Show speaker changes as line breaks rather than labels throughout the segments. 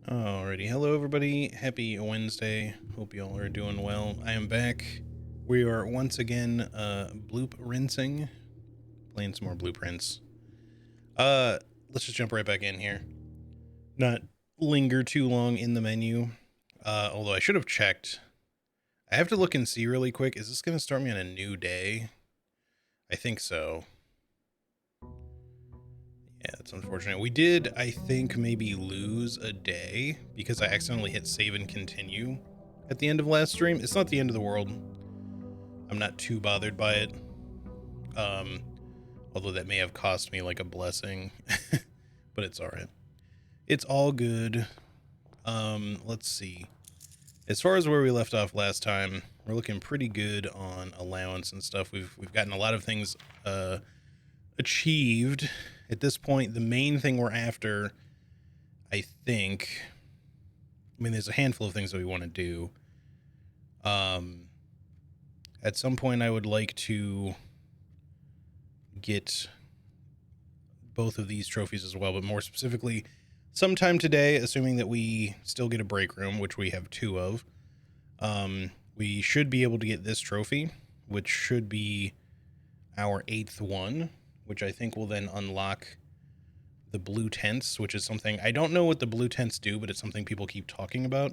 Alrighty, hello everybody. Happy Wednesday. Hope you all are doing well. I am back. We are once again bloop rinsing, playing some more blueprints. Let's just jump right back in here. Not linger too long in the menu. Although I should have checked. I have to look and see really quick. Is this going to start me on a new day? I think so. Yeah, that's unfortunate. We did, I think, maybe lose a day because I accidentally hit save and continue at the end of last stream. It's not the end of the world. I'm not too bothered by it. Um, Although that may have cost me like a blessing, but it's all right. It's all good. Let's see. As far as where we left off last time, we're looking pretty good on allowance and stuff. We've gotten a lot of things achieved. At this point, the main thing we're after, I think, I mean, there's a handful of things that we want to do. At some point, I would like to get both of these trophies as well, but more specifically, sometime today, assuming that we still get a break room, which we have 2 of, we should be able to get this trophy, which should be our 8th one, which I think will then unlock the blue tents, which is something I don't know what the blue tents do, but it's something people keep talking about.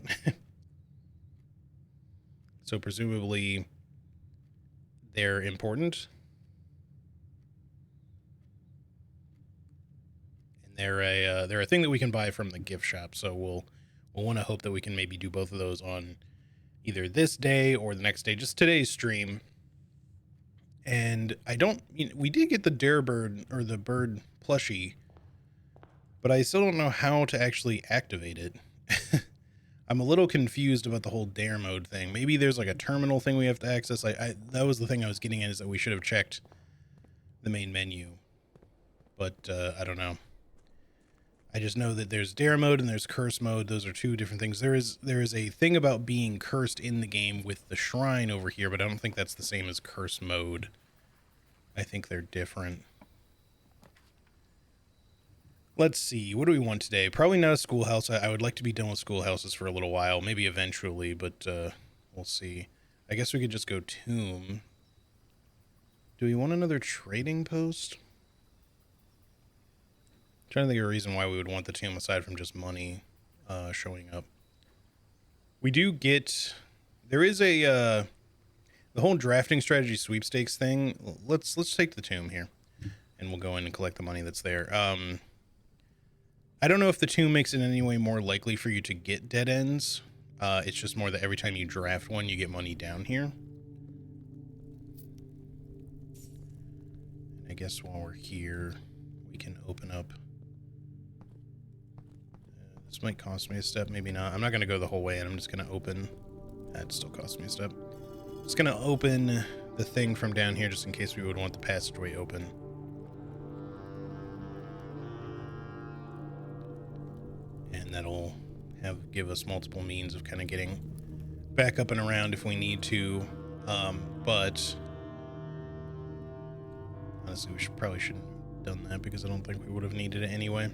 So presumably they're important, and they're a thing that we can buy from the gift shop. So we'll want to hope that we can maybe do both of those on either this day or the next day, just today's stream. And we did get the dare bird or the bird plushie, but I still don't know how to actually activate it. I'm a little confused about the whole dare mode thing. Maybe there's like a terminal thing we have to access. That was the thing I was getting at, is that we should have checked the main menu, but I don't know. I just know that there's dare mode and there's curse mode. Those are 2 different things. There is a thing about being cursed in the game with the shrine over here, but I don't think that's the same as curse mode. I think they're different. Let's see. What do we want today? Probably not a schoolhouse. I would like to be done with schoolhouses for a little while, maybe eventually, but we'll see. I guess we could just go tomb. Do we want another trading post? I'm trying to think of a reason why we would want the tomb aside from just money showing up. We do get... There is a... the whole drafting strategy sweepstakes thing. Let's take the tomb here, and we'll go in and collect the money that's there. I don't know if the tomb makes it in any way more likely for you to get dead ends. It's just more that every time you draft one, you get money down here. I guess while we're here, we can open up. This might cost me a step, maybe not. I'm not going to go the whole way, and I'm just going to open. That still costs me a step. Just going to open the thing from down here just in case we would want the passageway open. And that'll give us multiple means of kind of getting back up and around if we need to. But honestly, we probably shouldn't have done that because I don't think we would have needed it anyway.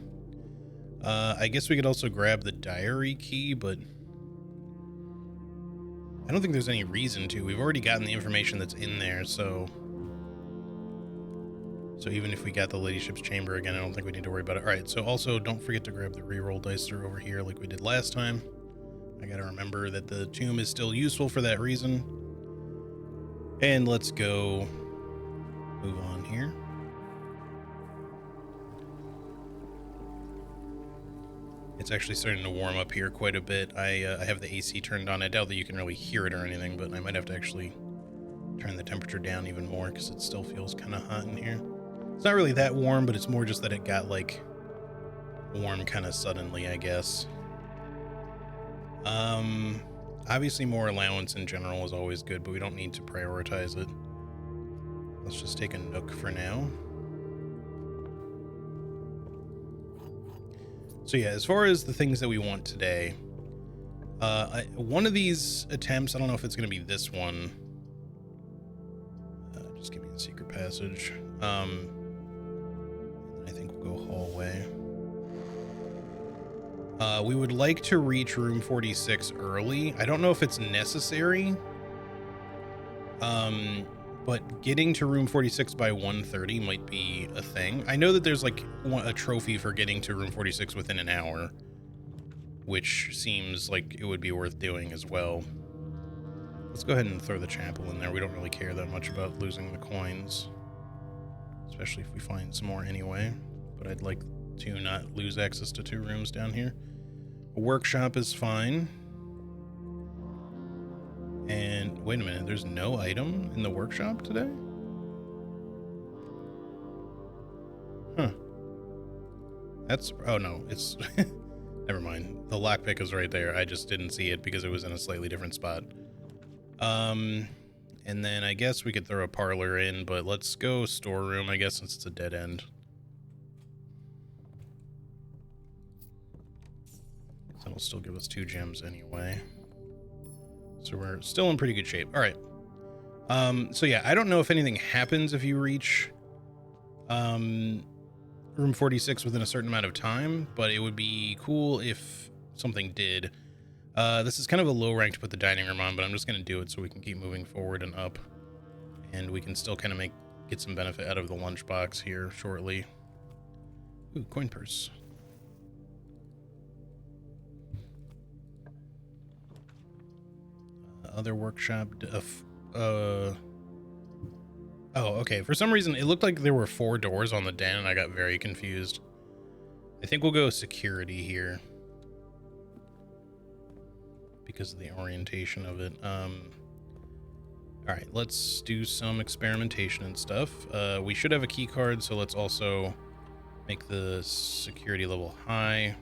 I guess we could also grab the diary key, but I don't think there's any reason to. We've already gotten the information that's in there, so even if we got the ladyship's chamber again, I don't think we need to worry about it. All right, so also don't forget to grab the reroll dice through over here like we did last time. I gotta remember that the tomb is still useful for that reason. And let's go move on here. It's actually starting to warm up here quite a bit. I have the AC turned on. I doubt that you can really hear it or anything, but I might have to actually turn the temperature down even more because it still feels kind of hot in here. It's not really that warm, but it's more just that it got like warm kind of suddenly, I guess. Obviously more allowance in general is always good, but we don't need to prioritize it. Let's just take a nook for now. So yeah, as far as the things that we want today, one of these attempts, I don't know if it's going to be this one. Just give me a secret passage. I think we'll go hallway. We would like to reach room 46 early. I don't know if it's necessary. But getting to room 46 by 1:30 might be a thing. I know that there's like a trophy for getting to room 46 within an hour, which seems like it would be worth doing as well. Let's go ahead and throw the chapel in there. We don't really care that much about losing the coins, especially if we find some more anyway. But I'd like to not lose access to 2 rooms down here. A workshop is fine. And wait a minute, there's no item in the workshop today? Huh. That's, oh no, it's, never mind. The lockpick is right there. I just didn't see it because it was in a slightly different spot. And then I guess we could throw a parlor in, but let's go storeroom, I guess, since it's a dead end. That'll still give us 2 gems anyway. So we're still in pretty good shape. All right. So yeah, I don't know if anything happens if you reach room 46 within a certain amount of time, but it would be cool if something did. This is kind of a low rank to put the dining room on, but I'm just going to do it so we can keep moving forward and up. And we can still kind of get some benefit out of the lunchbox here shortly. Ooh, coin purse. Other workshop. Oh, okay. For some reason, it looked like there were 4 doors on the den, and I got very confused. I think we'll go security here because of the orientation of it. All right, let's do some experimentation and stuff. We should have a key card, so let's also make the security level high.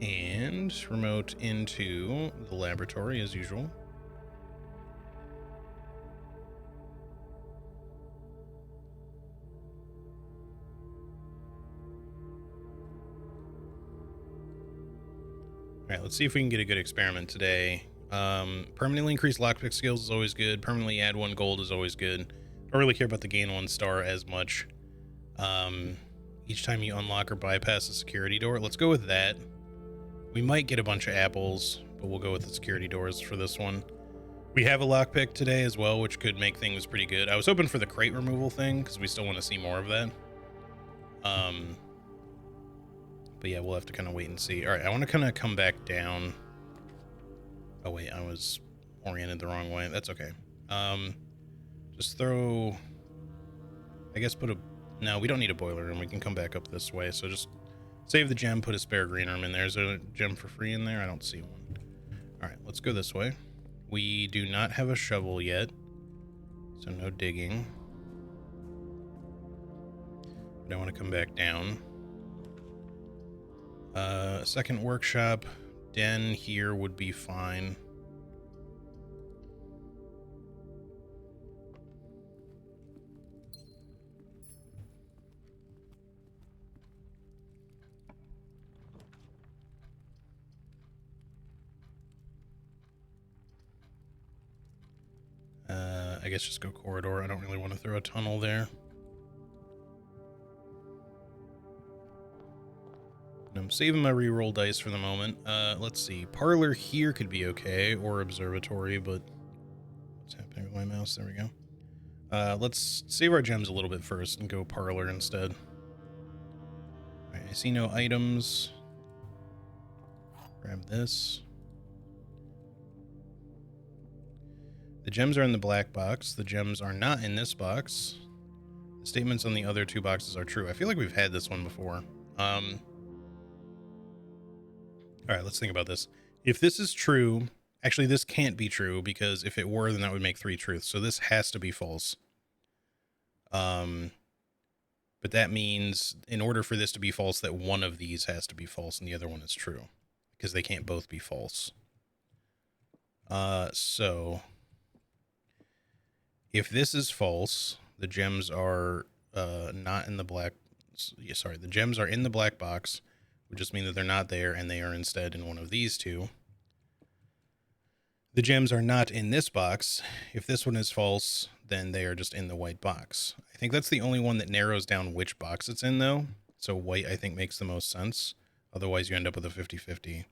And remote into the laboratory as usual. All right, let's see if we can get a good experiment today. Permanently increase lockpick skills is always good. Permanently add 1 gold is always good. Don't really care about the gain 1 star as much. Each time you unlock or bypass a security door. Let's go with that. We might get a bunch of apples, but we'll go with the security doors for this one. We have a lockpick today as well, which could make things pretty good. I was hoping for the crate removal thing because we still want to see more of that. But yeah, we'll have to kind of wait and see. All right, I want to kind of come back down. Oh wait, I was oriented the wrong way. That's okay. Just throw, I guess no, we don't need a boiler room. We can come back up this way. So just save the gem, put a spare green room in there. Is there a gem for free in there? I don't see one. All right, let's go this way. We do not have a shovel yet, so no digging. But I want to come back down. Second workshop, den here would be fine. I guess just go corridor. I don't really want to throw a tunnel there. And I'm saving my reroll dice for the moment. Let's see. Parlor here could be okay, or observatory, but what's happening with my mouse? There we go. Let's save our gems a little bit first and go parlor instead. All right, I see no items. Grab this. The gems are in the black box. The gems are not in this box. The statements on the other 2 boxes are true. I feel like we've had this one before. All right, let's think about this. If this is true, actually this can't be true because if it were, then that would make 3 truths. So this has to be false. But that means in order for this to be false, that one of these has to be false and the other one is true because they can't both be false. So if this is false, the gems are not in the black. Sorry, the gems are in the black box, which just means that they're not there and they are instead in one of these 2. The gems are not in this box. If this one is false, then they are just in the white box. I think that's the only one that narrows down which box it's in, though. So white, I think, makes the most sense. Otherwise, you end up with a 50-50.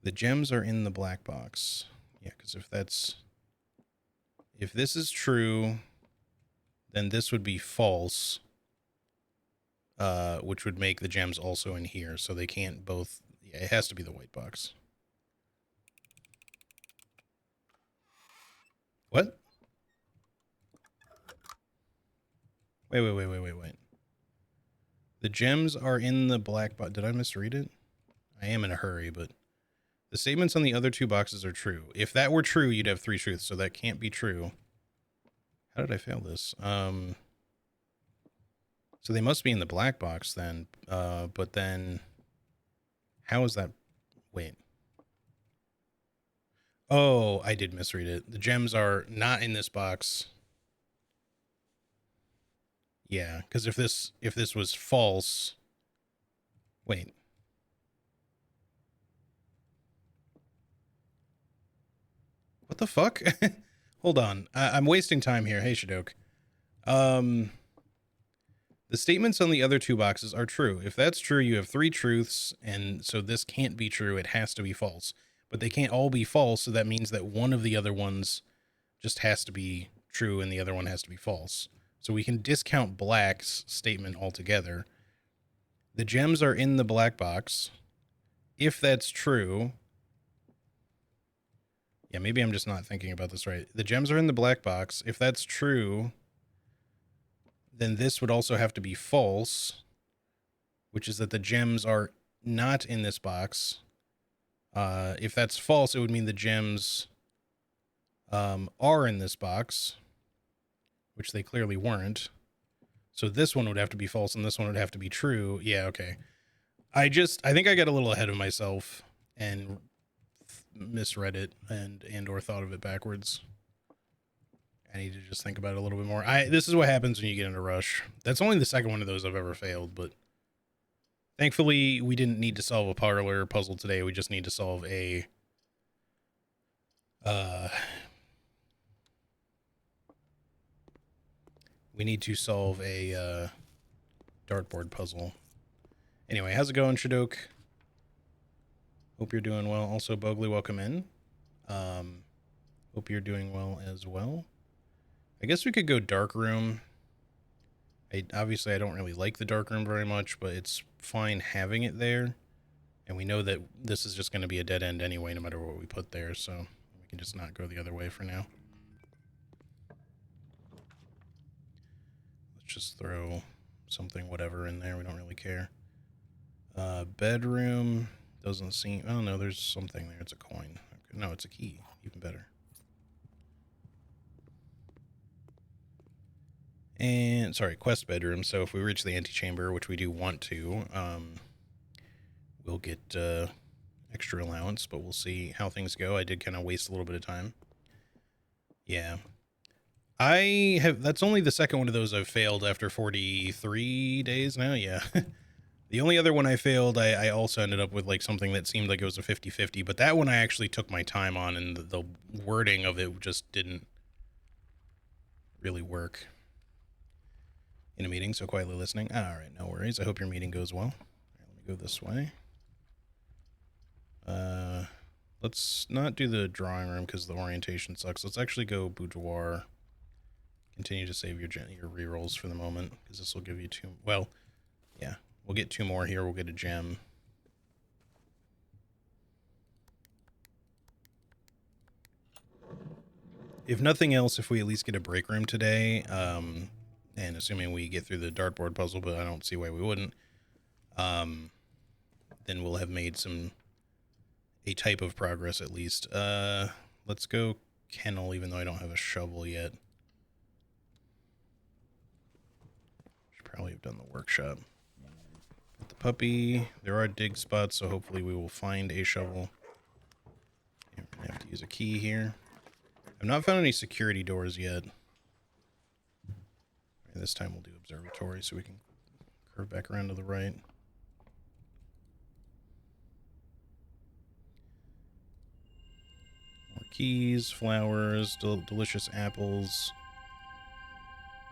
The gems are in the black box. Yeah, because if this is true, then this would be false, which would make the gems also in here. So they can't both. Yeah, it has to be the white box. What? Wait. The gems are in the black box. Did I misread it? I am in a hurry, but the statements on the other two boxes are true. If that were true, you'd have 3 truths, so that can't be true. How did I fail this? So they must be in the black box then, but then how is that? Wait. Oh, I did misread it. The gems are not in this box. Yeah, because if this was false, wait. What the fuck? Hold on. I'm wasting time here. Hey, Shadok. The statements on the other two boxes are true. If that's true, you have 3 truths, and so this can't be true. It has to be false. But they can't all be false, so that means that one of the other ones just has to be true and the other one has to be false. So we can discount black's statement altogether. The gems are in the black box. If that's true... Yeah, maybe I'm just not thinking about this right. The gems are in the black box. If that's true, then this would also have to be false, which is that the gems are not in this box. If that's false, it would mean the gems are in this box, which they clearly weren't. So this one would have to be false and this one would have to be true. Yeah, okay. I think I got a little ahead of myself and misread it and or thought of it backwards. I need to just think about it a little bit more. This is what happens when you get in a rush. That's only the second one of those I've ever failed, but thankfully we didn't need to solve a parlor puzzle today. We just need to solve a dartboard puzzle. Anyway, how's it going, Shadok? Hope you're doing well. Also, Bogley, welcome in. Hope you're doing well as well. I guess we could go dark room. Obviously, I don't really like the dark room very much, but it's fine having it there. And we know that this is just going to be a dead end anyway, no matter what we put there. So we can just not go the other way for now. Let's just throw something, whatever, in there. We don't really care. Bedroom doesn't seem... Oh, no, there's something there. It's a coin. Okay. No, it's a key. Even better. And, sorry, quest bedroom. So if we reach the antechamber, which we do want to, we'll get extra allowance, but we'll see how things go. I did kind of waste a little bit of time. Yeah. That's only the second one of those I've failed after 43 days now. Yeah. The only other one I failed, I also ended up with like something that seemed like it was a 50-50, but that one I actually took my time on, and the wording of it just didn't really work. In a meeting, so quietly listening. All right, no worries. I hope your meeting goes well. Right, let me go this way. Let's not do the drawing room because the orientation sucks. Let's actually go boudoir. Continue to save your rerolls for the moment because this will give you 2. Well, yeah, we'll get 2 more here. We'll get a gem. If nothing else, if we at least get a break room today, and assuming we get through the dartboard puzzle, but I don't see why we wouldn't, then we'll have made a type of progress at least. Let's go kennel, even though I don't have a shovel yet. Should probably have done the workshop. Put the puppy. There are dig spots, so hopefully we will find a shovel. We're gonna have to use a key here. I've not found any security doors yet. And this time we'll do observatory so we can curve back around to the right. keys, flowers, delicious apples,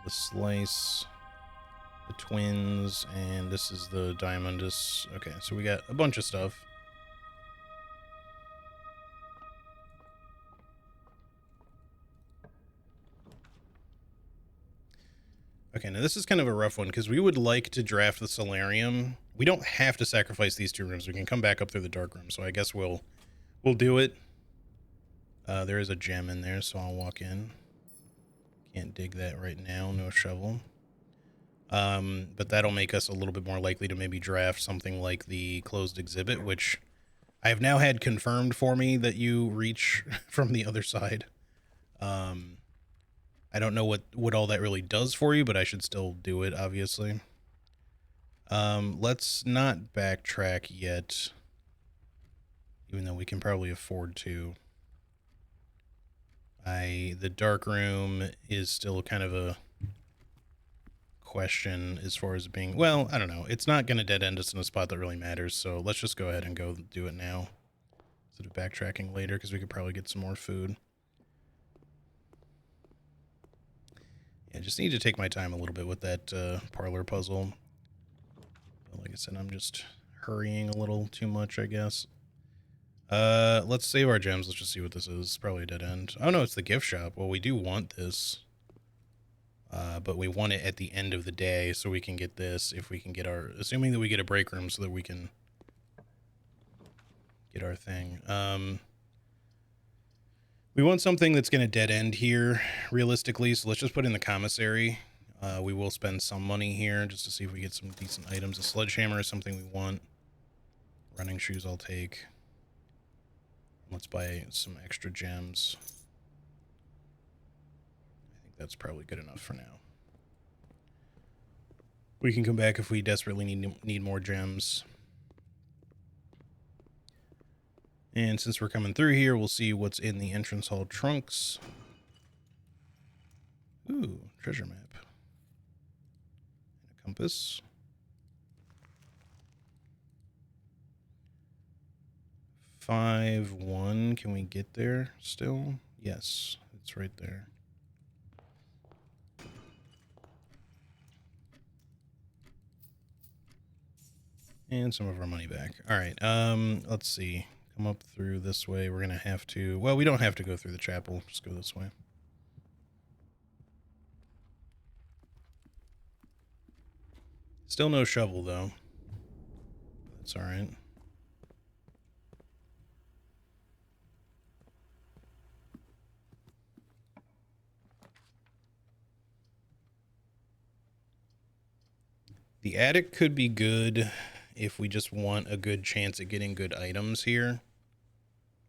the slice, the twins, and this is the diamondus. Okay, so we got a bunch of stuff. Okay, now this is kind of a rough one because we would like to draft the solarium. We don't have to sacrifice these 2 rooms. We can come back up through the dark room, so I guess we'll do it. There is a gem in there, so I'll walk in. Can't dig that right now, no shovel. But that'll make us a little bit more likely to maybe draft something like the closed exhibit, which I have now had confirmed for me that you reach from the other side. I don't know what all that really does for you, but I should still do it, obviously. Let's not backtrack yet, even though we can probably afford to. The dark room is still kind of a question as far as being, well, I don't know. It's not going to dead end us in a spot that really matters, so let's just go ahead and go do it now instead of backtracking later, because we could probably get some more food. Yeah, just need to take my time a little bit with that parlor puzzle. But like I said, I'm just hurrying a little too much, I guess. Let's save our gems. Let's just see what this is. It's probably a dead end. Oh no, it's the gift shop. Well, we do want this. But we want it at the end of the day so we can get this if we can get our, assuming that we get a break room so that we can get our thing. We want something that's going to dead end here realistically. So let's just put in the commissary. We will spend some money here just to see if we get some decent items. A sledgehammer is something we want. Running shoes I'll take. Let's buy some extra gems. I think that's probably good enough for now. We can come back if we desperately need more gems. And since we're coming through here, we'll see what's in the entrance hall trunks. Ooh, treasure map. And a compass. Five, 1. Can we get there still? Yes, it's right there. And some of our money back. All right, let's see. Come up through this way. We're going to have to... Well, we don't have to go through the chapel. Just go this way. Still no shovel, though. That's all right. The attic could be good if we just want a good chance at getting good items here,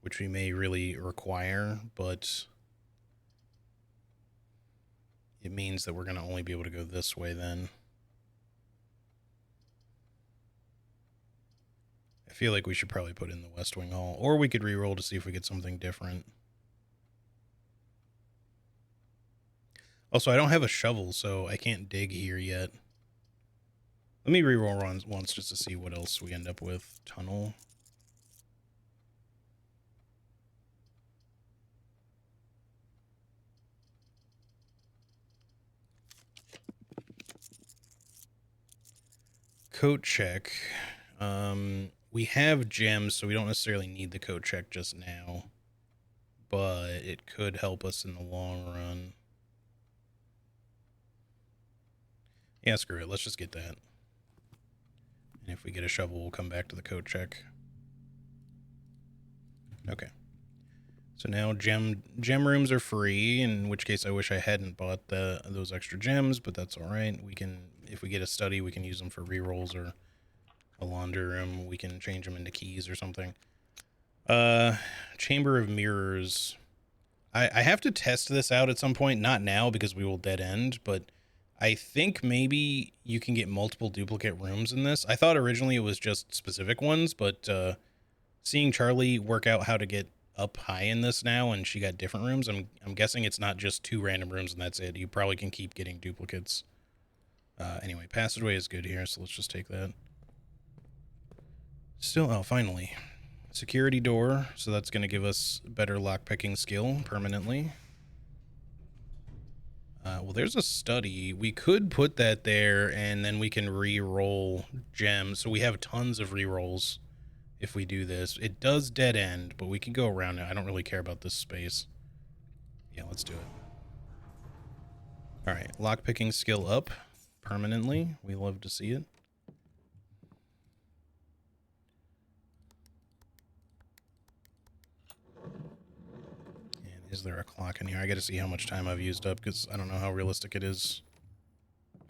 which we may really require, but it means that we're going to only be able to go this way then. I feel like we should probably put in the West Wing Hall, or we could re-roll to see if we get something different. Also, I don't have a shovel, so I can't dig here yet. Let me re-roll once just to see what else we end up with. Tunnel. Coat check. We have gems, so we don't necessarily need the coat check just now. But it could help us in the long run. Yeah, screw it. Let's just get that. And if we get a shovel, we'll come back to the coat check. Okay. So now gem rooms are free, in which case I wish I hadn't bought those extra gems, but that's all right. We can, if we get a study, we can use them for rerolls, or a laundry room, we can change them into keys or something. Chamber of Mirrors. I have to test this out at some point, not now because we will dead end, but I think maybe you can get multiple duplicate rooms in this. I thought originally it was just specific ones, but seeing Charlie work out how to get up high in this now, and she got different rooms, I'm guessing it's not just 2 random rooms and that's it. You probably can keep getting duplicates. Anyway, passageway is good here, so let's just take that. Still, oh, finally. Security door, so that's going to give us better lockpicking skill permanently. Well, there's a study. We could put that there, and then we can re-roll gems. So we have tons of re-rolls if we do this. It does dead end, but we can go around it. I don't really care about this space. Yeah, let's do it. All right, lockpicking skill up permanently. We love to see it. And is there a clock in here? I got to see how much time I've used up because I don't know how realistic it is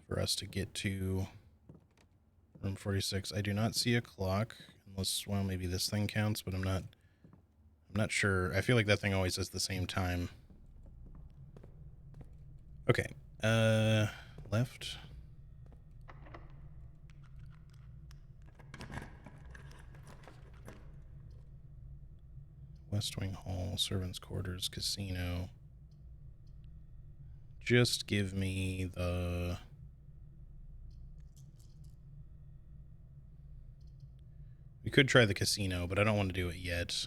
for us to get to room 46. I do not see a clock unless, well, maybe this thing counts, but I'm not sure. I feel like that thing always says the same time. Okay. Left. West Wing Hall, Servants' Quarters, Casino. Just give me the... We could try the casino, but I don't want to do it yet.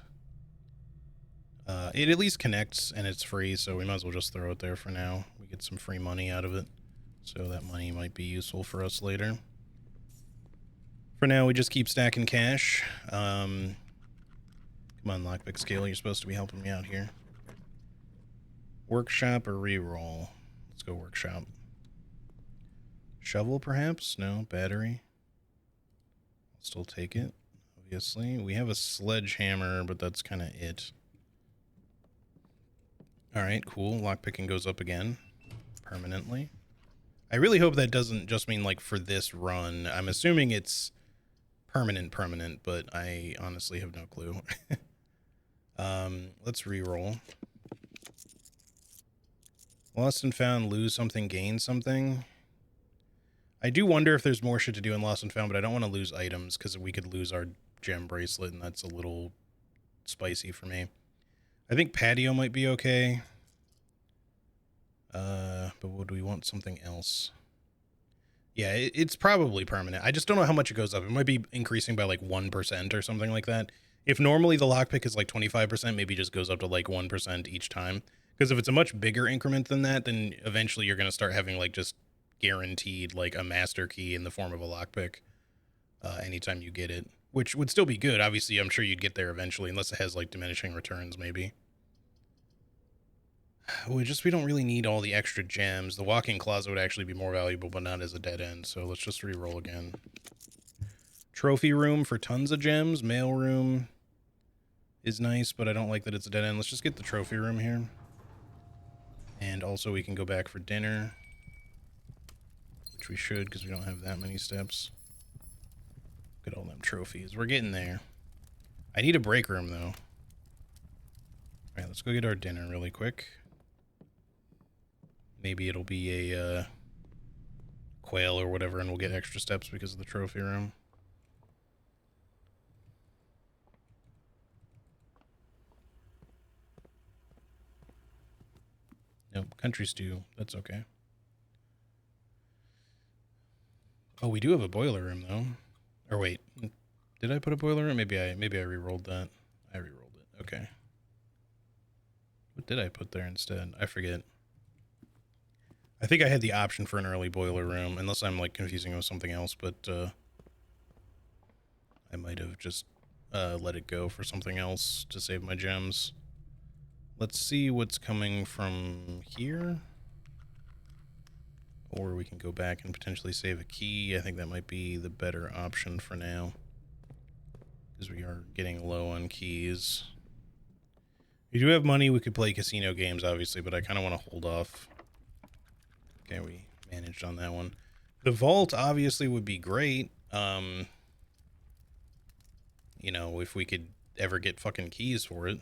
It at least connects, and it's free, so we might as well just throw it there for now. We get some free money out of it, so that money might be useful for us later. For now, we just keep stacking cash. Come on, lockpick scale, you're supposed to be helping me out here. Workshop or reroll? Let's go workshop. Shovel, perhaps? No, battery. I'll still take it, obviously. We have a sledgehammer, but that's kind of it. Alright, cool. Lockpicking goes up again. Permanently. I really hope that doesn't just mean, like, for this run. I'm assuming it's permanent, but I honestly have no clue. Let's re-roll. Lost and found, lose something, gain something. I do wonder if there's more shit to do in Lost and Found, but I don't want to lose items because we could lose our gem bracelet, and that's a little spicy for me. I think patio might be okay. But would we want something else? Yeah, it's probably permanent. I just don't know how much it goes up. It might be increasing by like 1% or something like that. If normally the lockpick is like 25%, maybe just goes up to like 1% each time. Because if it's a much bigger increment than that, then eventually you're going to start having like just guaranteed like a master key in the form of a lockpick anytime you get it. Which would still be good. Obviously, I'm sure you'd get there eventually, unless it has like diminishing returns maybe. We don't really need all the extra gems. The walk-in closet would actually be more valuable, but not as a dead end. So let's just re-roll again. Trophy room for tons of gems. Mail room is nice, but I don't like that it's a dead end. Let's just get the trophy room here. And also we can go back for dinner, which we should because we don't have that many steps. Look at all them trophies. We're getting there. I need a break room, though. All right, let's go get our dinner really quick. Maybe it'll be a quail or whatever, and we'll get extra steps because of the trophy room. Nope, country stew. That's okay. Oh, we do have a boiler room, though. Or wait, did I put a boiler room? Maybe I re-rolled that. I re-rolled it. Okay. What did I put there instead? I forget. I think I had the option for an early boiler room, unless I'm like confusing it with something else, but I might have just let it go for something else to save my gems. Let's see what's coming from here. Or we can go back and potentially save a key. I think that might be the better option for now, because we are getting low on keys. We do have money. We could play casino games, obviously, but I kind of want to hold off. Okay, we managed on that one. The vault obviously would be great. You know, if we could ever get fucking keys for it.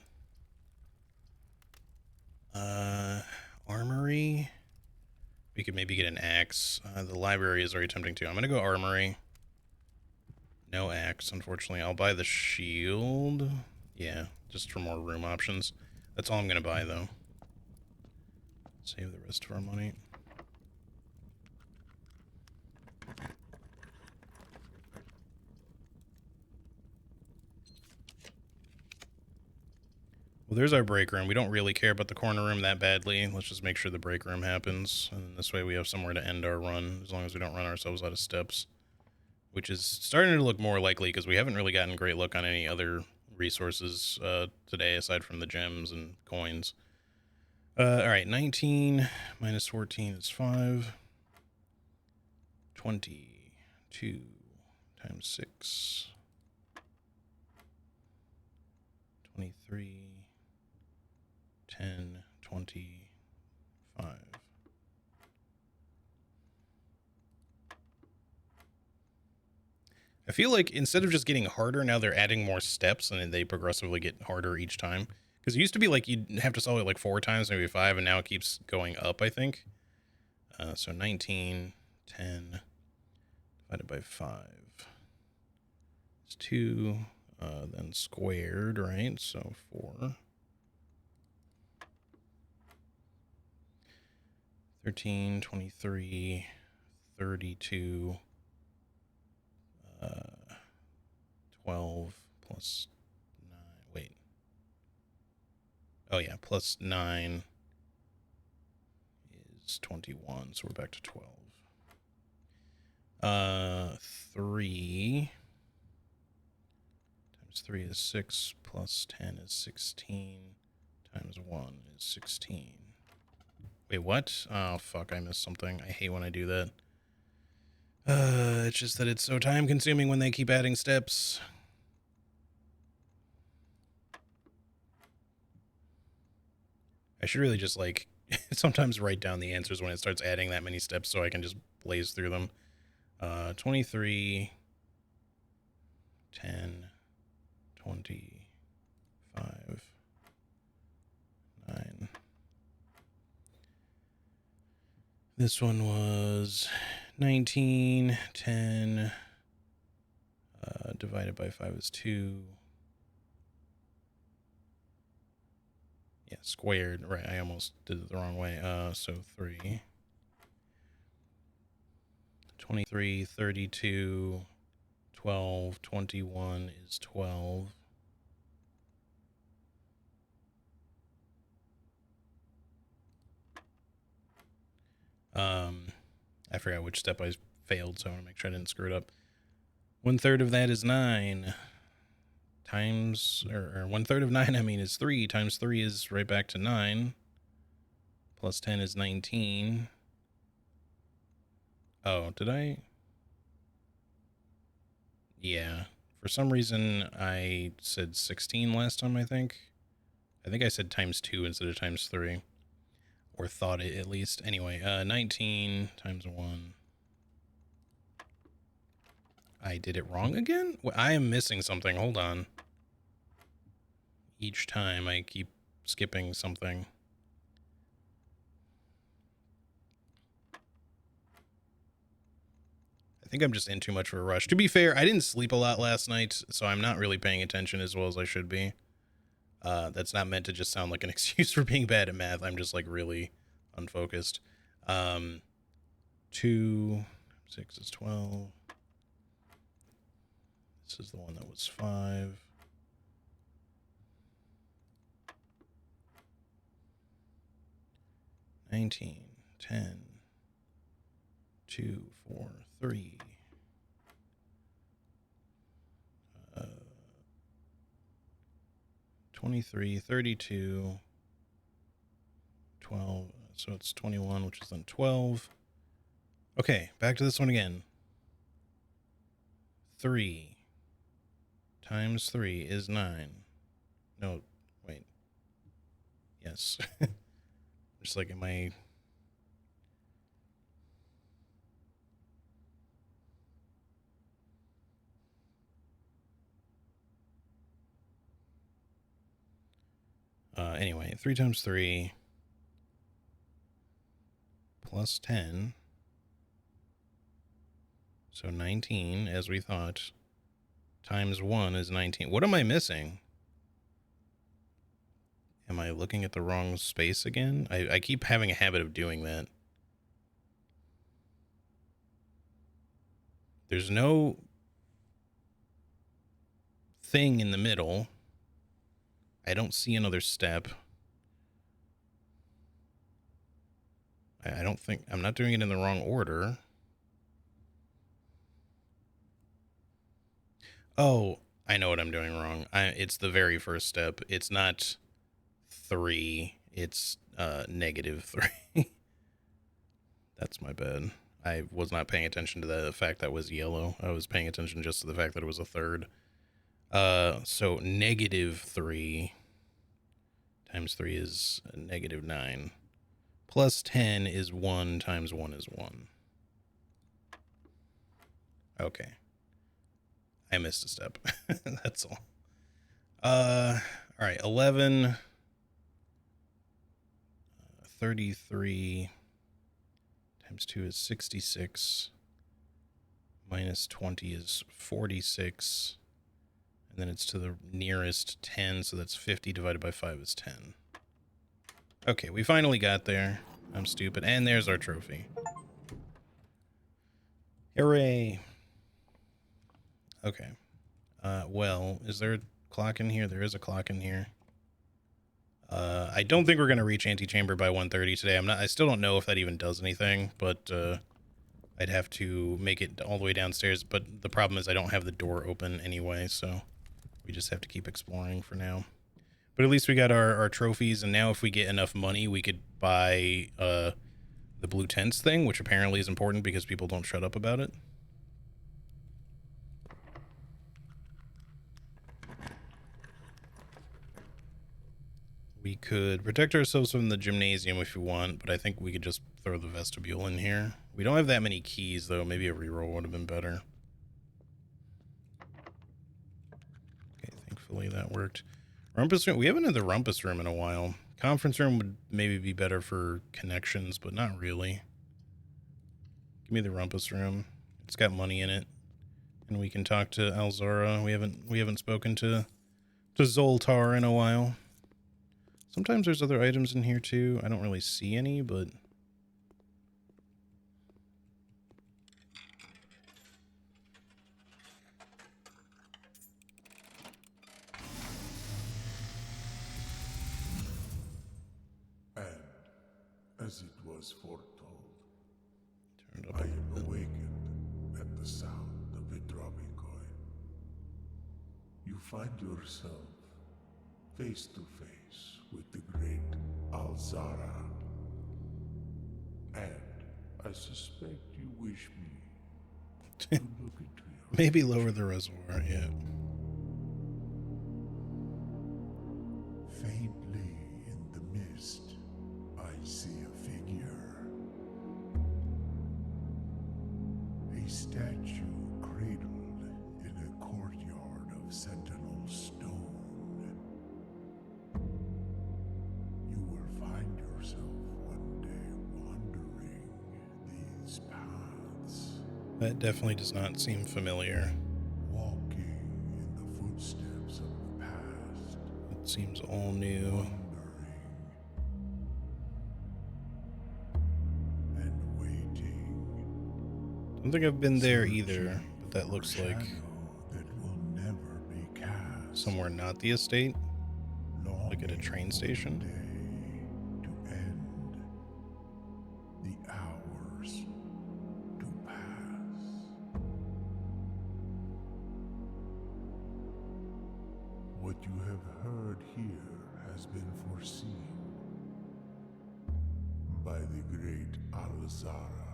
Armory. We could maybe get an axe. The library is very tempting too. I'm gonna go armory. No axe, unfortunately. I'll buy the shield. Yeah, just for more room options. That's all I'm gonna buy, though. Save the rest of our money. Well, there's our break room. We don't really care about the corner room that badly. Let's just make sure the break room happens. And this way we have somewhere to end our run, as long as we don't run ourselves out of steps. Which is starting to look more likely, because we haven't really gotten a great look on any other resources today, aside from the gems and coins. Alright, 19 minus 14 is 5. 22 times 6. 23. 10, 25. I feel like instead of just getting harder, now they're adding more steps, and they progressively get harder each time. Because it used to be like you'd have to solve it like 4 times, maybe 5, and now it keeps going up, I think. So 19, 10 divided by 5 is 2, then squared, right? So 4. 13, 23, 32, 12 plus 9. Wait. Oh, yeah, plus 9 is 21, so we're back to 12. 3 times 3 is 6, plus 10 is 16, times 1 is 16. Wait, what? Oh, fuck, I missed something. I hate when I do that. It's just that it's so time-consuming when they keep adding steps. I should really just, like, sometimes write down the answers when it starts adding that many steps so I can just blaze through them. 23, 10, 25, 9. This one was 19, 10, divided by 5 is 2. Yeah, squared, right, I almost did it the wrong way. So 3. 23, 32, 12, 21 is 12. I forgot which step I failed, so I want to make sure I didn't screw it up. 1/3 of that is 9 times, or 1/3 of 9, I mean, is 3 times 3 is right back to 9. Plus 10 is 19. Oh, did I? Yeah. For some reason, I said 16 last time, I think. I think I said times 2 instead of times 3. Or thought it, at least. Anyway, 19 times 1. I did it wrong again? I am missing something. Hold on. Each time I keep skipping something. I think I'm just in too much of a rush. To be fair, I didn't sleep a lot last night, so I'm not really paying attention as well as I should be. That's not meant to just sound like an excuse for being bad at math. I'm just like really unfocused. 2, 6 is 12. This is the one that was 5. 19, 10, 2, 4, 3. 23, 32, 12. So it's 21, which is then 12. Okay, back to this one again. 3 times 3 is 9. No, wait. Yes. Just like, am I... anyway, 3 times 3 plus 10. So 19, as we thought, times 1 is 19. What am I missing? Am I looking at the wrong space again? I keep having a habit of doing that. There's no thing in the middle. I don't see another step. I don't think... I'm not doing it in the wrong order. Oh, I know what I'm doing wrong. It's the very first step. It's not 3. It's -3. That's my bad. I was not paying attention to the fact that was yellow. I was paying attention just to the fact that it was a third. So -3 times 3 is -9. Plus 10 is 1 times 1 is 1. Okay. I missed a step. That's all. All right, 11, 33 times 2 is 66. Minus 20 is 46. And then it's to the nearest 10, so that's 50 divided by 5 is 10. Okay, we finally got there. I'm stupid. And there's our trophy. Hooray. Okay. Well, is there a clock in here? There is a clock in here. I don't think we're going to reach antechamber by 1:30 today. I still don't know if that even does anything, but I'd have to make it all the way downstairs. But the problem is I don't have the door open anyway, so we just have to keep exploring for now. But at least we got our trophies, and now if we get enough money, we could buy the blue tents thing, which apparently is important because people don't shut up about it. We could protect ourselves from the gymnasium if we want, but I think we could just throw the vestibule in here. We don't have that many keys, though. Maybe a reroll would have been better. Okay, thankfully that worked. Rumpus room. We haven't had the rumpus room in a while. Conference room would maybe be better for connections, but not really. Give me the rumpus room. It's got money in it, and we can talk to Alzara. We haven't spoken to Zoltar in a while. Sometimes there's other items in here too. I don't really see any, but
and as it was foretold,
turn it up
I am awakened at the sound of a dropping coin. You find yourself face to face with the great Alzara. And I suspect you wish me to look into your
maybe lower the reservoir. Yeah.
Faintly in the mist, I see a figure. A statue cradled in a courtyard of sentinel stone. You will find yourself one day wandering these paths,
That definitely does not seem familiar.
walking in the footsteps of the past,
It seems all new.
wondering and waiting.
Don't think I've been there either,
Searching
but that
for
looks like
shadow that will never be cast.
somewhere not the estate. Like at a
Longing
train
for
station.
the day to end, the hours to pass. What you have heard here has been foreseen by the great Alzara.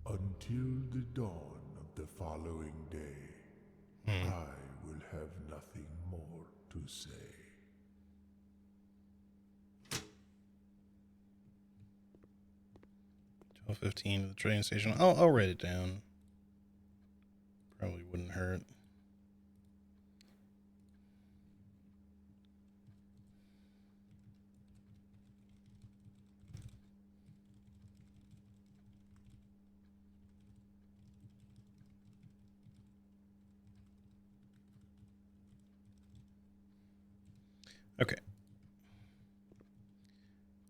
Until the dawn of the following day, I will have nothing more to say.
12:15 to the train station. I'll write it down. Probably wouldn't hurt. Okay.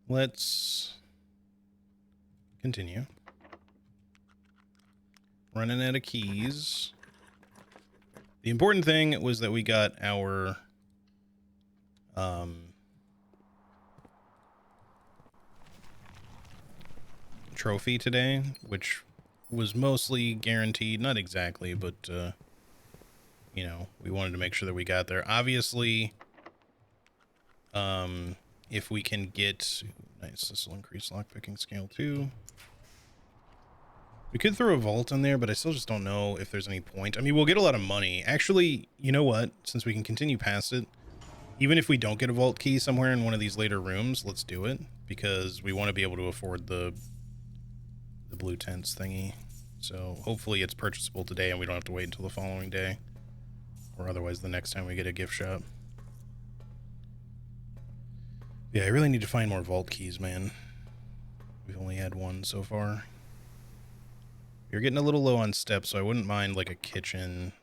Let's continue. Running out of keys. The important thing was that we got our trophy today, which was mostly guaranteed. Not exactly, but, you know, we wanted to make sure that we got there. Obviously, if we can get... Nice, this will increase lockpicking scale too. We could throw a vault in there, but I still just don't know if there's any point. I mean, we'll get a lot of money. Actually, you know what? Since we can continue past it, even if we don't get a vault key somewhere in one of these later rooms, let's do it. Because we want to be able to afford the blue tents thingy. So hopefully it's purchasable today and we don't have to wait until the following day. Or otherwise the next time we get a gift shop. Yeah, I really need to find more vault keys, man. We've only had one so far. You're getting a little low on steps, so I wouldn't mind like a kitchen.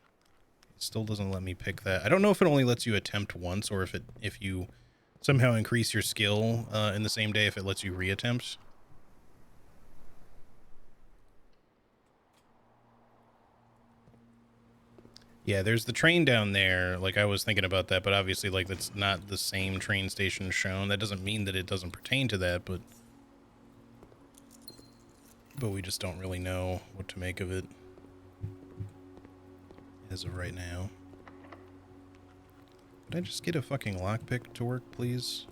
It still doesn't let me pick that. I don't know if it only lets you attempt once or if you somehow increase your skill in the same day, if it lets you reattempt. Yeah, there's the train down there. Like, I was thinking about that, but obviously, like, that's not the same train station shown. That doesn't mean that it doesn't pertain to that, but we just don't really know what to make of it as of right now. Could I just get a fucking lockpick to work, please?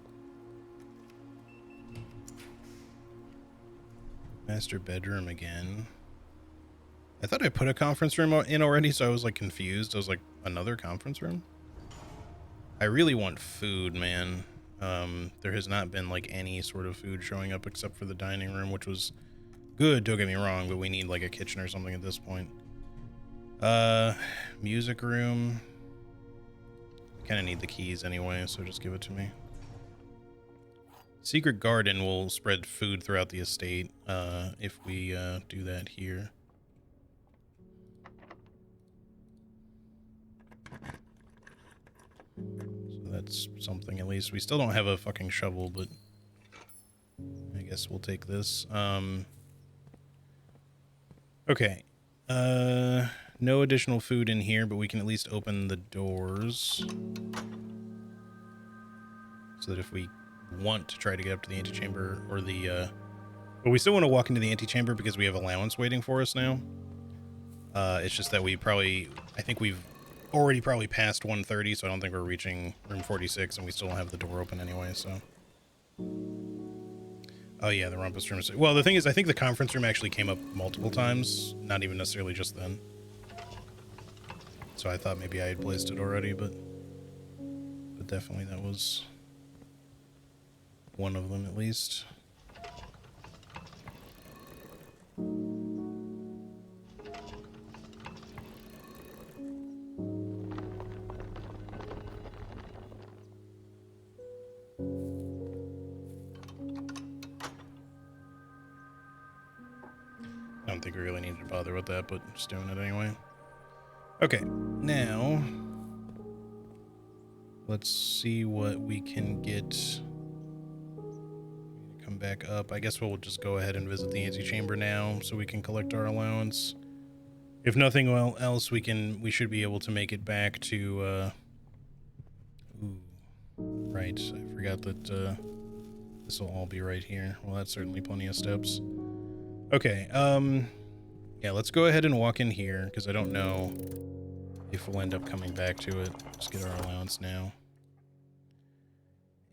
Master bedroom again. I thought I put a conference room in already, so I was like confused. I was like, another conference room? I really want food, man. There has not been like any sort of food showing up except for the dining room, which was good, don't get me wrong, but we need like a kitchen or something at this point. Music room. I kind of need the keys anyway, so just give it to me. Secret garden will spread food throughout the estate, if we do that here. So that's something at least. We still don't have a fucking shovel, but I guess we'll take this. Okay. No additional food in here, but we can at least open the doors. So that if we want to try to get up to the antechamber or the, but we still want to walk into the antechamber because we have allowance waiting for us now. It's just that I think we've already probably passed 1:30, so I don't think we're reaching room 46, and we still don't have the door open anyway, so. Oh yeah, the rumpus room. Well, the thing is, I think the conference room actually came up multiple times, not even necessarily just then. So I thought maybe I had placed it already, but definitely that was one of them at least. I don't think we really needed to bother with that, but just doing it anyway. Okay, now let's see what we can get. Come back up. I guess we'll just go ahead and visit the antechamber now so we can collect our allowance. If nothing else, we should be able to make it back to ooh, right. I forgot that this will all be right here. Well, that's certainly plenty of steps. Okay, yeah, let's go ahead and walk in here, because I don't know if we'll end up coming back to it. Just get our allowance now.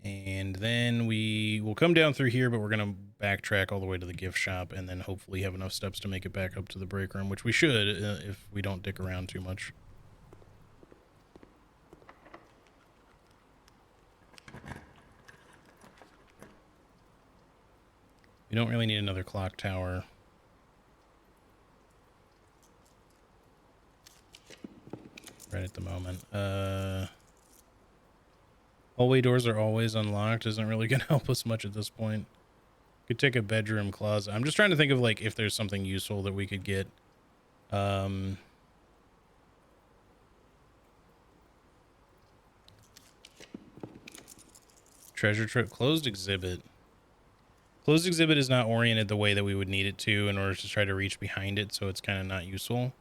And then we will come down through here, but we're going to backtrack all the way to the gift shop, and then hopefully have enough steps to make it back up to the break room, which we should, if we don't dick around too much. We don't really need another clock tower. Right at the moment. Hallway doors are always unlocked. Isn't really going to help us much at this point. Could take a bedroom closet. I'm just trying to think of like if there's something useful that we could get. Treasure trip. Closed exhibit. Closed exhibit is not oriented the way that we would need it to in order to try to reach behind it, so it's kind of not useful.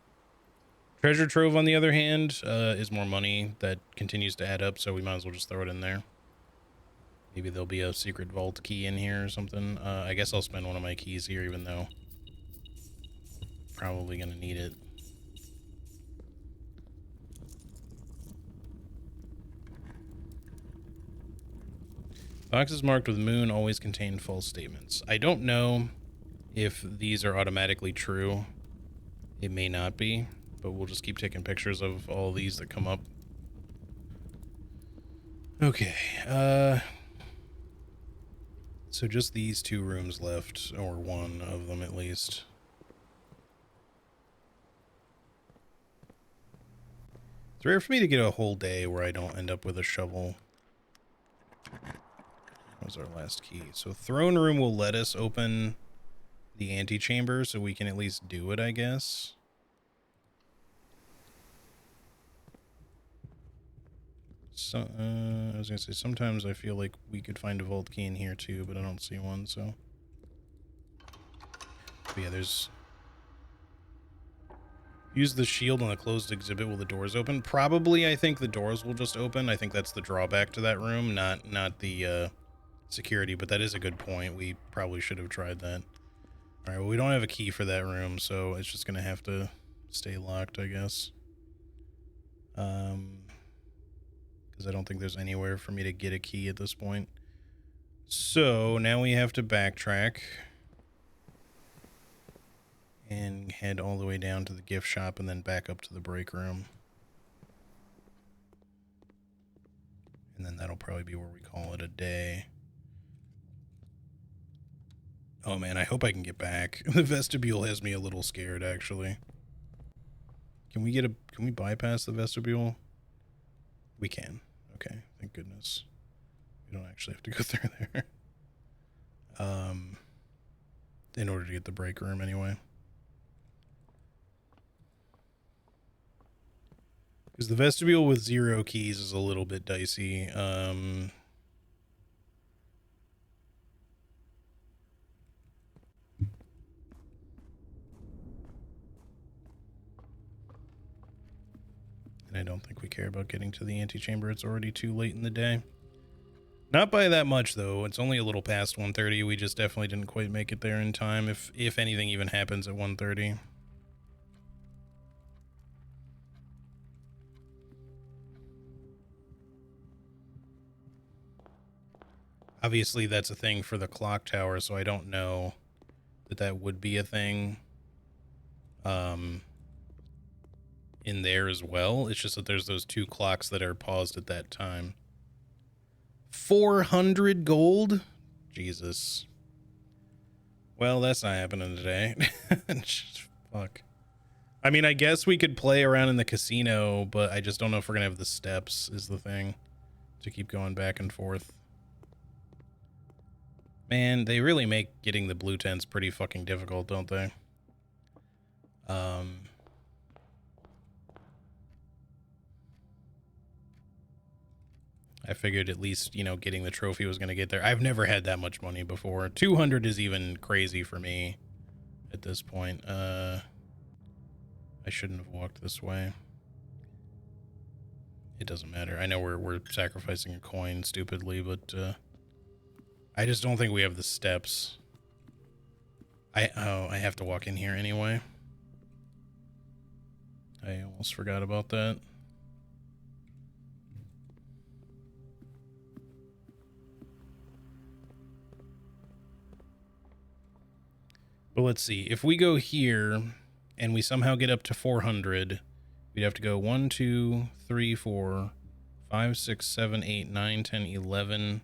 Treasure trove, on the other hand, is more money that continues to add up, so we might as well just throw it in there. Maybe there'll be a secret vault key in here or something. I guess I'll spend one of my keys here, even though probably gonna need it. Boxes marked with moon always contain false statements. I don't know if these are automatically true. It may not be, but we'll just keep taking pictures of all these that come up. Okay, so just these 2 rooms left, or one of them at least. It's rare for me to get a whole day where I don't end up with a shovel. That was our last key. So throne room will let us open the antechamber, so we can at least do it, I guess. So, I was gonna say, sometimes I feel like we could find a vault key in here too, but I don't see one, so. But yeah, there's... Use the shield on a closed exhibit while the doors open. Probably, I think the doors will just open. I think that's the drawback to that room, not the, security, but that is a good point. We probably should have tried that. Alright, well, we don't have a key for that room, so it's just gonna have to stay locked, I guess. Because I don't think there's anywhere for me to get a key at this point. So now we have to backtrack and head all the way down to the gift shop and then back up to the break room. And then that'll probably be where we call it a day. Oh man, I hope I can get back. The vestibule has me a little scared, actually. Can we bypass the vestibule? We can. Okay, thank goodness. We don't actually have to go through there. In order to get the break room anyway. Because the vestibule with 0 keys is a little bit dicey. And I don't think we care about getting to the antechamber. It's already too late in the day. Not by that much, though. It's only a little past 1:30. We just definitely didn't quite make it there in time, if anything even happens at 1:30. Obviously, that's a thing for the clock tower, so I don't know that would be a thing in there as well. It's just that there's those 2 clocks that are paused at that time. 400 gold? Jesus. Well, that's not happening today. Fuck. I mean, I guess we could play around in the casino, but I just don't know if we're gonna have the steps, is the thing, to keep going back and forth. Man, they really make getting the blue tents pretty fucking difficult, don't they? I figured at least, you know, getting the trophy was going to get there. I've never had that much money before. 200 is even crazy for me at this point. I shouldn't have walked this way. It doesn't matter. I know we're sacrificing a coin stupidly, but I just don't think we have the steps. I have to walk in here anyway. I almost forgot about that. But let's see. If we go here and we somehow get up to 400, we'd have to go 1, 2, 3, 4, 5, 6, 7, 8, 9, 10, 11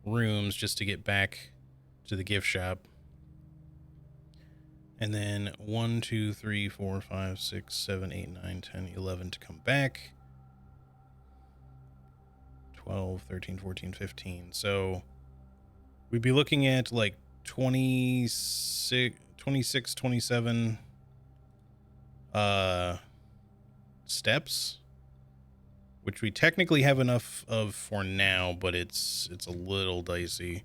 rooms just to get back to the gift shop. And then 1, 2, 3, 4, 5, 6, 7, 8, 9, 10, 11 to come back. 12, 13, 14, 15. So we'd be looking at like 26, 27 steps, which we technically have enough of for now, but it's a little dicey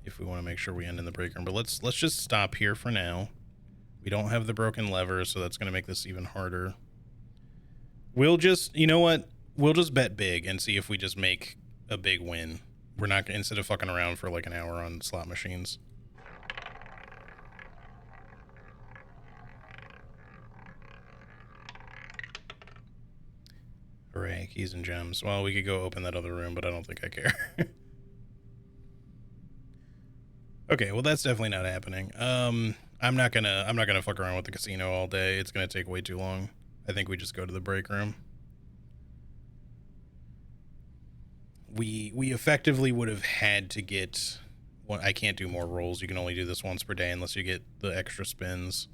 if we want to make sure we end in the break room. But let's just stop here for now. We don't have the broken lever, so that's going to make this even harder. We'll just, you know what? We'll just bet big and see if we just make a big win. We're not, instead of fucking around for like an hour on slot machines. Hooray, keys and gems. Well, we could go open that other room, but I don't think I care. Okay, well that's definitely not happening. I'm not gonna fuck around with the casino all day. It's gonna take way too long. I think we just go to the break room. We effectively would have had to get. Well, I can't do more rolls. You can only do this once per day unless you get the extra spins.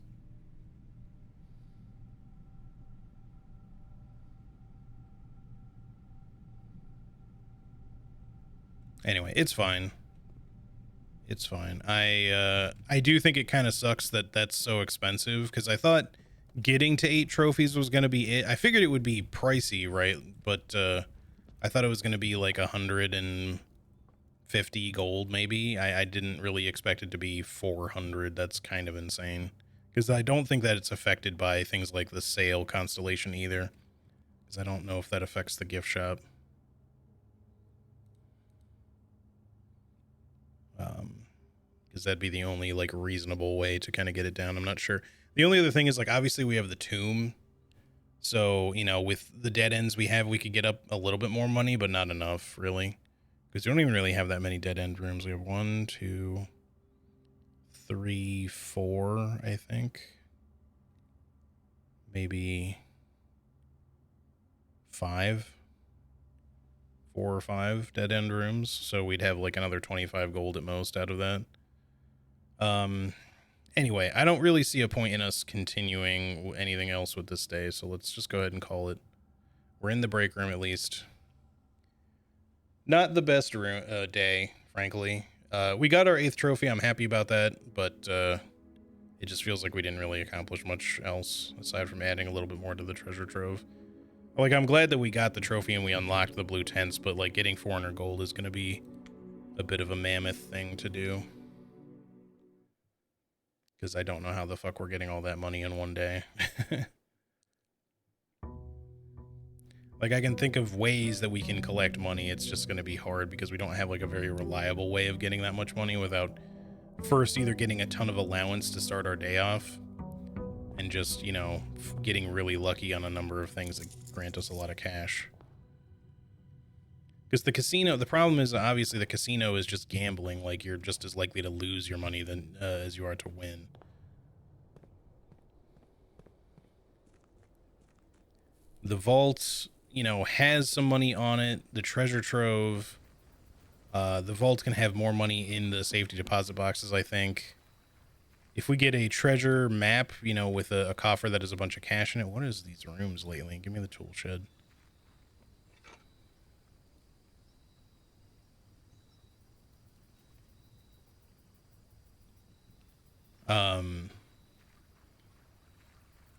Anyway, it's fine. It's fine. I do think it kind of sucks that that's so expensive, because I thought getting to 8 trophies was gonna be it. I figured it would be pricey, right? But I thought it was gonna be like 150 gold, maybe. I didn't really expect it to be 400. That's kind of insane, because I don't think that it's affected by things like the sale constellation either, because I don't know if that affects the gift shop. Because that'd be the only like reasonable way to kind of get it down. I'm not sure. The only other thing is, like, obviously we have the tomb, so you know, with the dead ends we have, we could get up a little bit more money, but not enough really, because we don't even really have that many dead end rooms. We have 1, 2, 3, 4, I think, maybe 5, 4 or 5 dead end rooms, so we'd have like another 25 gold at most out of that. Anyway, I don't really see a point in us continuing anything else with this day, so let's just go ahead and call it. We're in the break room at least. Not the best room, day, frankly. We got our 8th trophy. I'm happy about that, but it just feels like we didn't really accomplish much else aside from adding a little bit more to the treasure trove. Like, I'm glad that we got the trophy and we unlocked the blue tents, but like getting 400 gold is going to be a bit of a mammoth thing to do, because I don't know how the fuck we're getting all that money in one day. Like, I can think of ways that we can collect money. It's just going to be hard because we don't have like a very reliable way of getting that much money without first either getting a ton of allowance to start our day off and just, you know, getting really lucky on a number of things that grant us a lot of cash. Because the casino, the problem is obviously the casino is just gambling. Like, you're just as likely to lose your money than as you are to win. The vault, you know, has some money on it. The treasure trove, the vault can have more money in the safety deposit boxes, I think. If we get a treasure map, you know, with a coffer that has a bunch of cash in it. What is these rooms lately? Give me the tool shed.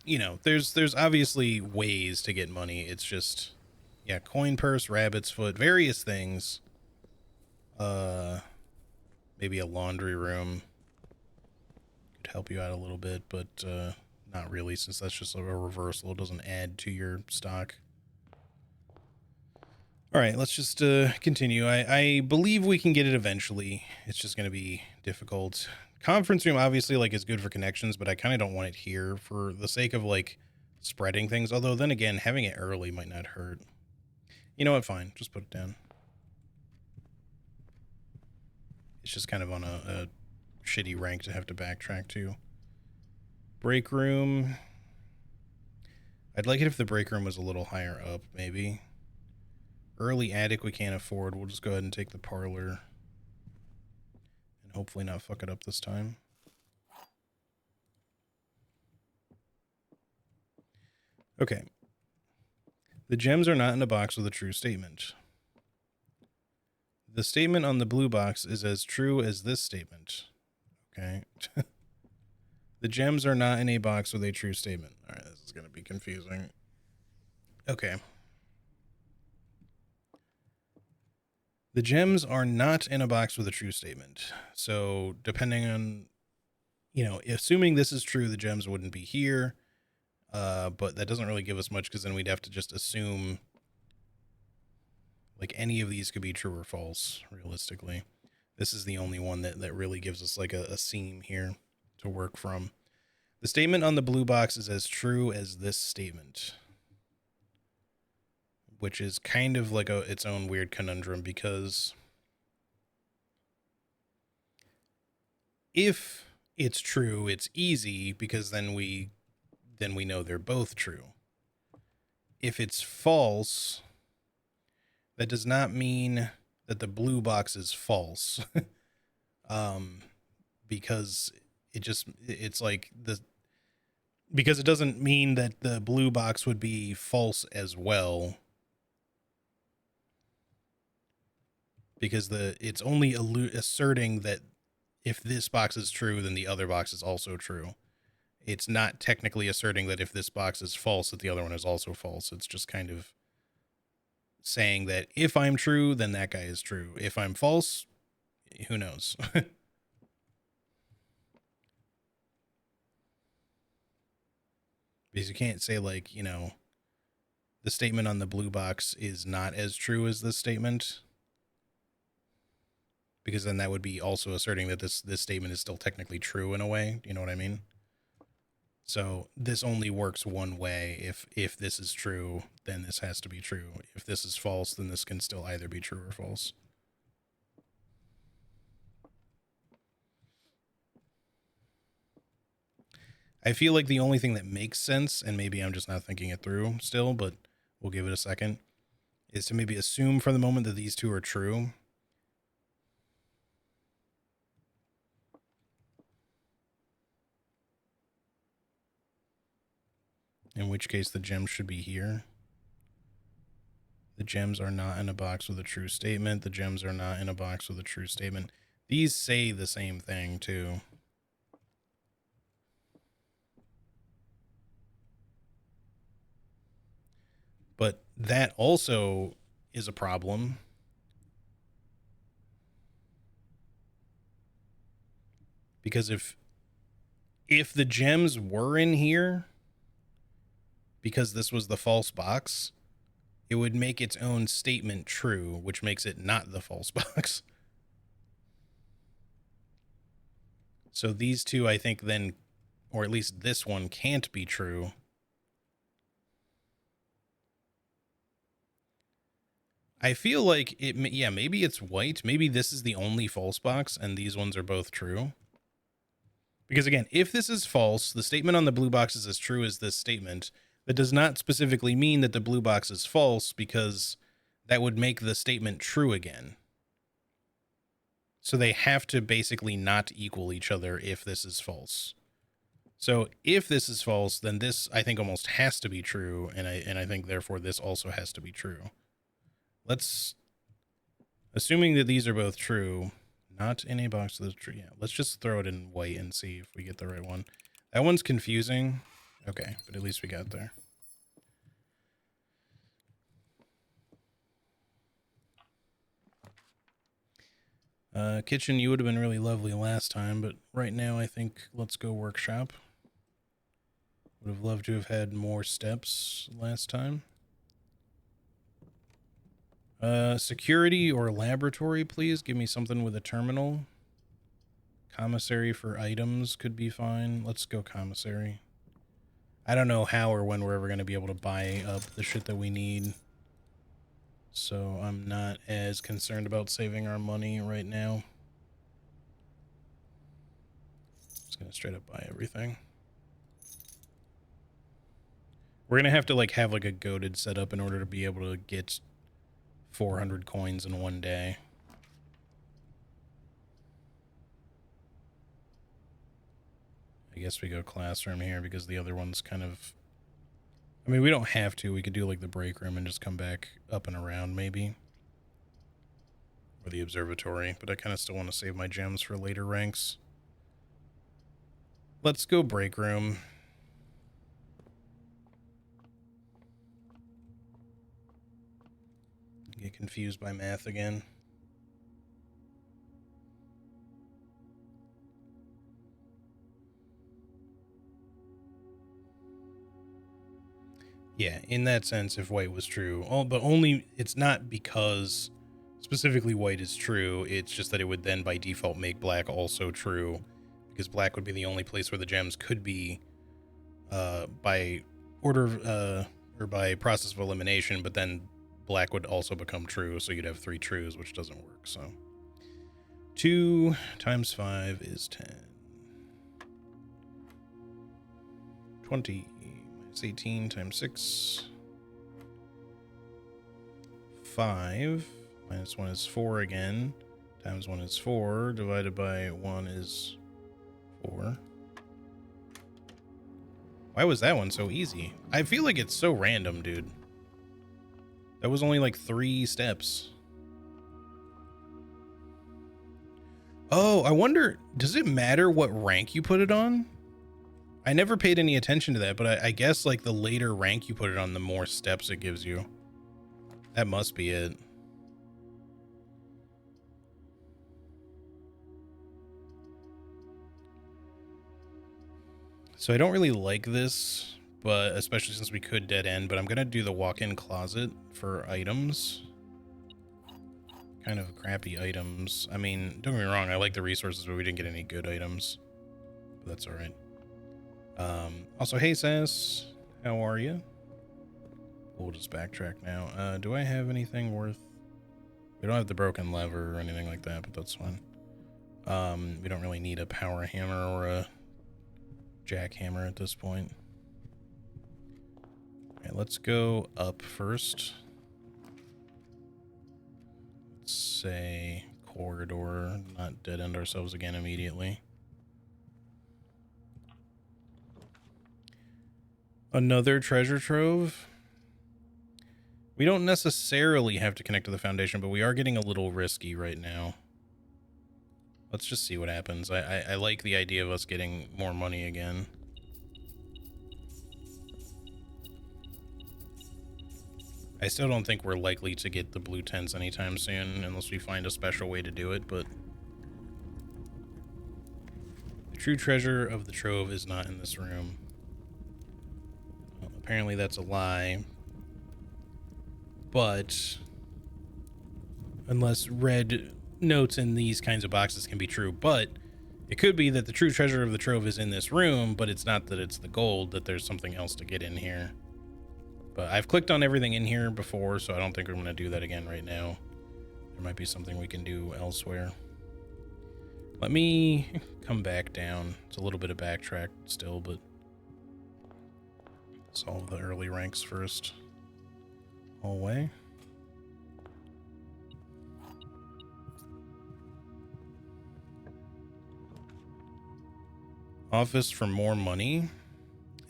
You know, there's obviously ways to get money. It's just, yeah, coin purse, rabbit's foot, various things. Maybe a laundry room could help you out a little bit, but not really, since that's just a reversal. It doesn't add to your stock. All right, let's just continue. I believe we can get it eventually. It's just going to be difficult. Conference room obviously like is good for connections, but I kind of don't want it here for the sake of like spreading things. Although then again, having it early might not hurt. You know what? Fine, just put it down. It's just kind of on a shitty rank to have to backtrack to. Break room. I'd like it if the break room was a little higher up, maybe. Early attic we can't afford. We'll just go ahead and take the parlor. And hopefully not fuck it up this time. Okay. The gems are not in a box with a true statement. The statement on the blue box is as true as this statement. Okay. The gems are not in a box with a true statement. All right, this is going to be confusing. Okay. The gems are not in a box with a true statement. So depending on, you know, assuming this is true, the gems wouldn't be here. But that doesn't really give us much, because then we'd have to just assume Like any of these could be true or false, realistically. This is the only one that really gives us like a seam here to work from. The statement on the blue box is as true as this statement, which is kind of like its own weird conundrum, because if it's true, it's easy because then we know they're both true. If it's false, that does not mean that the blue box is false. Because it's like because it doesn't mean that the blue box would be false as well, because it's only asserting that if this box is true, then the other box is also true. It's not technically asserting that if this box is false, that the other one is also false. It's just kind of saying that if I'm true, then that guy is true. If I'm false, who knows? Because you can't say, like, the statement on the blue box is not as true as this statement, because then that would be also asserting that this statement is still technically true in a way. You know what I mean? So this only works one way. If this is true, then this has to be true. If this is false, then this can still either be true or false. I feel like the only thing that makes sense, and maybe I'm just not thinking it through still, but we'll give it a second, is to maybe assume for the moment that these two are true. In which case the gems should be here. The gems are not in a box with a true statement. The gems are not in a box with a true statement. These say the same thing too. But that also is a problem, because if the gems were in here because this was the false box, it would make its own statement true, which makes it not the false box. So these two, I think, then, or at least this one, can't be true. I feel like maybe it's white. Maybe this is the only false box and these ones are both true. Because again, if this is false, the statement on the blue box is as true as this statement. That does not specifically mean that the blue box is false, because that would make the statement true again. So they have to basically not equal each other if this is false. So if this is false, then this, I think, almost has to be true, and I think therefore this also has to be true. Assuming that these are both true, not in a box that's true. Yeah, let's just throw it in white and see if we get the right one. That one's confusing. Okay, but at least we got there. Kitchen, you would have been really lovely last time, but right now I think let's go workshop. Would have loved to have had more steps last time. Security or laboratory, please. Give me something with a terminal. Commissary for items could be fine. Let's go commissary. I don't know how or when we're ever going to be able to buy up the shit that we need, so I'm not as concerned about saving our money right now. Just going to straight up buy everything. We're going to have to have a goated setup in order to be able to get 400 coins in one day. I guess we go classroom here because the other one's kind of... I mean, we don't have to. We could do the break room and just come back up and around maybe. Or the observatory, but I kind of still want to save my gems for later ranks. Let's go break room. Get confused by math again. Yeah, in that sense, if white was true, but only it's not because specifically white is true. It's just that it would then by default make black also true, because black would be the only place where the gems could be by order or by process of elimination. But then black would also become true, so you'd have 3 trues, which doesn't work. So 2 times 5 is 10. 20 minus 18 times 6. 5 minus 1 is 4 again. Times 1 is 4. Divided by 1 is 4. Why was that one so easy? I feel like it's so random, dude. That was only like 3 steps. Oh, I wonder, does it matter what rank you put it on? I never paid any attention to that, but I guess like the later rank you put it on, the more steps it gives you. That must be it. So I don't really like this, but especially since we could dead end, but I'm going to do the walk-in closet for items. Kind of crappy items. I mean, don't get me wrong, I like the resources, but we didn't get any good items. But that's all right. Also, hey, Sass, how are you? We'll just backtrack now. Do I have anything worth... We don't have the broken lever or anything like that, but that's fine. We don't really need a power hammer or a jackhammer at this point. Alright, let's go up first. Let's say corridor, not dead end ourselves again immediately. Another treasure trove. We don't necessarily have to connect to the foundation, but we are getting a little risky right now. Let's just see what happens. I like the idea of us getting more money again. I still don't think we're likely to get the blue tents anytime soon, unless we find a special way to do it, but... The true treasure of the trove is not in this room. Well, apparently that's a lie. But... Unless red notes in these kinds of boxes can be true, but... It could be that the true treasure of the trove is in this room, but it's not that it's the gold, that there's something else to get in here. But I've clicked on everything in here before, so I don't think I'm going to do that again right now. There might be something we can do elsewhere. Let me come back down. It's a little bit of backtrack still, but solve the early ranks first. Hallway. Office for more money,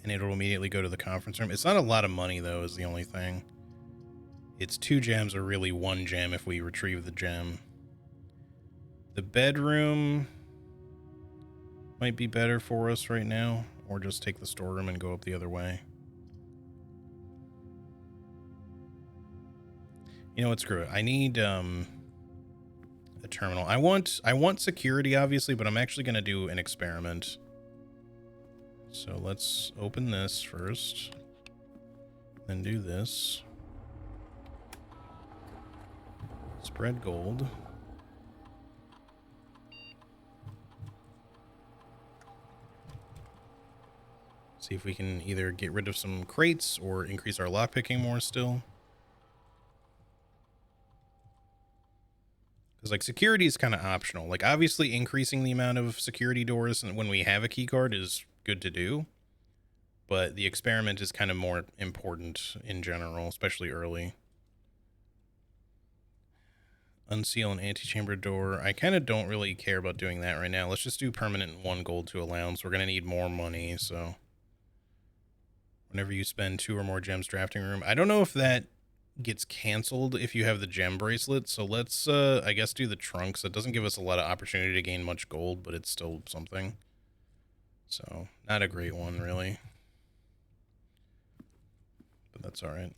and it'll immediately go to the conference room. It's not a lot of money, though, is the only thing. It's 2 gems, or really 1 gem if we retrieve the gem. The bedroom might be better for us right now, or just take the storeroom and go up the other way. You know what, screw it. I need a terminal. I want security, obviously, but I'm actually going to do an experiment. So let's open this first, then do this. Spread gold. See if we can either get rid of some crates or increase our lockpicking more still. Because, like, security is kind of optional. Like, obviously increasing the amount of security doors when we have a key card is good to do, but the experiment is kind of more important in general, especially early. Unseal an antechamber door. I kind of don't really care about doing that right now. Let's just do permanent 1 gold to a lounge. We're going to need more money, so whenever you spend 2 or more gems drafting room. I don't know if that gets canceled if you have the gem bracelet, so let's I guess do the trunks. It doesn't give us a lot of opportunity to gain much gold, but it's still something. So, not a great one, really. But that's alright.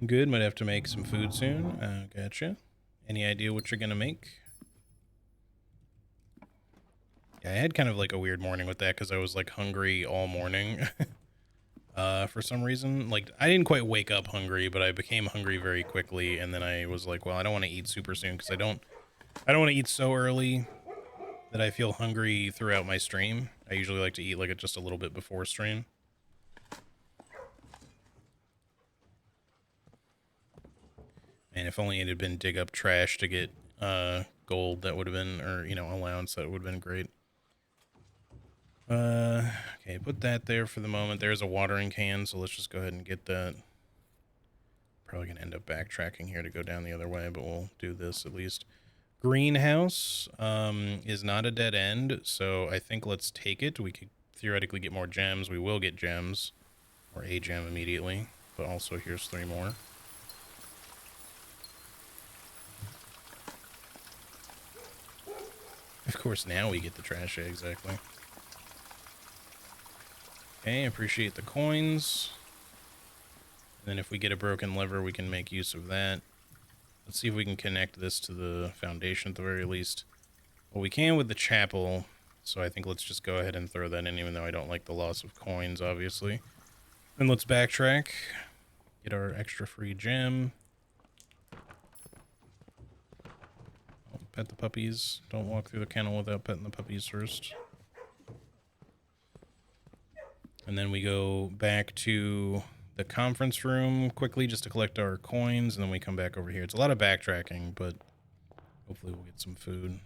Good, might have to make some food soon. Gotcha. Any idea what you're gonna make? Yeah, I had kind of like a weird morning with that because I was like hungry all morning. For some reason, like I didn't quite wake up hungry, but I became hungry very quickly, and then I was like, well, I don't want to eat super soon because I don't want to eat so early that I feel hungry throughout my stream. I usually like to eat like just a little bit before stream. And if only it had been dig up trash to get gold, that would have been, or you know, allowance, that would have been great. Okay, put that there for the moment. There's a watering can, so let's just go ahead and get that. Probably gonna end up backtracking here to go down the other way, but we'll do this at least. Greenhouse is not a dead end, so I think let's take it. We could theoretically get more gems. We will get gems, or a gem immediately, but also here's 3 more. Of course, now we get the trash egg, exactly. Okay, appreciate the coins. And then if we get a broken lever, we can make use of that. Let's see if we can connect this to the foundation at the very least. Well, we can with the chapel, so I think let's just go ahead and throw that in, even though I don't like the loss of coins, obviously. And let's backtrack. Get our extra free gem. Oh, pet the puppies. Don't walk through the kennel without petting the puppies first. And then we go back to the conference room quickly just to collect our coins, and then we come back over here. It's a lot of backtracking, but hopefully we'll get some food.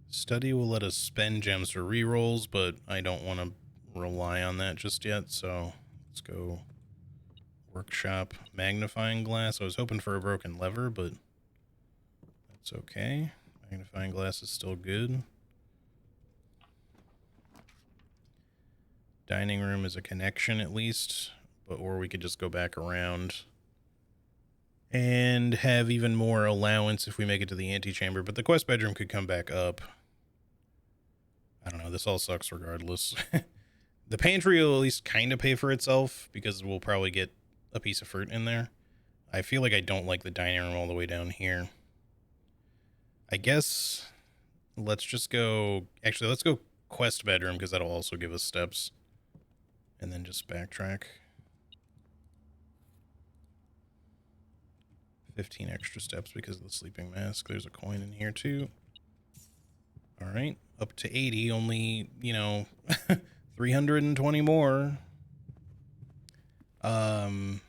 Study will let us spend gems for rerolls, but I don't want to rely on that just yet, so let's go workshop magnifying glass. I was hoping for a broken lever, but that's okay. Magnifying glass is still good. Dining room is a connection at least, but or we could just go back around and have even more allowance if we make it to the antechamber, but the quest bedroom could come back up. I don't know, this all sucks regardless. The pantry will at least kind of pay for itself because we'll probably get a piece of fruit in there. I feel like I don't like the dining room all the way down here. I guess let's just go... Actually, let's go quest bedroom because that'll also give us steps. And then just backtrack. 15 extra steps because of the sleeping mask. There's a coin in here too. All right, up to 80, only, you know, 320 more. Gonna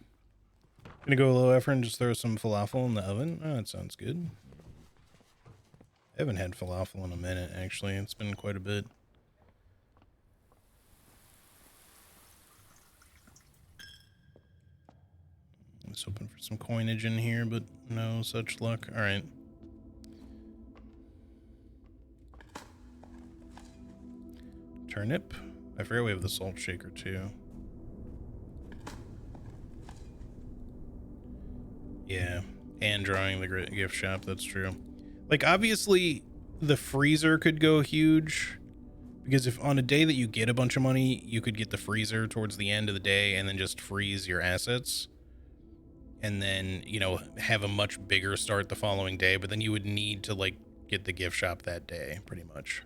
go low effort and just throw some falafel in the oven. Oh, that sounds good. I haven't had falafel in a minute, actually. It's been quite a bit. I was hoping for some coinage in here, but no such luck. All right. Turnip. I forgot we have the salt shaker too. Yeah, and drawing the gift shop, that's true. Like, obviously, the freezer could go huge, because if on a day that you get a bunch of money, you could get the freezer towards the end of the day and then just freeze your assets. And then, you know, have a much bigger start the following day, but then you would need to, like, get the gift shop that day, pretty much.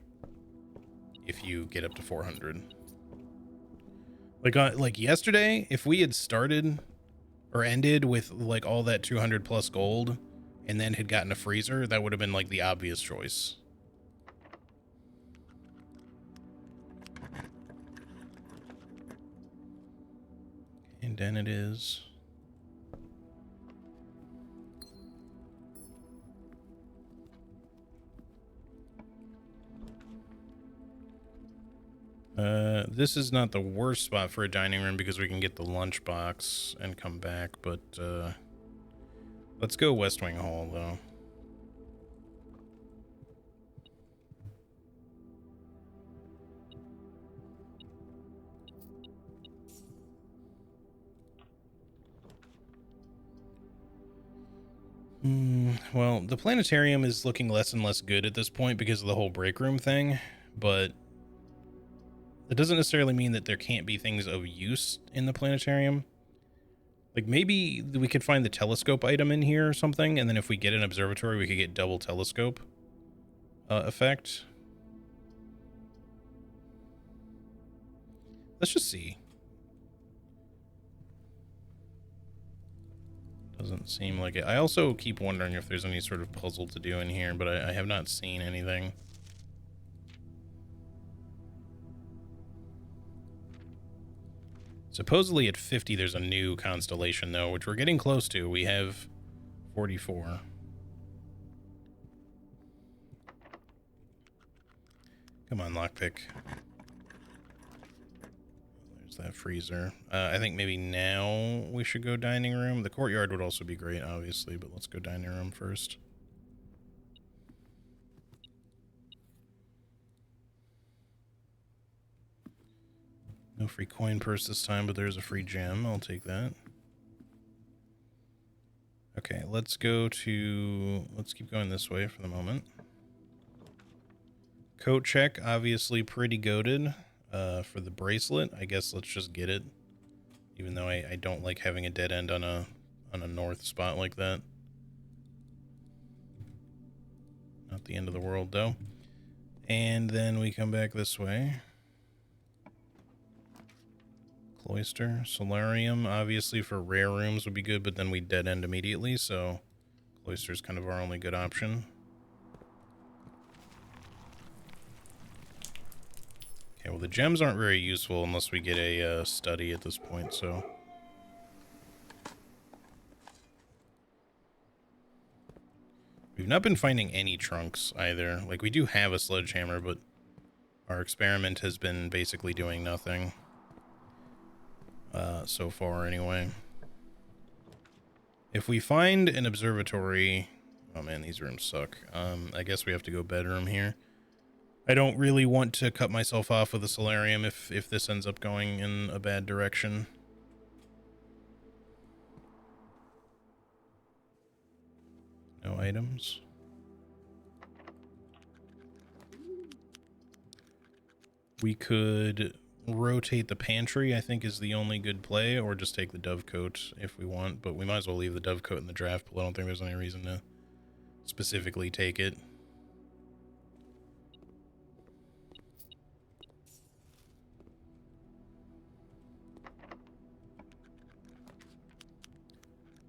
If you get up to 400. Like yesterday, if we had started or ended with like all that 200 plus gold and then had gotten a freezer, that would have been like the obvious choice. And then it is. This is not the worst spot for a dining room because we can get the lunchbox and come back, but let's go West Wing Hall though. well, the planetarium is looking less and less good at this point because of the whole break room thing, but that doesn't necessarily mean that there can't be things of use in the planetarium. Like, maybe we could find the telescope item in here or something, and then if we get an observatory, we could get double telescope effect. Let's just see. Doesn't seem like it. I also keep wondering if there's any sort of puzzle to do in here, but I have not seen anything. Supposedly at 50 there's a new constellation though, which we're getting close to. We have 44. Come on, lockpick. There's that freezer. I think maybe now we should go dining room. The courtyard would also be great, obviously, but let's go dining room first. No free coin purse this time, but there's a free gem. I'll take that. Okay, let's keep going this way for the moment. Coat check, obviously pretty goated. For the bracelet, I guess let's just get it. Even though I don't like having a dead end on a north spot like that. Not the end of the world though. And then we come back this way. Cloister, solarium, obviously for rare rooms would be good, but then we dead end immediately, so cloister's kind of our only good option. Okay, well the gems aren't very useful unless we get a study at this point, so. We've not been finding any trunks either. Like, we do have a sledgehammer, but our experiment has been basically doing nothing. So far, anyway. If we find an observatory... Oh man, these rooms suck. I guess we have to go bedroom here. I don't really want to cut myself off with a solarium if this ends up going in a bad direction. No items. We could rotate the pantry, I think is the only good play, or just take the dovecoat if we want, but we might as well leave the dovecoat in the draft pool. I don't think there's any reason to specifically take it.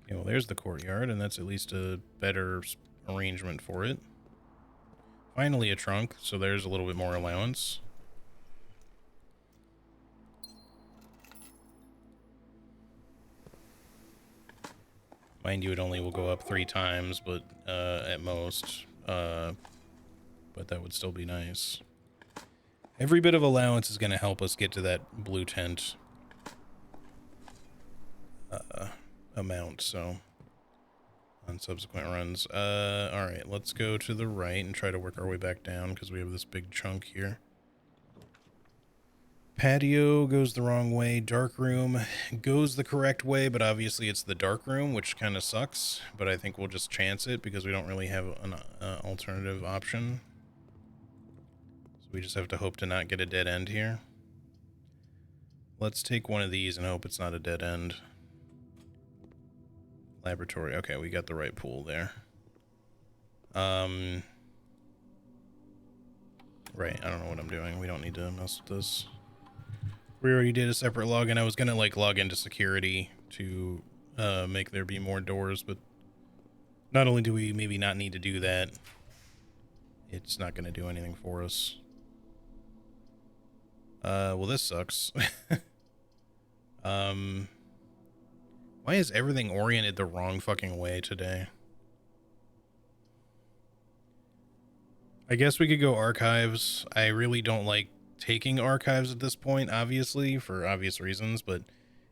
Okay, well there's the courtyard, and that's at least a better arrangement for it. Finally a trunk, so there's a little bit more allowance. Mind you, it only will go up 3 times, but at most. But that would still be nice. Every bit of allowance is going to help us get to that blue tent amount, so on subsequent runs. Alright, let's go to the right and try to work our way back down because we have this big chunk here. Patio goes the wrong way. Dark room goes the correct way, but obviously it's the dark room, which kind of sucks. But I think we'll just chance it because we don't really have an alternative option. So we just have to hope to not get a dead end here. Let's take one of these and hope it's not a dead end. Laboratory. Okay, we got the right pool there. Right, I don't know what I'm doing. We don't need to mess with this. We already did a separate login. I was gonna like log into security to make there be more doors, but not only do we maybe not need to do that, it's not gonna do anything for us. Well, this sucks. Why is everything oriented the wrong fucking way today? I guess we could go archives. I really don't like taking archives at this point, obviously, for obvious reasons, but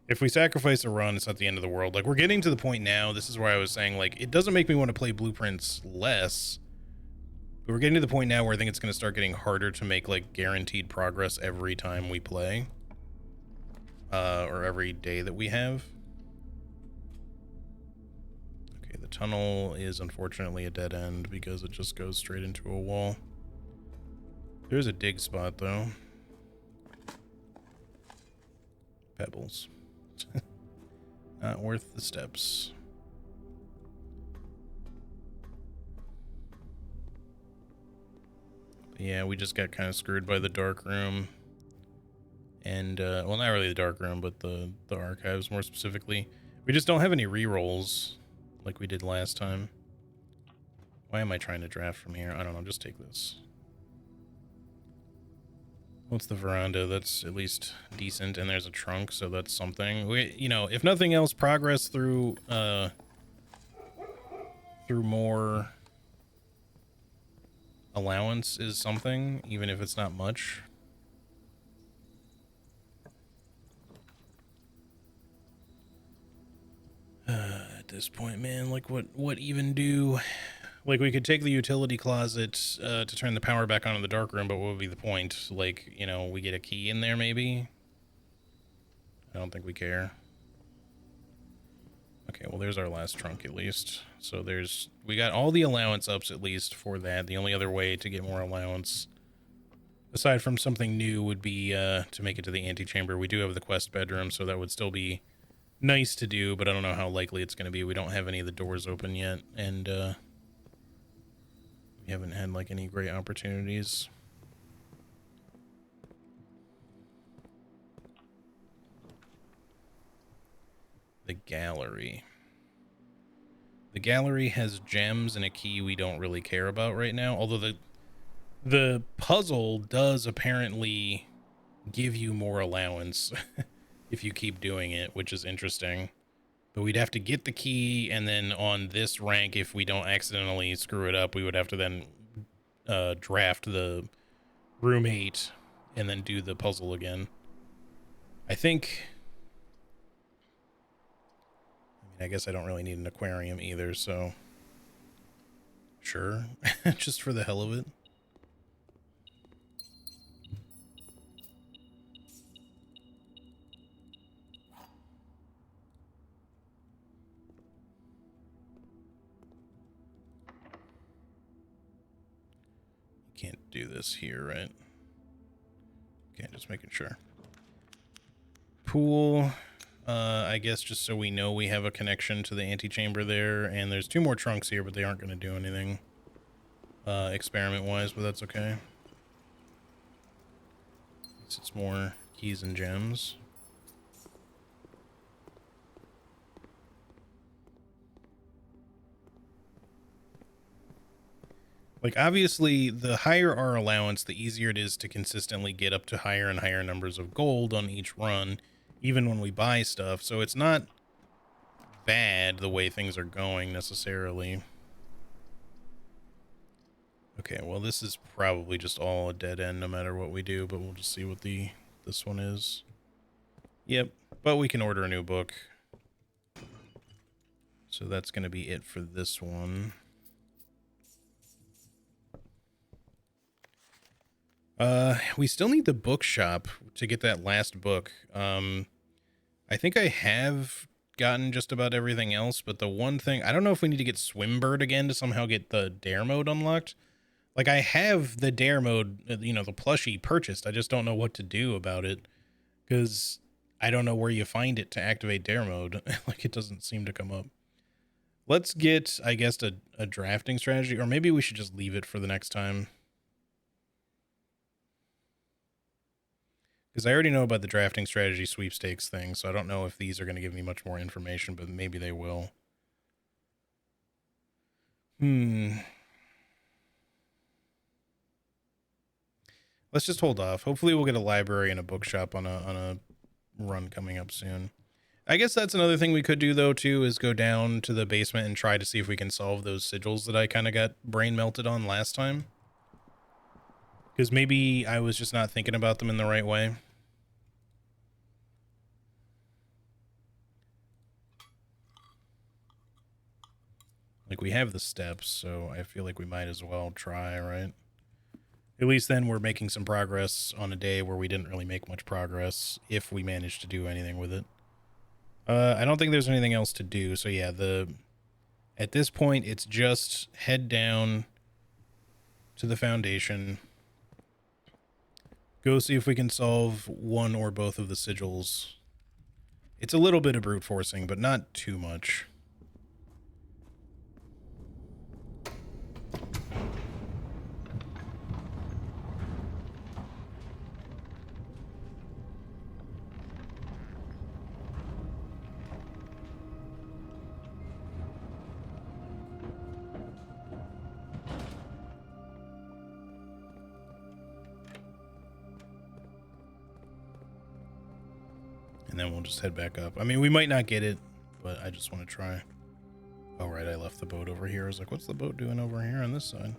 if we sacrifice a run, it's not the end of the world. Like, we're getting to the point now, this is where I was saying, like, it doesn't make me want to play blueprints less, but we're getting to the point now where I think it's going to start getting harder to make, like, guaranteed progress every time we play, or every day that we have. Okay, the tunnel is unfortunately a dead end because it just goes straight into a wall. There's a dig spot, though. Pebbles. Not worth the steps. But yeah, we just got kind of screwed by the dark room. And, well, not really the dark room, but the archives more specifically. We just don't have any rerolls like we did last time. Why am I trying to draft from here? I don't know, just take this. What's the veranda? That's at least decent, and there's a trunk, so that's something. We, you know, if nothing else, progress through more allowance is something, even if it's not much. At this point, man, like what even do? Like, we could take the utility closet to turn the power back on in the dark room, but what would be the point? Like, you know, we get a key in there, maybe? I don't think we care. Okay, well, there's our last trunk, at least. So we got all the allowance ups, at least, for that. The only other way to get more allowance, aside from something new, would be to make it to the antechamber. We do have the quest bedroom, so that would still be nice to do, but I don't know how likely it's going to be. We don't have any of the doors open yet, and we haven't had, like, any great opportunities. The gallery. The gallery has gems and a key we don't really care about right now, although the puzzle does apparently give you more allowance if you keep doing it, which is interesting. But we'd have to get the key, and then on this rank, if we don't accidentally screw it up, we would have to then draft the roommate and then do the puzzle again. I think... I guess I don't really need an aquarium either, so... Sure. Just for the hell of it. Can't do this here, right? Okay, just making sure. Pool. I guess just so we know we have a connection to the antechamber there, and there's 2 more trunks here, but they aren't going to do anything experiment-wise, but that's okay. It's more keys and gems. Like, obviously, the higher our allowance, the easier it is to consistently get up to higher and higher numbers of gold on each run, even when we buy stuff. So it's not bad the way things are going, necessarily. Okay, well, this is probably just all a dead end no matter what we do, but we'll just see what this one is. Yep, but we can order a new book. So that's going to be it for this one. We still need the bookshop to get that last book. I think I have gotten just about everything else, but the one thing, I don't know if we need to get Swimbird again to somehow get the dare mode unlocked. Like, I have the dare mode, you know, the plushie purchased. I just don't know what to do about it, because I don't know where you find it to activate dare mode. Like, it doesn't seem to come up. Let's get, I guess, a drafting strategy, or maybe we should just leave it for the next time. Because I already know about the drafting strategy sweepstakes thing, so I don't know if these are going to give me much more information, but maybe they will. Let's just hold off. Hopefully we'll get a library and a bookshop on a run coming up soon. I guess that's another thing we could do, though, too, is go down to the basement and try to see if we can solve those sigils that I kind of got brain melted on last time. Because maybe I was just not thinking about them in the right way. Like, we have the steps, so I feel like we might as well try, right? At least then we're making some progress on a day where we didn't really make much progress, if we managed to do anything with it. I don't think there's anything else to do, so yeah, the At this point, it's just head down to the Foundation. Go see if we can solve one or both of the sigils. It's a little bit of brute forcing, but not too much. And then we'll just head back up. I mean, we might not get it, but I just want to try. Oh, right, I left the boat over here. I was like, what's the boat doing over here on this side?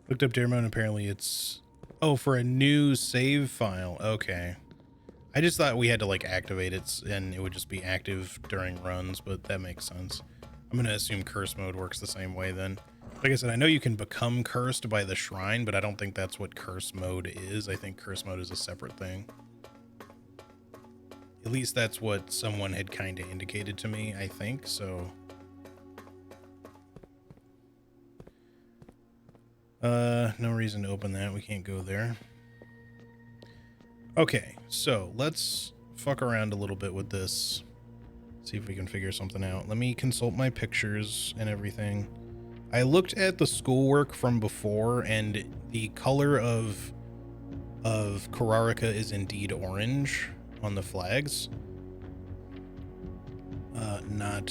Looked up dare mode, and apparently it's... Oh, for a new save file. Okay. I just thought we had to, like, activate it, and it would just be active during runs, but that makes sense. I'm going to assume curse mode works the same way then. Like I said, I know you can become cursed by the shrine, but I don't think that's what curse mode is. I think curse mode is a separate thing. At least that's what someone had kind of indicated to me, I think, so... no reason to open that. We can't go there. Okay, so let's fuck around a little bit with this. See if we can figure something out. Let me consult my pictures and everything. I looked at the schoolwork from before, and the color of Kararika is indeed orange on the flags. Not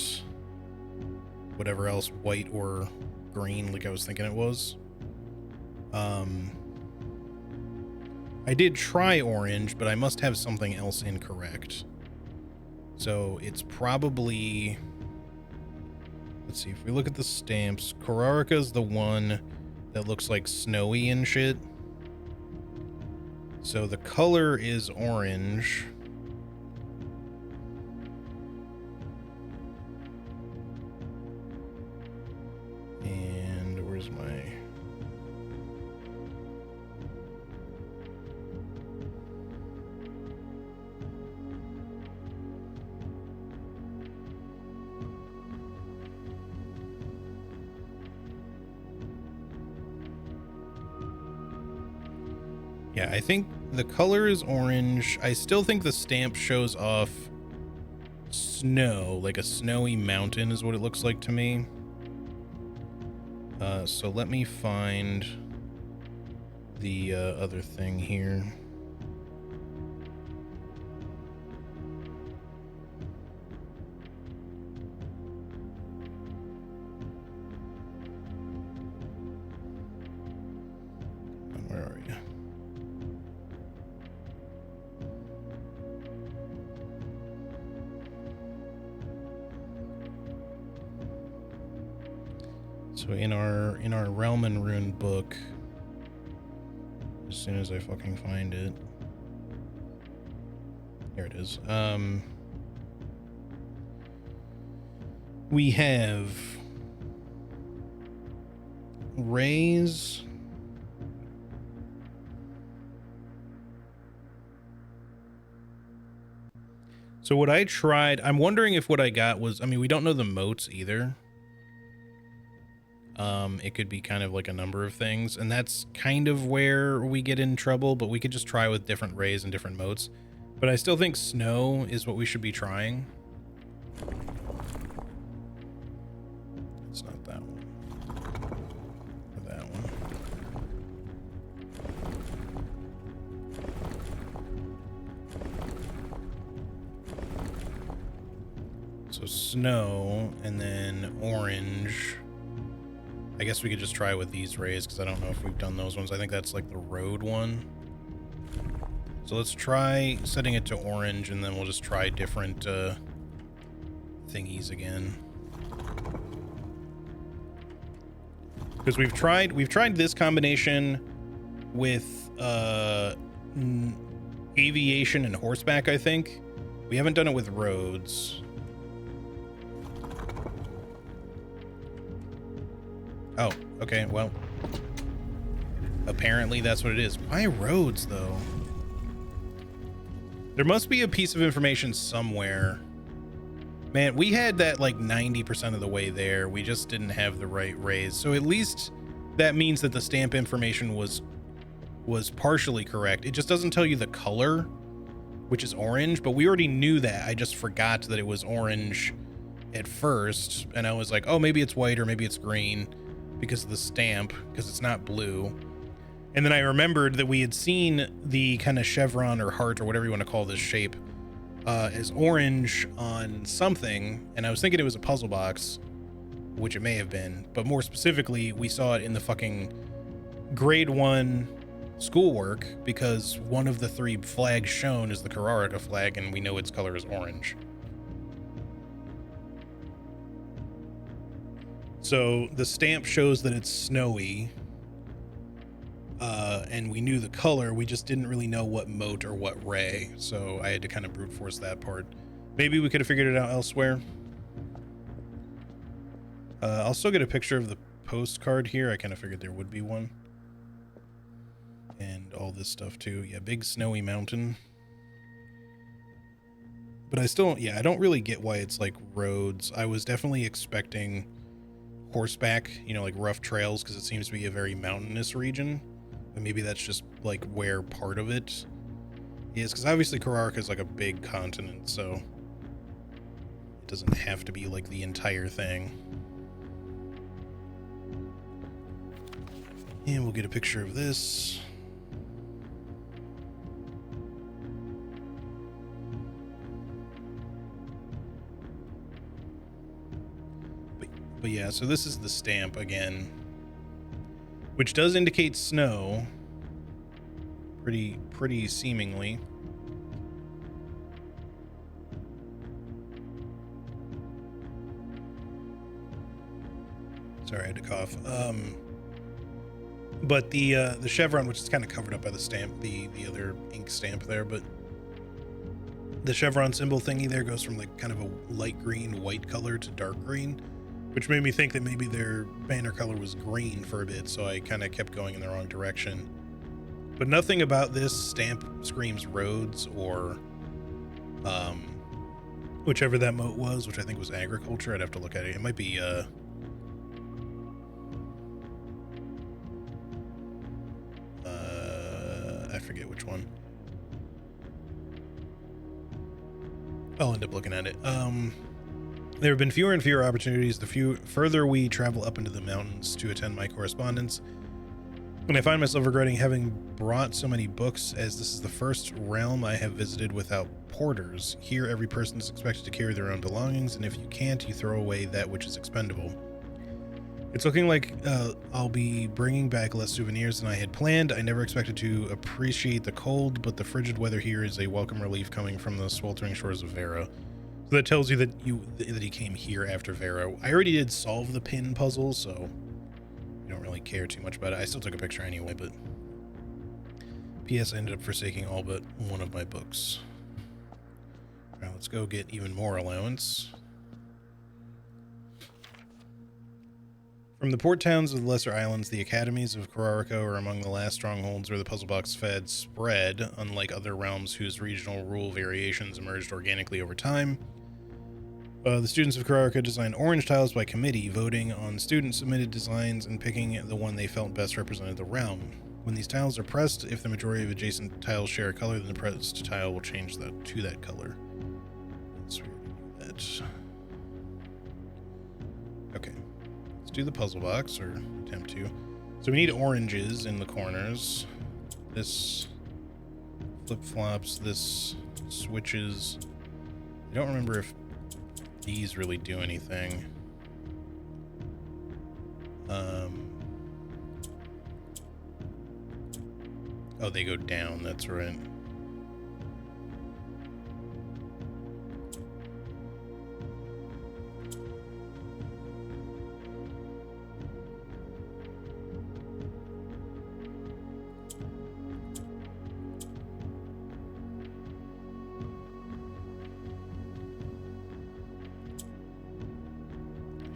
whatever else, white or green, like I was thinking it was. I did try orange, but I must have something else incorrect. So it's probably... Let's see, if we look at the stamps, Kararika's the one that looks like snowy and shit. So the color is orange. And where's my... Yeah, I think the color is orange. I still think the stamp shows off snow, like a snowy mountain is what it looks like to me. So let me find the other thing here. Where are you? So in our Realm and Rune book, as soon as I fucking find it, here it is. We have rays. So what I tried, I'm wondering if what I got was, I mean, we don't know the motes either. It could be kind of like a number of things, and that's kind of where we get in trouble, but we could just try with different rays and different motes. But I still think snow is what we should be trying. It's not that one. Or that one. So snow, and then orange. I guess we could just try with these rays, because I don't know if we've done those ones. I think that's like the road one. So let's try setting it to orange, and then we'll just try different thingies again. Because we've tried this combination with aviation and horseback, I think. We haven't done it with roads. Oh, okay, well. Apparently that's what it is. Why roads, though? There must be a piece of information somewhere. Man, we had that like 90% of the way there. We just didn't have the right raise. So at least that means that the stamp information was partially correct. It just doesn't tell you the color, which is orange, but we already knew that. I just forgot that it was orange at first, and I was like, oh, maybe it's white or maybe it's green because of the stamp, because it's not blue. And then I remembered that we had seen the kind of chevron or heart or whatever you want to call this shape as orange on something, and I was thinking it was a puzzle box, which it may have been, but more specifically, we saw it in the fucking grade 1 schoolwork because one of the 3 flags shown is the Kararaka flag, and we know its color is orange. So the stamp shows that it's snowy, and we knew the color, we just didn't really know what moat or what ray, so I had to kind of brute force that part. Maybe we could have figured it out elsewhere. I'll still get a picture of the postcard here. I kind of figured there would be one. And all this stuff too. Yeah, big snowy mountain. But I still, yeah, I don't really get why it's like roads. I was definitely expecting horseback, you know, like rough trails, because it seems to be a very mountainous region. But maybe that's just like where part of it is, because obviously Kararaka is like a big continent, so it doesn't have to be like the entire thing. And we'll get a picture of this. But yeah, so this is the stamp again, which does indicate snow. Pretty seemingly. Sorry, I had to cough. But the chevron, which is kind of covered up by the stamp, the other ink stamp there, but the chevron symbol thingy there goes from like kind of a light green, white color to dark green, which made me think that maybe their banner color was green for a bit, so I kind of kept going in the wrong direction. But nothing about this stamp screams roads or whichever that moat was, which I think was agriculture. I'd have to look at it. It might be I forget which one. I'll end up looking at it. There have been fewer and fewer opportunities the further we travel up into the mountains to attend my correspondence. And I find myself regretting having brought so many books, as this is the first realm I have visited without porters. Here, every person is expected to carry their own belongings, and if you can't, you throw away that which is expendable. It's looking like I'll be bringing back less souvenirs than I had planned. I never expected to appreciate the cold, but the frigid weather here is a welcome relief coming from the sweltering shores of Vera. So that tells you that he came here after Vera. I already did solve the pin puzzle, so I don't really care too much about it. I still took a picture anyway, but P.S. I ended up forsaking all but one of my books. All right, let's go get even more allowance. From the port towns of the lesser islands, the academies of Kararaka are among the last strongholds where the puzzle box fed spread, unlike other realms whose regional rule variations emerged organically over time. The students of Kararaka designed orange tiles by committee, voting on student-submitted designs and picking the one they felt best represented the realm. When these tiles are pressed, if the majority of adjacent tiles share a color, then the pressed tile will change that to that color. So we're gonna do that. Okay. Let's do the puzzle box, or attempt to. So we need oranges in the corners. This flip-flops, this switches. I don't remember if these really do anything. Oh, they go down, that's right.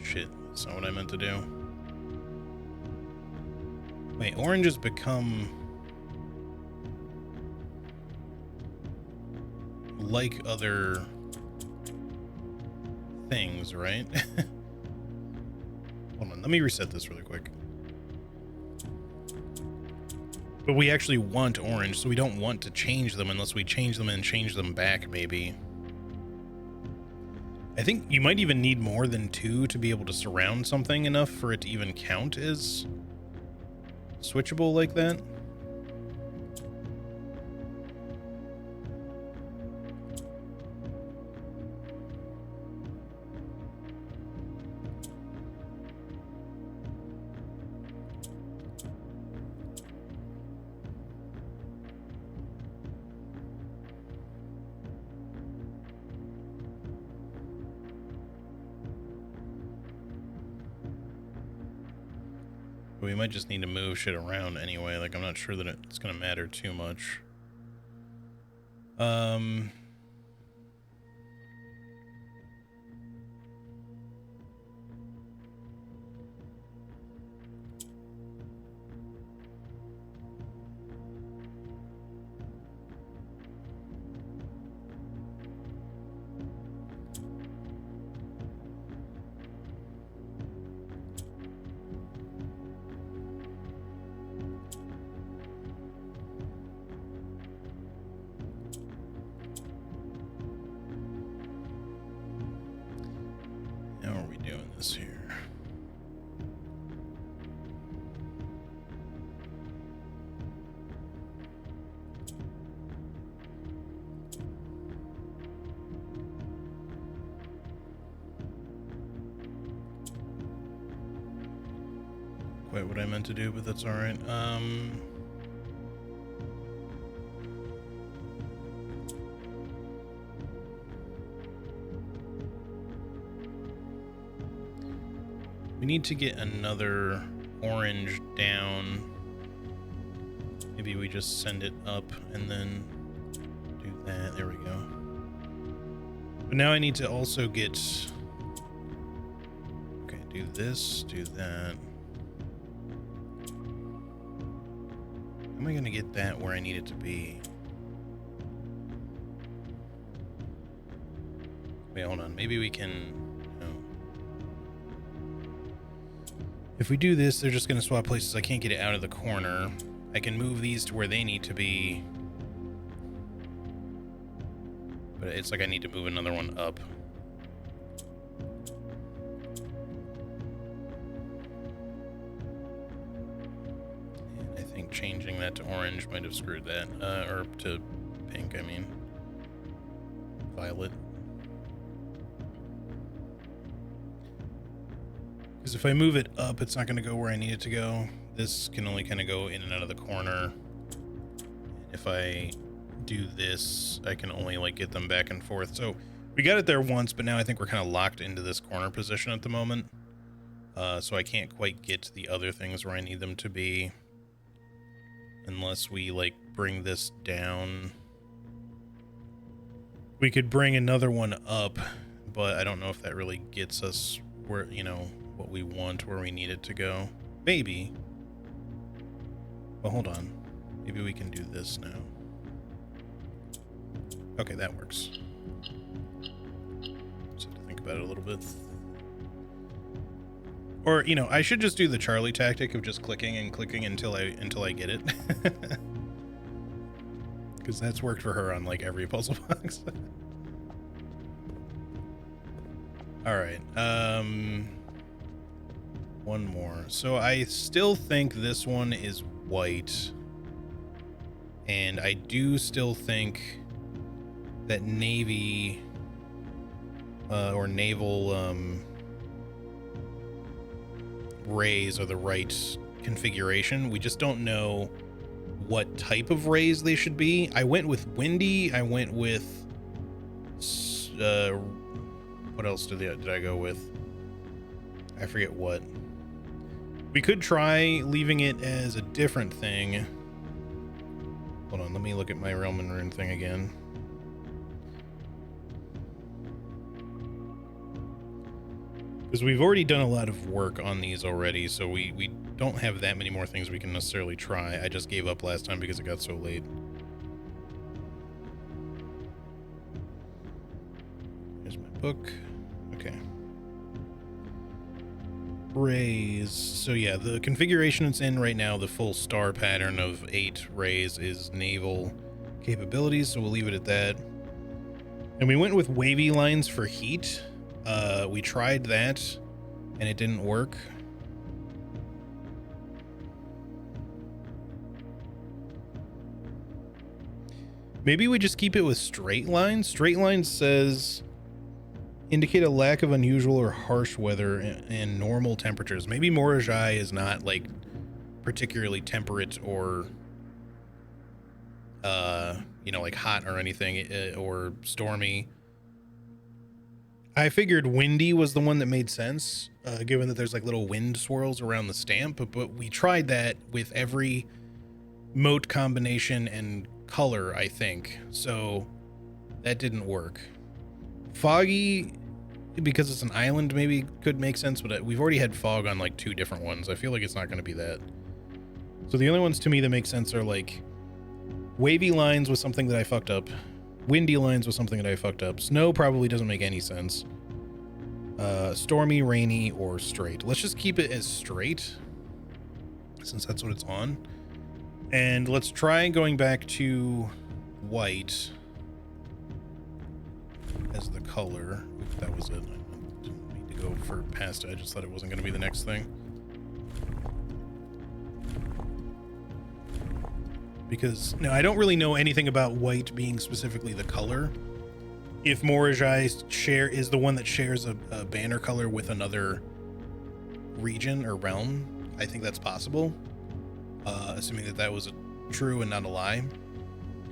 Shit, that's not what I meant to do. Wait, orange has become like other things, right? Hold on, let me reset this really quick. But we actually want orange, so we don't want to change them unless we change them and change them back, maybe. I think you might even need more than 2 to be able to surround something enough for it to even count as switchable like that. We might just need to move shit around anyway. Like, I'm not sure that it's going to matter too much. How are we doing this here? Quite what I meant to do, but that's all right. We need to get another orange down. Maybe we just send it up and then do that. There we go. But now I need to also get... Okay, do this, do that. How am I going to get that where I need it to be? Wait, hold on. Maybe we can... If we do this, they're just going to swap places. I can't get it out of the corner. I can move these to where they need to be. But it's like I need to move another one up. And I think changing that to orange might have screwed that. Or to pink, I mean. Violet. Because if I move it up, it's not going to go where I need it to go. This can only kind of go in and out of the corner. If I do this, I can only like get them back and forth. So we got it there once, but now I think we're kind of locked into this corner position at the moment. So I can't quite get to the other things where I need them to be. Unless we like bring this down. We could bring another one up, but I don't know if that really gets us where, you know, what we want, where we need it to go. Maybe. Well, hold on. Maybe we can do this now. Okay, that works. Just have to think about it a little bit. Or, you know, I should just do the Charlie tactic of just clicking and clicking until I get it. Because that's worked for her on like every puzzle box. All right. One more. So I still think this one is white. And I do still think that navy or naval rays are the right configuration. We just don't know what type of rays they should be. I went with windy. I went with what else did I go with? I forget what. We could try leaving it as a different thing. Hold on, let me look at my Realm and Rune thing again. Because we've already done a lot of work on these already, so we don't have that many more things we can necessarily try. I just gave up last time because it got so late. Here's my book. Okay. Rays. So yeah, the configuration it's in right now, the full star pattern of 8 rays is naval capabilities, so we'll leave it at that. And we went with wavy lines for heat. We tried that and it didn't work. Maybe we just keep it with straight lines. Straight lines says indicate a lack of unusual or harsh weather and normal temperatures. Maybe Morajai is not like particularly temperate or you know, like hot or anything, or stormy. I figured windy was the one that made sense, given that there's like little wind swirls around the stamp, but we tried that with every moat combination and color, I think, so that didn't work. Foggy, because it's an island, maybe could make sense, but we've already had fog on like 2 different ones. I feel like it's not going to be that. So the only ones to me that make sense are like wavy lines was something that I fucked up. Windy lines was something that I fucked up. Snow probably doesn't make any sense. Stormy, rainy, or straight. Let's just keep it as straight, since that's what it's on. And let's try going back to white as the color. That was it. I didn't need to go for past it. I just thought it wasn't going to be the next thing. Because now I don't really know anything about white being specifically the color. If Morajai is the one that shares a banner color with another region or realm, I think that's possible. Assuming that was true and not a lie.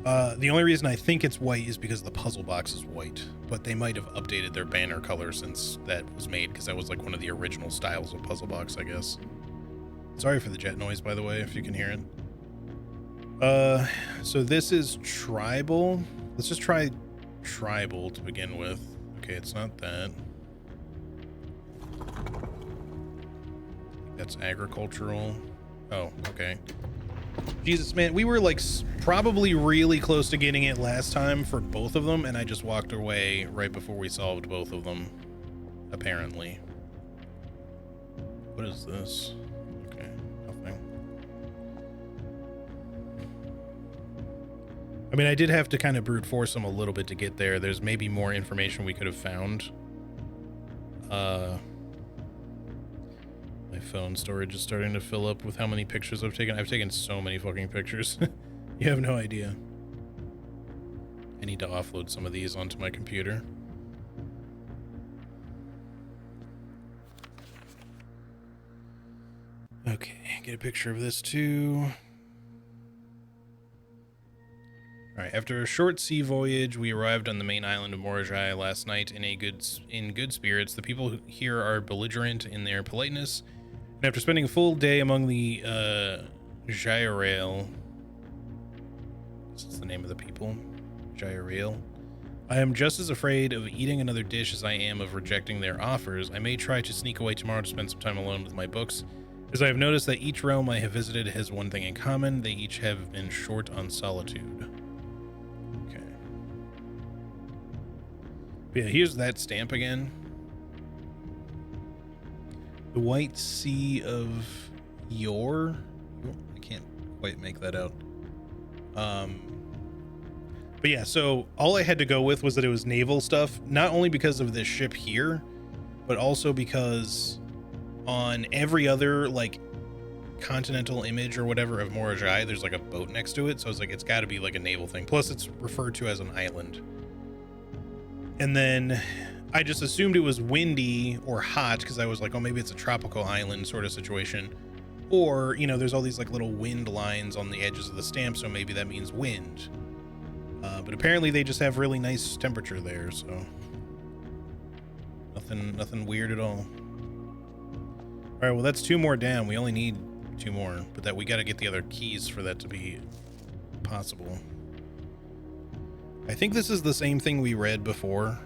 The only reason I think it's white is because the puzzle box is white, but they might have updated their banner color since that was made, because that was like one of the original styles of puzzle box, I guess. Sorry for the jet noise, by the way, if you can hear it. So this is tribal. Let's just try tribal to begin with. Okay, it's not that. That's agricultural. Oh, okay. Jesus, man, we were like probably really close to getting it last time for both of them, and I just walked away right before we solved both of them, apparently. What is this? Okay, nothing. I mean, I did have to kind of brute force them a little bit to get there. There's maybe more information we could have found. My phone storage is starting to fill up with how many pictures I've taken. I've taken so many fucking pictures. You have no idea. I need to offload some of these onto my computer. Okay, get a picture of this too. Alright, after a short sea voyage, we arrived on the main island of Morajai last night in good spirits. The people here are belligerent in their politeness, and after spending a full day among the Jairail, this is the name of the people, Jairail, I am just as afraid of eating another dish as I am of rejecting their offers. I may try to sneak away tomorrow to spend some time alone with my books, as I have noticed that each realm I have visited has one thing in common: they each have been short on solitude. Okay. But yeah, here's that stamp again. The White Sea of Yor. I can't quite make that out. But yeah, so all I had to go with was that it was naval stuff, not only because of this ship here, but also because on every other like continental image or whatever of Morajai, there's like a boat next to it. So I was like, it's got to be like a naval thing. Plus it's referred to as an island. And then I just assumed it was windy or hot because I was like, oh, maybe it's a tropical island sort of situation. Or, you know, there's all these like little wind lines on the edges of the stamp, so maybe that means wind. But apparently they just have really nice temperature there, so nothing weird at all. All right, well, that's 2 more down. We only need 2 more, but that we got to get the other keys for that to be possible. I think this is the same thing we read before.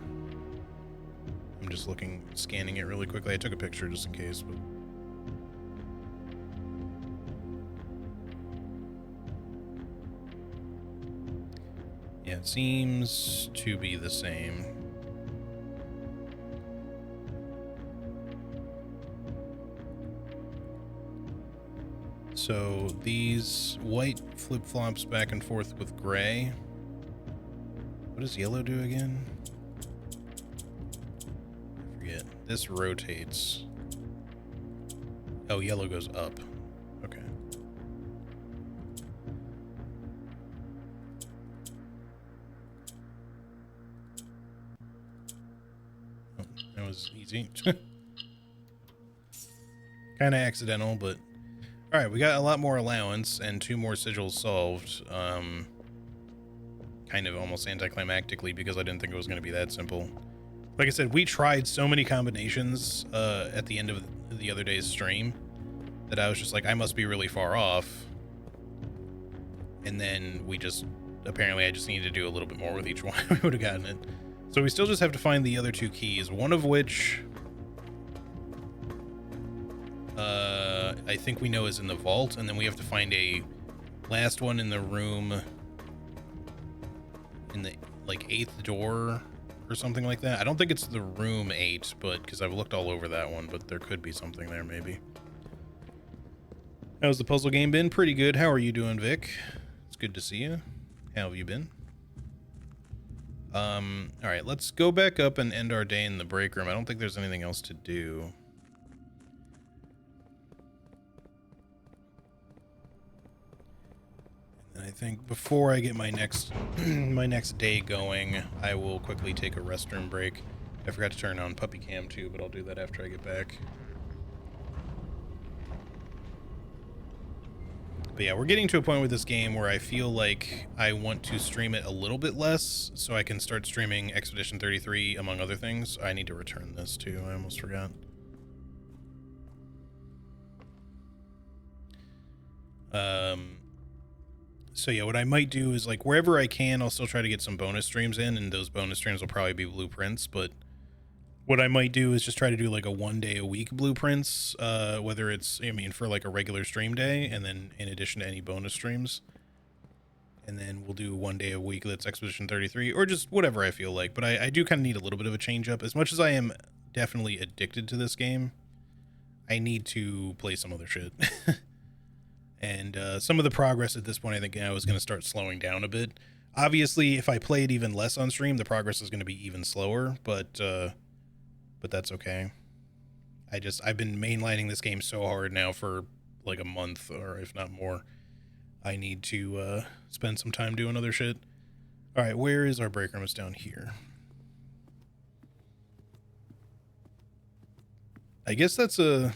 I'm just scanning it really quickly. I took a picture just in case, but Yeah, it seems to be the same. So these white flip-flops back and forth with gray. What does yellow do again? I forget. This rotates. Oh, yellow goes up. Okay. Oh, that was easy. Kind of accidental, but... Alright, we got a lot more allowance and 2 more sigils solved. Kind of almost anticlimactically because I didn't think it was going to be that simple. Like I said, we tried so many combinations at the end of the other day's stream that I was just like, I must be really far off. And then we just... Apparently I just needed to do a little bit more with each one. We would have gotten it. So we still just have to find the other 2 keys, one of which... I think we know is in the vault, and then we have to find a last one in the room in the, like, 8th door or something like that. I don't think it's the room 8, but because I've looked all over that one, but there could be something there maybe. How's the puzzle game been? Pretty good. How are you doing, Vic? It's good to see you. How have you been? All right, let's go back up and end our day in the break room. I don't think there's anything else to do. I think before I get my next my next day going, I will quickly take a restroom break. I forgot to turn on puppy cam too, but I'll do that after I get back. But yeah, we're getting to a point with this game where I feel like I want to stream it a little bit less so I can start streaming Expedition 33 among other things. I need to return this too. I almost forgot. So yeah, what I might do is, like, wherever I can, I'll still try to get some bonus streams in, and those bonus streams will probably be blueprints, but what I might do is just try to do, like, a 1 day a week blueprints, whether it's, I mean, for, like, a regular stream day, and then in addition to any bonus streams. And then we'll do 1 day a week that's Expedition 33, or just whatever I feel like, but I do kind of need a little bit of a change up. As much as I am definitely addicted to this game, I need to play some other shit. And some of the progress at this point, I think I was going to start slowing down a bit. Obviously, if I play it even less on stream, the progress is going to be even slower, but that's okay. I've been mainlining this game so hard now for like a month, or if not more. I need to spend some time doing other shit. All right, where is our break room? It's down here. I guess that's a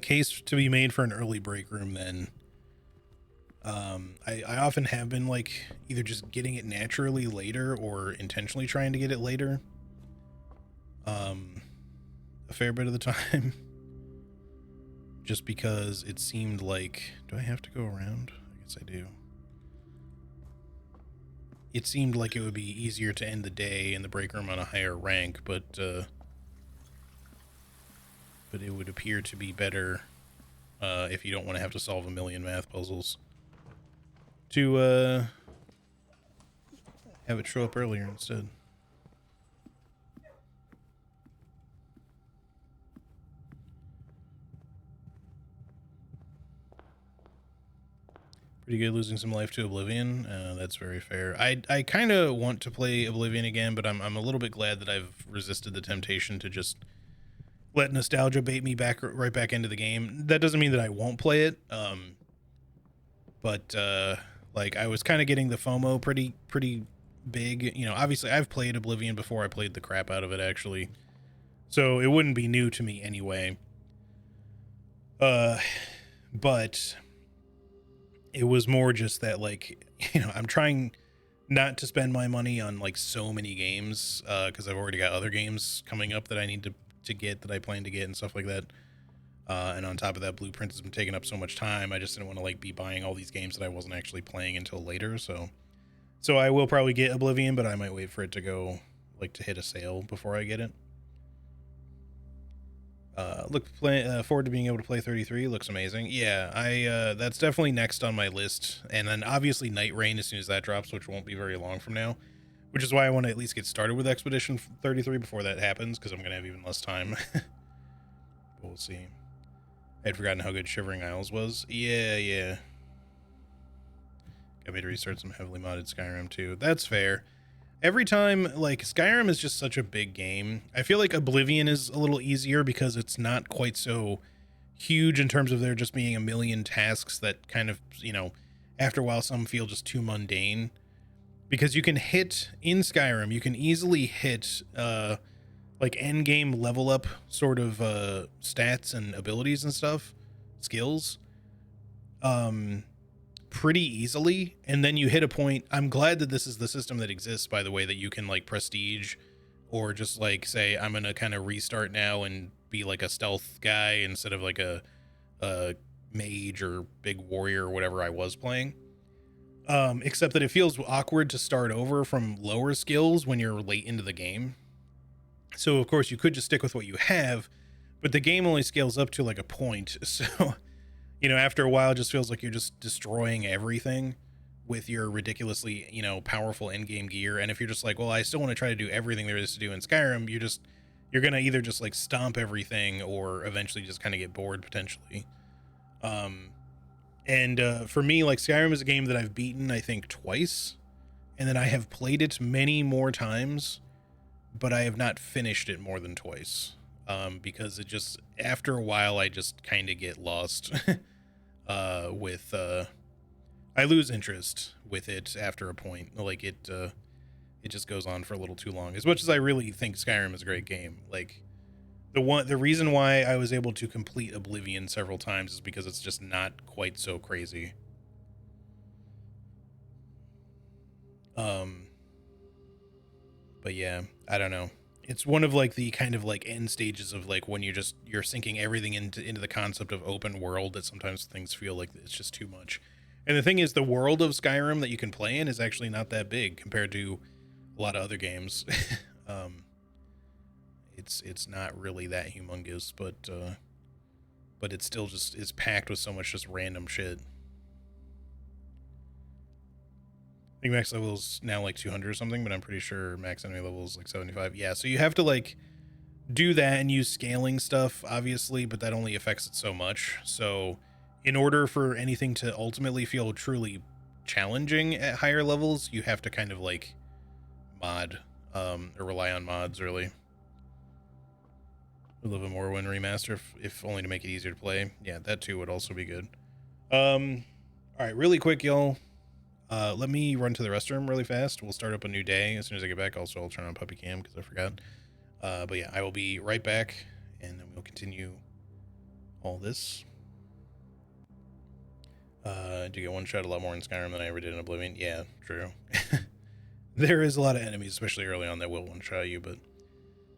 case to be made for an early break room then. I often have been, like, either just getting it naturally later or intentionally trying to get it later. A fair bit of the time. Just because it seemed like... Do I have to go around? I guess I do. It seemed like it would be easier to end the day in the break room on a higher rank, but it would appear to be better if you don't want to have to solve a million math puzzles to have it show up earlier instead. Pretty good losing some life to Oblivion. That's very fair. I kind of want to play Oblivion again, but I'm a little bit glad that I've resisted the temptation to just let nostalgia bait me right back into the game. That doesn't mean that I won't play it. But like, I was kind of getting the FOMO pretty big. You know, obviously I've played Oblivion before. I played the crap out of it, actually. So it wouldn't be new to me anyway. But it was more just that, like, you know, I'm trying not to spend my money on, like, so many games, because I've already got other games coming up that I need to get, that I plan to get and stuff like that. And on top of that, Blueprint has been taking up so much time. I just didn't want to, like, be buying all these games that I wasn't actually playing until later. So I will probably get Oblivion, but I might wait for it to go, like, to hit a sale before I get it. Forward to being able to play 33. Looks amazing. Yeah, I that's definitely next on my list. And then obviously Night Rain as soon as that drops, which won't be very long from now. Which is why I want to at least get started with Expedition 33 before that happens, because I'm going to have even less time. But we'll see. I had forgotten how good Shivering Isles was. Yeah. Got me to restart some heavily modded Skyrim too. That's fair. Every time, like, Skyrim is just such a big game. I feel like Oblivion is a little easier because it's not quite so huge in terms of there just being a million tasks that kind of, after a while some feel just too mundane. Because you can hit, in Skyrim, you can easily hit, like, end game level up sort of stats and abilities and stuff, skills, pretty easily, and then you hit a point. I'm glad that this is the system that exists, by the way, that you can like prestige or just like say I'm gonna kind of restart now and be like a stealth guy instead of like a mage or big warrior or whatever I was playing. Except that it feels awkward to start over from lower skills when you're late into the game. So of course you could just stick with what you have, but the game only scales up to like a point. So after a while, it just feels like you're just destroying everything with your ridiculously, powerful in-game gear. And if you're just like, well, I still want to try to do everything there is to do in Skyrim, you're going to either just like stomp everything or eventually just kind of get bored potentially. For me, like Skyrim is a game that I've beaten, I think twice, and then I have played it many more times, but I have not finished it more than twice. Because it just, after a while, I just kind of get lost. I lose interest with it after a point. Like it just goes on for a little too long. As much as I really think Skyrim is a great game, like the reason why I was able to complete Oblivion several times is because it's just not quite so crazy. But yeah, I don't know. It's one of like the kind of like end stages of like when you're sinking everything into the concept of open world that sometimes things feel like it's just too much. And the thing is, the world of Skyrim that you can play in is actually not that big compared to a lot of other games. It's not really that humongous, but it's still just is packed with so much just random shit. I think max level is now like 200 or something, but I'm pretty sure max enemy level is like 75. Yeah, so you have to like do that and use scaling stuff, obviously, but that only affects it so much. So in order for anything to ultimately feel truly challenging at higher levels, you have to kind of like mod, or rely on mods, really. A little bit more Morrowind remaster, if only to make it easier to play. Yeah, that too would also be good. All right, really quick, y'all. Let me run to the restroom really fast. We'll start up a new day as soon as I get back. Also, I'll turn on puppy cam because I forgot. But yeah, I will be right back, and then we'll continue all this. Do get one shot a lot more in Skyrim than I ever did in Oblivion. Yeah, true. There is a lot of enemies, especially early on, that will one shot you. But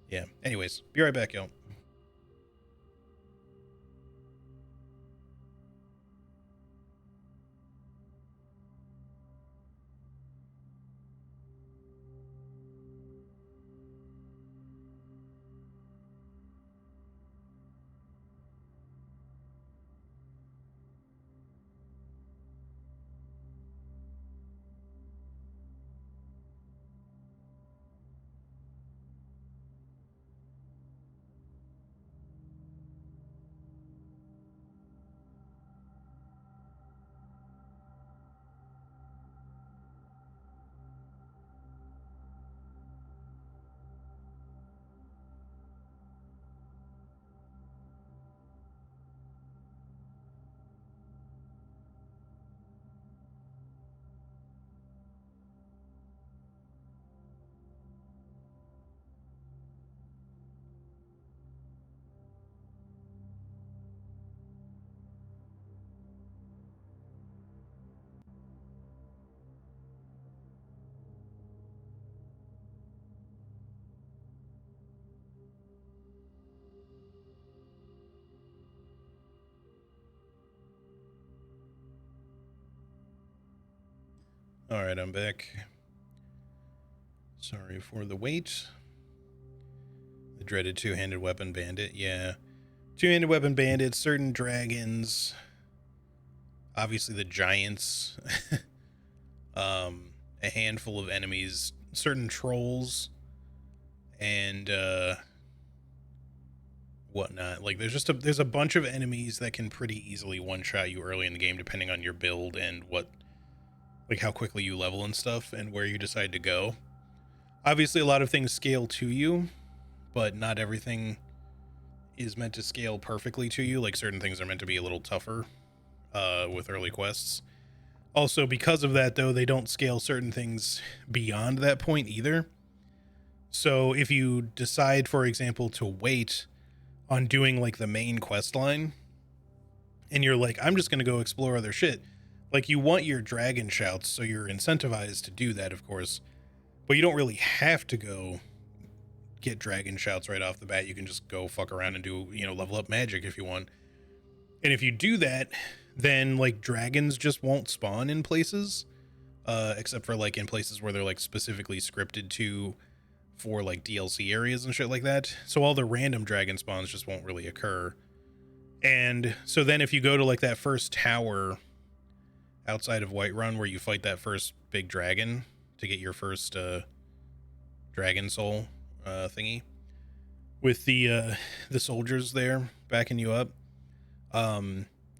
yeah. Anyways, be right back, y'all. All right, I'm back. Sorry for the wait. The dreaded two-handed weapon bandit. Yeah. Two-handed weapon bandits, certain dragons, obviously the giants, a handful of enemies, certain trolls, and whatnot. Like there's a bunch of enemies that can pretty easily one-shot you early in the game, depending on your build and like how quickly you level and stuff, and where you decide to go. Obviously, a lot of things scale to you, but not everything is meant to scale perfectly to you. Like certain things are meant to be a little tougher with early quests. Also, because of that, though, they don't scale certain things beyond that point either. So if you decide, for example, to wait on doing like the main quest line, and you're like, I'm just going to go explore other shit. Like, you want your dragon shouts, so you're incentivized to do that, of course. But you don't really have to go get dragon shouts right off the bat. You can just go fuck around and do, level up magic if you want. And if you do that, then like dragons just won't spawn in places, except for like in places where they're like specifically scripted for like DLC areas and shit like that. So all the random dragon spawns just won't really occur. And so then if you go to like that first tower outside of Whiterun where you fight that first big dragon to get your first dragon soul thingy with the soldiers there backing you up,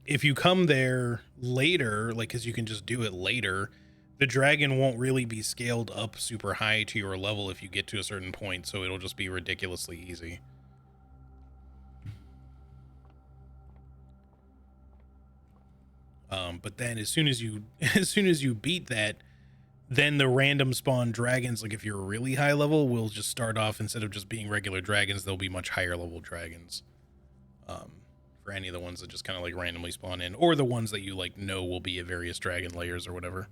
if you come there later, like, because you can just do it later, the dragon won't really be scaled up super high to your level if you get to a certain point, so it'll just be ridiculously easy. But then as soon as you beat that, then the random spawn dragons, like if you're really high level, will just start off, instead of just being regular dragons, they'll be much higher level dragons. For any of the ones that just kind of like randomly spawn in, or the ones that you like know will be at various dragon layers or whatever.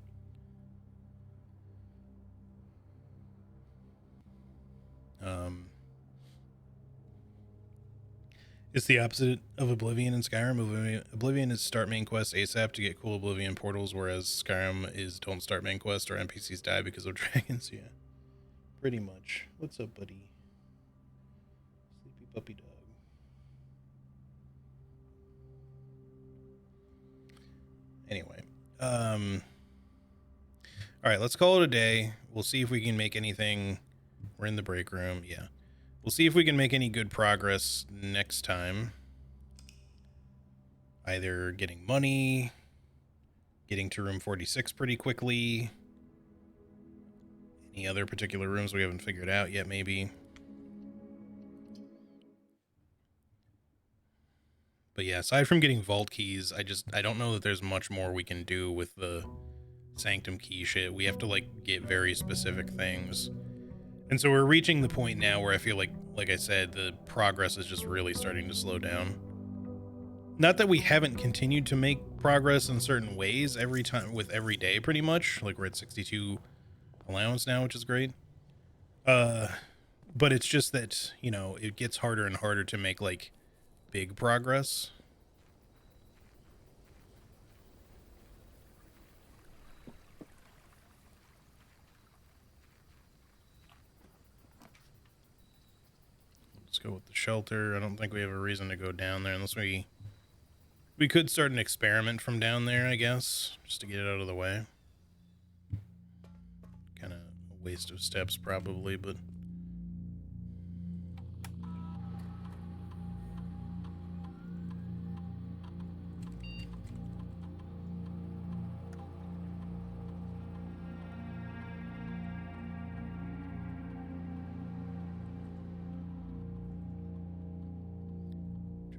It's the opposite of Oblivion in Skyrim. Oblivion is start main quest ASAP to get cool Oblivion portals, whereas Skyrim is don't start main quest or NPCs die because of dragons. Yeah, pretty much. What's up, buddy? Sleepy puppy dog. Anyway, all right, let's call it a day. We'll see if we can make anything. We're in the break room. Yeah. We'll see if we can make any good progress next time. Either getting money, getting to room 46 pretty quickly. Any other particular rooms we haven't figured out yet, maybe. But yeah, aside from getting vault keys, I don't know that there's much more we can do with the Sanctum key shit. We have to like get very specific things. And so we're reaching the point now where I feel like I said, the progress is just really starting to slow down. Not that we haven't continued to make progress in certain ways every time with every day, pretty much. Like we're at 62 allowance now, which is great. But it's just that, it gets harder and harder to make like big progress. Let's go with the shelter. I don't think we have a reason to go down there unless we could start an experiment from down there, I guess, just to get it out of the way. Kind of a waste of steps probably, but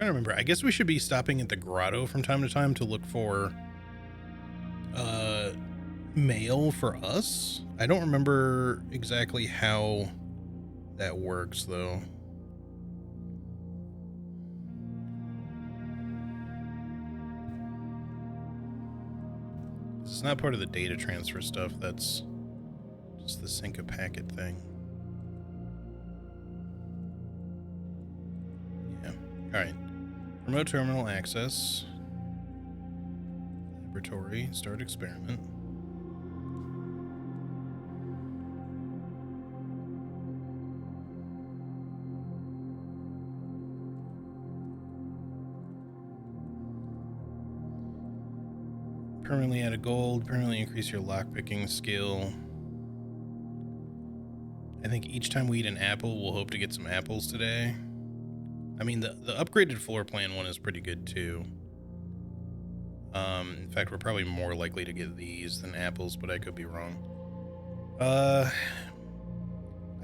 trying to remember. I guess we should be stopping at the grotto from time to time to look for mail for us. I don't remember exactly how that works though. This is not part of the data transfer stuff. That's just the sync a packet thing. Yeah. All right. Remote terminal access. Laboratory. Start experiment. Permanently add a gold. Permanently increase your lockpicking skill. I think each time we eat an apple, we'll hope to get some apples today. I mean, the upgraded floor plan one is pretty good too. In fact, we're probably more likely to get these than apples, but I could be wrong. I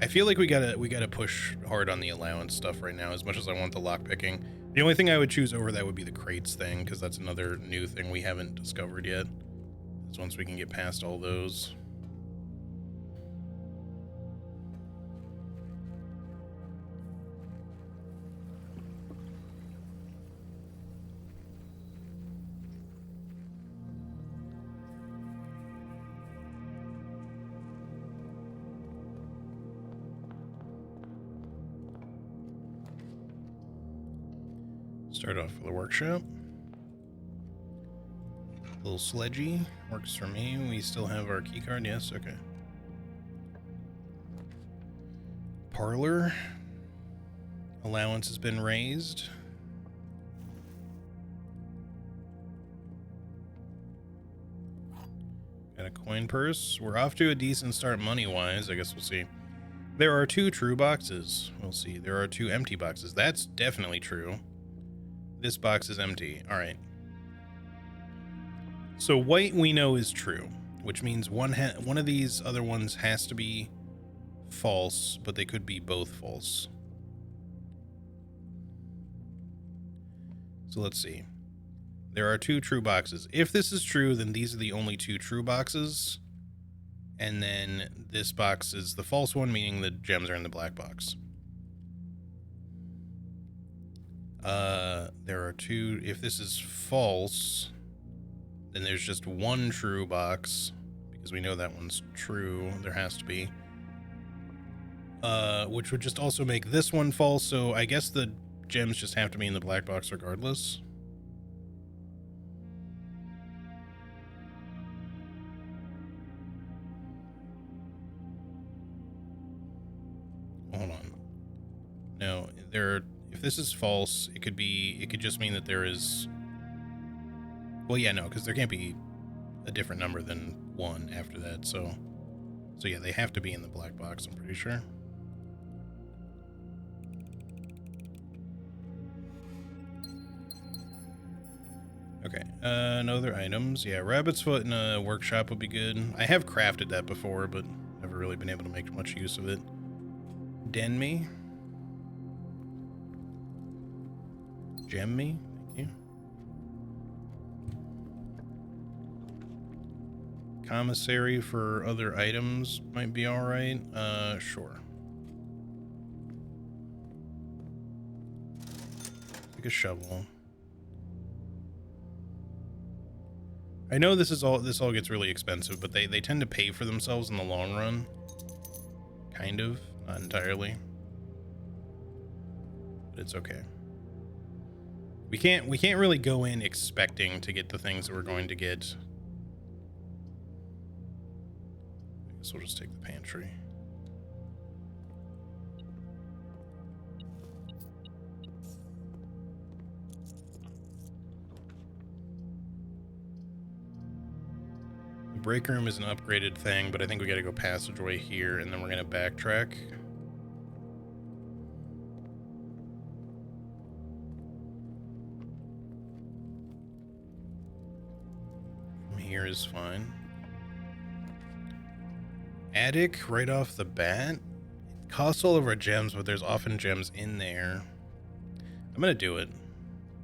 feel like we gotta push hard on the allowance stuff right now, as much as I want the lockpicking. The only thing I would choose over that would be the crates thing, because that's another new thing we haven't discovered yet. Is once we can get past all those. Start off with the workshop. A little sledgy works for me. We still have our key card. Yes, okay. Parlor. Allowance has been raised. Got a coin purse. We're off to a decent start money-wise. I guess we'll see. There are 2 true boxes. We'll see. There are 2 empty boxes. That's definitely true. This box is empty. All right. So white we know is true, which means one of these other ones has to be false, but they could be both false. So let's see. There are 2 true boxes. If this is true, then these are the only 2 true boxes. And then this box is the false one, meaning the gems are in the black box. There are 2. If this is false, then there's just 1 true box, because we know that one's true. There has to be. Which would just also make this one false, so I guess the gems just have to be in the black box regardless. Hold on. No, if this is false, it could just mean that there is... Well, yeah, no, because there can't be a different number than 1 after that, so yeah, they have to be in the black box, I'm pretty sure. Okay, no other items. Yeah, rabbit's foot in a workshop would be good. I have crafted that before, but never really been able to make much use of it. Den me. Gem me. Thank you. Commissary for other items might be alright. Sure. Take a shovel. I know this all gets really expensive, but they tend to pay for themselves in the long run. Kind of, not entirely. But it's okay. We can't really go in expecting to get the things that we're going to get. I guess we'll just take the pantry. The break room is an upgraded thing, but I think we gotta go passageway here, and then we're gonna backtrack. Here is fine. Attic right off the bat. It costs all of our gems, but there's often gems in there. I'm gonna do it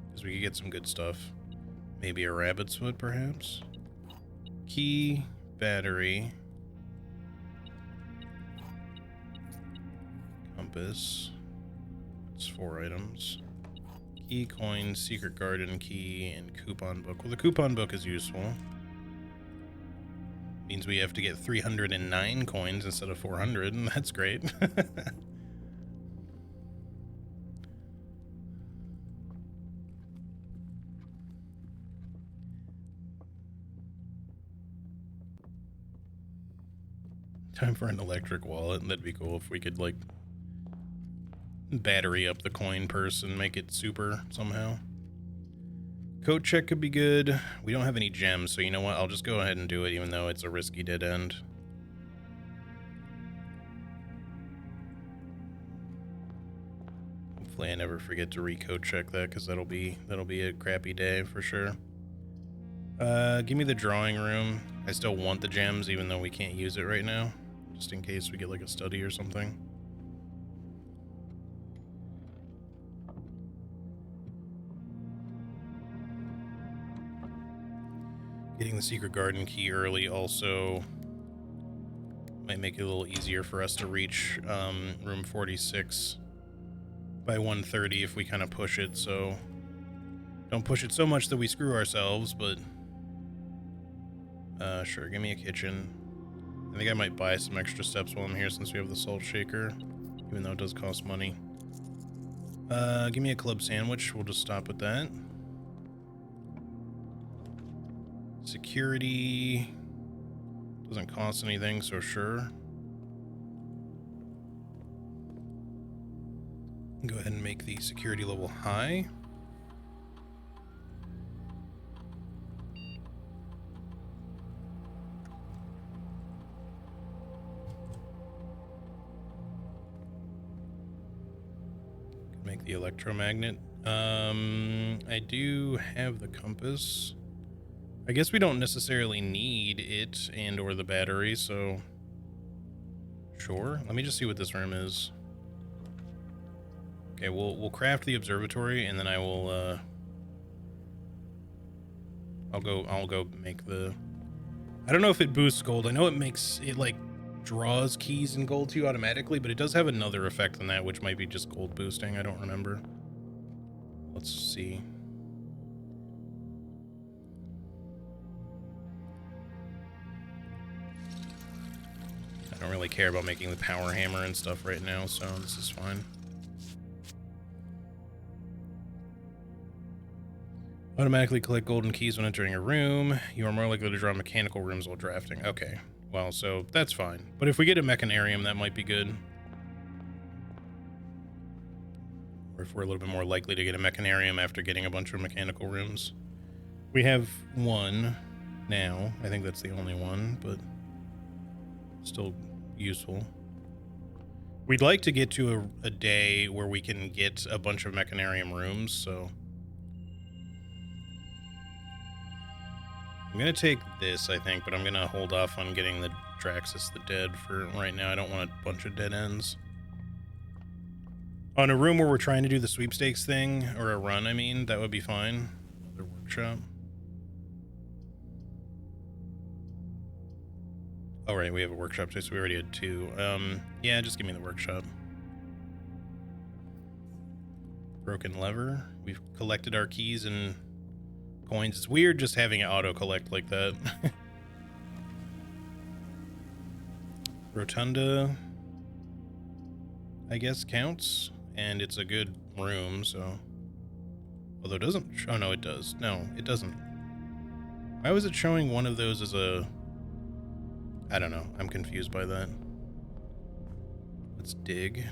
because we could get some good stuff. Maybe a rabbit's foot, perhaps. Key, battery, compass. That's 4 items. Key, coin, secret garden key, and coupon book. Well, the coupon book is useful. Means we have to get 309 coins instead of 400, and that's great. Time for an electric wallet. That'd be cool if we could, like, battery up the coin purse and make it super somehow. Coat check could be good. We don't have any gems, so you know what? I'll just go ahead and do it, even though it's a risky dead end. Hopefully I never forget to recode check that, because that'll be a crappy day for sure. Give me the drawing room. I still want the gems, even though we can't use it right now, just in case we get like a study or something. Getting the secret garden key early also might make it a little easier for us to reach room 46 by 1:30 if we kind of push it, so don't push it so much that we screw ourselves, but sure, give me a kitchen. I think I might buy some extra steps while I'm here since we have the salt shaker, even though it does cost money. Give me a club sandwich. We'll just stop with that. Security doesn't cost anything, so sure. Go ahead and make the security level high. Make the electromagnet. I do have the compass. I guess we don't necessarily need it and or the battery, so sure. Let me just see what this room is. Okay, we'll craft the observatory, and then I will I'll go make the, I don't know if it boosts gold. I know it like draws keys and gold to you automatically, but it does have another effect than that, which might be just gold boosting. I don't remember. Let's see. I don't really care about making the power hammer and stuff right now, so this is fine. Automatically collect golden keys when entering a room. You are more likely to draw mechanical rooms while drafting. Okay, well, so that's fine. But if we get a mechanarium, that might be good. Or if we're a little bit more likely to get a mechanarium after getting a bunch of mechanical rooms. We have one now. I think that's the only one, but still useful. We'd like to get to a day where we can get a bunch of mechanarium rooms, so I'm gonna take this, I think, but I'm gonna hold off on getting the Draxus the Dead for right now. I don't want a bunch of dead ends. On a room where we're trying to do the sweepstakes thing, or a run, I mean, that would be fine. Another workshop. Oh, right, we have a workshop too, so we already had two. Yeah, just give me the workshop. Broken lever. We've collected our keys and coins. It's weird just having it auto-collect like that. Rotunda, I guess, counts. And it's a good room, so... Although it doesn't... Oh, no, it does. No, it doesn't. Why was it showing one of those as a... I don't know. I'm confused by that. Let's dig.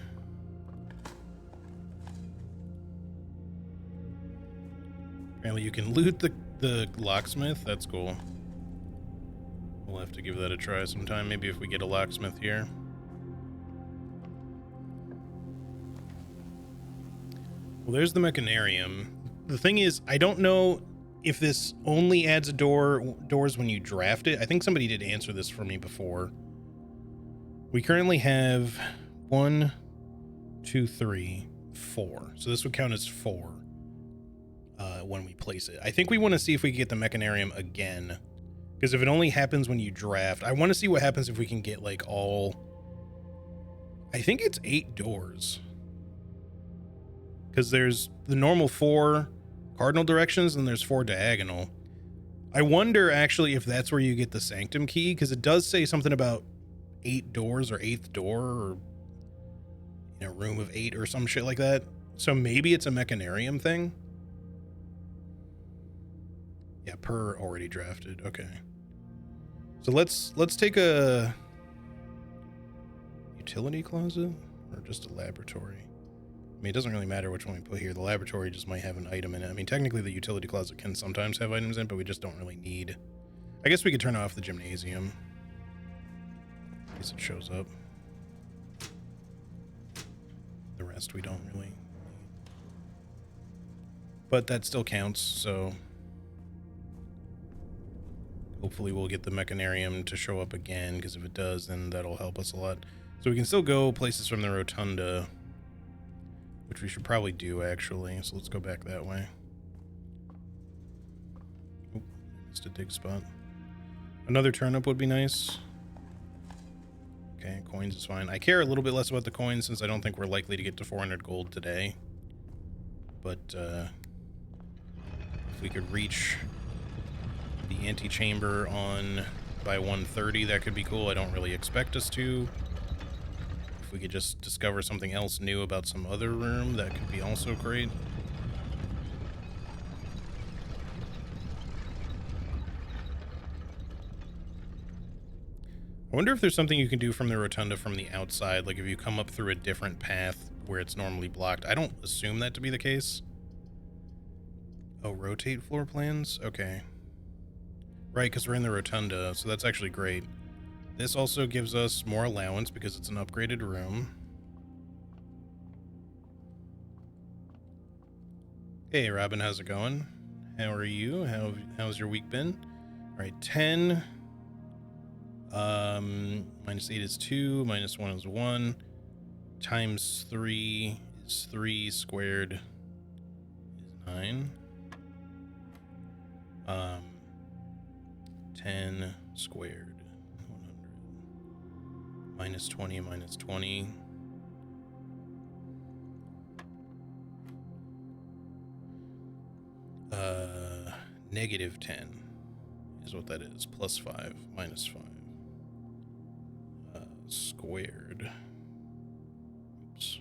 Apparently you can loot the locksmith. That's cool. We'll have to give that a try sometime. Maybe if we get a locksmith here. Well, there's the mechanarium. The thing is, I don't know if this only adds doors when you draft it. I think somebody did answer this for me before. We currently have 1, 2, 3, 4. So this would count as 4 when we place it. I think we want to see if we can get the mechanarium again. Because if it only happens when you draft, I want to see what happens if we can get like all... I think it's 8 doors. Because there's the normal 4 cardinal directions and there's 4 diagonal. I wonder actually if that's where you get the sanctum key, because it does say something about 8 doors or 8th door or in a room of 8 or some shit like that. So maybe it's a mechanarium thing. Yeah, per already drafted. Okay. So let's take a utility closet or just a laboratory. mean, it doesn't really matter which one we put here. The laboratory just might have an item in it. I mean, technically the utility closet can sometimes have items in it, but we just don't really need... I guess we could turn off the gymnasium. In case it shows up. The rest we don't really need. But that still counts, so... hopefully we'll get the mechanarium to show up again, because if it does, then that'll help us a lot. So we can still go places from the rotunda, which we should probably do, actually. So let's go back that way. Oh, missed a dig spot. Another turnip would be nice. Okay, coins is fine. I care a little bit less about the coins since I don't think we're likely to get to 400 gold today. But if we could reach the antechamber on by 1:30, that could be cool. I don't really expect us to. If we could just discover something else new about some other room, that could be also great. I wonder if there's something you can do from the rotunda from the outside, like if you come up through a different path where it's normally blocked. I don't assume that to be the case. Oh, rotate floor plans? Okay. Right, because we're in the rotunda, so that's actually great. This also gives us more allowance because it's an upgraded room. Hey, Robin, how's it going? How are you? How's your week been? All right, 10. Minus 8 is 2, minus 1 is 1, times 3 is 3, squared is 9. 10 squared, 100, minus 20, minus 20. Negative 10 is what that is, plus 5, minus 5. Squared. Oops.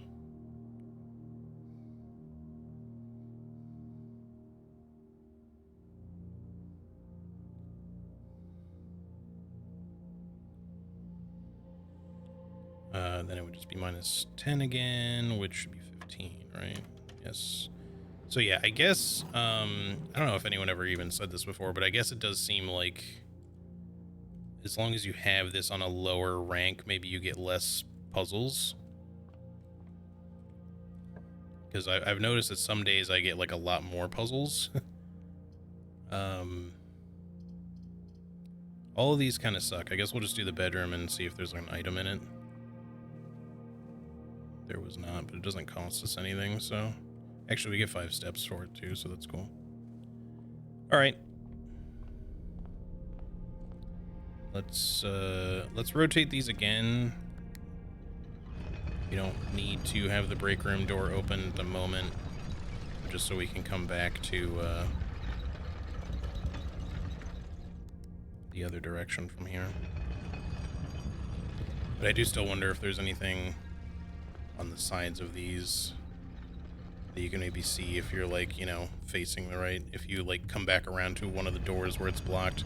Then it would just be minus 10 again, which should be 15, right? Yes. So yeah, I guess, I don't know if anyone ever even said this before, but I guess it does seem like as long as you have this on a lower rank, maybe you get less puzzles. Because I've noticed that some days I get like a lot more puzzles. All of these kind of suck. I guess we'll just do the bedroom and see if there's an item in it. There was not, but it doesn't cost us anything, so... Actually, we get 5 steps for it too, so that's cool. Alright. Let's rotate these again. We don't need to have the break room door open at the moment, just so we can come back to the other direction from here. But I do still wonder if there's anything on the sides of these that you can maybe see if you're, like, you know, facing the right, if you like come back around to one of the doors where it's blocked.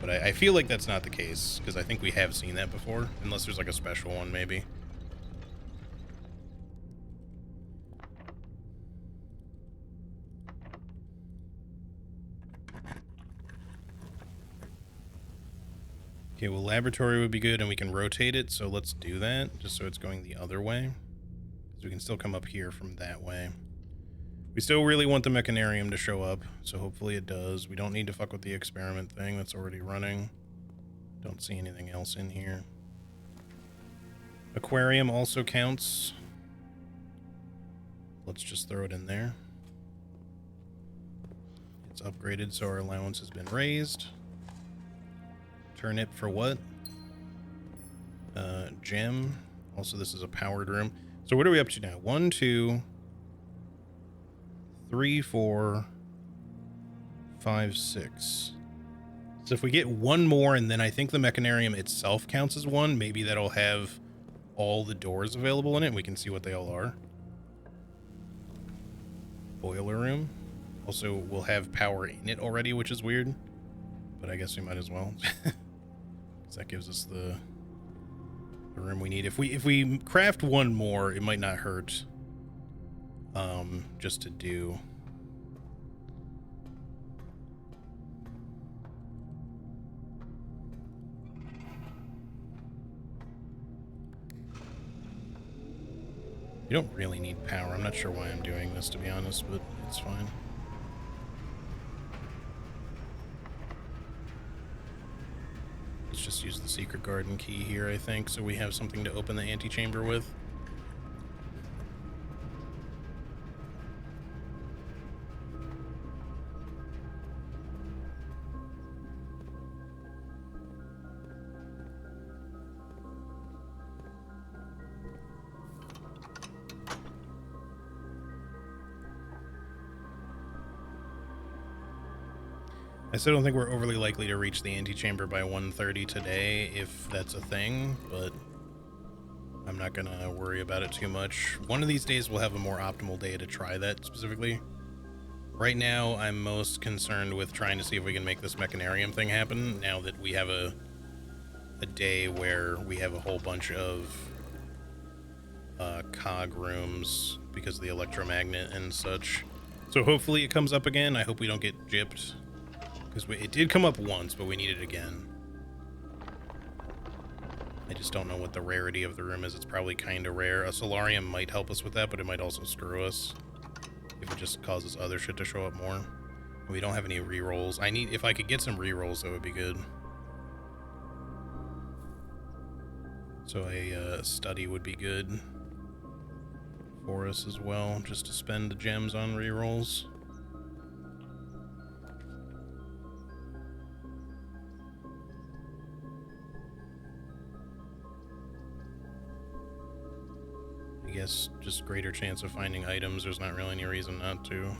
But I feel like that's not the case, because I think we have seen that before, unless there's like a special one maybe. Okay, well, laboratory would be good, and we can rotate it, so let's do that, just so it's going the other way. Because we can still come up here from that way. We still really want the mechanarium to show up, so hopefully it does. We don't need to fuck with the experiment thing that's already running. Don't see anything else in here. Aquarium also counts. Let's just throw it in there. It's upgraded, so our allowance has been raised. Turnip for what? Gem. Also, this is a powered room. So what are we up to now? 1, 2, 3, 4, 5, 6. So if we get one more, and then I think the mechanarium itself counts as one, maybe that'll have all the doors available in it, and we can see what they all are. Boiler room. Also, we'll have power in it already, which is weird. But I guess we might as well. Because that gives us the room we need. If we craft one more, it might not hurt just to do. You don't really need power. I'm not sure why I'm doing this, to be honest, but it's fine. Let's just use the secret garden key here, I think, so we have something to open the antechamber with. I still don't think we're overly likely to reach the antechamber by 1:30 today, if that's a thing, but I'm not gonna worry about it too much. One of these days we'll have a more optimal day to try that specifically. Right now, I'm most concerned with trying to see if we can make this mechanarium thing happen, now that we have a day where we have a whole bunch of cog rooms because of the electromagnet and such. So hopefully it comes up again. I hope we don't get gypped. Because it did come up once, but we need it again. I just don't know what the rarity of the room is. It's probably kind of rare. A solarium might help us with that, but it might also screw us if it just causes other shit to show up more. We don't have any rerolls. If I could get some rerolls, that would be good. So a study would be good for us as well, just to spend the gems on rerolls. I guess just greater chance of finding items. There's not really any reason not to.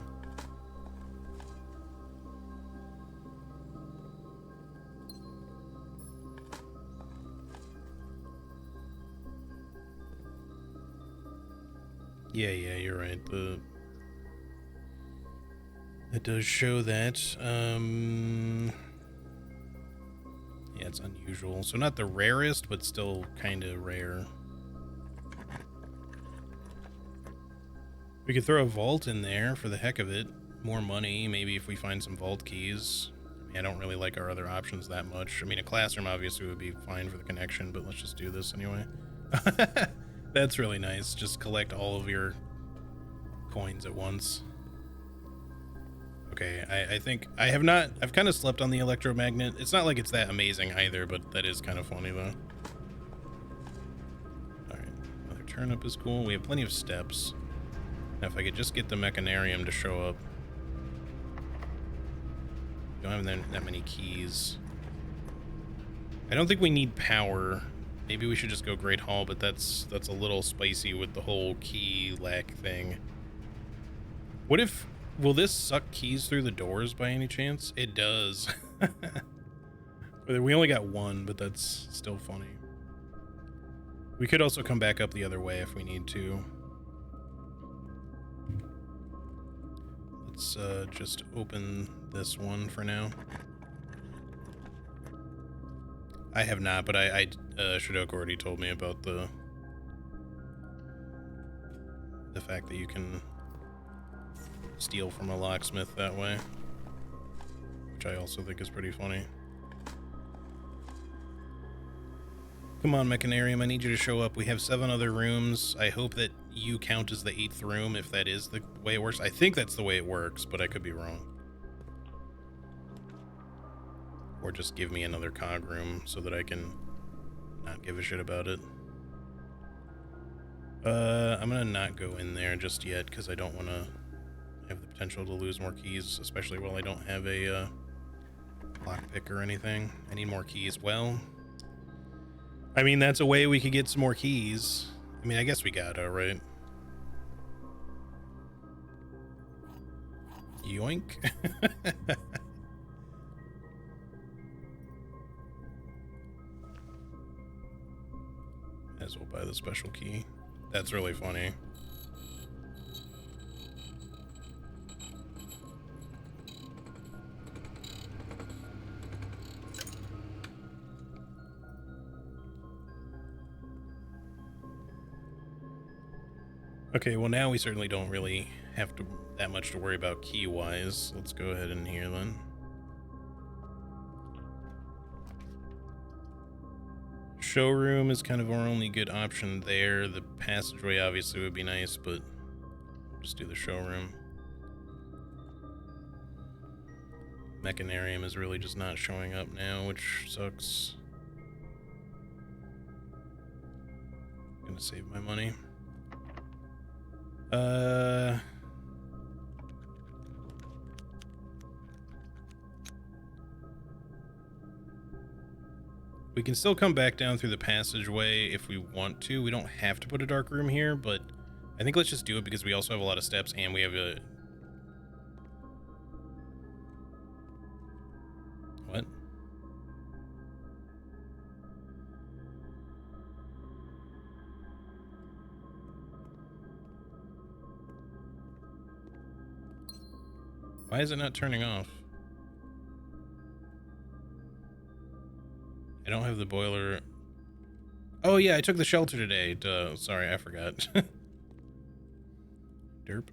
Yeah, you're right. It does show that. Yeah, it's unusual. So not the rarest, but still kind of rare. We could throw a vault in there for the heck of it. More money, maybe if we find some vault keys. I mean, I don't really like our other options that much. I mean, a classroom obviously would be fine for the connection, but let's just do this anyway. That's really nice. Just collect all of your coins at once. Okay, I think I've kind of slept on the electromagnet. It's not like it's that amazing either, but that is kind of funny though. Alright, another turnip is cool. We have plenty of steps. Now if I could just get the mechanarium to show up. We don't have that many keys. I don't think we need power. Maybe we should just go Great Hall, but that's a little spicy with the whole key lack thing. What if... Will this suck keys through the doors by any chance? It does. We only got one, but that's still funny. We could also come back up the other way if we need to. Let's just open this one for now. I have not, but Shadok already told me about the fact that you can steal from a locksmith that way, which I also think is pretty funny. Come on, Mechanarium, I need you to show up. We have 7 other rooms. I hope that you count as the 8th room, if that is the way it works. I think that's the way it works, but I could be wrong. Or just give me another cog room so that I can not give a shit about it. I'm gonna not go in there just yet, because I don't want to have the potential to lose more keys, especially while I don't have a lockpick or anything. I need more keys. Well, I mean, that's a way we could get some more keys. I mean, I guess we gotta, right? Yoink. As well buy the special key. That's really funny. Okay, well now we certainly don't really have to that much to worry about key-wise. Let's go ahead in here then. Showroom is kind of our only good option there. The passageway obviously would be nice, but we'll just do the showroom. Mechanarium is really just not showing up now, which sucks. I'm gonna save my money. We can still come back down through the passageway if we want to. We don't have to put a dark room here, but I think let's just do it because we also have a lot of steps and we have a... What? Why is it not turning off? I don't have the boiler. Oh yeah, I took the shelter today. Duh, sorry, I forgot. Derp.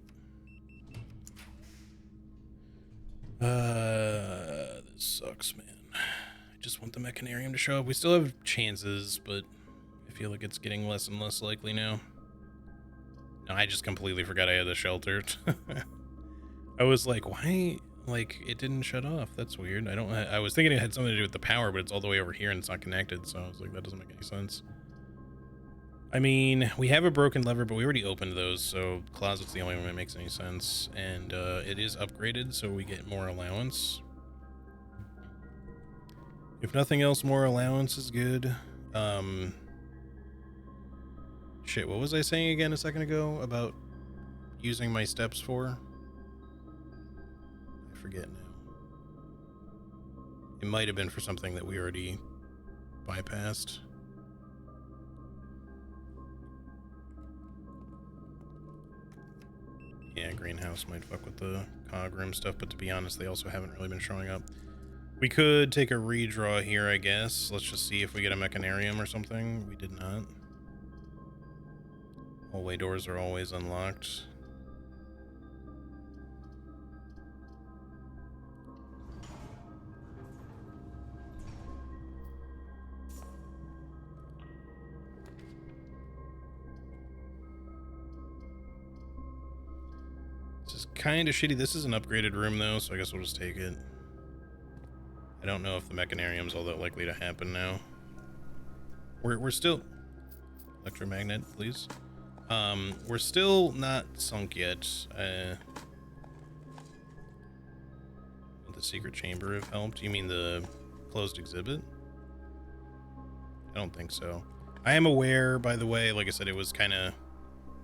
This sucks, man. I just want the Mechanarium to show up. We still have chances, but I feel like it's getting less and less likely now. No, I just completely forgot I had the shelter. I was like, why? Like, it didn't shut off. That's weird. I was thinking it had something to do with the power, but it's all the way over here and it's not connected. So I was like, that doesn't make any sense. I mean, we have a broken lever, but we already opened those. So closet's the only one that makes any sense. And it is upgraded, so we get more allowance. If nothing else, more allowance is good. Shit, what was I saying again a second ago about using my steps for? Forget now. It might have been for something that we already bypassed. Yeah, greenhouse might fuck with the cog room stuff, but to be honest, they also haven't really been showing up. We could take a redraw here, I guess. Let's just see if we get a Mechanarium or something. We did not. Hallway doors are always unlocked. Kind of shitty. This is an upgraded room though, so I guess we'll just take it. I don't know if the Mechanarium's all that likely to happen now. We're still electromagnet, please. We're still not sunk yet. Would the secret chamber have helped? You mean the closed exhibit? I don't think so. I am aware, by the way, like I said, it was kind of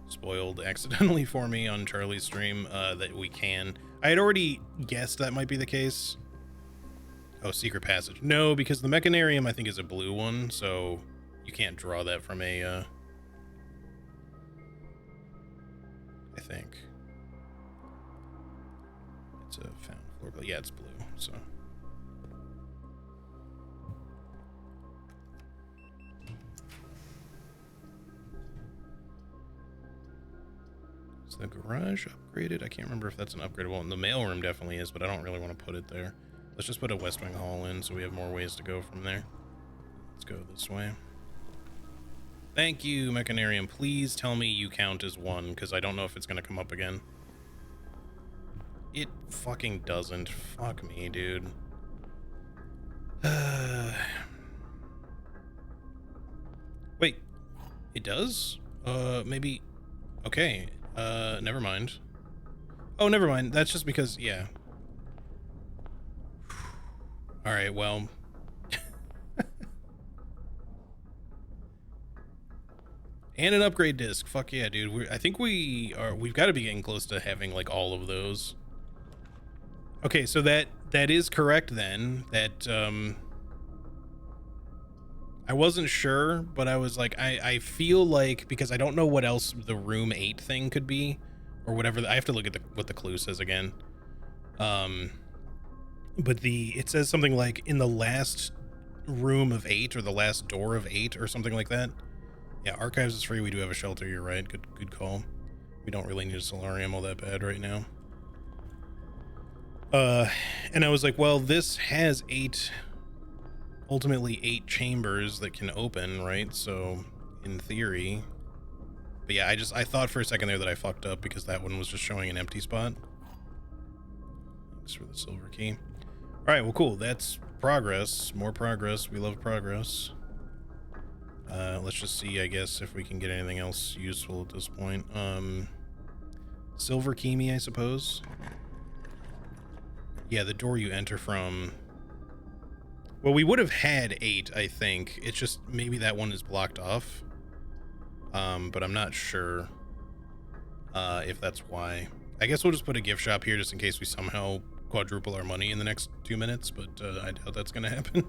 spoiled accidentally for me on Charlie's stream, that we can. I had already guessed that might be the case. Oh, secret passage. No, because the Mechanarium I think is a blue one, so you can't draw that from a, I think. It's a found floor, but yeah, it's blue, so. Is the garage upgraded? I can't remember if that's an upgradable one. The mailroom definitely is, but I don't really want to put it there. Let's just put a West Wing Hall in so we have more ways to go from there. Let's go this way. Thank you, Mechanarium. Please tell me you count as one, because I don't know if it's going to come up again. It fucking doesn't. Fuck me, dude. Wait. It does? Maybe... Okay. Never mind. Oh, never mind. That's just because... Yeah. Alright, well... And an upgrade disc. Fuck yeah, dude. I think we've got to be getting close to having like all of those. Okay, so that is correct then. That I wasn't sure, but I was like, I feel like, because I don't know what else the room 8 thing could be, or whatever. I have to look at what the clue says again. But it says something like in the last room of 8 or the last door of 8 or something like that. Yeah, archives is free. We do have a shelter. You're right. Good call. We don't really need a solar ammo that bad right now. And I was like, well, this has ultimately 8 chambers that can open, right? So in theory, but yeah, I thought for a second there that I fucked up because that one was just showing an empty spot. Thanks for the silver key. All right, well, cool. That's progress. More progress. We love progress. Let's just see, I guess, if we can get anything else useful at this point. Silver key me, I suppose. Yeah, the door you enter from. Well, we would have had 8, I think. It's just maybe that one is blocked off. But I'm not sure if that's why. I guess we'll just put a gift shop here just in case we somehow quadruple our money in the next 2 minutes, but I doubt that's gonna happen.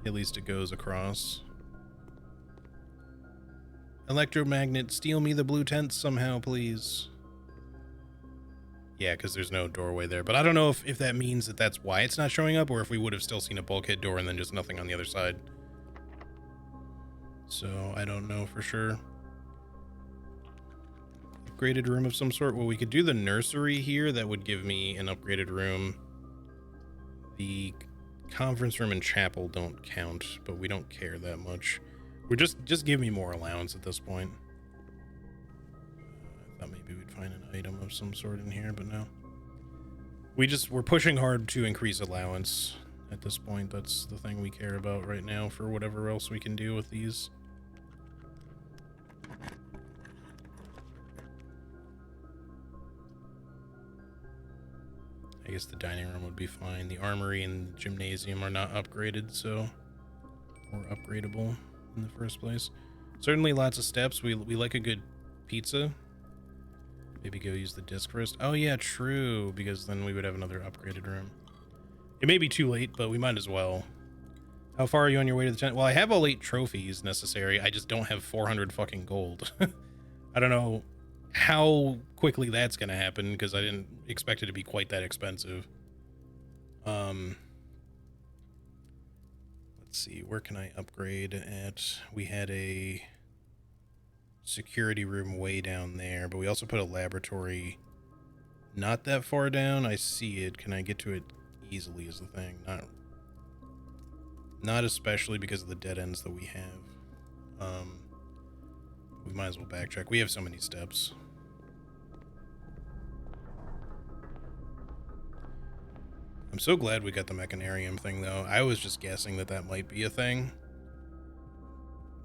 At least it goes across. Electromagnet, steal me the blue tent somehow, please. Yeah, because there's no doorway there. But I don't know if that means that that's why it's not showing up, or if we would have still seen a bulkhead door and then just nothing on the other side. So I don't know for sure. Upgraded room of some sort. Well, we could do the nursery here. That would give me an upgraded room. The conference room and chapel don't count, but we don't care that much. We're just give me more allowance at this point. I thought maybe we'd find an item of some sort in here, but no. We're pushing hard to increase allowance at this point. That's the thing we care about right now for whatever else we can do with these. I guess the dining room would be fine. The armory and the gymnasium are not upgraded, so, or upgradable in the first place. Certainly lots of steps. We like a good pizza. Maybe go use the disc first. Oh yeah, true, because then we would have another upgraded room. It may be too late, but we might as well. How far are you on your way to the tent? Well, I have all 8 trophies necessary. I just don't have 400 fucking gold. I don't know how quickly that's gonna happen because I didn't expect it to be quite that expensive. Let's see, where can I upgrade at? We had a security room way down there, but we also put a laboratory not that far down. I see it. Can I get to it easily is the thing. Not especially because of the dead ends that we have. We might as well backtrack. We have so many steps. I'm so glad we got the mechanarium thing, though. I was just guessing that that might be a thing.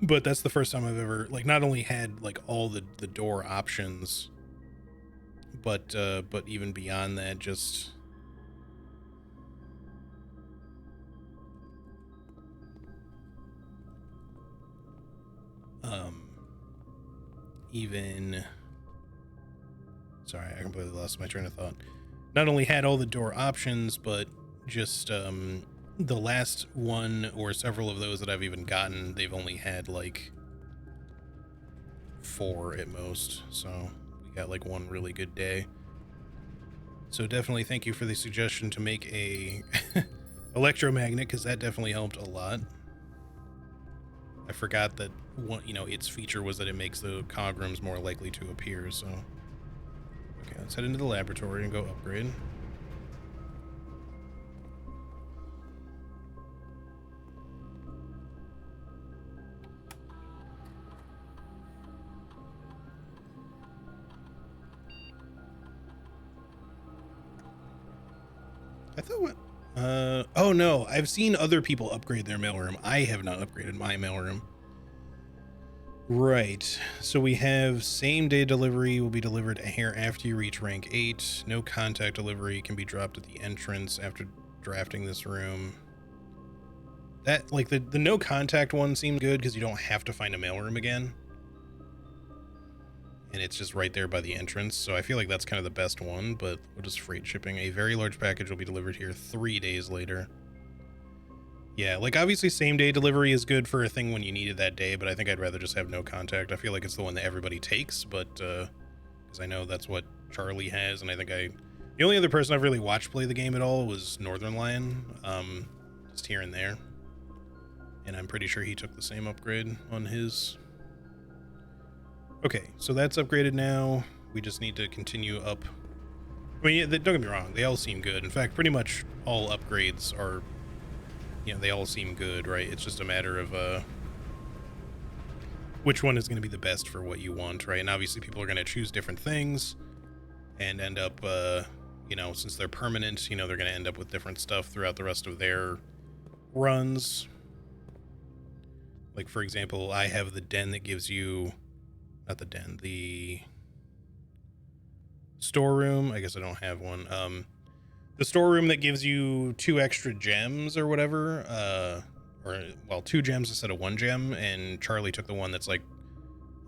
But that's the first time I've ever, like, not only had, like, all the door options, but even beyond that, just... even... Sorry, I completely lost my train of thought. Not only had all the door options, but just the last one or several of those that I've even gotten, they've only had like 4 at most. So we got like one really good day. So definitely thank you for the suggestion to make a electromagnet, because that definitely helped a lot. I forgot that one, you know, its feature was that it makes the cog rooms more likely to appear. So okay, let's head into the laboratory and go upgrade. I thought what? Oh no, I've seen other people upgrade their mailroom. I have not upgraded my mailroom. Right, so we have same day delivery will be delivered a hair after you reach rank 8. No contact delivery can be dropped at the entrance after drafting this room. That, like, the no contact one seems good because you don't have to find a mailroom again. And it's just right there by the entrance, so I feel like that's kind of the best one, but we'll just freight shipping. A very large package will be delivered here 3 days later. Yeah, like, obviously same-day delivery is good for a thing when you need it that day, but I think I'd rather just have no contact. I feel like it's the one that everybody takes, but, because I know that's what Charlie has, and I think the only other person I've really watched play the game at all was Northern Lion, just here and there. And I'm pretty sure he took the same upgrade on his. Okay, so that's upgraded now. We just need to continue up. I mean, don't get me wrong, they all seem good. In fact, pretty much all upgrades are, they all seem good, right? It's just a matter of which one is going to be the best for what you want, right? And obviously people are going to choose different things and end up, since they're permanent, they're going to end up with different stuff throughout the rest of their runs. Like, for example, I have the den that gives you, not the den, the storeroom. I guess I don't have one. The storeroom that gives you 2 extra gems or whatever, 2 gems instead of 1 gem, and Charlie took the one that's like,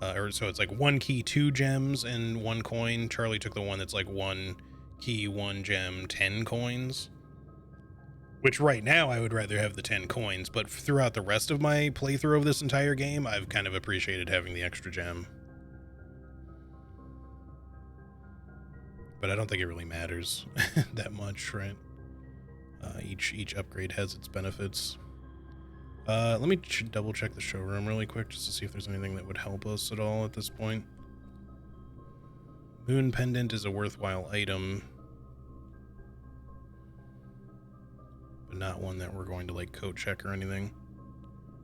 so it's like 1 key, 2 gems, and 1 coin. Charlie took the one that's like 1 key, 1 gem, 10 coins. Which right now I would rather have the 10 coins, but throughout the rest of my playthrough of this entire game, I've kind of appreciated having the extra gem. But I don't think it really matters that much, right? Each upgrade has its benefits. Let me double check the showroom really quick just to see if there's anything that would help us at all at this point. Moon pendant is a worthwhile item, but not one that we're going to like code check or anything.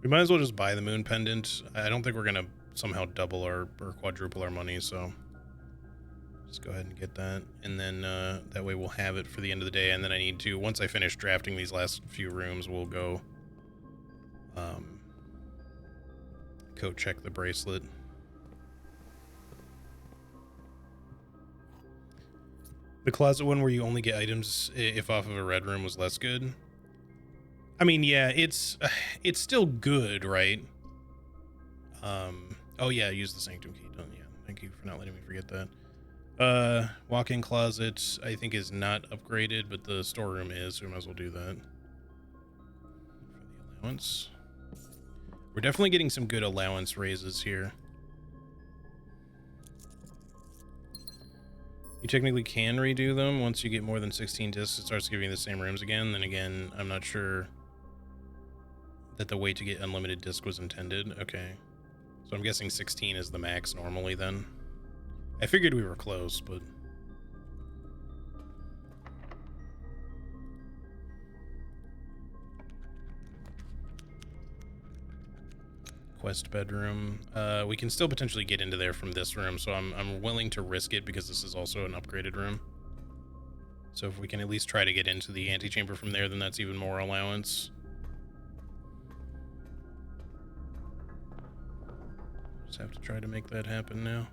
We might as well just buy the moon pendant. I don't think we're gonna somehow double or quadruple our money, so just go ahead and get that, and then that way we'll have it for the end of the day. And then I need to, once I finish drafting these last few rooms, we'll go code check the bracelet. The closet one where you only get items if off of a red room was less good. I mean, yeah, it's still good, right? Oh yeah, use the sanctum key. Don't, yeah, thank you for not letting me forget that. Walk-in closet I think is not upgraded, but the storeroom is, so we might as well do that. For the allowance. We're definitely getting some good allowance raises here. You technically can redo them. Once you get more than 16 discs, it starts giving you the same rooms again. Then again, I'm not sure that the way to get unlimited disc was intended. Okay. So I'm guessing 16 is the max normally then. I figured we were close, but... Quest bedroom. We can still potentially get into there from this room, so I'm willing to risk it because this is also an upgraded room. So if we can at least try to get into the antechamber from there, then that's even more allowance. Just have to try to make that happen now.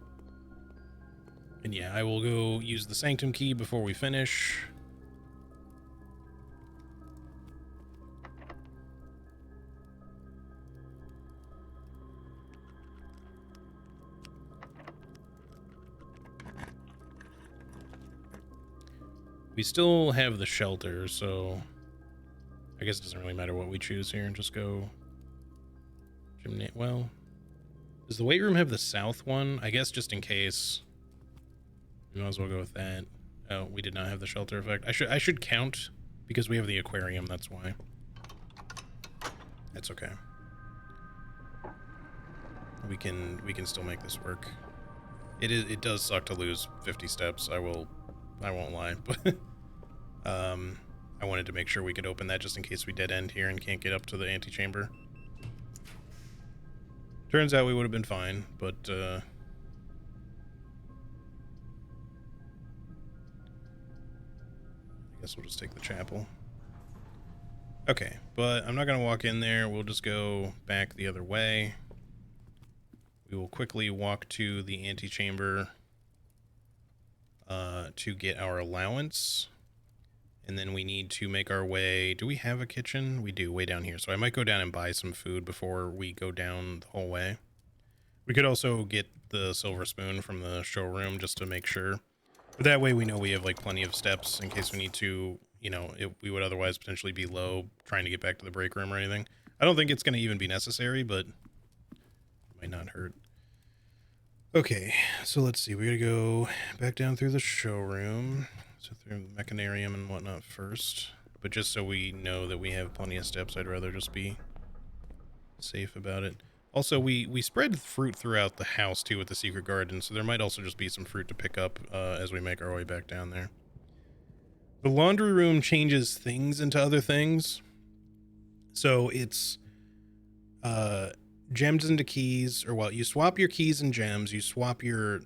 And yeah, I will go use the sanctum key before we finish. We still have the shelter, so I guess it doesn't really matter what we choose here. Just go well, does the weight room have the south one? I guess just in case. We might as well go with that. Oh, we did not have the shelter effect. I should count because we have the aquarium, that's why. That's okay. We can still make this work. It does suck to lose 50 steps. I won't lie, but I wanted to make sure we could open that just in case we dead end here and can't get up to the antechamber. Turns out we would have been fine, but I guess we'll just take the chapel. Okay, but I'm not gonna walk in there. We'll just go back the other way. We will quickly walk to the antechamber to get our allowance. And then we need to make our way. Do we have a kitchen? We do, way down here. So I might go down and buy some food before we go down the whole way. We could also get the silver spoon from the showroom just to make sure. But that way we know we have like plenty of steps in case we need to, we would otherwise potentially be low trying to get back to the break room or anything. I don't think it's going to even be necessary, but it might not hurt. Okay, so let's see. We gotta go back down through the showroom. So through the mechanarium and whatnot first. But just so we know that we have plenty of steps, I'd rather just be safe about it. Also, we spread fruit throughout the house too with the secret garden, so there might also just be some fruit to pick up as we make our way back down there. The laundry room changes things into other things. So it's gems into keys, or well, you swap your keys and gems, you swap your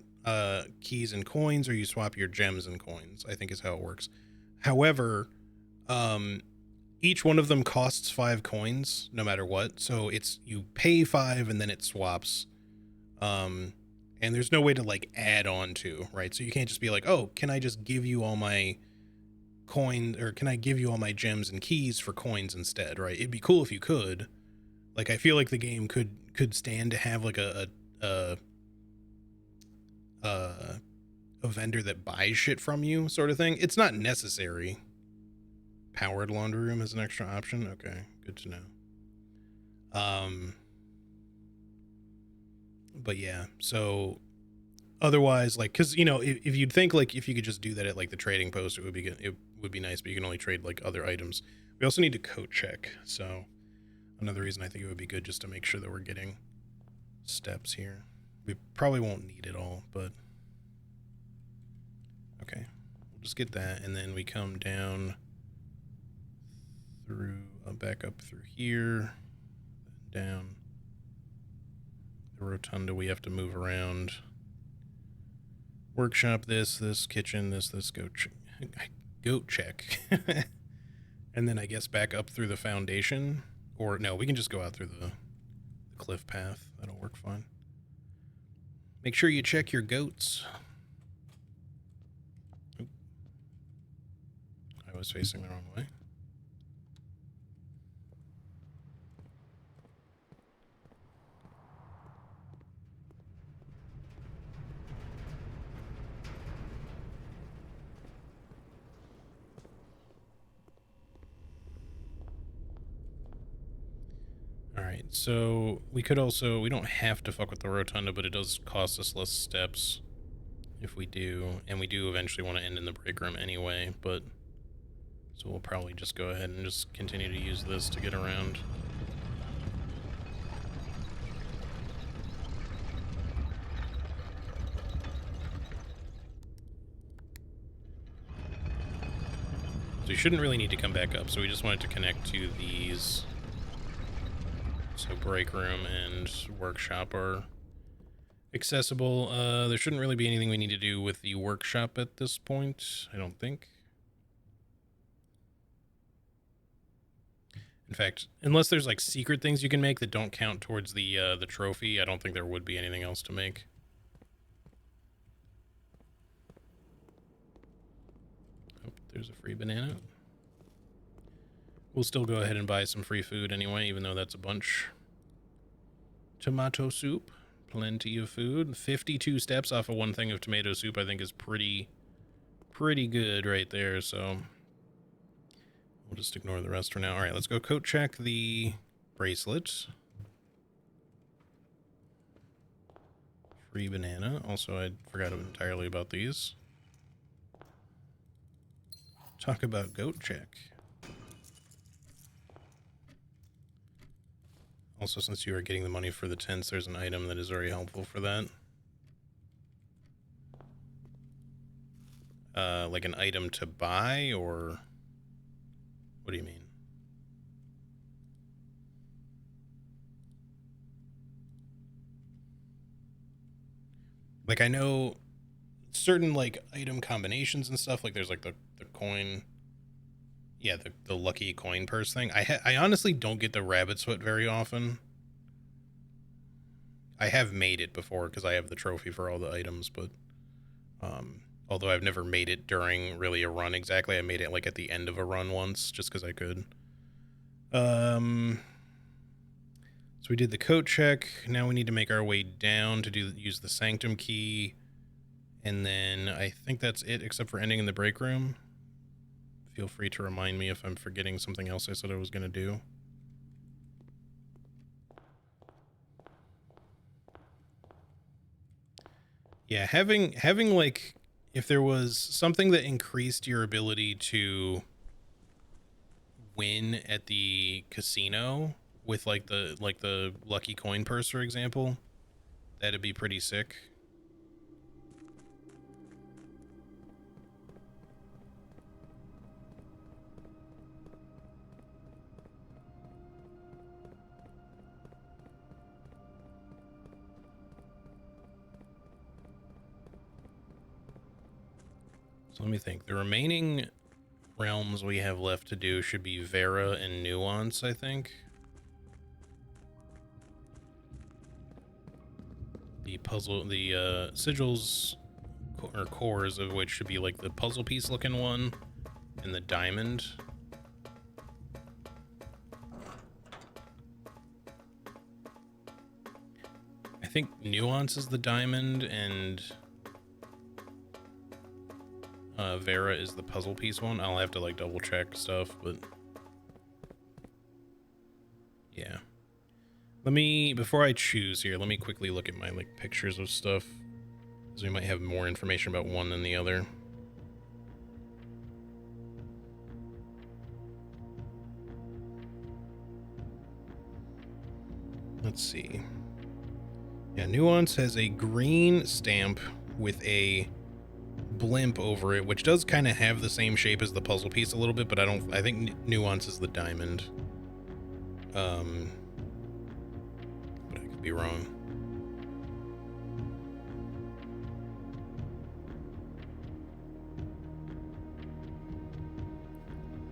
keys and coins, or you swap your gems and coins, I think is how it works. However, each one of them costs 5 coins no matter what. So it's, you pay 5 and then it swaps. And there's no way to like add on to, right? So you can't just be like, oh, can I just give you all my coin, or can I give you all my gems and keys for coins instead, right? It'd be cool if you could. Like, I feel like the game could stand to have like a vendor that buys shit from you, sort of thing. It's not necessary. Powered laundry room is an extra option. Okay, good to know. But yeah, so otherwise, like, because you know, if you'd think like if you could just do that at like the trading post, it would be good. It would be nice, but you can only trade like other items. We also need to coat check, so another reason I think it would be good just to make sure that we're getting steps here. We probably won't need it all, but okay, we'll just get that, and then we come down through back up through here, down the rotunda. We have to move around. Workshop, this kitchen, this goat check. And then I guess back up through the foundation, or no, we can just go out through the cliff path. That'll work fine. Make sure you check your goats. Oop. I was facing the wrong way. Alright, so we could also, we don't have to fuck with the rotunda, but it does cost us less steps if we do, and we do eventually want to end in the break room anyway, but so we'll probably just go ahead and just continue to use this to get around. So we shouldn't really need to come back up, so we just wanted to connect to these. So break room and workshop are accessible. There shouldn't really be anything we need to do with the workshop at this point, I don't think. In fact, unless there's like secret things you can make that don't count towards the trophy, I don't think there would be anything else to make. Oh, there's a free banana. We'll still go ahead and buy some free food anyway, even though that's a bunch. Tomato soup, plenty of food. 52 steps off of one thing of tomato soup, I think is pretty good right there, so we'll just ignore the rest for now. All right, let's go coat check the bracelet. Free banana. Also, I forgot entirely about these. Talk about goat check. Also, since you are getting the money for the tents, there's an item that is very helpful for that. Like an item to buy, or what do you mean? Like, I know certain like item combinations and stuff, like there's like the coin, yeah, the lucky coin purse thing. I honestly don't get the rabbit sweat very often. I have made it before because I have the trophy for all the items, but although I've never made it during really a run exactly, I made it like at the end of a run once just because I could. So we did the coat check. Now we need to make our way down to use the sanctum key, and then I think that's it except for ending in the break room. Feel free to remind me if I'm forgetting something else I said I was going to do. Yeah, having like, if there was something that increased your ability to win at the casino, with like the lucky coin purse, for example. That'd be pretty sick. So let me think. The remaining realms we have left to do should be Vera and Nuance, I think. The puzzle, the sigils or cores of which should be like the puzzle piece looking one and the diamond. I think Nuance is the diamond and Vera is the puzzle piece one. I'll have to like double check stuff, but yeah. Let me, before I choose here, let me quickly look at my like pictures of stuff, because we might have more information about one than the other. Let's see. Yeah, Nuance has a green stamp with a blimp over it, which does kind of have the same shape as the puzzle piece a little bit, but I think Nuance is the diamond. But I could be wrong.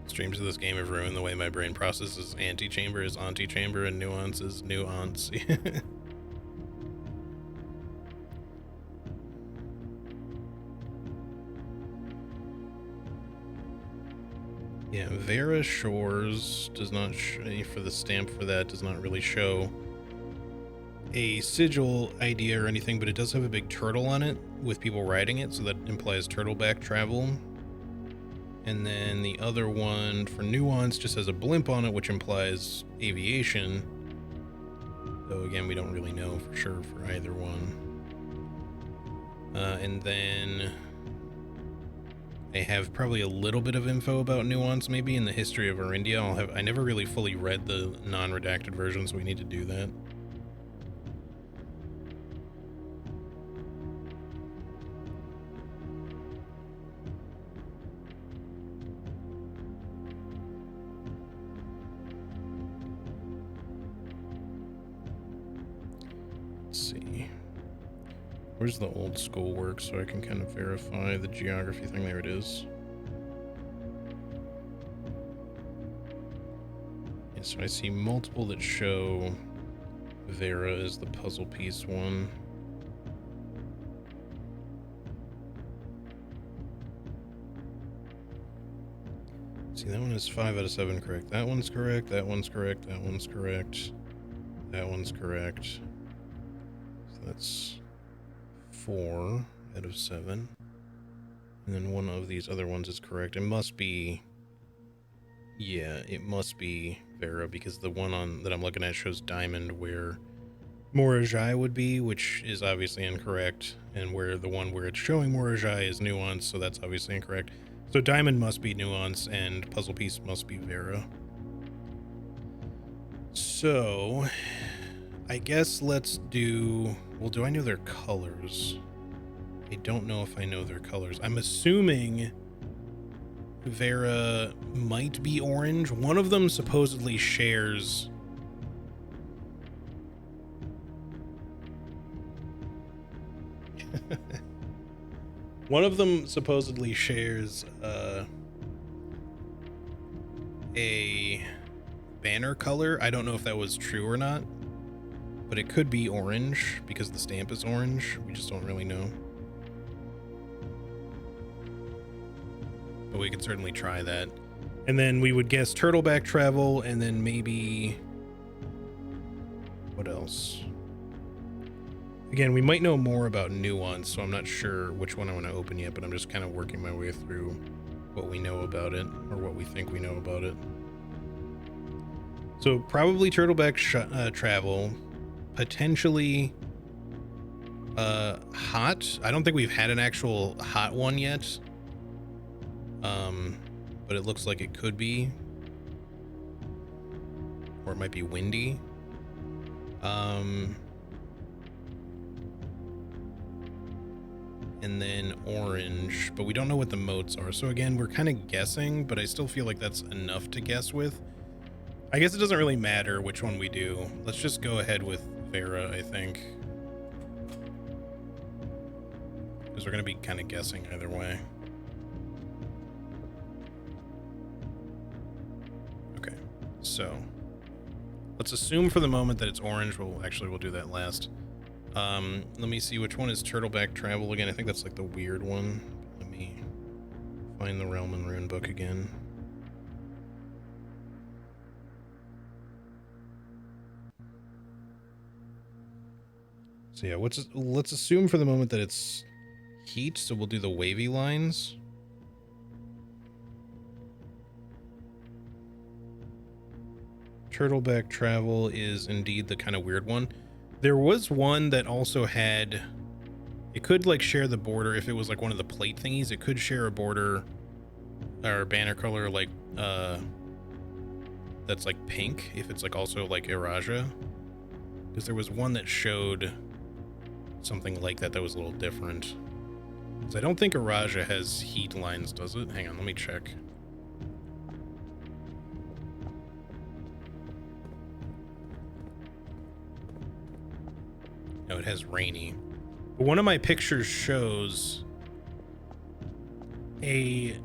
Streams of this game have ruined the way my brain processes. Antechamber is antechamber and Nuance is nuance. Yeah, Vera Shores does not for the stamp for that does not really show a sigil idea or anything, but it does have a big turtle on it with people riding it, so that implies turtleback travel. And then the other one for Nuance just has a blimp on it, which implies aviation. Though again, we don't really know for sure for either one. And then I have probably a little bit of info about Nuance, maybe in the history of Arindia. I never really fully read the non-redacted version, so we need to do that. Let's see. Where's the old school work so I can kind of verify the geography thing? There it is. Yeah, so I see multiple that show Vera as the puzzle piece one. See, that one is 5 out of 7 correct. That one's correct, that one's correct, that one's correct, that one's correct. So that's 4 out of 7. And then one of these other ones is correct. It must be... Yeah, it must be Vera, because the one that I'm looking at shows diamond where Morajai would be, which is obviously incorrect, and where the one where it's showing Morajai is Nuance, so that's obviously incorrect. So diamond must be Nuance, and puzzle piece must be Vera. So... I guess let's do... Well, do I know their colors? I don't know if I know their colors. I'm assuming Vera might be orange. One of them supposedly shares... One of them supposedly shares a banner color. I don't know if that was true or not. But it could be orange, because the stamp is orange. We just don't really know. But we could certainly try that. And then we would guess turtleback travel, and then maybe... What else? Again, we might know more about Nuance, so I'm not sure which one I want to open yet, but I'm just kind of working my way through what we know about it, or what we think we know about it. So probably turtleback travel... Potentially hot. I don't think we've had an actual hot one yet, but it looks like it could be, or it might be windy. And then orange, but we don't know what the motes are. So again, we're kind of guessing, but I still feel like that's enough to guess with. I guess it doesn't really matter which one we do. Let's just go ahead with Vera, I think. Because we're going to be kind of guessing either way. Okay, so let's assume for the moment that it's orange. We'll do that last. Let me see which one is Turtleback Travel again. I think that's like the weird one. Let me find the Realm and Rune book again. So yeah, let's assume for the moment that it's heat, so we'll do the wavy lines. Turtleback Travel is indeed the kind of weird one. There was one that also had, it could like share the border if it was like one of the plate thingies. It could share a border or banner color like that's like pink if it's like also like Iraja. Because there was one that showed something like that was a little different. Because I don't think Iraja has heat lines, does it? Hang on, let me check. No, it has rainy. But one of my pictures shows a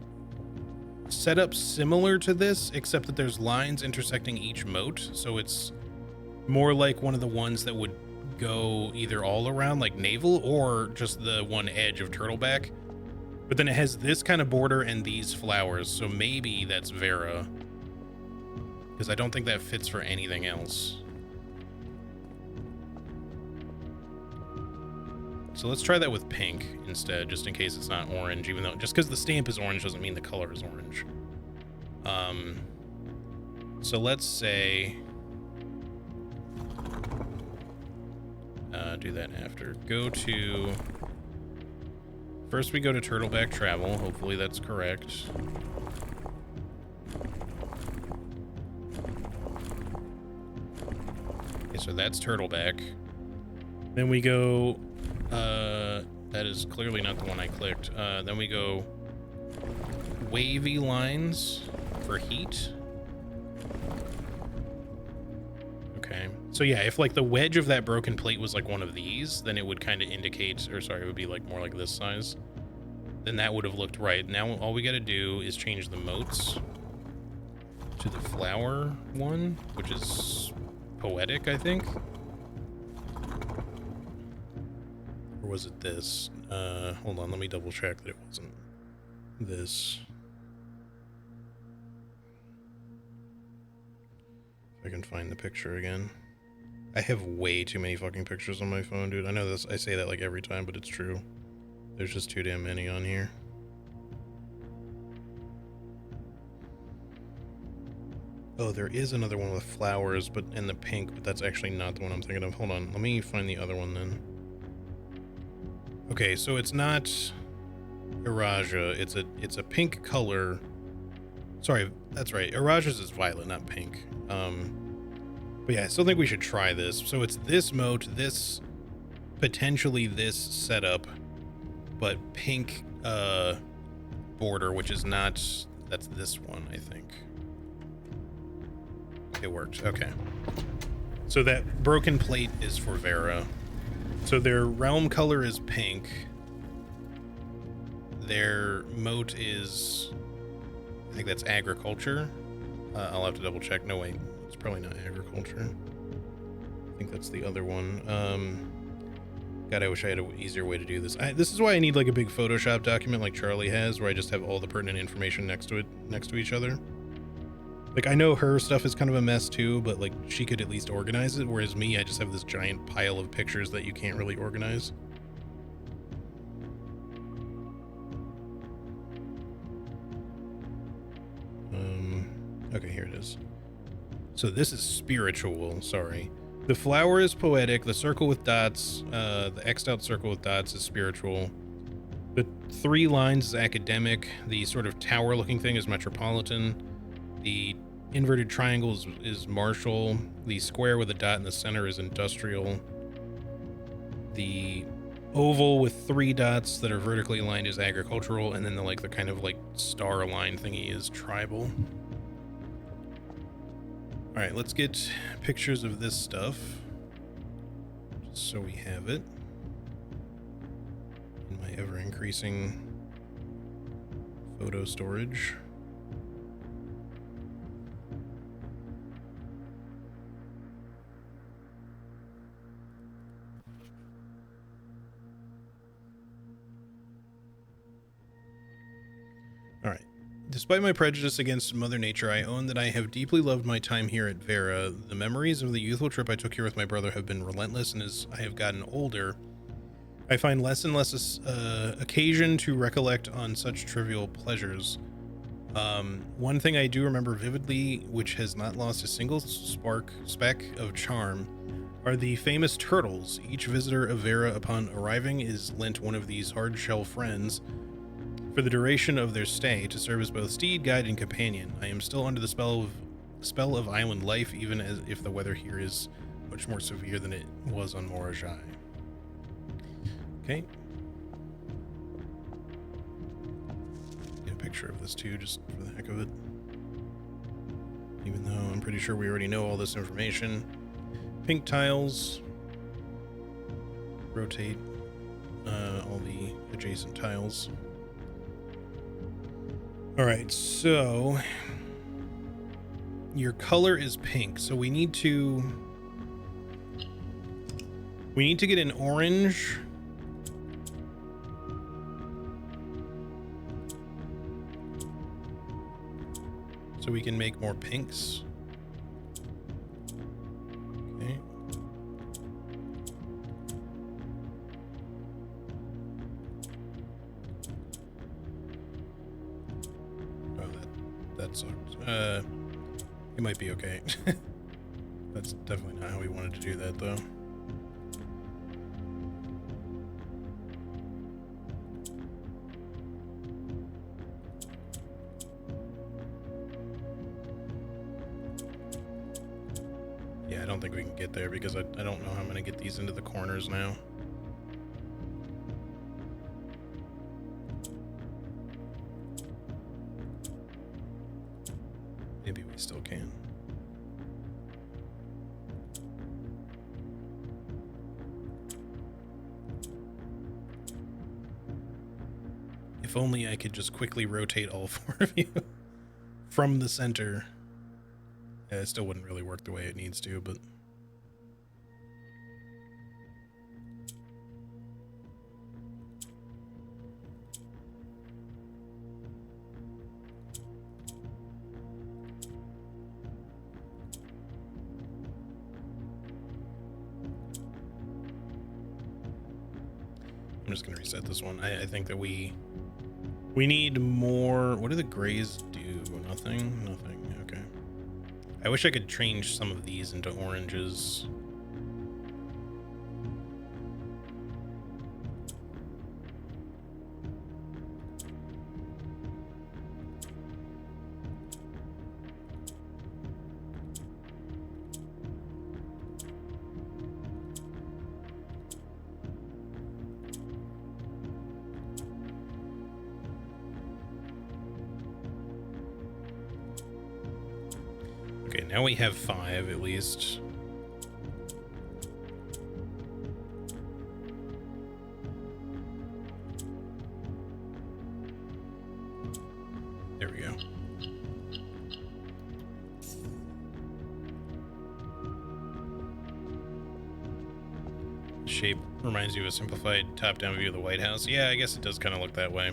setup similar to this, except that there's lines intersecting each moat. So it's more like one of the ones that would go either all around like naval or just the one edge of Turtleback. But then it has this kind of border and these flowers. So maybe that's Vera. Because I don't think that fits for anything else. So let's try that with pink instead, just in case it's not orange, even though just because the stamp is orange doesn't mean the color is orange. So let's say, do that after. First we go to Turtleback Travel. Hopefully that's correct. Okay, so that's Turtleback. Then we go, that is clearly not the one I clicked. Then we go wavy lines for heat. Okay. So yeah, if like the wedge of that broken plate was like one of these, then it would kind of indicate, or sorry, it would be like more like this size. Then that would have looked right. Now all we got to do is change the motes to the flower one, which is poetic, I think. Or was it this? Hold on, let me double check that it wasn't this. If I can find the picture again. I have way too many fucking pictures on my phone, dude. I know this, I say that like every time, but it's true. There's just too damn many on here. Oh, there is another one with flowers, but in the pink, but that's actually not the one I'm thinking of. Hold on, let me find the other one then. Okay, so it's not Iraja. It's a pink color. Sorry, that's right. Iraja's is violet, not pink. But yeah, I still think we should try this. So it's this moat, this potentially this setup, but pink border, which is not. That's this one, I think. It worked. Okay. So that broken plate is for Vera. So their realm color is pink. Their moat is, I think that's agriculture. I'll have to double check. No, wait, it's probably not agriculture. I think that's the other one. God, I wish I had an easier way to do this. This is why I need like a big Photoshop document like Charlie has, where I just have all the pertinent information next to each other. Like, I know her stuff is kind of a mess too, but like she could at least organize it, whereas me, I just have this giant pile of pictures that you can't really organize. Okay, here it is. So this is spiritual, sorry. The flower is poetic, the circle with dots, the X'd out circle with dots is spiritual. The 3 lines is academic, the sort of tower looking thing is metropolitan. The inverted triangle is martial. The square with a dot in the center is industrial. The oval with 3 dots that are vertically aligned is agricultural, and then the kind of like star aligned thingy is tribal. All right, let's get pictures of this stuff just so we have it in my ever increasing photo storage. All right. Despite my prejudice against Mother Nature, I own that I have deeply loved my time here at Vera. The memories of the youthful trip I took here with my brother have been relentless, and as I have gotten older, I find less and less occasion to recollect on such trivial pleasures. One thing I do remember vividly, which has not lost a single speck of charm, are the famous turtles. Each visitor of Vera upon arriving is lent one of these hard-shell friends for the duration of their stay to serve as both steed, guide, and companion. I am still under the spell of island life, even as if the weather here is much more severe than it was on Morajai. Okay. Get a picture of this too, just for the heck of it. Even though I'm pretty sure we already know all this information. Pink tiles. Rotate all the adjacent tiles. All right, so your color is pink, so we need to get an orange. So we can make more pinks. Okay. That sucked. It might be okay. That's definitely not how we wanted to do that, though. Yeah, I don't think we can get there because I don't know how I'm going to get these into the corners now. Maybe we still can. If only I could just quickly rotate all 4 of you from the center. Yeah, it still wouldn't really work the way it needs to, but... I'm just going to reset this one. I think that we need more... What do the grays do? Nothing? Nothing. Okay. I wish I could change some of these into oranges. Okay, now we have 5 at least. There we go. The shape reminds you of a simplified top-down view of the White House. Yeah, I guess it does kind of look that way.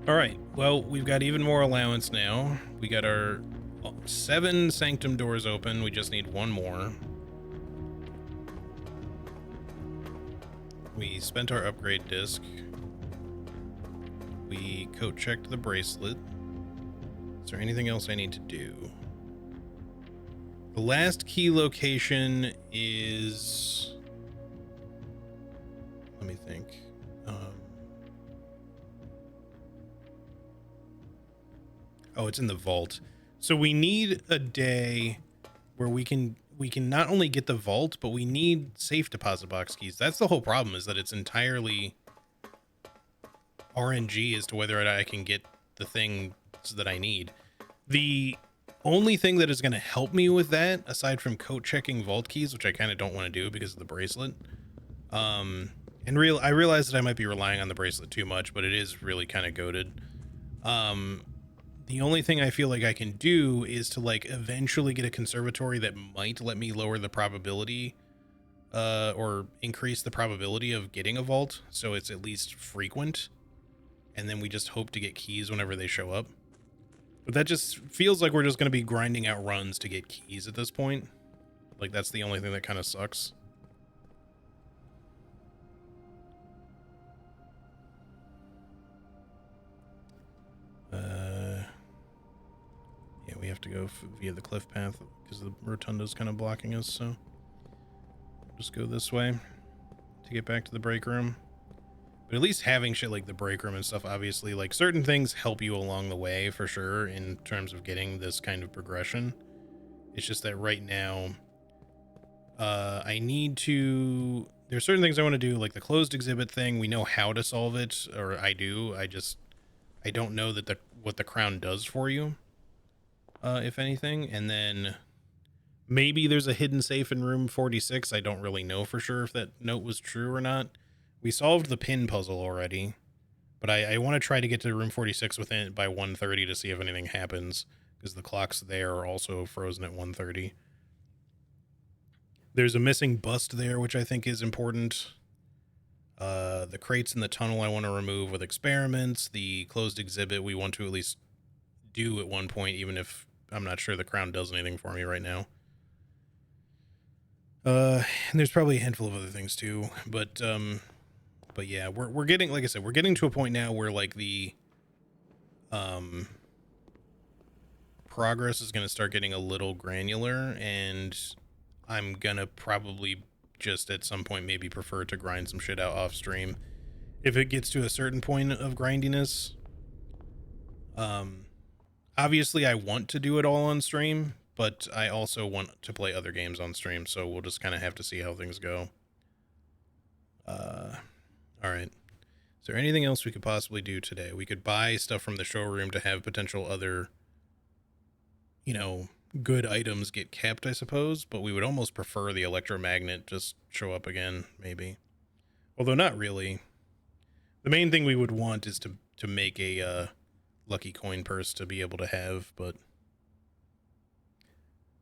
All right, well, we've got even more allowance now. We got our 7 sanctum doors open. We just need 1 more. We spent our upgrade disc. We coat checked the bracelet. Is there anything else I need to do? The last key location is... Let me think. Oh, it's in the vault. So we need a day where we can not only get the vault, but we need safe deposit box keys. That's the whole problem, is that it's entirely RNG as to whether or not I can get the things that I need. The only thing that is going to help me with that, aside from code checking vault keys, which I kind of don't want to do because of the bracelet, I realize that I might be relying on the bracelet too much, but it is really kind of goated. The only thing I feel like I can do is to like eventually get a conservatory that might let me lower the probability or increase the probability of getting a vault, so it's at least frequent, and then we just hope to get keys whenever they show up. But that just feels like we're just going to be grinding out runs to get keys at this point. Like, that's the only thing that kind of sucks. Yeah, we have to go via the cliff path because the rotunda's kind of blocking us, so we'll just go this way to get back to the break room. But at least having shit like the break room and stuff, obviously, like, certain things help you along the way for sure in terms of getting this kind of progression. It's just that right now, I need to... There's certain things I want to do, like the closed exhibit thing. We know how to solve it, or I do. I don't know that what the crown does for you, if anything. And then maybe there's a hidden safe in room 46. I don't really know for sure if that note was true or not. We solved the pin puzzle already, but I want to try to get to room 46 within by 1:30 to see if anything happens, because the clocks there are also frozen at 1:30. There's a missing bust there, which I think is important. The crates in the tunnel I want to remove with experiments. The closed exhibit we want to at least do at one point, even if I'm not sure the crown does anything for me right now. And there's probably a handful of other things too, but yeah, we're getting, like I said, we're getting to a point now where like the progress is going to start getting a little granular, and I'm gonna probably just at some point maybe prefer to grind some shit out off stream if it gets to a certain point of grindiness. Obviously I want to do it all on stream, but I also want to play other games on stream, so we'll just kind of have to see how things go. All right. Is there anything else we could possibly do today? We could buy stuff from the showroom to have potential other, you know, good items get kept, I suppose, but we would almost prefer the electromagnet just show up again, maybe. Although not really. The main thing we would want is to make a lucky coin purse to be able to have, but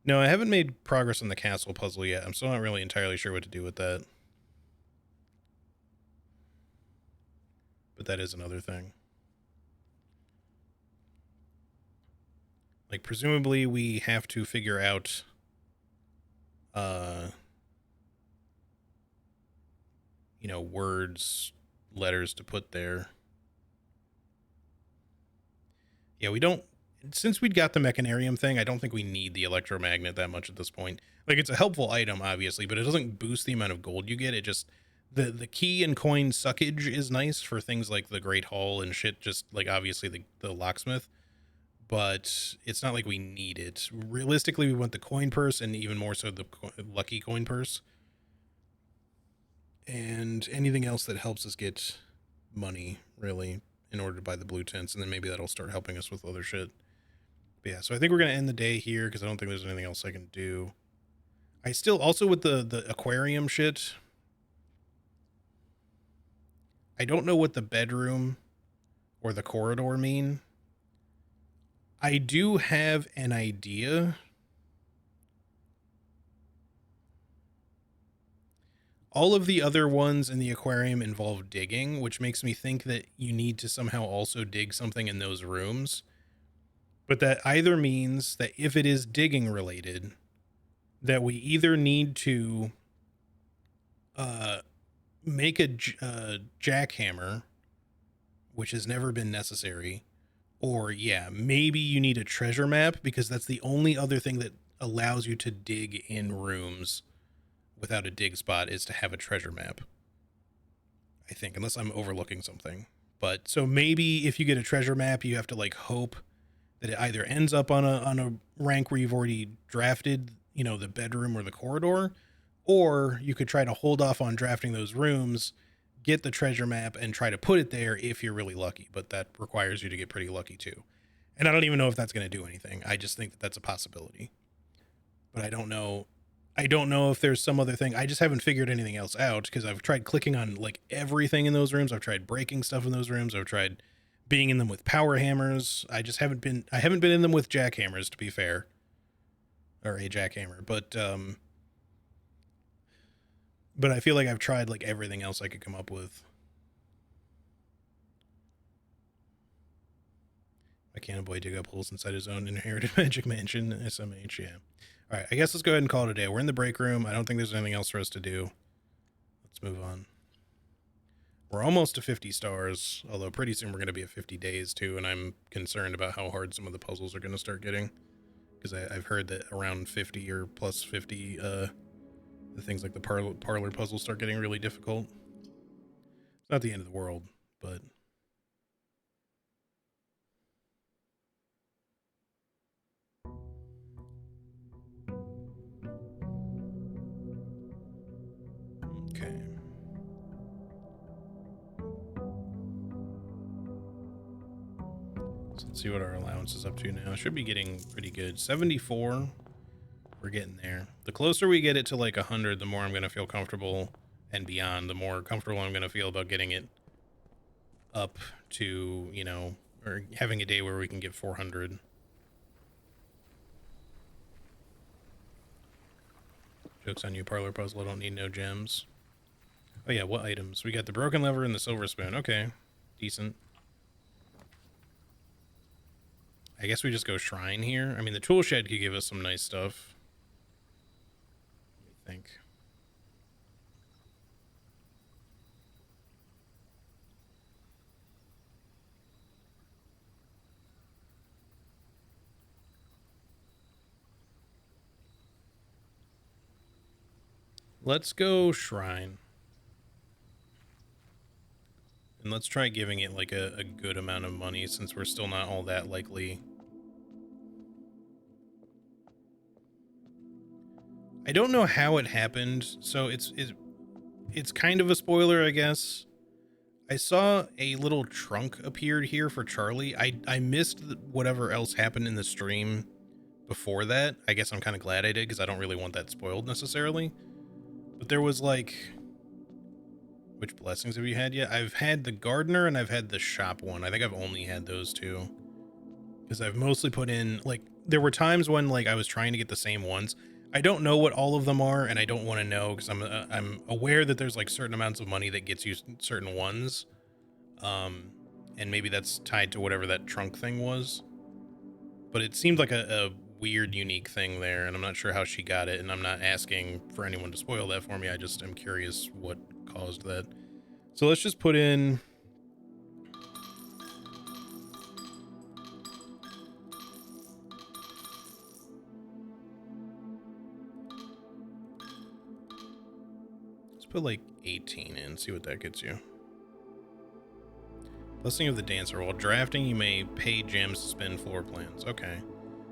no, I haven't made progress on the castle puzzle yet. I'm still not really entirely sure what to do with that. But that is another thing. Like, presumably we have to figure out you know, words, letters to put there. Yeah, we don't, since we'd got the mechanarium thing, I don't think we need the electromagnet that much at this point. Like, it's a helpful item, obviously, but it doesn't boost the amount of gold you get. It just, the key and coin suckage is nice for things like the Great Hall and shit, just like obviously the locksmith, but it's not like we need it. Realistically, we want the coin purse, and even more so the lucky coin purse, and anything else that helps us get money, really, in order to buy the blue tints, and then maybe that'll start helping us with other shit. But yeah, so I think we're gonna end the day here because I don't think there's anything else I can do. I still, also with the aquarium shit, I don't know what the bedroom or the corridor mean. I do have an idea. All of the other ones in the aquarium involve digging, which makes me think that you need to somehow also dig something in those rooms. But that either means that if it is digging related, that we either need to make a jackhammer, which has never been necessary, or yeah, maybe you need a treasure map, because that's the only other thing that allows you to dig in rooms without a dig spot, is to have a treasure map, I think, unless I'm overlooking something. But so maybe if you get a treasure map, you have to like hope that it either ends up on a rank where you've already drafted, you know, the bedroom or the corridor, or you could try to hold off on drafting those rooms, get the treasure map, and try to put it there if you're really lucky. But that requires you to get pretty lucky too. And I don't even know if that's going to do anything. I just think that that's a possibility. But I don't know. I don't know if there's some other thing. I just haven't figured anything else out because I've tried clicking on like everything in those rooms. I've tried breaking stuff in those rooms. I've tried being in them with power hammers. I haven't been in them with jackhammers, to be fair. Or a jackhammer. But I feel like I've tried like everything else I could come up with. Why can't a boy dig up holes inside his own inherited magic mansion? SMH, yeah. All right, I guess let's go ahead and call it a day. We're in the break room. I don't think there's anything else for us to do. Let's move on. We're almost to 50 stars, although pretty soon we're going to be at 50 days too, and I'm concerned about how hard some of the puzzles are going to start getting. Because I've heard that around 50 or plus 50, the things like the parlor puzzles start getting really difficult. It's not the end of the world, but... Okay. So let's see what our allowance is up to now. Should be getting pretty good. 74. We're getting there. The closer we get it to like 100, the more I'm going to feel comfortable, and beyond, the more comfortable I'm going to feel about getting it up to, you know, or having a day where we can get 400. Joke's on you, parlor puzzle. I don't need no gems. Oh yeah, what items? We got the broken lever and the silver spoon. Okay, decent. I guess we just go shrine here. I mean, the tool shed could give us some nice stuff. Let me think. Let's go shrine. And let's try giving it like a good amount of money since we're still not all that likely. I don't know how it happened, so it's kind of a spoiler, I guess. I saw a little trunk appeared here for Charlie. I missed whatever else happened in the stream before that. I guess I'm kind of glad I did because I don't really want that spoiled necessarily. But there was like... Which blessings have you had yet? I've had the gardener and I've had the shop one. I think I've only had those two. Because I've mostly put in, like, there were times when, like, I was trying to get the same ones. I don't know what all of them are, and I don't want to know, because I'm aware that there's, like, certain amounts of money that gets you certain ones. And maybe that's tied to whatever that trunk thing was. But it seemed like a weird, unique thing there, and I'm not sure how she got it, and I'm not asking for anyone to spoil that for me. I just am curious what caused that. So let's just put in... Let's put like 18 in, see what that gets you. Blessing of the Dancer. While drafting, you may pay gems to spin floor plans. Okay.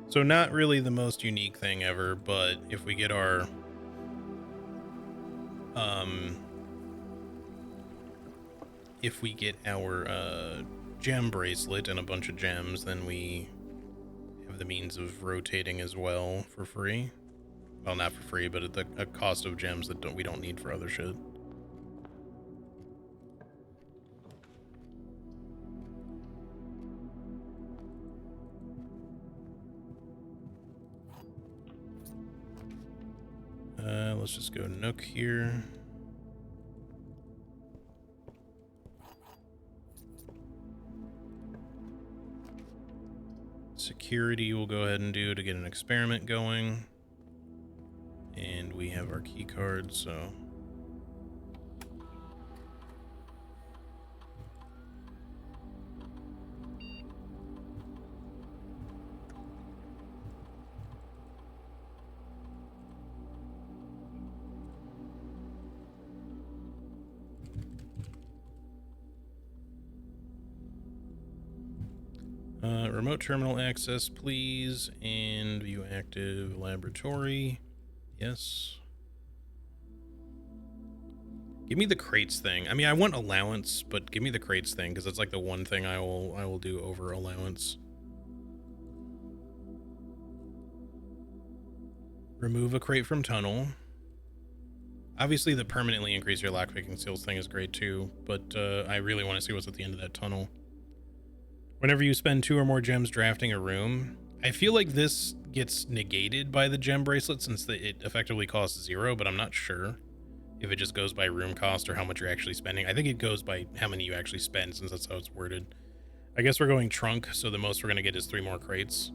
So not really the most unique thing ever, but if we get our... if we get our gem bracelet and a bunch of gems, then we have the means of rotating as well for free. Well, not for free, but at a cost of gems that we don't need for other shit. Let's just go Nook here. Security we'll go ahead and do to get an experiment going. And we have our key card, so... Remote terminal access, please, and view active laboratory. Yes. Give me the crates thing. I mean, I want allowance, but give me the crates thing because it's like the one thing I will do over allowance. Remove a crate from tunnel. Obviously, the permanently increase your lockpicking skills thing is great too, but I really want to see what's at the end of that tunnel. Whenever you spend 2 or more gems drafting a room, I feel like this gets negated by the gem bracelet since it effectively costs 0, but I'm not sure if it just goes by room cost or how much you're actually spending. I think it goes by how many you actually spend since that's how it's worded. I guess we're going trunk, so the most we're going to get is 3 more crates.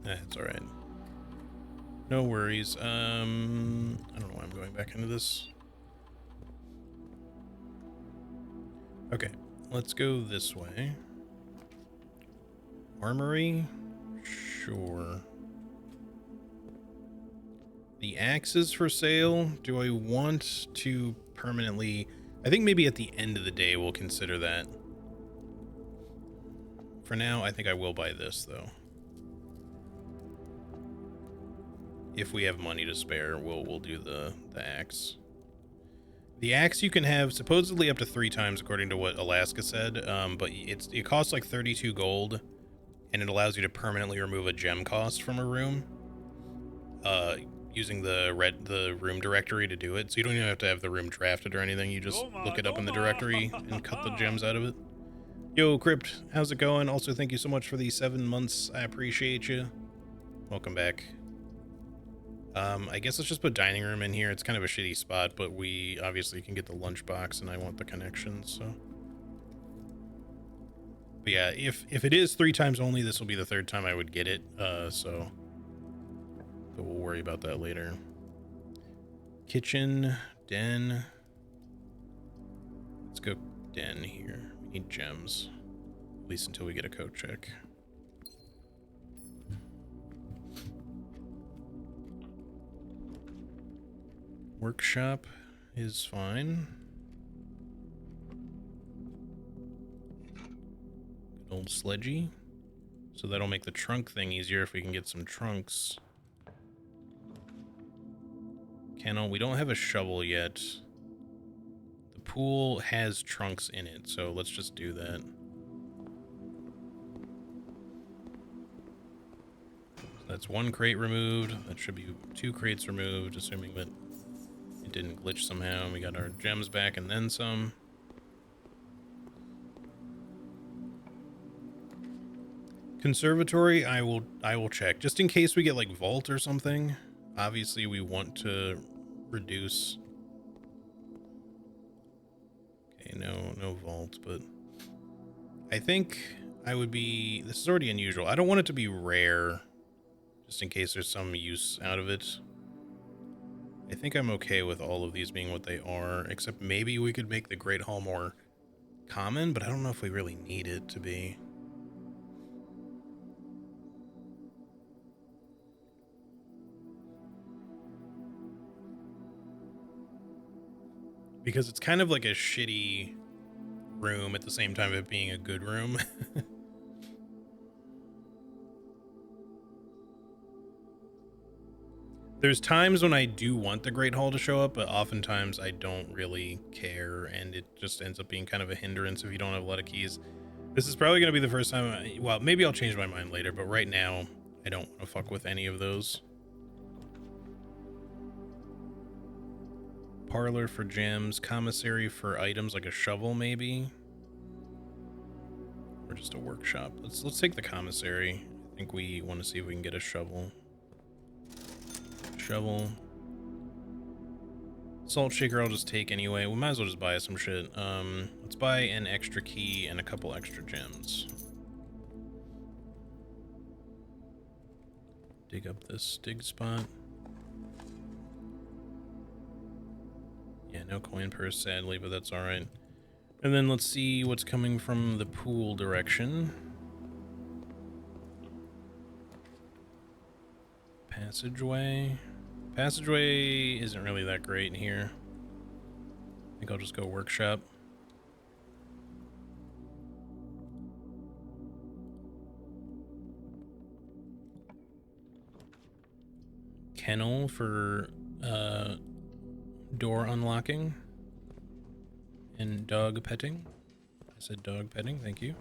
That's all right. No worries. I don't know why I'm going back into this. Okay, let's go this way. Armory? Sure. The axe is for sale. Do I want to permanently... I think maybe at the end of the day we'll consider that. For now, I think I will buy this, though. If we have money to spare, we'll do the axe. The axe you can have supposedly up to 3 times, according to what Alaska said, but it costs like 32 gold, and it allows you to permanently remove a gem cost from a room, using the room directory to do it. So you don't even have to have the room drafted or anything. You just look it up in the directory and cut the gems out of it. Yo, Crypt, how's it going? Also, thank you so much for the 7 months. I appreciate you. Welcome back. I guess let's just put dining room in here. It's kind of a shitty spot, but we obviously can get the lunchbox, and I want the connections, so. But yeah, if it is 3 times only, this will be the 3rd time I would get it, so. But we'll worry about that later. Kitchen, den. Let's go den here. We need gems, at least until we get a code check. Workshop is fine. Good old sledgy. So that'll make the trunk thing easier if we can get some trunks. Kennel, we don't have a shovel yet. The pool has trunks in it, so let's just do that. So that's 1 crate removed. That should be 2 crates removed, assuming that it didn't glitch somehow. We got our gems back and then some. Conservatory, I will check just in case we get like vault or something. Obviously, we want to reduce. Okay, no vault, but I think I would be. This is already unusual. I don't want it to be rare, just in case there's some use out of it. I think I'm okay with all of these being what they are, except maybe we could make the Great Hall more common, but I don't know if we really need it to be. Because it's kind of like a shitty room at the same time of it being a good room. There's times when I do want the Great Hall to show up, but oftentimes I don't really care, and it just ends up being kind of a hindrance if you don't have a lot of keys. This is probably going to be the first time, well, maybe I'll change my mind later, but right now, I don't want to fuck with any of those. Parlor for gems, commissary for items like a shovel, maybe? Or just a workshop. Let's take the commissary. I think we want to see if we can get a shovel. Shovel. Salt shaker I'll just take anyway. We might as well just buy some shit. Let's buy an extra key and a couple extra gems. Dig up this dig spot. Yeah, no coin purse, sadly, but that's alright. And then let's see what's coming from the pool direction. Passageway. Passageway isn't really that great in here. I think I'll just go workshop. Kennel for door unlocking. And dog petting. I said dog petting, thank you.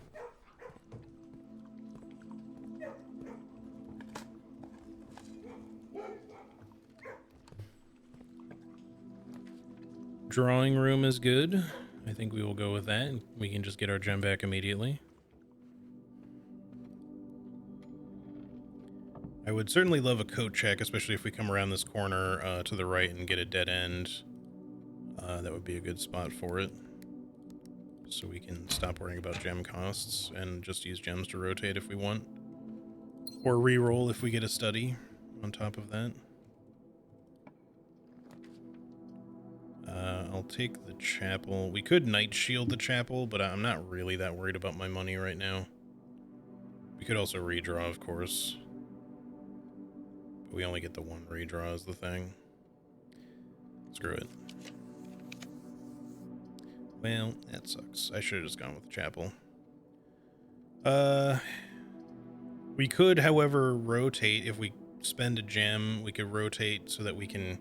Drawing room is good. I think we will go with that. We can just get our gem back immediately. I would certainly love a coat check, especially if we come around this corner to the right and get a dead end. That would be a good spot for it. So we can stop worrying about gem costs and just use gems to rotate if we want. Or re-roll if we get a study on top of that. I'll take the chapel. We could night shield the chapel, but I'm not really that worried about my money right now. We could also redraw, of course. But we only get the one redraw is the thing. Screw it. Well, that sucks. I should have just gone with the chapel. We could, however, rotate. If we spend a gem, we could rotate so that we can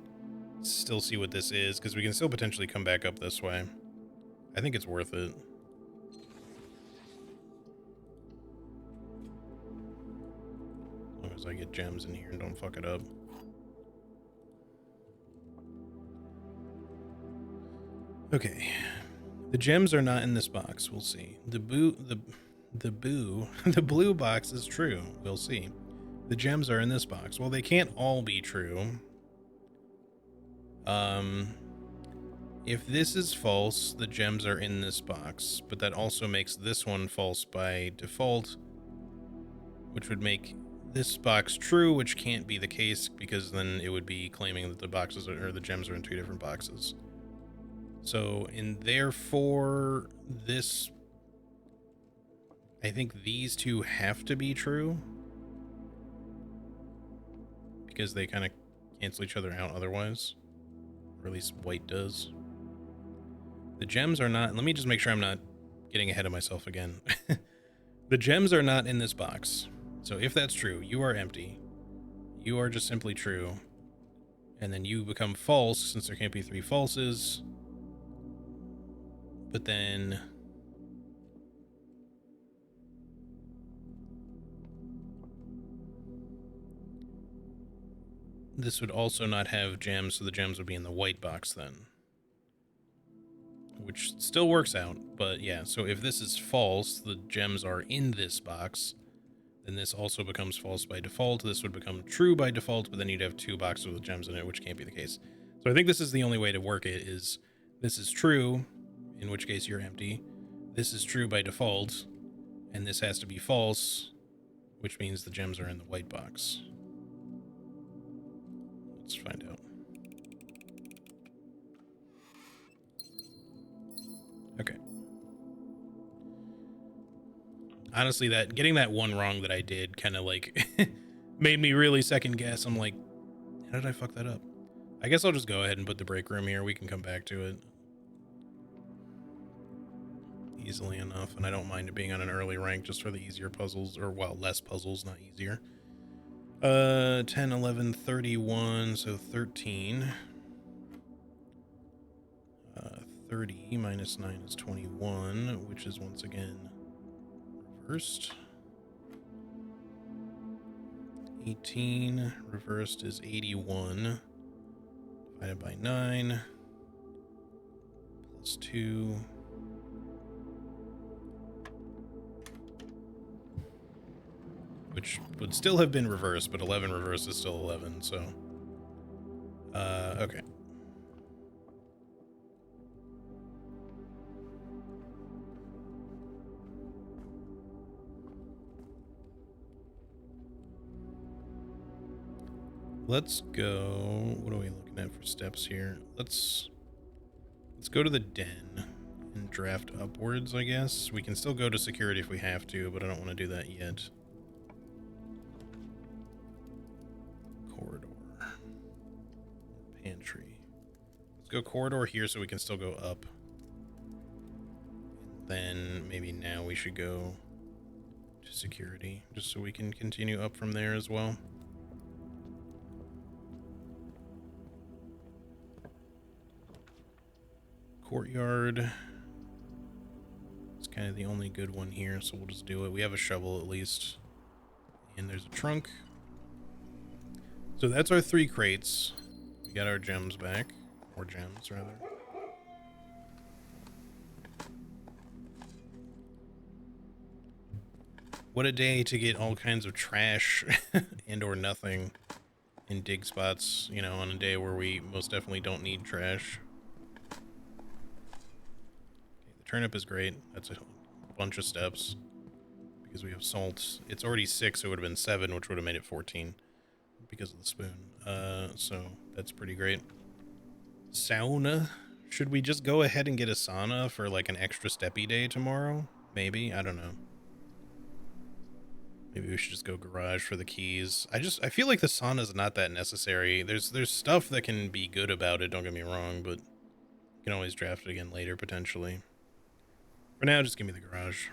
still see what this is, because we can still potentially come back up this way. I think it's worth it. As long as I get gems in here and don't fuck it up. Okay. The gems are not in this box. We'll see. The blue box is true. We'll see. The gems are in this box. Well, they can't all be true. If this is false, the gems are in this box, but that also makes this one false by default, which would make this box true, which can't be the case because then it would be claiming that the boxes are, or the gems are in two different boxes. So, and therefore, this, I think these two have to be true because they kind of cancel each other out otherwise, or at least white does. The gems are not, let me just make sure I'm not getting ahead of myself again. The gems are not in this box. So if that's true, you are empty. You are just simply true. And then you become false since there can't be three falses. But then this would also not have gems, so the gems would be in the white box then. Which still works out, but yeah, so if this is false, the gems are in this box, then this also becomes false by default. This would become true by default, but then you'd have two boxes with gems in it, which can't be the case. So I think this is the only way to work it, is this is true, in which case you're empty. This is true by default, and this has to be false, which means the gems are in the white box. Let's find out. Okay. Honestly, that getting that one wrong that I did kind of like made me really second guess. I'm like, how did I fuck that up? I guess I'll just go ahead and put the break room here. We can come back to it easily enough, and I don't mind it being on an early rank just for the easier puzzles, or well, less puzzles, not easier. 10, 11, 31, so 13. 30 minus 9 is 21, which is once again reversed. 18 reversed is 81 divided by 9 plus 2 which would still have been reversed, but 11 reversed is still 11, so okay. Let's go. What are we looking at for steps here? Let's go to the den and draft upwards, I guess. We can still go to security if we have to, but I don't want to do that yet. corridor. Pantry. Let's go corridor here so we can still go up. Then maybe now we should go to security, just so we can continue up from there as well. Courtyard. It's kind of the only good one here, so we'll just do it. We have a shovel at least. And there's a trunk. So that's our 3 crates. We got our gems back. Or gems, rather. What a day to get all kinds of trash and or nothing in dig spots, you know, on a day where we most definitely don't need trash. Okay, the turnip is great. That's a bunch of steps. Because we have salt. It's already 6, so it would have been 7, which would have made it 14. Because of the spoon. So that's pretty great. Sauna. Should we just go ahead and get a sauna for like an extra steppy day tomorrow? Maybe? I don't know. Maybe we should just go garage for the keys. I feel like the sauna is not that necessary. There's stuff that can be good about it, don't get me wrong, but you can always draft it again later, potentially. For now, just give me the garage.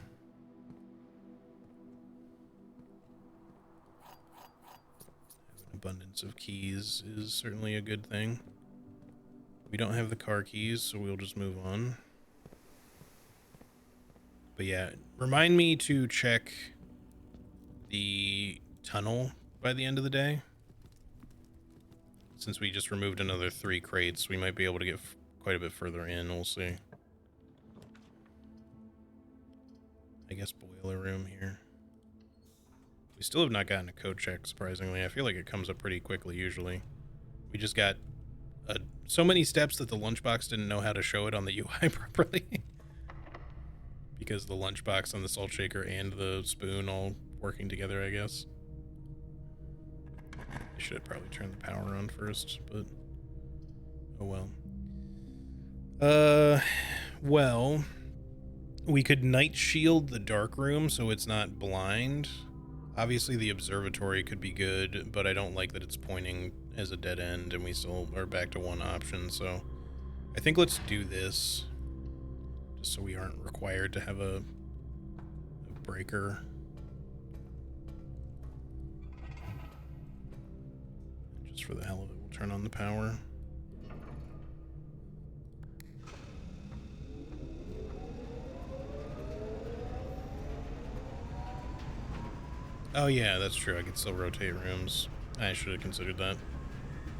Have an abundance of keys is certainly a good thing. We don't have the car keys, so we'll just move on. But yeah, remind me to check the tunnel by the end of the day. Since we just removed another 3 crates, we might be able to get quite a bit further in. We'll see. I guess boiler room here. We still have not gotten a code check, surprisingly. I feel like it comes up pretty quickly usually. We just got so many steps that the lunchbox didn't know how to show it on the UI properly. Because the lunchbox and the salt shaker and the spoon all working together, I guess. I should have probably turned the power on first, but oh well. Well, we could night shield the dark room so it's not blind. Obviously the observatory could be good, but I don't like that it's pointing as a dead end and we still are back to one option, so I think let's do this just so we aren't required to have a breaker. Just for the hell of it, we'll turn on the power. Oh yeah, that's true. I could still rotate rooms. I should have considered that.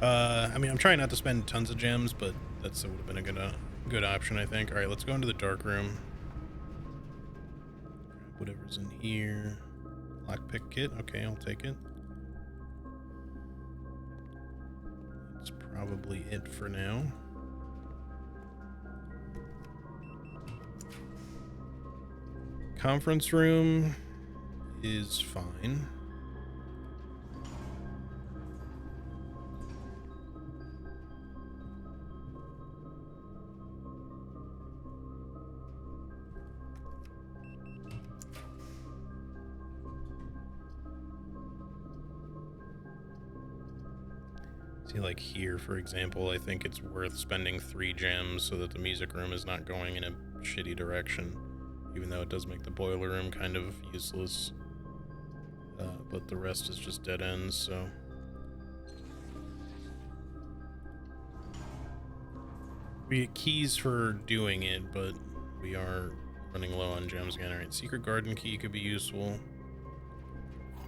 I mean, I'm trying not to spend tons of gems, but that would have been a good option, I think. All right, let's go into the dark room. Whatever's in here. Lockpick kit. Okay, I'll take it. That's probably it for now. Conference room is fine. See, like here, for example, I think it's worth spending 3 gems so that the music room is not going in a shitty direction, even though it does make the boiler room kind of useless. But the rest is just dead ends, so. We get keys for doing it, but we are running low on gems again. Alright, secret garden key could be useful.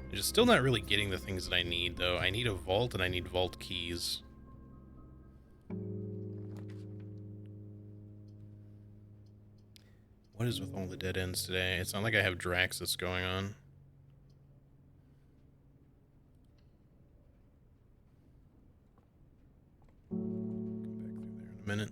I'm just still not really getting the things that I need, though. I need a vault, and I need vault keys. What is with all the dead ends today? It's not like I have Draxus going on. Come back through there in a minute.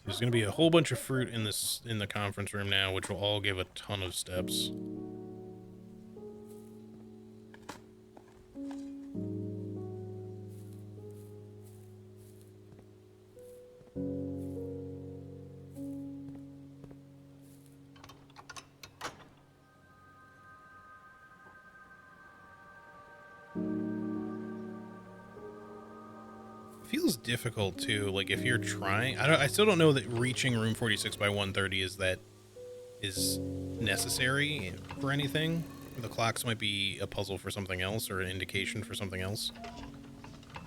There's going to be a whole bunch of fruit in the conference room now, which will all give a ton of steps. feels difficult too. Like if you're trying, I still don't know that reaching room 46 by 130 is necessary for anything. The clocks might be a puzzle for something else or an indication for something else.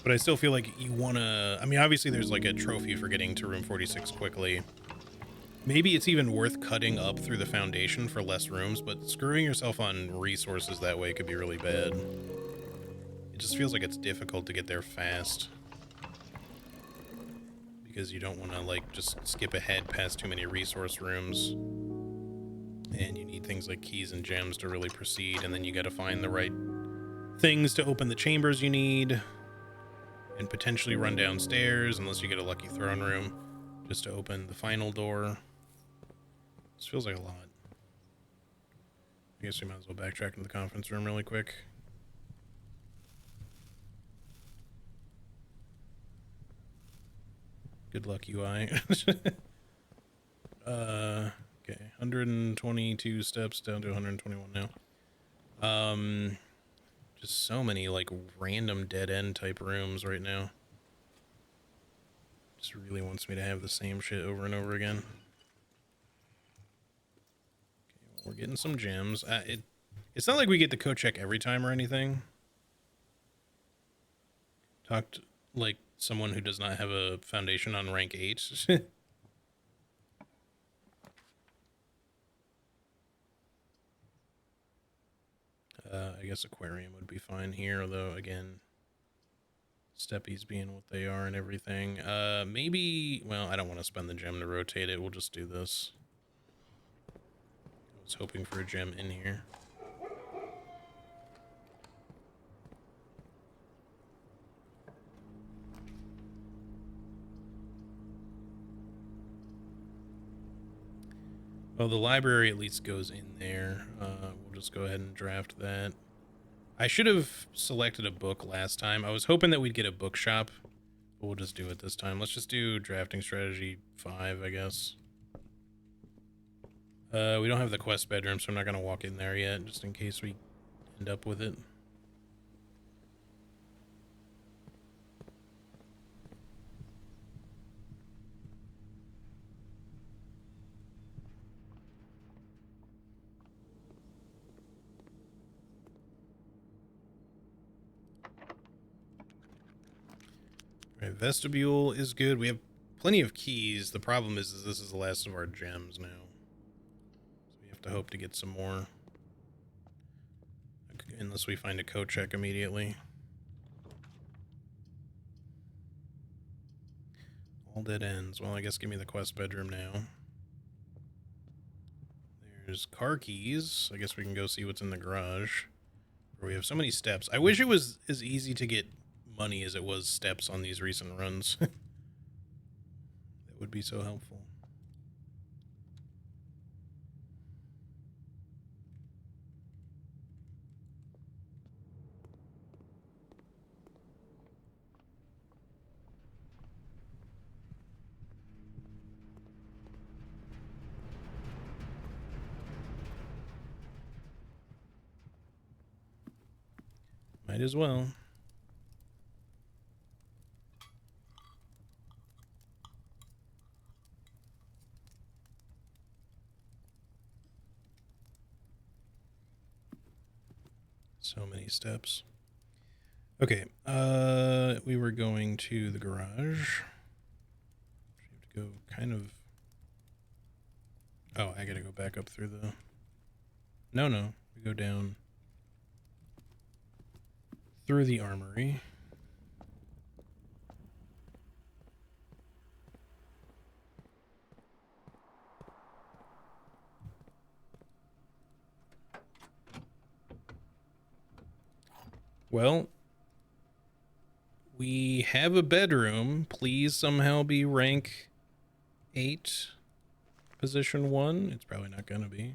But I still feel like you want to... I mean, obviously there's like a trophy for getting to room 46 quickly. Maybe it's even worth cutting up through the foundation for less rooms, but screwing yourself on resources that way could be really bad. It just feels like it's difficult to get there fast. Because you don't want to, like, just skip ahead past too many resource rooms. And you need things like keys and gems to really proceed, and then you gotta find the right things to open the chambers you need. And potentially run downstairs, unless you get a lucky throne room, just to open the final door. This feels like a lot. I guess we might as well backtrack into the conference room really quick. Good luck, UI. Okay, 122 steps down to 121 now. Just so many, like, random dead-end type rooms right now. Just really wants me to have the same shit over and over again. Okay, well, we're getting some gems. It's not like we get the code check every time or anything. Talked like someone who does not have a foundation on rank 8. I guess aquarium would be fine here, although, again, steppies being what they are and everything. Maybe, well, I don't want to spend the gem to rotate it. We'll just do this. I was hoping for a gem in here. Well, the library at least goes in there. We'll just go ahead and draft that. I should have selected a book last time. I was hoping that we'd get a bookshop, but we'll just do it this time. Let's just do drafting strategy 5, I guess. We don't have the quest bedroom, so I'm not going to walk in there yet, just in case we end up with it. Vestibule is good. We have plenty of keys. The problem is this is the last of our gems now. So we have to hope to get some more. Unless we find a code check immediately. All dead ends. Well, I guess give me the quest bedroom now. There's car keys. I guess we can go see what's in the garage. Where we have so many steps. I wish it was as easy to get money as it was steps on these recent runs. That would be so helpful. Might as well. So many steps. Okay, we were going to the garage. We have to go kind of... Oh, I gotta go back up through the... No, we go down through the armory. Well, we have a bedroom. Please somehow be rank 8, position 1. It's probably not gonna be.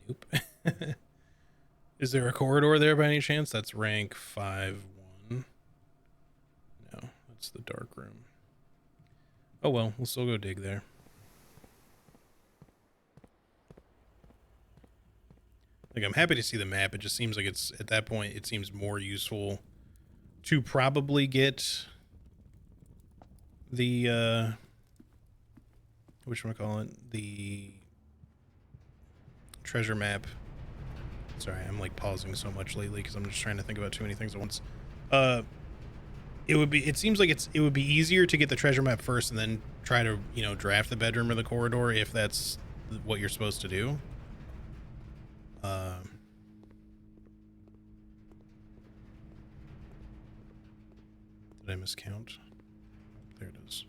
Nope. Is there a corridor there by any chance? That's rank 5-1. No, that's the dark room. Oh well, we'll still go dig there. Like, I'm happy to see the map. It just seems like it's, at that point, it seems more useful to probably get the whatchamacallit, the treasure map. Sorry, I'm like pausing so much lately because I'm just trying to think about too many things at once. It seems like it would be easier to get the treasure map first and then try to, you know, draft the bedroom or the corridor if that's what you're supposed to do. Did I miscount? There it is.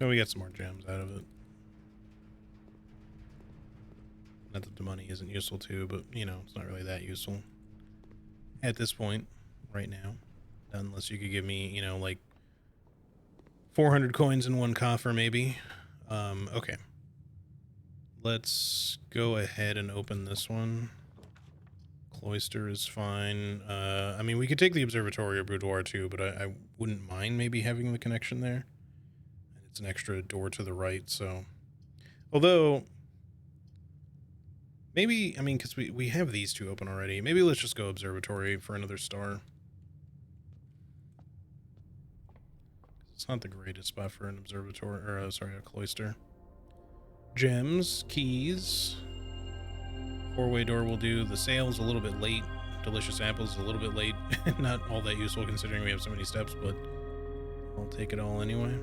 Oh, we got some more gems out of it. Not that the money isn't useful too, but, you know, it's not really that useful at this point right now. Unless you could give me, you know, like 400 coins in one coffer, maybe. Okay. Let's go ahead and open this one. Cloister is fine. I mean, we could take the observatory or boudoir too, but I wouldn't mind maybe having the connection there. And it's an extra door to the right, so... Although... Maybe, I mean, because we have these two open already. Maybe let's just go observatory for another star. It's not the greatest spot for an observatory, or sorry, a cloister. Gems, keys. Four-way door will do. The sail's a little bit late. Delicious apples a little bit late. Not all that useful considering we have so many steps, but I'll take it all anyway.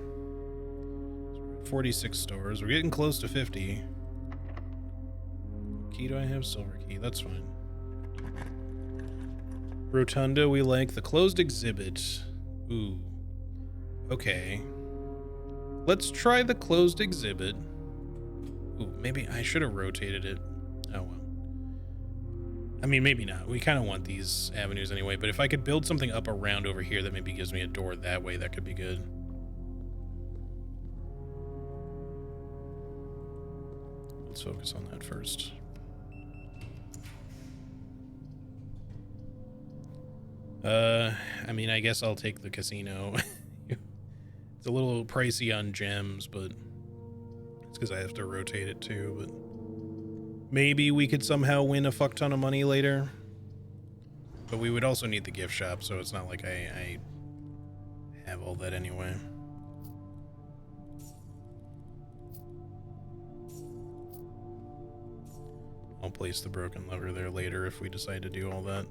So we're at 46 stars. We're getting close to 50. Key do I have? Silver key. That's fine. Rotunda we like. The closed exhibit. Ooh. Okay. Let's try the closed exhibit. Ooh, maybe I should have rotated it. Oh well. I mean, maybe not. We kind of want these avenues anyway, but if I could build something up around over here that maybe gives me a door that way, that could be good. Let's focus on that first. I mean, I guess I'll take the casino. It's a little pricey on gems, but it's because I have to rotate it too, but maybe we could somehow win a fuck ton of money later. But we would also need the gift shop, so it's not like I have all that anyway. I'll place the broken lever there later if we decide to do all that.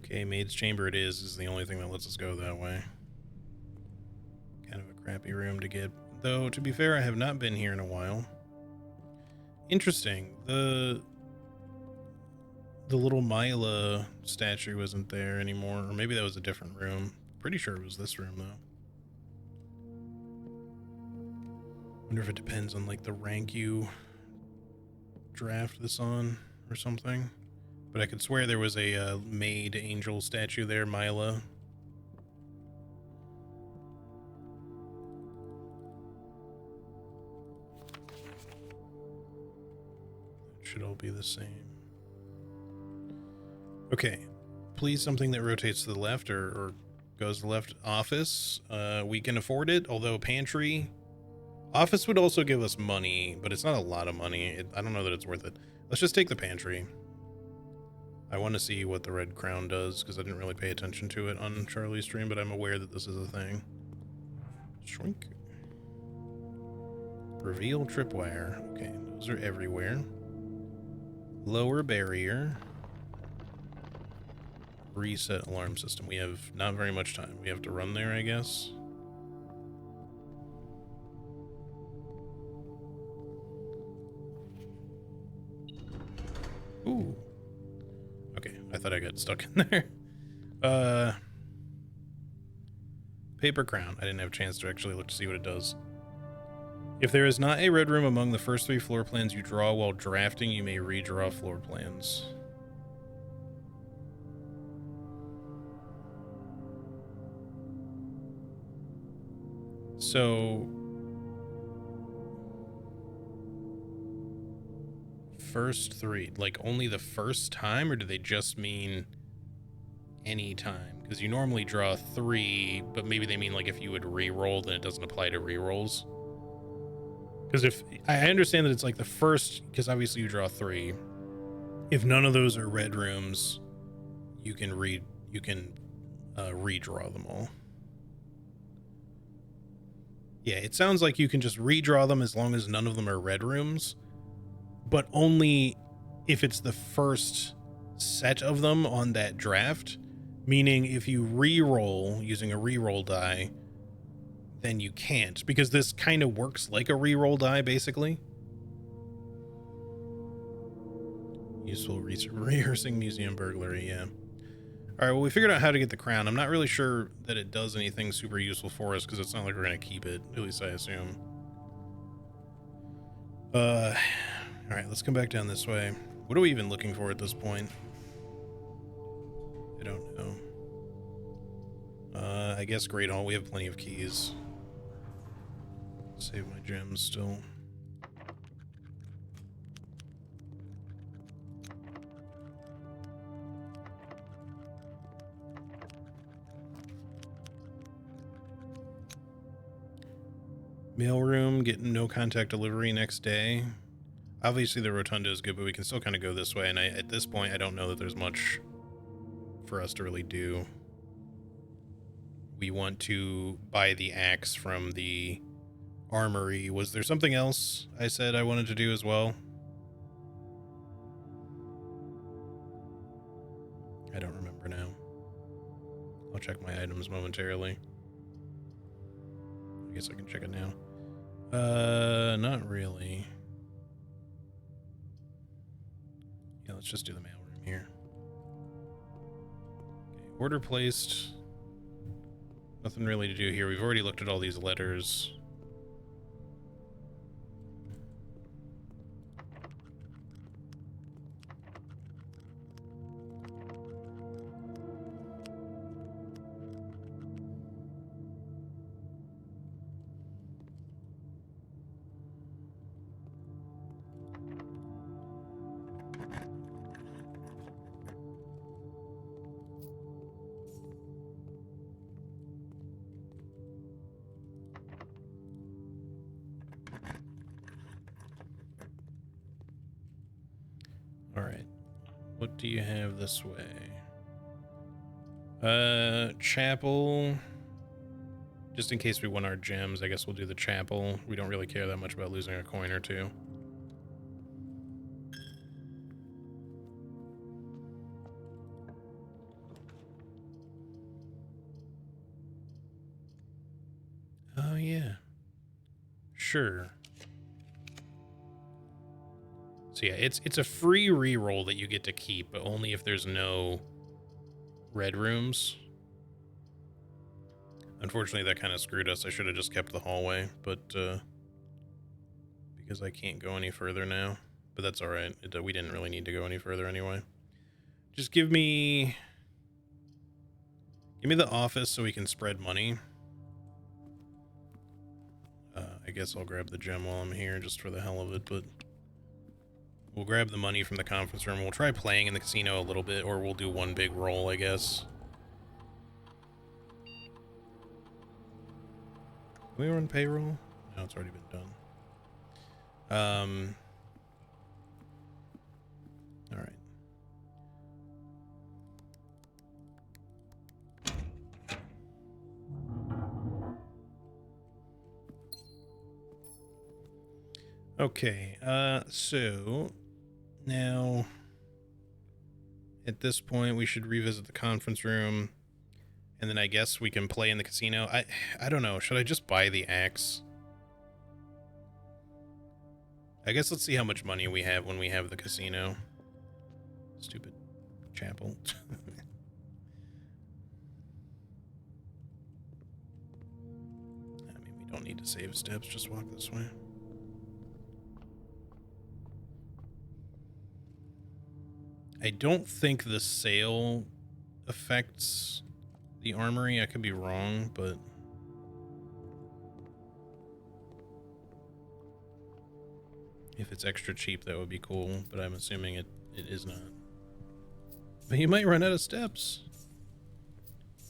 Okay, Maid's Chamber it is the only thing that lets us go that way. Kind of a crappy room to get. Though, to be fair, I have not been here in a while. Interesting. The little Mila statue wasn't there anymore. Or maybe that was a different room. Pretty sure it was this room, though. Wonder if it depends on, like, the rank you draft this on or something. But I could swear there was a maid angel statue there, Mila. It should all be the same. Okay. Please something that rotates to the left or goes to the left. Office. We can afford it, although pantry. Office would also give us money, but it's not a lot of money. I don't know that it's worth it. Let's just take the pantry. I want to see what the red crown does, because I didn't really pay attention to it on Charlie's stream, but I'm aware that this is a thing. Shrink. Reveal tripwire. Okay, those are everywhere. Lower barrier. Reset alarm system. We have not very much time. We have to run there, I guess. Ooh. Okay, I thought I got stuck in there. Paper crown. I didn't have a chance to actually look to see what it does. If there is not a red room among the first 3 floor plans you draw while drafting, you may redraw floor plans. So... first 3. Like, only the first time, or do they just mean any time? Because you normally draw 3, but maybe they mean, like, if you would re-roll, then it doesn't apply to re-rolls. Because if... I understand that it's, like, the first... Because obviously you draw 3. If none of those are red rooms, you can redraw them all. Yeah, it sounds like you can just redraw them as long as none of them are red rooms, but only if it's the first set of them on that draft, meaning if you re-roll using a re-roll die, then you can't, because this kind of works like a re-roll die, basically. Useful rehearsing museum burglary, yeah. All right, well, we figured out how to get the crown. I'm not really sure that it does anything super useful for us, because it's not like we're going to keep it, at least I assume. All right, let's come back down this way. What are we even looking for at this point? I don't know. I guess Great Hall. We have plenty of keys. Save my gems still. Mailroom, getting no contact delivery next day. Obviously the rotunda is good, but we can still kind of go this way, and at this point I don't know that there's much for us to really do. We want to buy the axe from the armory. Was there something else I said I wanted to do as well? I don't remember now. I'll check my items momentarily. I guess I can check it now. Not really. Yeah, let's just do the mailroom here. Okay, order placed. Nothing really to do here. We've already looked at all these letters. Alright. What do you have this way? Chapel. Just in case we want our gems, I guess we'll do the chapel. We don't really care that much about losing a coin or two. Oh, yeah. Sure. So yeah, it's a free reroll that you get to keep, but only if there's no red rooms. Unfortunately, that kind of screwed us. I should have just kept the hallway, but because I can't go any further now. But that's all right. We didn't really need to go any further anyway. Just give me the office so we can spread money. I guess I'll grab the gem while I'm here just for the hell of it, but we'll grab the money from the conference room. We'll try playing in the casino a little bit, or we'll do one big roll, I guess. Can we run payroll? No, it's already been done. All right. Okay, so now at this point we should revisit the conference room, and then I guess we can play in the casino. I don't know, should I just buy the axe? I guess let's see how much money we have when we have the casino. Stupid chapel. I mean, we don't need to save steps, just walk this way. I don't think the sale affects the armory. I could be wrong, but If it's extra cheap, that would be cool, but I'm assuming it is not. But you might run out of steps.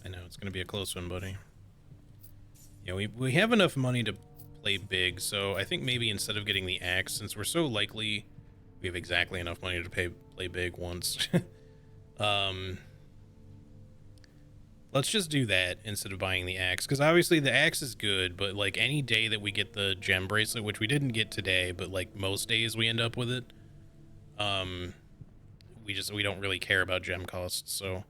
I know, it's going to be a close one, buddy. Yeah, we have enough money to play big, so I think maybe instead of getting the axe, since we're so likely we have exactly enough money to play big once, let's just do that instead of buying the axe, because obviously the axe is good, but like any day that we get the gem bracelet, which we didn't get today, but like most days we end up with it, we don't really care about gem costs. So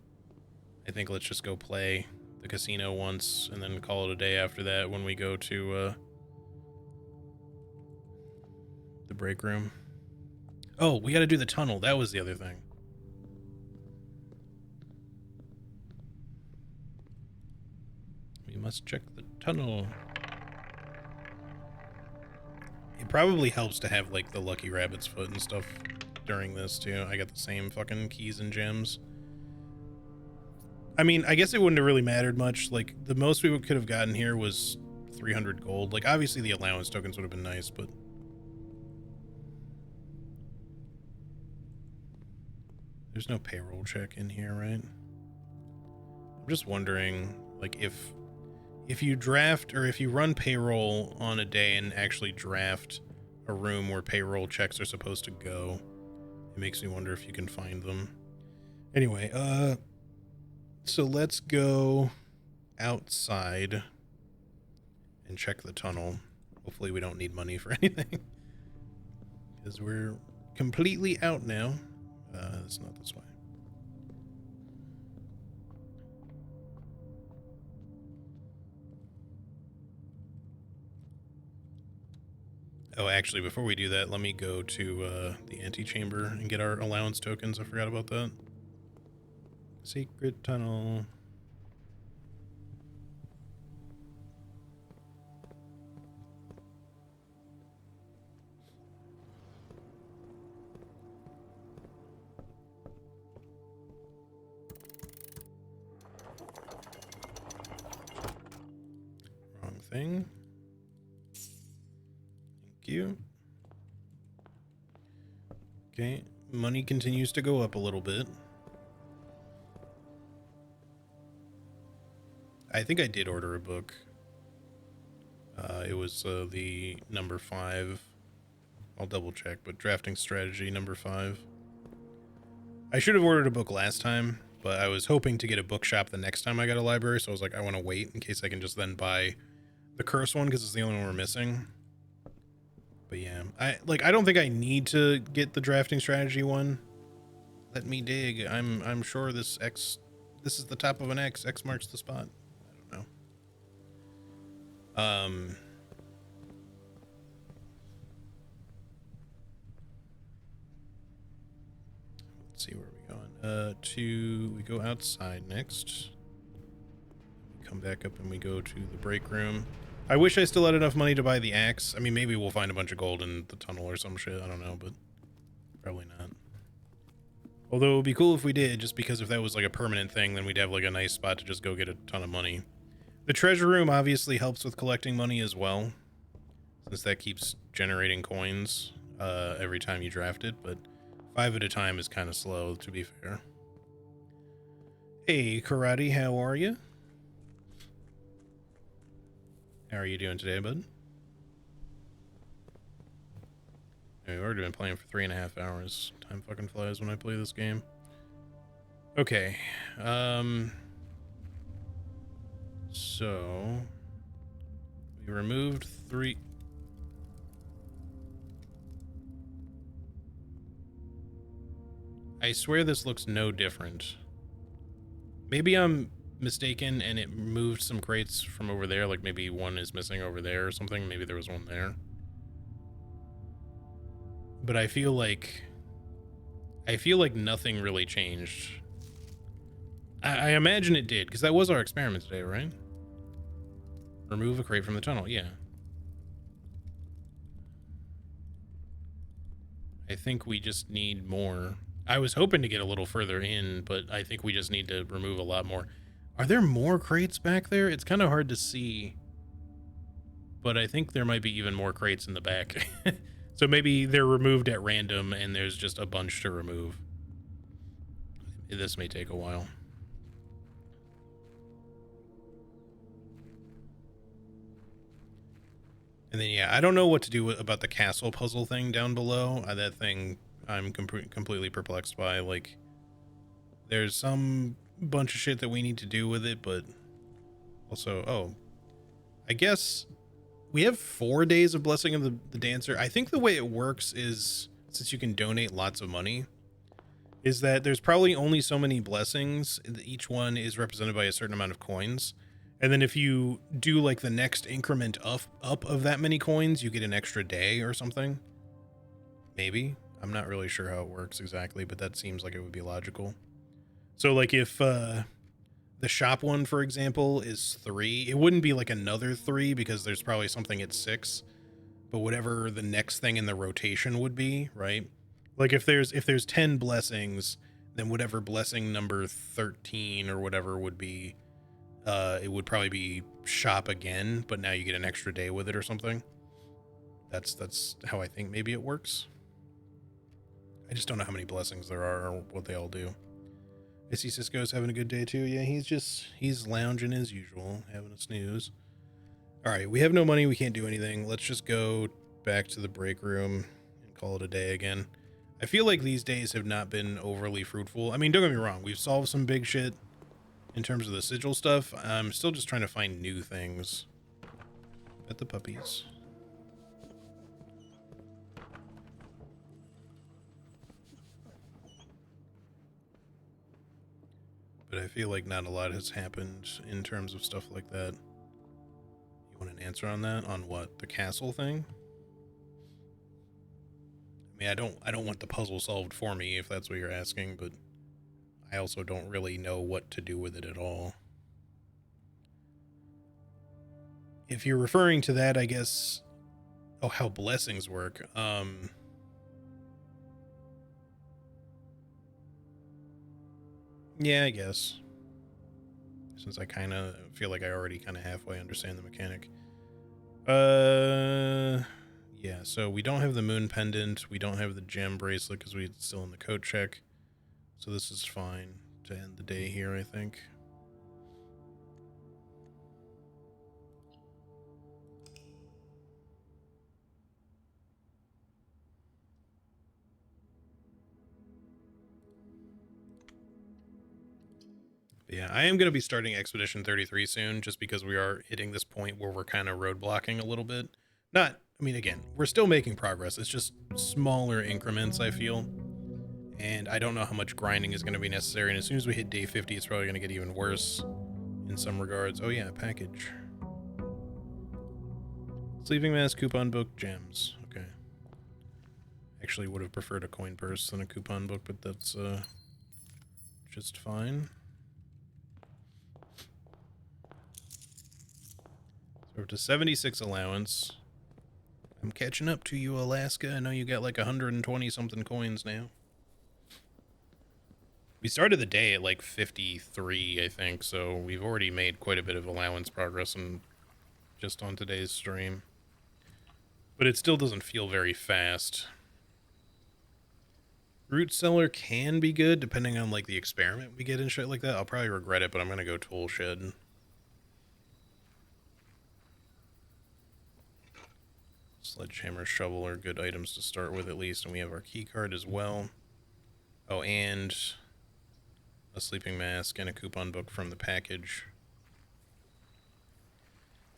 I think let's just go play the casino once and then call it a day after that when we go to the break room. Oh, we got to do the tunnel. That was the other thing. We must check the tunnel. It probably helps to have like the lucky rabbit's foot and stuff during this too. I got the same fucking keys and gems. I mean, I guess it wouldn't have really mattered much. Like, the most we could have gotten here was 300 gold. Like, obviously the allowance tokens would have been nice, but... There's no payroll check in here, right? I'm just wondering, like, if you draft, or if you run payroll on a day and actually draft a room where payroll checks are supposed to go, it makes me wonder if you can find them. Anyway, so let's go outside and check the tunnel. Hopefully we don't need money for anything, because we're completely out now. It's not this way. Oh, actually, before we do that, let me go to the antechamber and get our allowance tokens. I forgot about that. Secret tunnel. Wrong thing. Thank you. Okay, money continues to go up a little bit. I think I did order a book. It was the number 5. I'll double check, but drafting strategy number 5. I should have ordered a book last time, but I was hoping to get a bookshop the next time I got a library, so I was like, I want to wait in case I can just then buy the curse one, because it's the only one we're missing. But yeah, I don't think I need to get the drafting strategy one. Let me dig. I'm sure this is the top of an X. X marks the spot. I don't know. Let's see where we're going. We go outside next. We come back up and we go to the break room. I wish I still had enough money to buy the axe. I mean, maybe we'll find a bunch of gold in the tunnel or some shit. I don't know, but probably not. Although it would be cool if we did, just because if that was like a permanent thing, then we'd have like a nice spot to just go get a ton of money. The treasure room obviously helps with collecting money as well, since that keeps generating coins every time you draft it, but 5 at a time is kind of slow, to be fair. Hey, Karate, how are you? How are you doing today, bud? We've already been playing for 3.5 hours. Time fucking flies when I play this game. Okay. So we removed 3. I swear this looks no different. Maybe I'm mistaken and it moved some crates from over there, like maybe one is missing over there or something. Maybe there was one there. But I feel like nothing really changed. I imagine it did, because that was our experiment today, right? Remove a crate from the tunnel, yeah. I think we just need more. I was hoping to get a little further in, but I think we just need to remove a lot more. Are there more crates back there? It's kind of hard to see, but I think there might be even more crates in the back. So maybe they're removed at random and there's just a bunch to remove. This may take a while. And then, yeah, I don't know what to do about the castle puzzle thing down below. That thing I'm completely perplexed by. Like, there's some bunch of shit that we need to do with it, but also, oh, I guess we have 4 days of Blessing of the Dancer. I think the way it works is, since you can donate lots of money, is that there's probably only so many blessings. Each one is represented by a certain amount of coins. And then if you do like the next increment up of that many coins, you get an extra day or something. Maybe. I'm not really sure how it works exactly, but that seems like it would be logical. So like if the shop one, for example, is 3, it wouldn't be like another 3 because there's probably something at 6. But whatever the next thing in the rotation would be, right? Like if there's 10 blessings, then whatever blessing number 13 or whatever would be, it would probably be shop again, but now you get an extra day with it or something. That's how I think maybe it works. I just don't know how many blessings there are or what they all do. I see Cisco's having a good day too. Yeah, he's lounging as usual, having a snooze. All right, we have no money. We can't do anything. Let's just go back to the break room and call it a day again. I feel like these days have not been overly fruitful. I mean, don't get me wrong. We've solved some big shit in terms of the sigil stuff. I'm still just trying to find new things. Pet the puppies. But I feel like not a lot has happened in terms of stuff like that. You want an answer on that? On what? The castle thing? I mean, I don't want the puzzle solved for me if that's what you're asking, but I also don't really know what to do with it at all. If you're referring to that, I guess, oh, how blessings work. Yeah, I guess. Since I kind of feel like I already kind of halfway understand the mechanic. Yeah, so we don't have the moon pendant. We don't have the gem bracelet because we're still in the code check. So this is fine to end the day here, I think. But yeah, I am going to be starting Expedition 33 soon just because we are hitting this point where we're kind of roadblocking a little bit. Not, I mean, again, we're still making progress. It's just smaller increments, I feel. And I don't know how much grinding is going to be necessary. And as soon as we hit day 50, it's probably going to get even worse in some regards. Oh yeah, package. Sleeping mask, coupon book, gems. Okay. Actually would have preferred a coin purse than a coupon book, but that's just fine. So we're up to 76 allowance. I'm catching up to you, Alaska. I know you got like 120 something coins now. We started the day at like 53, I think, so we've already made quite a bit of allowance progress just on today's stream. But it still doesn't feel very fast. Root cellar can be good depending on like the experiment we get and shit like that. I'll probably regret it, but I'm gonna go tool shed. Sledgehammer, shovel are good items to start with at least, and we have our key card as well. Oh, and a sleeping mask and a coupon book from the package.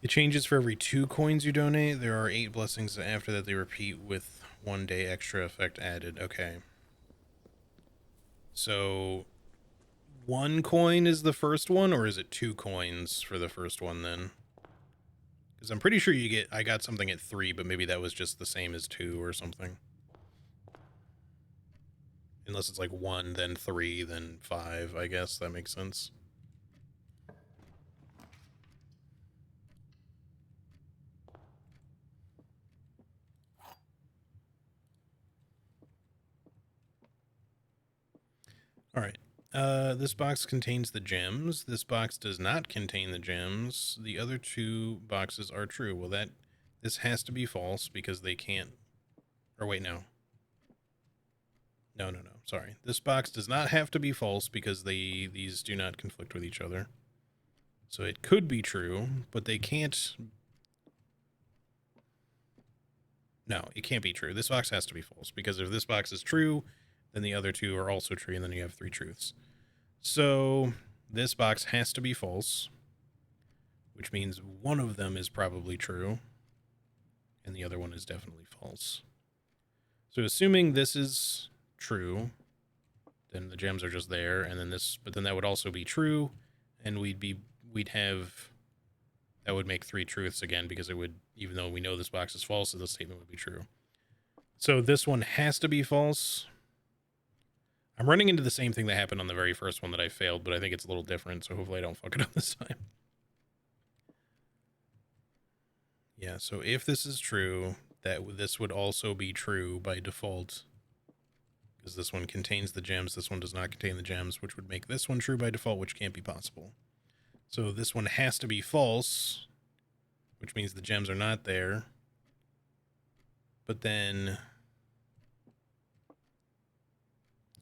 It changes for every 2 coins you donate. There are 8 blessings after that they repeat with 1 day extra effect added. Okay. So 1 coin is the first one, or is it 2 coins for the first one then? Because I'm pretty sure I got something at 3, but maybe that was just the same as 2 or something. Unless it's like 1, then 3, then 5, I guess. That makes sense. All right. This box contains the gems. This box does not contain the gems. The other 2 boxes are true. Well, this has to be false because they can't Or wait, no. No. Sorry. This box does not have to be false because these do not conflict with each other. So it could be true, but they can't... No, it can't be true. This box has to be false because if this box is true, then the other two are also true, and then you have three truths. So this box has to be false, which means one of them is probably true, and the other one is definitely false. So assuming this is true, then the gems are just there, and then this, but then that would also be true, and we'd have, that would make three truths again, because it would, even though we know this box is false, so the statement would be true. So this one has to be false. I'm running into the same thing that happened on the very first one that I failed, but I think it's a little different, so hopefully I don't fuck it up this time. Yeah, so if this is true, this would also be true by default, because this one contains the gems, this one does not contain the gems, which would make this one true by default, which can't be possible. So this one has to be false, which means the gems are not there. But then...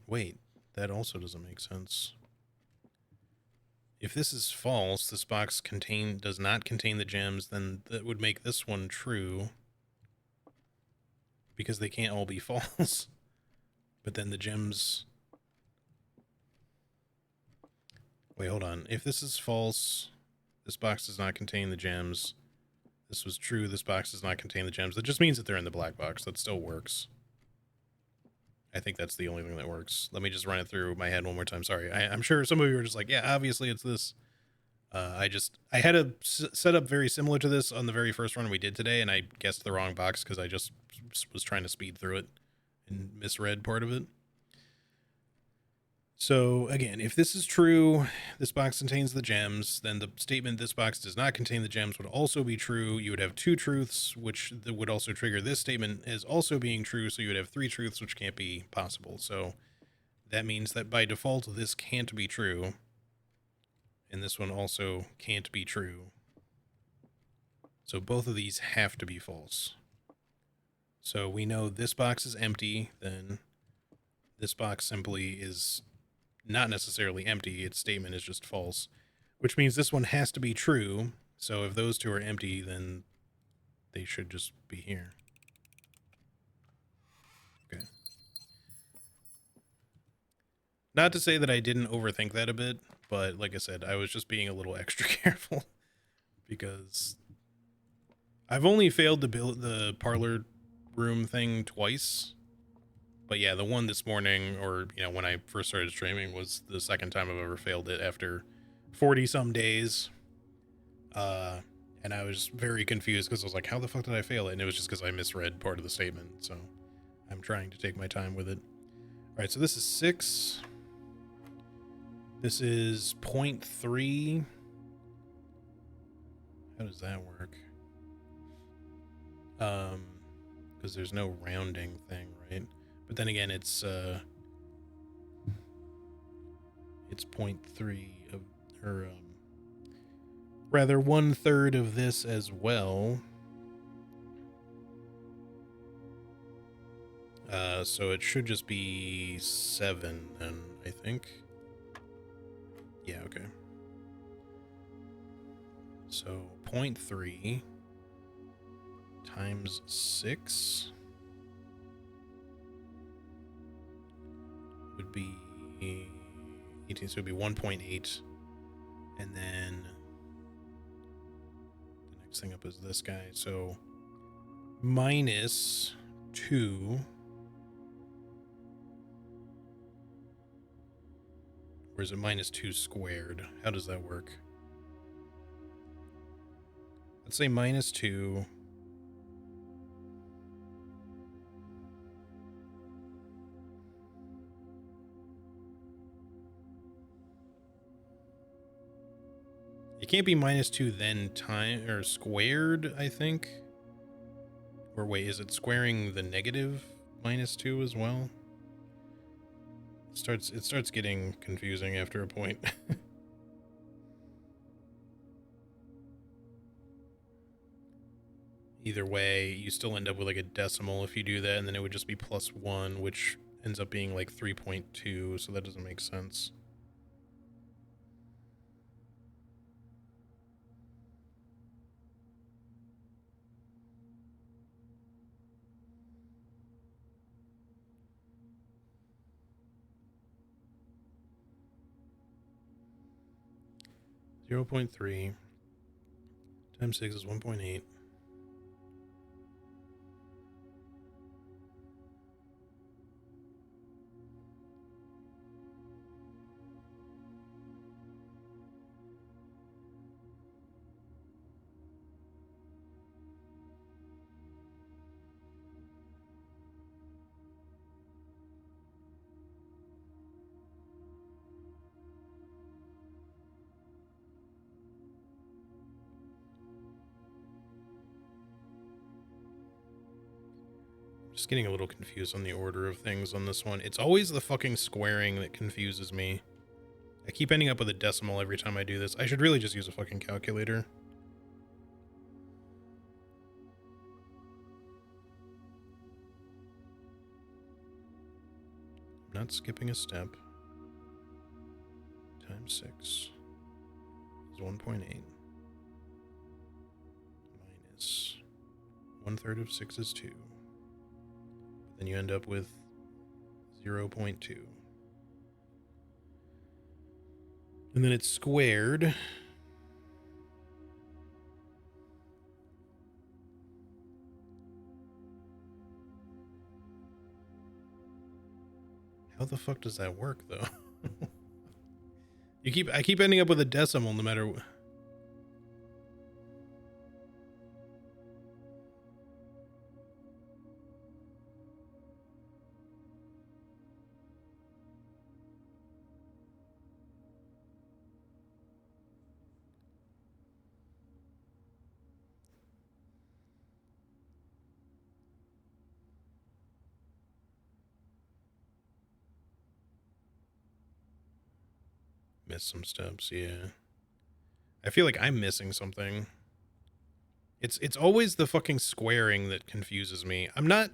Wait, that also doesn't make sense. If this is false, this box does not contain the gems, then that would make this one true, because they can't all be false. But then the gems... Wait, hold on. If this is false, this box does not contain the gems. This was true, this box does not contain the gems. That just means that they're in the black box. That still works. I think that's the only thing that works. Let me just run it through my head one more time. Sorry. I'm sure some of you are just like, yeah, obviously it's this. I had a setup very similar to this on the very first run we did today, and I guessed the wrong box because I just was trying to speed through it and misread part of it. So again, if this is true, this box contains the gems, then the statement this box does not contain the gems would also be true. You would have two truths, which would also trigger this statement as also being true. So you would have three truths, which can't be possible. So that means that by default, this can't be true. And this one also can't be true. So both of these have to be false. So we know this box is empty, then this box simply is not necessarily empty, its statement is just false, which means this one has to be true. So if those two are empty, then they should just be here. Okay. Not to say that I didn't overthink that a bit, but like I said, I was just being a little extra careful because I've only failed to build the parlor room thing twice. But yeah, the one this morning, or, you know, when I first started streaming, was the second time I've ever failed it after 40-some days. And I was very confused because I was like, how the fuck did I fail it? And it was just because I misread part of the statement. So I'm trying to take my time with it. All right, so this is 6. This is 0.3. How does that work? Because there's no rounding thing, right? But then again, it's 0.3 of, or rather 1/3 of this as well. So it should just be 7 then, I think. Yeah, okay. So 0.3 times 6 would be 18, so it would be 1.8. And then the next thing up is this guy. So minus 2. Or is it minus 2 squared? How does that work? Let's say minus 2. It can't be minus 2 then time or squared, I think. Or wait, is it squaring the negative minus 2 as well? It starts getting confusing after a point. Either way, you still end up with like a decimal if you do that, and then it would just be +1, which ends up being like 3.2, so that doesn't make sense. .3 times 6 is 1.8. 'Just getting a little confused on the order of things on this one. It's always the fucking squaring that confuses me. I keep ending up with a decimal every time I do this. I should really just use a fucking calculator. I'm not skipping a step. Times 6 is 1.8. Minus 1/3 of 6 is 2. But then you end up with 0.2. And then it's squared. How the fuck does that work, though? I keep ending up with a decimal no matter what. Missed some steps, yeah. I feel like I'm missing something. It's always the fucking squaring that confuses me. I'm not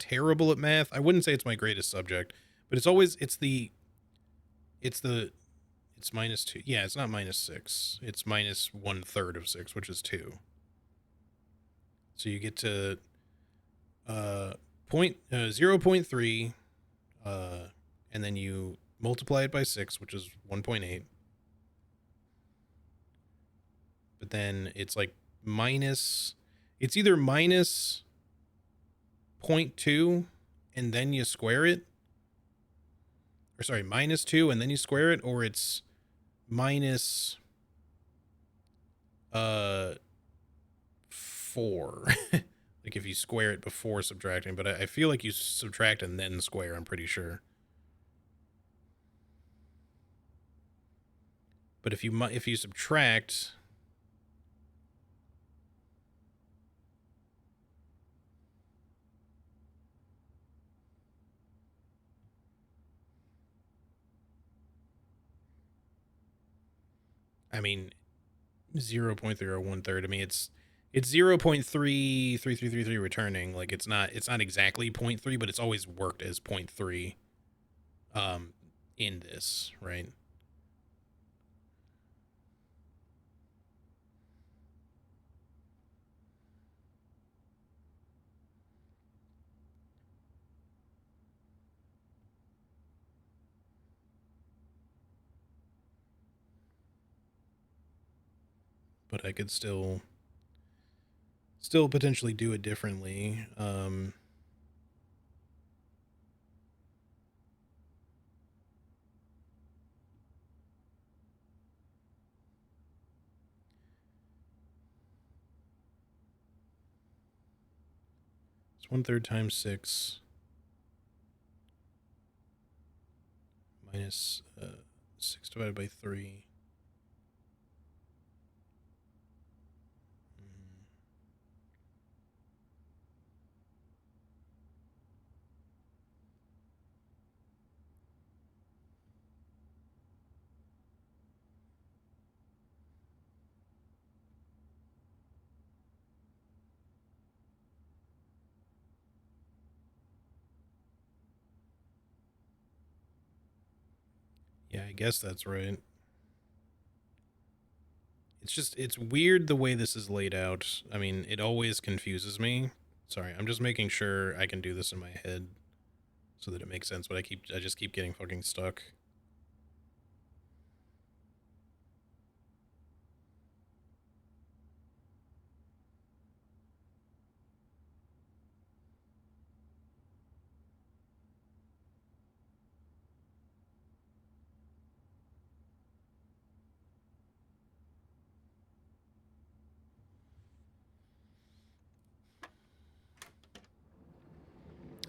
terrible at math. I wouldn't say it's my greatest subject, but it's -2. Yeah, it's not -6. It's minus 1/3 of 6, which is 2. So you get to 0.3, and then you multiply it by 6, which is 1.8. But then it's like it's either minus 0.2 and then you square it, or sorry, -2 and then you square it, or it's minus 4. Like if you square it before subtracting, but I feel like you subtract and then square, I'm pretty sure. But if you subtract, I mean 0.3 or 1/3. I mean it's 0.33333 returning. Like it's not exactly 0.3, but it's always worked as 0.3 in this, right? But I could still potentially do it differently. It's 1/3 times 6 minus 6 divided by 3. Yeah, I guess that's right. It's weird the way this is laid out. I mean, it always confuses me. Sorry, I'm just making sure I can do this in my head so that it makes sense, but I just keep getting fucking stuck.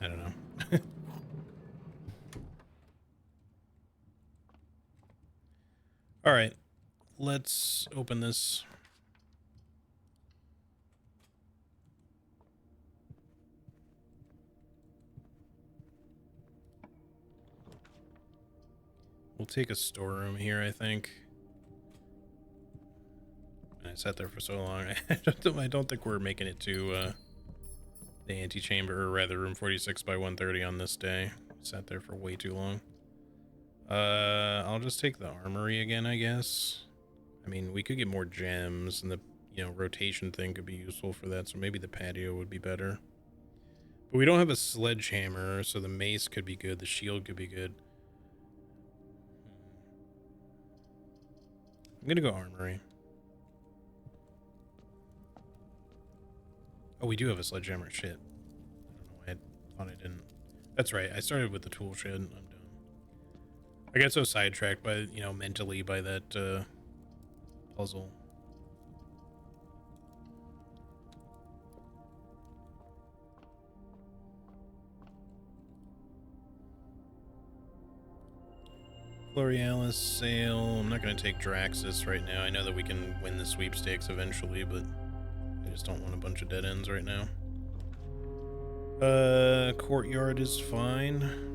I don't know. All right, let's open this. We'll take a storeroom here, I think. I sat there for so long. I don't think we're making it to the antechamber, or rather room 46 by 130 on this day. Sat there for way too long. I'll just take the armory again, I guess. I mean, we could get more gems, and the, you know, rotation thing could be useful for that, so maybe the patio would be better. But we don't have a sledgehammer, so the mace could be good, the shield could be good. I'm gonna go armory. Oh, we do have a sledgehammer. Shit. I don't know why I thought I didn't. That's right, I started with the tool shed. I'm done. I got so sidetracked by, you know, mentally by that puzzle. Florealis, Sail. I'm not going to take Draxus right now. I know that we can win the sweepstakes eventually, but I just don't want a bunch of dead ends right now. Courtyard is fine.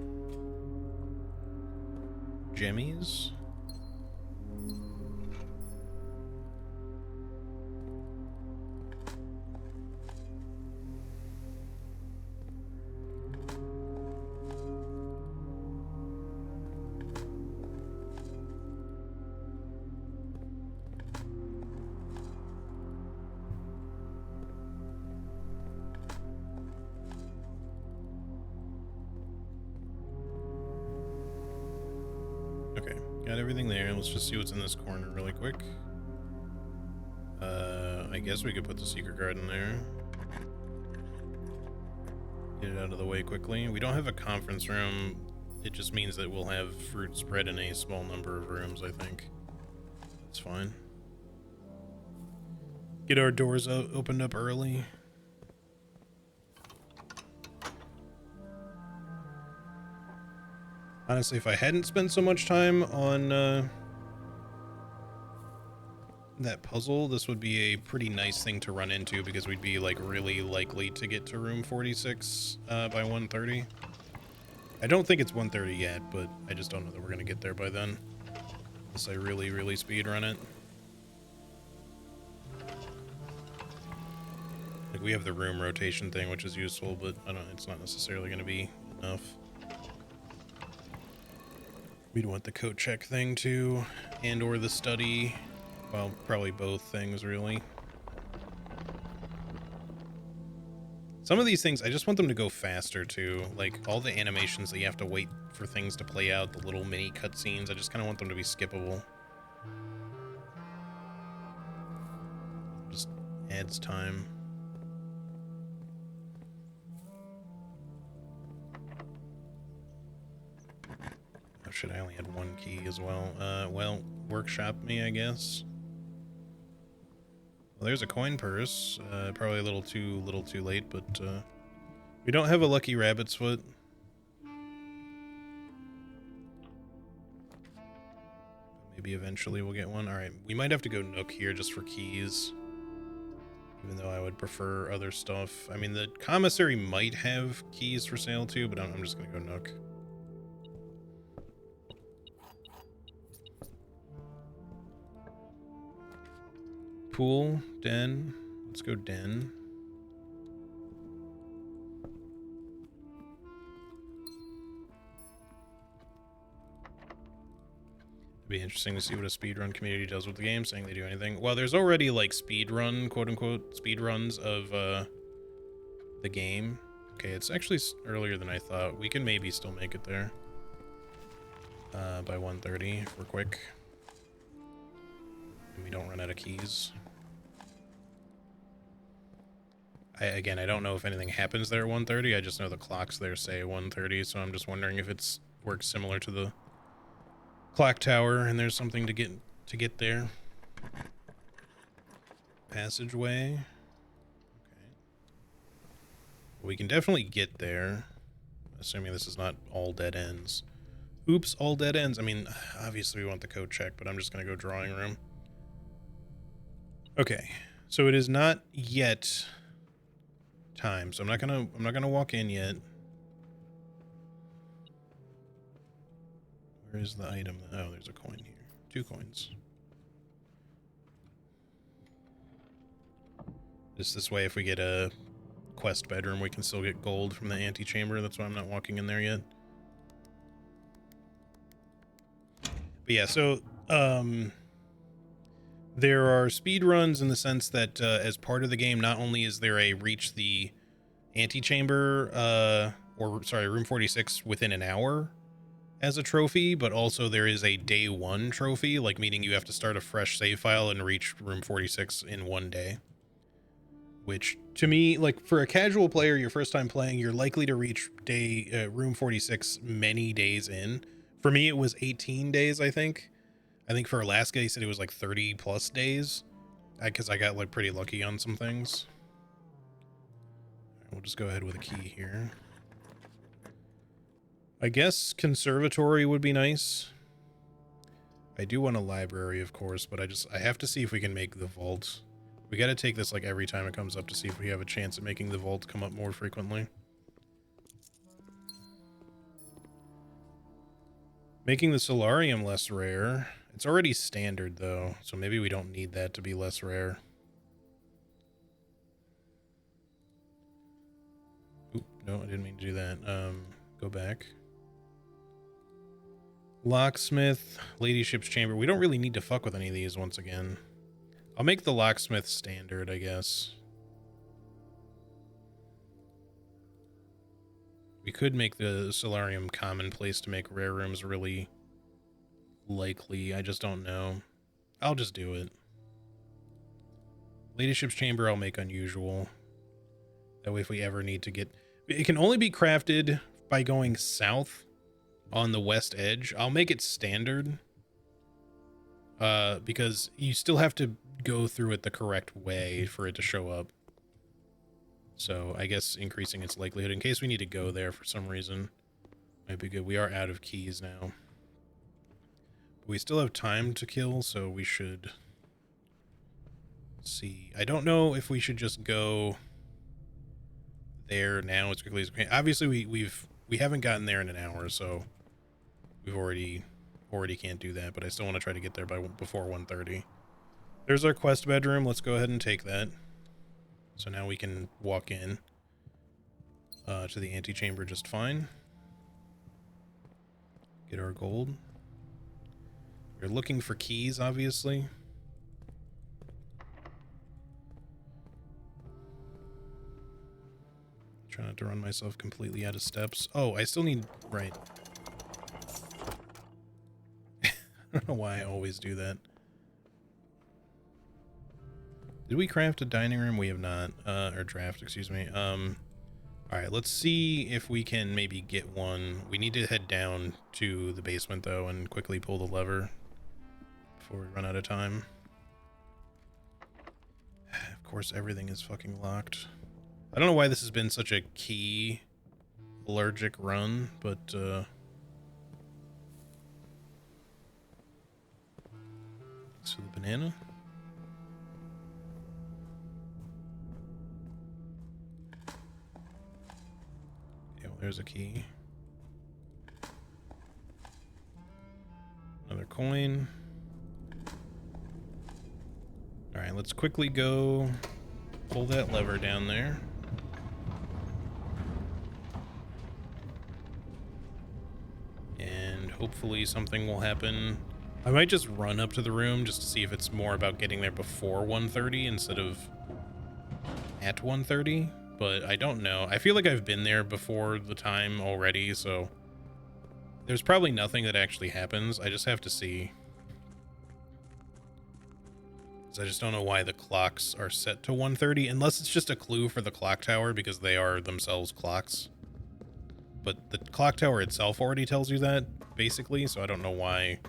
Jemmies? Okay, got everything there. Let's just see what's in this corner really quick. I guess we could put the secret garden there. Get it out of the way quickly. We don't have a conference room. It just means that we'll have fruit spread in a small number of rooms, I think. That's fine. Get our doors opened up early. Honestly, if I hadn't spent so much time on that puzzle, this would be a pretty nice thing to run into, because we'd be like really likely to get to room 46 by 1:30. I don't think it's 1:30 yet, but I just don't know that we're gonna get there by then, unless I really speed run it. Like, we have the room rotation thing, which is useful, but it's not necessarily gonna be enough. We'd want the coat check thing too, and or the study. Well, probably both things, really. Some of these things, I just want them to go faster, too. Like, all the animations that you have to wait for things to play out, the little mini cutscenes, I just kind of want them to be skippable. Just adds time. Oh shit, I only had one key as well. Well, workshop me, I guess. Well, there's a coin purse. Probably a little too late, but we don't have a lucky rabbit's foot. Maybe eventually we'll get one. All right, we might have to go Nook here just for keys, even though I would prefer other stuff. I mean, the commissary might have keys for sale too, but I'm just gonna go Nook. Pool, den. Let's go den. It'd be interesting to see what a speedrun community does with the game, saying they do anything. Well, there's already like speedrun, quote unquote, speedruns of the game. Okay, it's actually earlier than I thought. We can maybe still make it there by 1:30 if we're quick. And we don't run out of keys. Again, I don't know if anything happens there at 1:30. I just know the clocks there say 1:30, so I'm just wondering if it's works similar to the clock tower and there's something to get there. Passageway. Okay. We can definitely get there, assuming this is not all dead ends. Oops, all dead ends. I mean, obviously we want the code check, but I'm just gonna go drawing room. Okay, so it is not yet time, so I'm not gonna walk in yet. Where is the item? Oh, there's a coin here. 2 coins. This way, if we get a quest bedroom, we can still get gold from the antechamber. That's why I'm not walking in there yet. But yeah, so there are speed runs in the sense that as part of the game, not only is there a reach the antechamber, or sorry, room 46 within an hour as a trophy, but also there is a day 1 trophy, like meaning you have to start a fresh save file and reach room 46 in 1 day. Which to me, like for a casual player, your first time playing, you're likely to reach room 46 many days in. For me, it was 18 days, I think. I think for Alaska, he said it was like 30 plus days, because I got like pretty lucky on some things. We'll just go ahead with a key here. I guess conservatory would be nice. I do want a library, of course, but I have to see if we can make the vault. We got to take this like every time it comes up to see if we have a chance at making the vault come up more frequently. Making the solarium less rare. It's already standard though, so maybe we don't need that to be less rare. Oop, no, I didn't mean to do that. Go back. Locksmith, Ladyship's Chamber. We don't really need to fuck with any of these once again. I'll make the locksmith standard, I guess. We could make the solarium commonplace to make rare rooms really likely. I just don't know. I'll just do it. Ladyship's Chamber I'll make unusual. That way if we ever need to get... It can only be crafted by going south on the west edge. I'll make it standard. Because you still have to go through it the correct way for it to show up. So I guess increasing its likelihood in case we need to go there for some reason might be good. We are out of keys now. But we still have time to kill, so we should see. I don't know if we should just go there now as quickly as we can. Obviously we haven't gotten there in an hour, so we've already can't do that, but I still want to try to get there before 1:30. There's our quest bedroom. Let's go ahead and take that. So now we can walk in to the antechamber just fine. Get our gold. We're looking for keys, obviously. Try not to run myself completely out of steps. Oh, I still need... Right. I don't know why I always do that. Did we craft a dining room? We have not. Or draft, excuse me. Alright, let's see if we can maybe get one. We need to head down to the basement, though, and quickly pull the lever before we run out of time. Of course, everything is fucking locked. I don't know why this has been such a key allergic run, but, so the banana. Yeah, well, there's a key. Another coin. Alright, let's quickly go pull that lever down there. And hopefully something will happen. I might just run up to the room just to see if it's more about getting there before 1:30 instead of at 1:30, but I don't know. I feel like I've been there before the time already, so there's probably nothing that actually happens. I just have to see. I just don't know why the clocks are set to 1:30, unless it's just a clue for the clock tower because they are themselves clocks. But the clock tower itself already tells you that, basically, so I don't know why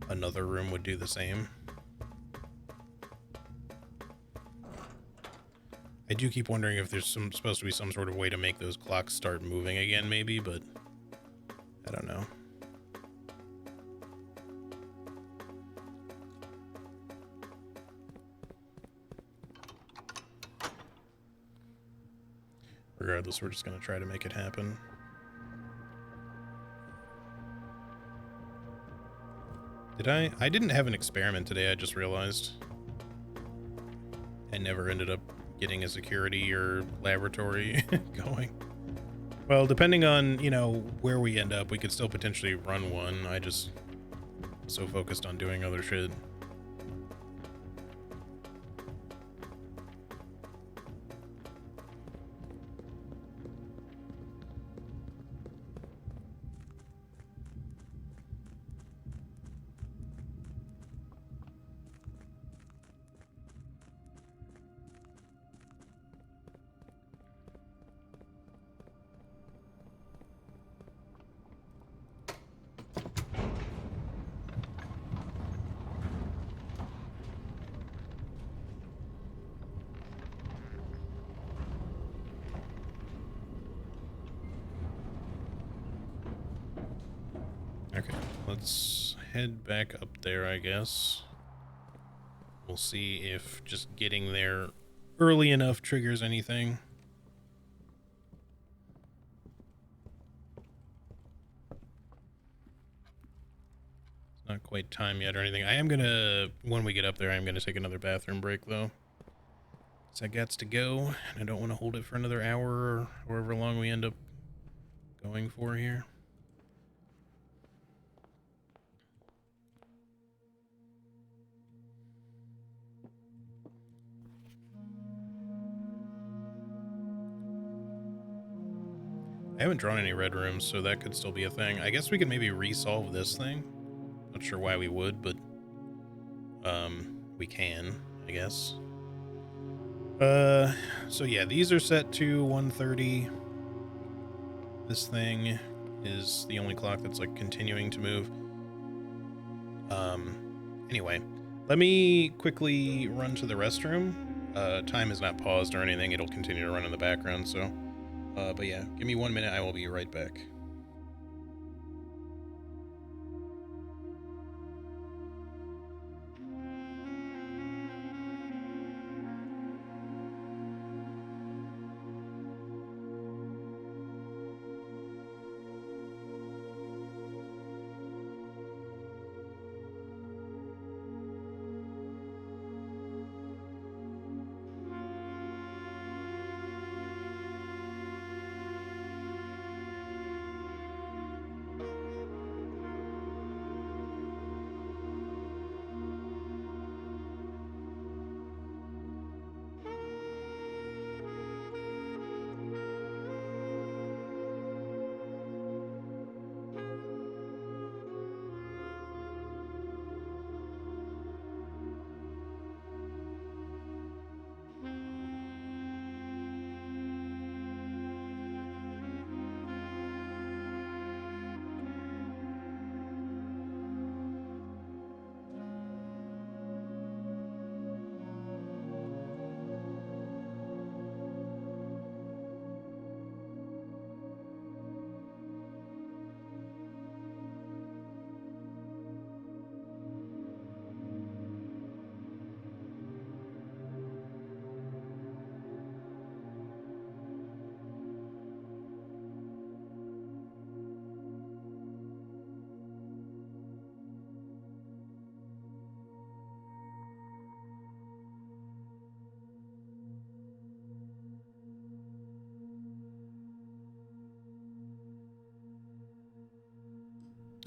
another room would do the same. I do keep wondering if there's supposed to be some sort of way to make those clocks start moving again, maybe, but I don't know. Regardless, we're just going to try to make it happen. I didn't have an experiment today, I just realized. I never ended up getting a security or laboratory going. Well, depending on, you know, where we end up, we could still potentially run one. I just so focused on doing other shit. Okay, let's head back up there, I guess. We'll see if just getting there early enough triggers anything. It's not quite time yet or anything. I am gonna, when we get up there, I'm gonna take another bathroom break, though. So I got to go, and I don't want to hold it for another hour or however long we end up going for here. I haven't drawn any red rooms, so that could still be a thing. I guess we could maybe resolve this thing. Not sure why we would, but we can, I guess. So yeah, these are set to 1:30. This thing is the only clock that's like continuing to move. Anyway, let me quickly run to the restroom. Time is not paused or anything. It'll continue to run in the background, so but yeah, give me 1 minute. I will be right back.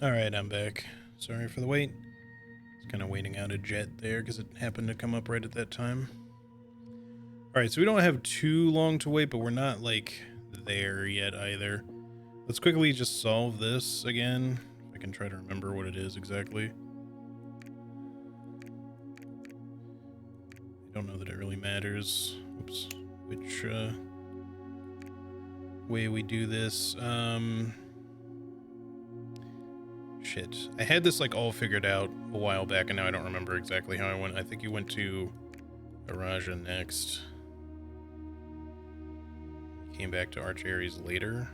All right, I'm back. Sorry for the wait. kind of waiting out a jet there because it happened to come up right at that time. All right, so we don't have too long to wait, but we're not like there yet either. Let's quickly just solve this again. If I can try to remember what it is exactly. I don't know that it really matters. Oops. Which way we do this. Shit. I had this like all figured out a while back and now I don't remember exactly how I went. I think you went to Araja next. Came back to Arch Ares later.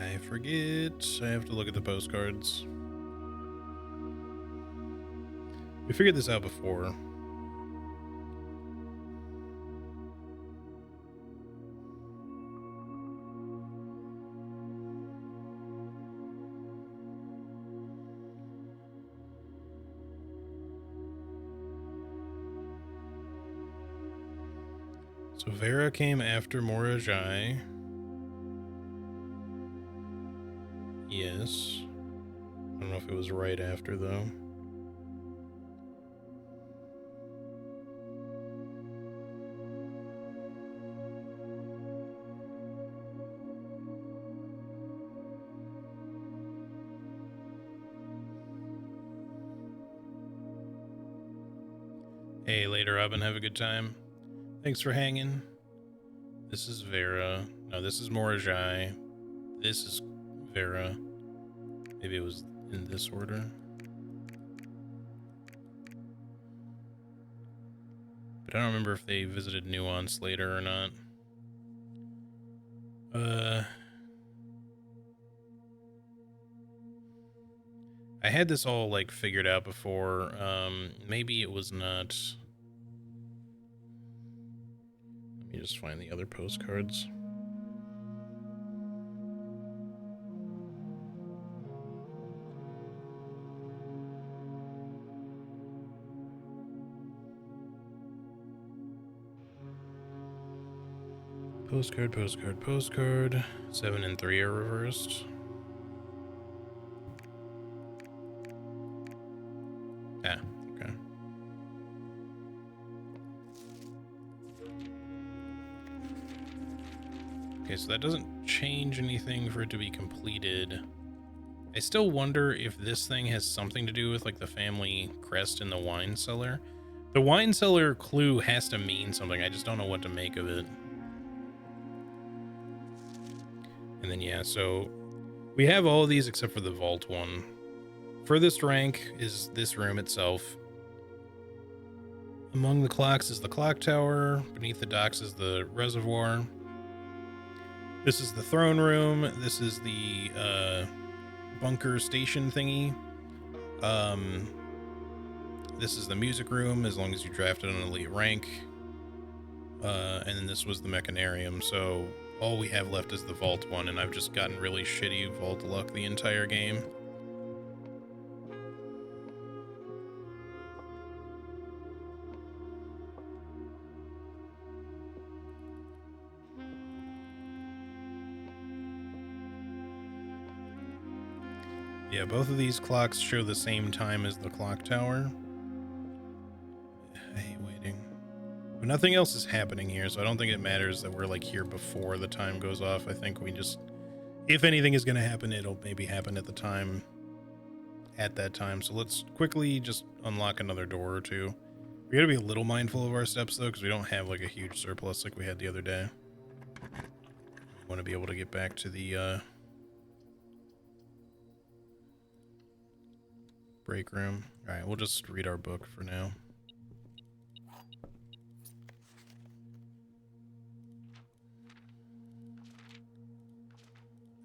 I forget. I have to look at the postcards. We figured this out before. So Vera came after Morajai. Yes. I don't know if it was right after, though. Hey, later, Robin. Have a good time. Thanks for hanging. This is Vera. No, this is Morajai. This is Vera. Maybe it was in this order. But I don't remember if they visited Nuance later or not. I had this all like figured out before. Maybe it was not. Let me just find the other postcards. Postcard, postcard, postcard. 7 and 3 are reversed. Ah, okay. Okay, so that doesn't change anything for it to be completed. I still wonder if this thing has something to do with like the family crest in the wine cellar. The wine cellar clue has to mean something. I just don't know what to make of it. And then, yeah, so we have all of these except for the vault one. Furthest rank is this room itself. Among the clocks is the clock tower. Beneath the docks is the reservoir. This is the throne room. This is the bunker station thingy. This is the music room, as long as you drafted an elite rank. And then this was the mechanarium, so all we have left is the vault one, and I've just gotten really shitty vault luck the entire game. Yeah, both of these clocks show the same time as the clock tower. I hate waiting. But nothing else is happening here, so I don't think it matters that we're like here before the time goes off. I think we just, if anything is going to happen, it'll maybe happen at the time, at that time. So let's quickly just unlock another door or two. We got to be a little mindful of our steps though, because we don't have like a huge surplus like we had the other day. We want to be able to get back to the break room. All right, we'll just read our book for now.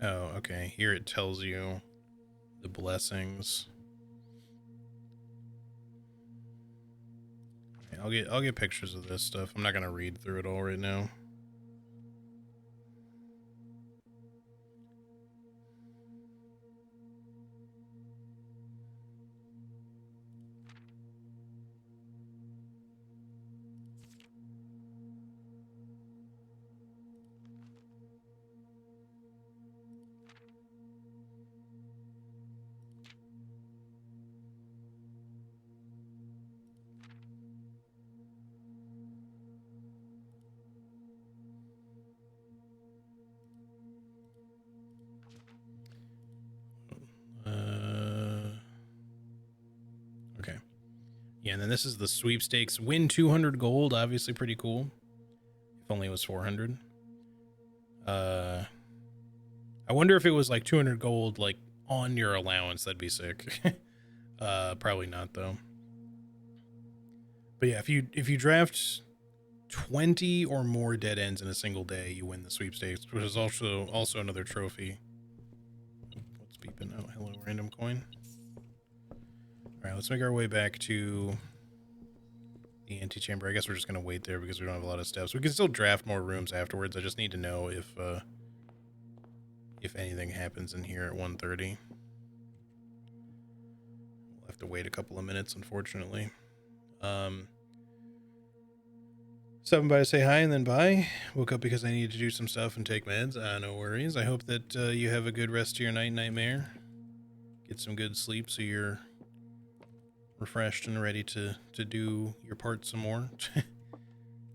Oh, okay. Here it tells you the blessings. I'll get pictures of this stuff. I'm not gonna read through it all right now. Okay. Yeah, and then this is the sweepstakes. Win 200 gold, obviously pretty cool. If only it was 400. I wonder if it was like 200 gold, like on your allowance. That'd be sick. Probably not though. But yeah, if you draft 20 or more dead ends in a single day, you win the sweepstakes, which is also another trophy. What's beeping? Oh, hello, random coin. All right, let's make our way back to the antechamber. I guess we're just gonna wait there because we don't have a lot of steps. We can still draft more rooms afterwards. I just need to know if anything happens in here at 1:30. We'll have to wait a couple of minutes, unfortunately. Stopping by to say hi and then bye. Woke up because I needed to do some stuff and take meds. No worries. I hope that you have a good rest of your night, Nightmare. Get some good sleep so you're refreshed and ready to do your part some more.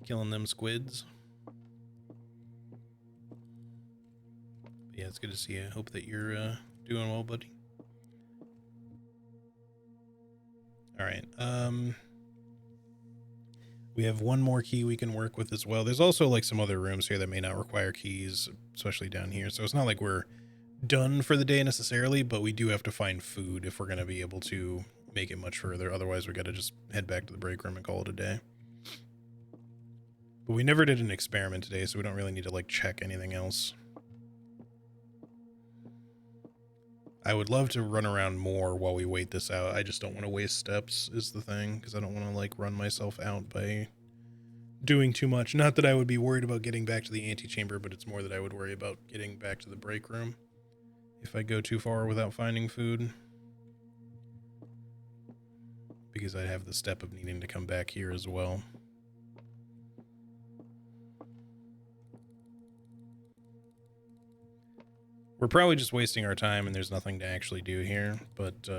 Killing them squids. But yeah, it's good to see you. I hope that you're doing well, buddy. All right. We have one more key we can work with as well. There's also like some other rooms here that may not require keys, especially down here. So it's not like we're done for the day necessarily, but we do have to find food if we're going to be able to make it much further. Otherwise, we got to just head back to the break room and call it a day. But we never did an experiment today, so we don't really need to like check anything else. I would love to run around more while we wait this out. I just don't want to waste steps is the thing, because I don't want to like run myself out by doing too much. Not that I would be worried about getting back to the antechamber, but it's more that I would worry about getting back to the break room if I go too far without finding food. Because I have the step of needing to come back here as well. We're probably just wasting our time and there's nothing to actually do here, but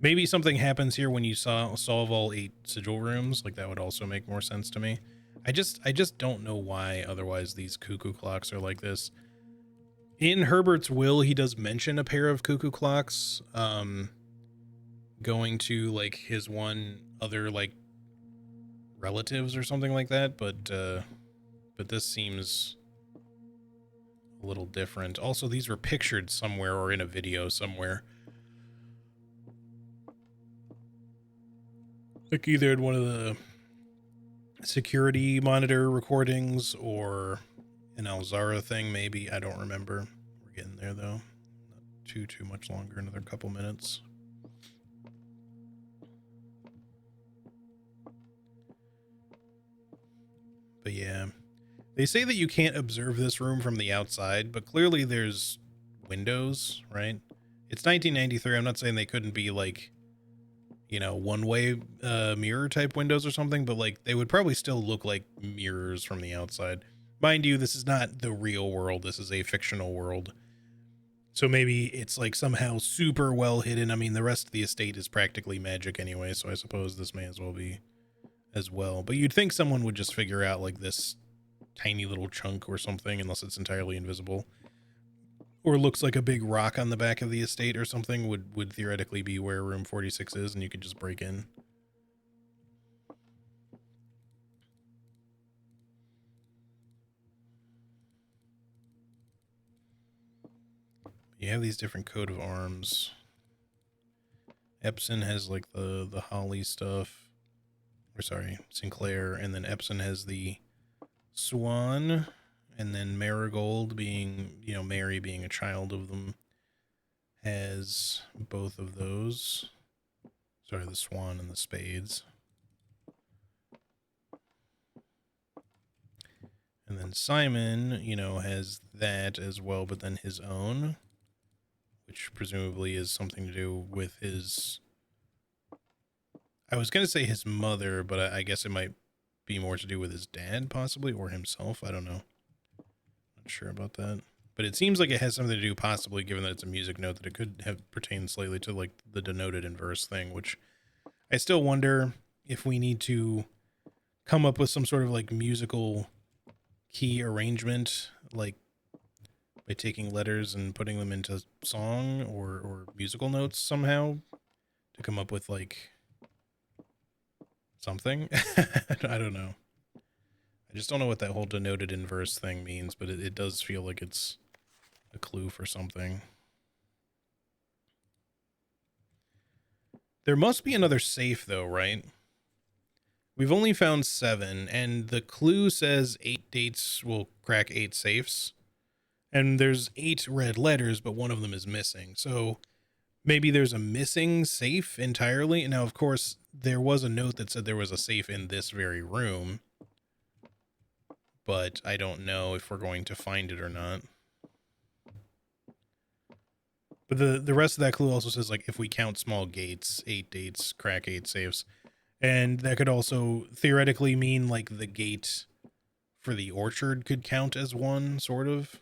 maybe something happens here when you solve all 8 sigil rooms. Like that would also make more sense to me. I just don't know why otherwise these cuckoo clocks are like this. In Herbert's will, he does mention a pair of cuckoo clocks going to like his one other like relatives or something like that, but this seems a little different. Also, these were pictured somewhere or in a video somewhere. Like either in one of the security monitor recordings or an Alzara thing, maybe. I don't remember. We're getting there though. Not too much longer, another couple minutes. But yeah. They say that you can't observe this room from the outside, but clearly there's windows, right? It's 1993. I'm not saying they couldn't be like, you know, one-way mirror type windows or something, but like they would probably still look like mirrors from the outside. Mind you, this is not the real world. This is a fictional world. So maybe it's like somehow super well hidden. I mean, the rest of the estate is practically magic anyway, so I suppose this may as well be as well. But you'd think someone would just figure out like this tiny little chunk or something, unless it's entirely invisible, or looks like a big rock on the back of the estate or something, would theoretically be where room 46 is, and you could just break in. You have these different coat of arms. Epson has like the holly stuff, or sorry, Sinclair, and then Epson has the swan, and then Marigold, being, you know, Mary being a child of them, has both of those. Sorry, the swan and the spades. And then Simon, you know, has that as well, but then his own, which presumably is something to do with his... I was going to say his mother, but I guess it might be more to do with his dad, possibly, or himself. I don't know. Not sure about that. But it seems like it has something to do, possibly, given that it's a music note, that it could have pertained slightly to, like, the denoted inverse thing, which I still wonder if we need to come up with some sort of, like, musical key arrangement, like, by taking letters and putting them into song or musical notes somehow to come up with, like, something. I don't know. I just don't know what that whole denoted inverse thing means, but it does feel like it's a clue for something. There must be another safe, though, right? We've only found 7, and the clue says 8 dates will crack 8 safes. And there's 8 red letters, but one of them is missing. So maybe there's a missing safe entirely. Now, of course, there was a note that said there was a safe in this very room, but I don't know if we're going to find it or not. But the rest of that clue also says, like, if we count small gates, 8 dates, crack 8 safes. And that could also theoretically mean, like, the gate for the orchard could count as one, sort of.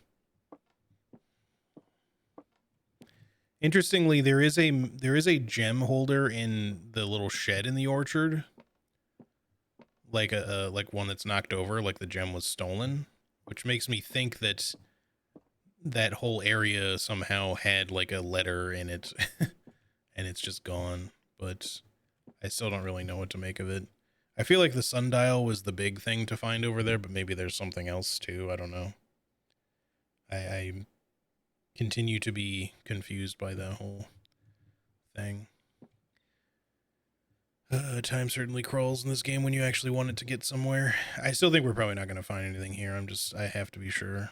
Interestingly, there is a gem holder in the little shed in the orchard, like like one that's knocked over, like the gem was stolen, which makes me think that that whole area somehow had like a letter in it, and it's just gone. But I still don't really know what to make of it. I feel like the sundial was the big thing to find over there, but maybe there's something else too. I don't know. I continue to be confused by that whole thing. Time certainly crawls in this game when you actually want it to get somewhere. I still think we're probably not going to find anything here. I have to be sure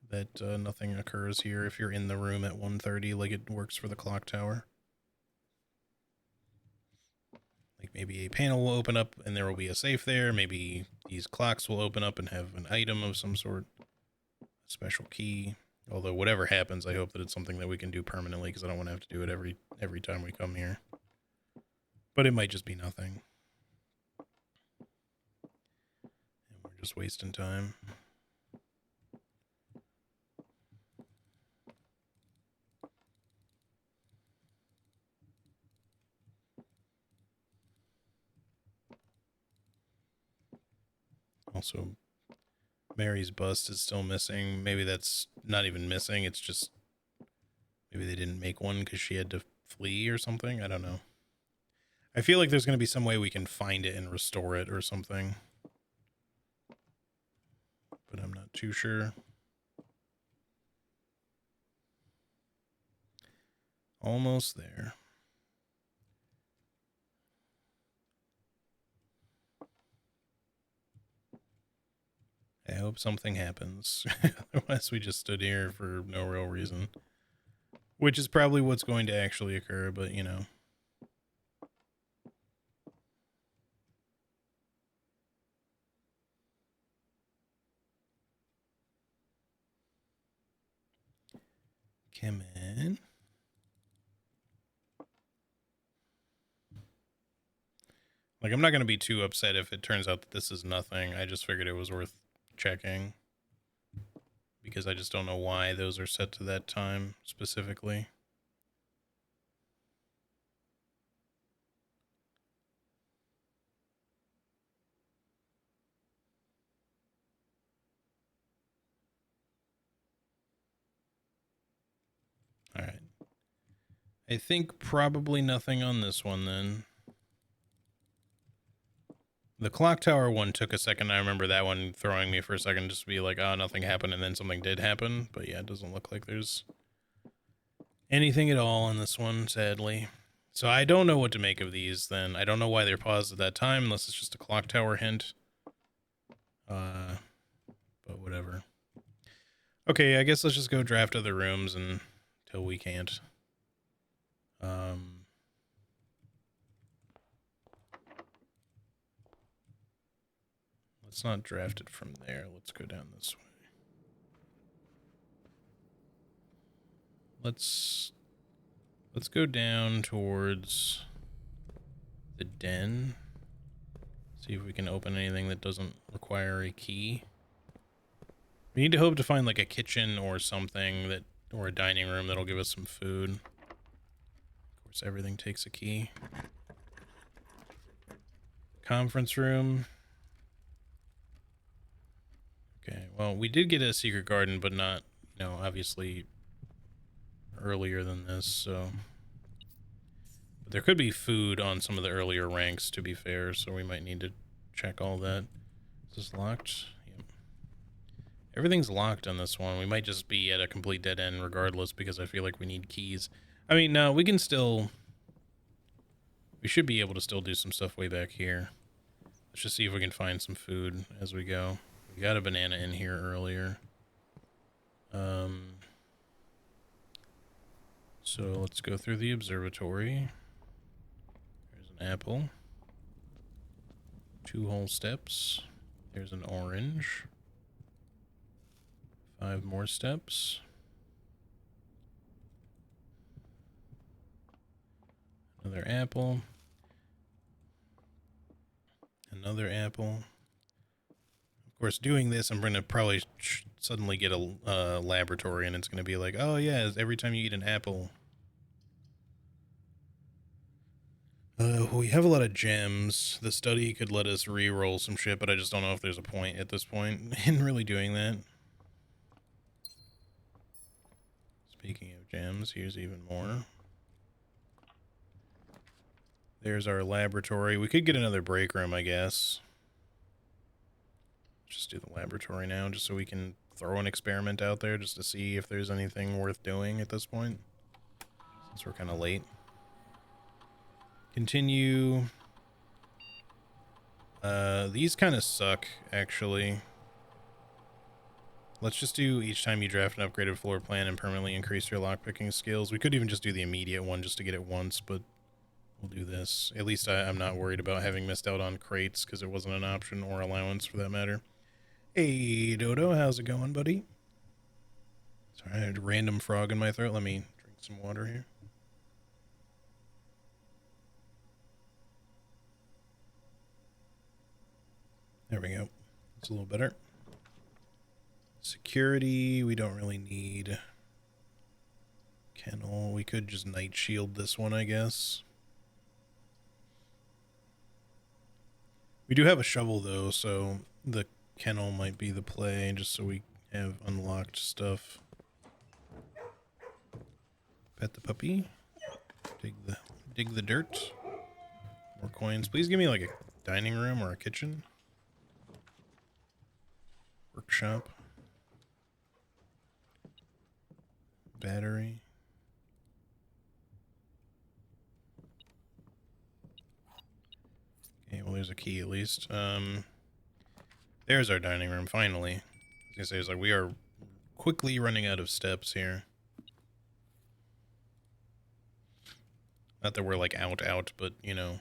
that nothing occurs here if you're in the room at 1:30 like it works for the clock tower. Like maybe a panel will open up and there will be a safe there. Maybe these clocks will open up and have an item of some sort, a special key. Although whatever happens, I hope that it's something that we can do permanently, because I don't want to have to do it every time we come here. But it might just be nothing. And we're just wasting time. Also, Mary's bust is still missing. Maybe that's not even missing. It's just maybe they didn't make one because she had to flee or something. I don't know. I feel like there's going to be some way we can find it and restore it or something, but I'm not too sure. Almost there. I hope something happens. Otherwise, we just stood here for no real reason. Which is probably what's going to actually occur, but you know. Come in. Like, I'm not going to be too upset if it turns out that this is nothing. I just figured it was worth checking, because I just don't know why those are set to that time specifically. All right. I think probably nothing on this one then. The clock tower one took a second. I remember that one throwing me for a second, just to be like, oh, nothing happened, and then something did happen. But yeah, it doesn't look like there's anything at all on this one, sadly. So I don't know what to make of these then. I don't know why they're paused at that time, unless it's just a clock tower hint. But whatever. Okay, I guess let's just go draft other rooms until we can't. let's not draft it from there. Let's go down this way. Let's go down towards the den. See if we can open anything that doesn't require a key. We need to hope to find like a kitchen or something that, or a dining room that'll give us some food. Of course, everything takes a key. Conference room. Okay, well, we did get a secret garden, but not, you know, obviously earlier than this, so. But there could be food on some of the earlier ranks, to be fair, so we might need to check all that. Is this locked? Yep. Everything's locked on this one. We might just be at a complete dead end regardless, because I feel like we need keys. I mean, no, we can still... We should be able to still do some stuff way back here. Let's just see if we can find some food as we go. We got a banana in here earlier. So let's go through the observatory. There's an apple. 2 whole steps. There's an orange. 5 more steps. Another apple. Another apple. Of course, doing this, I'm going to probably suddenly get a laboratory, and it's going to be like, oh yeah, every time you eat an apple. We have a lot of gems. The study could let us re-roll some shit, but I just don't know if there's a point at this point in really doing that. Speaking of gems, here's even more. There's our laboratory. We could get another break room, I guess. Just do the laboratory now, just so we can throw an experiment out there just to see if there's anything worth doing at this point, since we're kind of late. Continue. These kind of suck, actually. Let's just do each time you draft an upgraded floor plan and permanently increase your lockpicking skills. We could even just do the immediate one just to get it once, but we'll do this. At least I'm not worried about having missed out on crates, because it wasn't an option, or allowance for that matter. Hey, Dodo, how's it going, buddy? Sorry, I had a random frog in my throat. Let me drink some water here. There we go. It's a little better. Security, we don't really need. Kennel, we could just night shield this one, I guess. We do have a shovel, though, so the kennel might be the play, just so we have unlocked stuff. Pet the puppy. Dig the dirt. More coins. Please give me like a dining room or a kitchen. Workshop. Battery. Okay, well there's a key at least. There's our dining room, finally. I was gonna say, it's like we are quickly running out of steps here. Not that we're like out, but you know.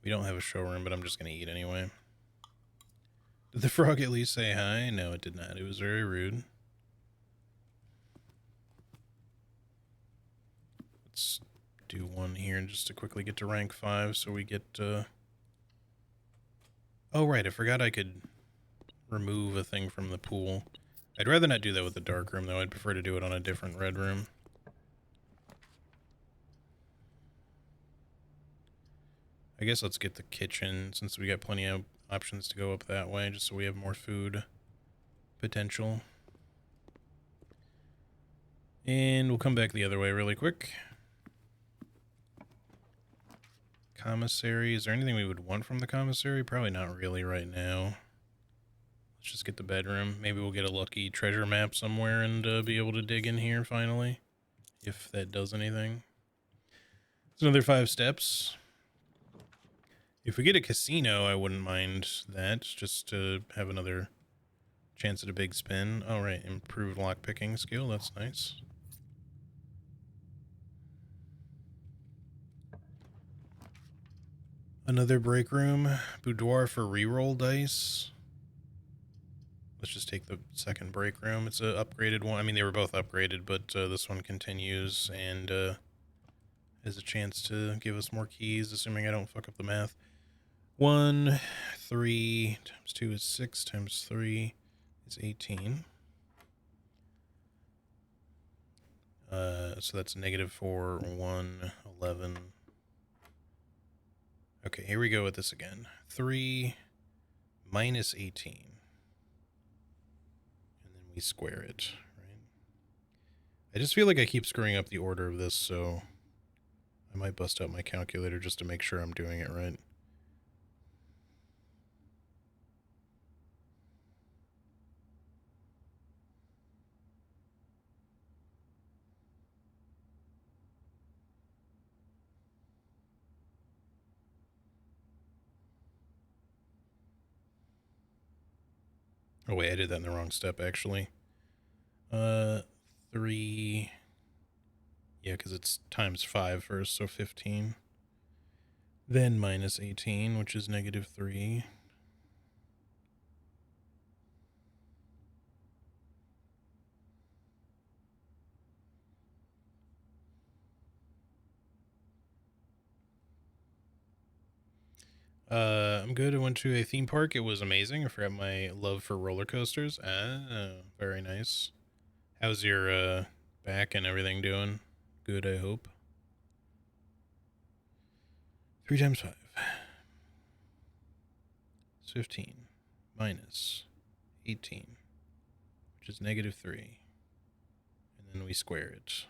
We don't have a showroom, but I'm just gonna eat anyway. Did the frog at least say hi? No, it did not. It was very rude. Let's do one here just to quickly get to rank 5 so we get, Oh, right, I forgot I could remove a thing from the pool. I'd rather not do that with the dark room, though. I'd prefer to do it on a different red room. I guess let's get the kitchen, since we got plenty of options to go up that way, just so we have more food potential. And we'll come back the other way really quick. Commissary. Is there anything we would want from the commissary? Probably not really right now. Let's just get the bedroom. Maybe we'll get a lucky treasure map somewhere and be able to dig in here finally, if that does anything. It's another 5 steps. If we get a casino, I wouldn't mind that, just to have another chance at a big spin. All right, improved lockpicking skill. That's nice. Another break room. Boudoir for reroll dice. Let's just take the second break room. It's a upgraded one. I mean, they were both upgraded, but this one continues and has a chance to give us more keys, assuming I don't fuck up the math. 1, 3 times 2 is 6 times 3 is 18. So that's -4, 1, 11. Okay, here we go with this again. 3 minus 18. And then we square it, right? I just feel like I keep screwing up the order of this, so I might bust out my calculator just to make sure I'm doing it right. Oh wait, I did that in the wrong step actually. 3. Yeah, because it's times 5 first, so 15. Then minus 18, which is -3. I'm good. I went to a theme park. It was amazing. I forgot my love for roller coasters. Very nice. How's your back and everything doing? Good, I hope. 3 times 5 is 15 minus 18, which is -3. And then we square it.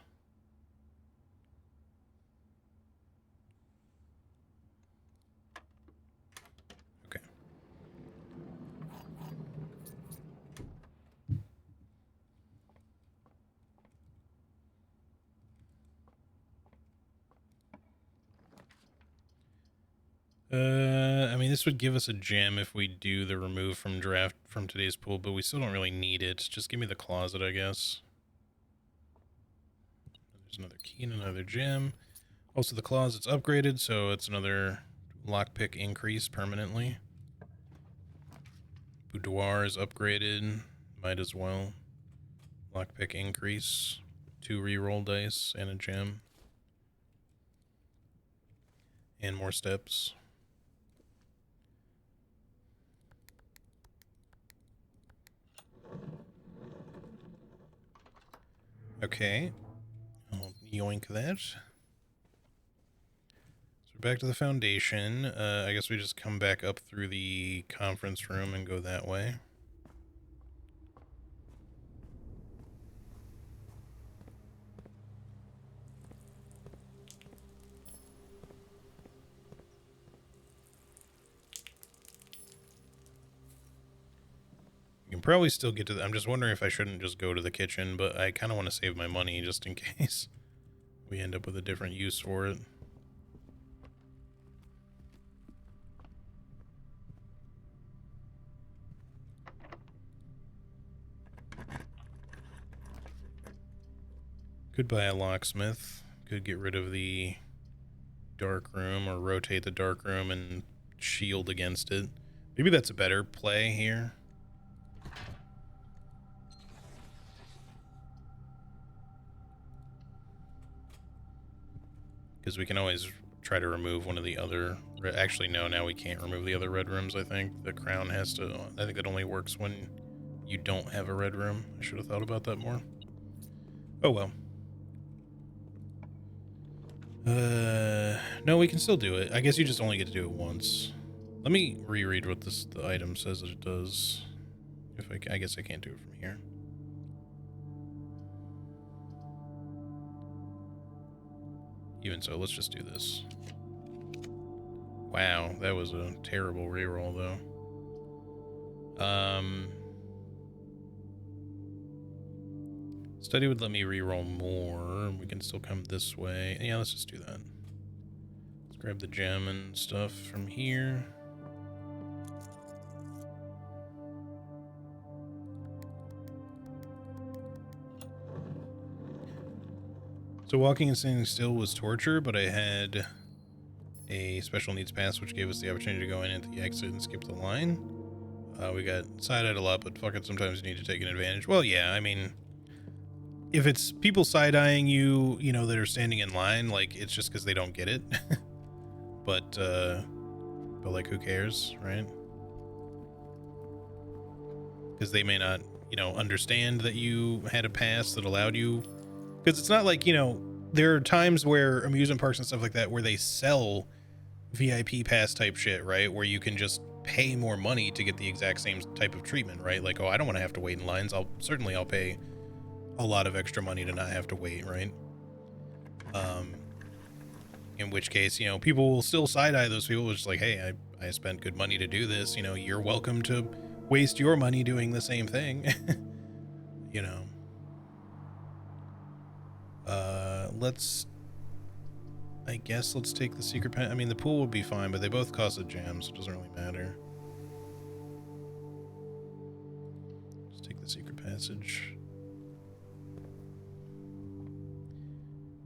Okay. I mean, this would give us a gem if we do the remove from draft from today's pool, but we still don't really need it. Just give me the closet, I guess. There's another key and another gem. Also, the closet's upgraded, so it's another lockpick increase permanently. Boudoir is upgraded. Might as well. Lockpick increase. 2 reroll dice and a gem. And more steps. Okay. I'll yoink that. So back to the foundation. I guess we just come back up through the conference room and go that way. You can probably still get to the... I'm just wondering if I shouldn't just go to the kitchen, but I kind of want to save my money just in case we end up with a different use for it. Could buy a locksmith. Could get rid of the dark room or rotate the dark room and shield against it. Maybe that's a better play here. Because we can always try to remove one of the other... Actually, no, now we can't remove the other red rooms, I think. The crown has to... I think that only works when you don't have a red room. I should have thought about that more. Oh, well. No, we can still do it. I guess you just only get to do it once. Let me reread what the item says that it does. If I guess I can't do it from here. Even so, let's just do this. Wow, that was a terrible reroll, though. Study would let me reroll more. We can still come this way. Yeah, let's just do that. Let's grab the gem and stuff from here. So walking and standing still was torture, but I had a special needs pass, which gave us the opportunity to go in at the exit and skip the line. We got side-eyed a lot, but fuck it, sometimes you need to take an advantage. Well, yeah, I mean, if it's people side-eyeing you, you know, that are standing in line, like, it's just because they don't get it. but like, who cares, right? Because they may not, you know, understand that you had a pass that allowed you. Because it's not like, you know, there are times where amusement parks and stuff like that where they sell VIP pass type shit, right? Where you can just pay more money to get the exact same type of treatment, right? Like, oh, I don't want to have to wait in lines. I'll pay a lot of extra money to not have to wait, right? In which case, you know, people will still side-eye those people. It's like, hey, I spent good money to do this. You know, you're welcome to waste your money doing the same thing. You know. I guess let's take the secret pen. I mean, the pool would be fine, but they both cause a jam, so it doesn't really matter. Let's take the secret passage.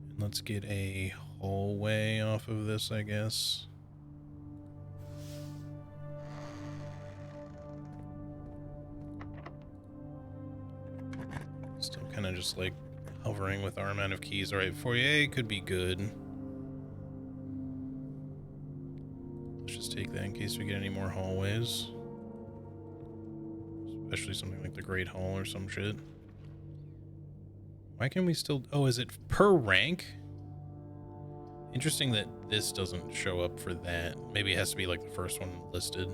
And let's get a hallway off of this, I guess. Still kind of just like hovering with our amount of keys. All right, foyer could be good. Let's just take that in case we get any more hallways. Especially something like the Great Hall or some shit. Why can we still... Oh, is it per rank? Interesting that this doesn't show up for that. Maybe it has to be like the first one listed.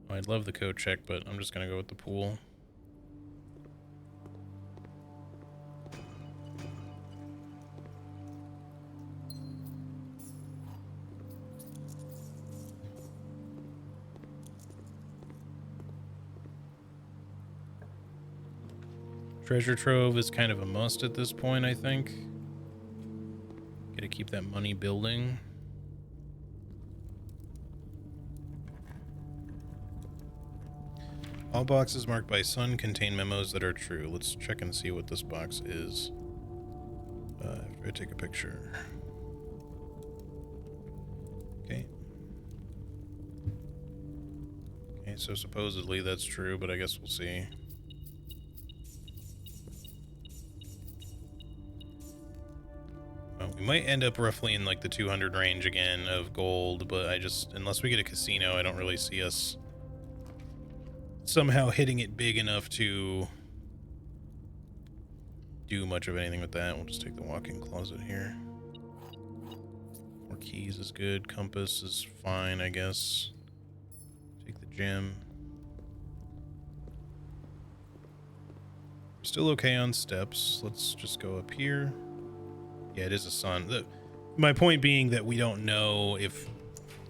I'd love the code check, but I'm just gonna go with the pool. Treasure trove is kind of a must at this point, I think. Gotta keep that money building. All boxes marked by Sun contain memos that are true. Let's check and see what this box is. After I take a picture. Okay. Okay, so supposedly that's true, but I guess we'll see. Well, we might end up roughly in like the 200 range again of gold, but unless we get a casino, I don't really see us somehow hitting it big enough to do much of anything with that. We'll just take the walk-in closet here. More keys is good. Compass is fine, I guess. Take the gem. We're still okay on steps. Let's just go up here. Yeah, it is a sun. My point being that we don't know if,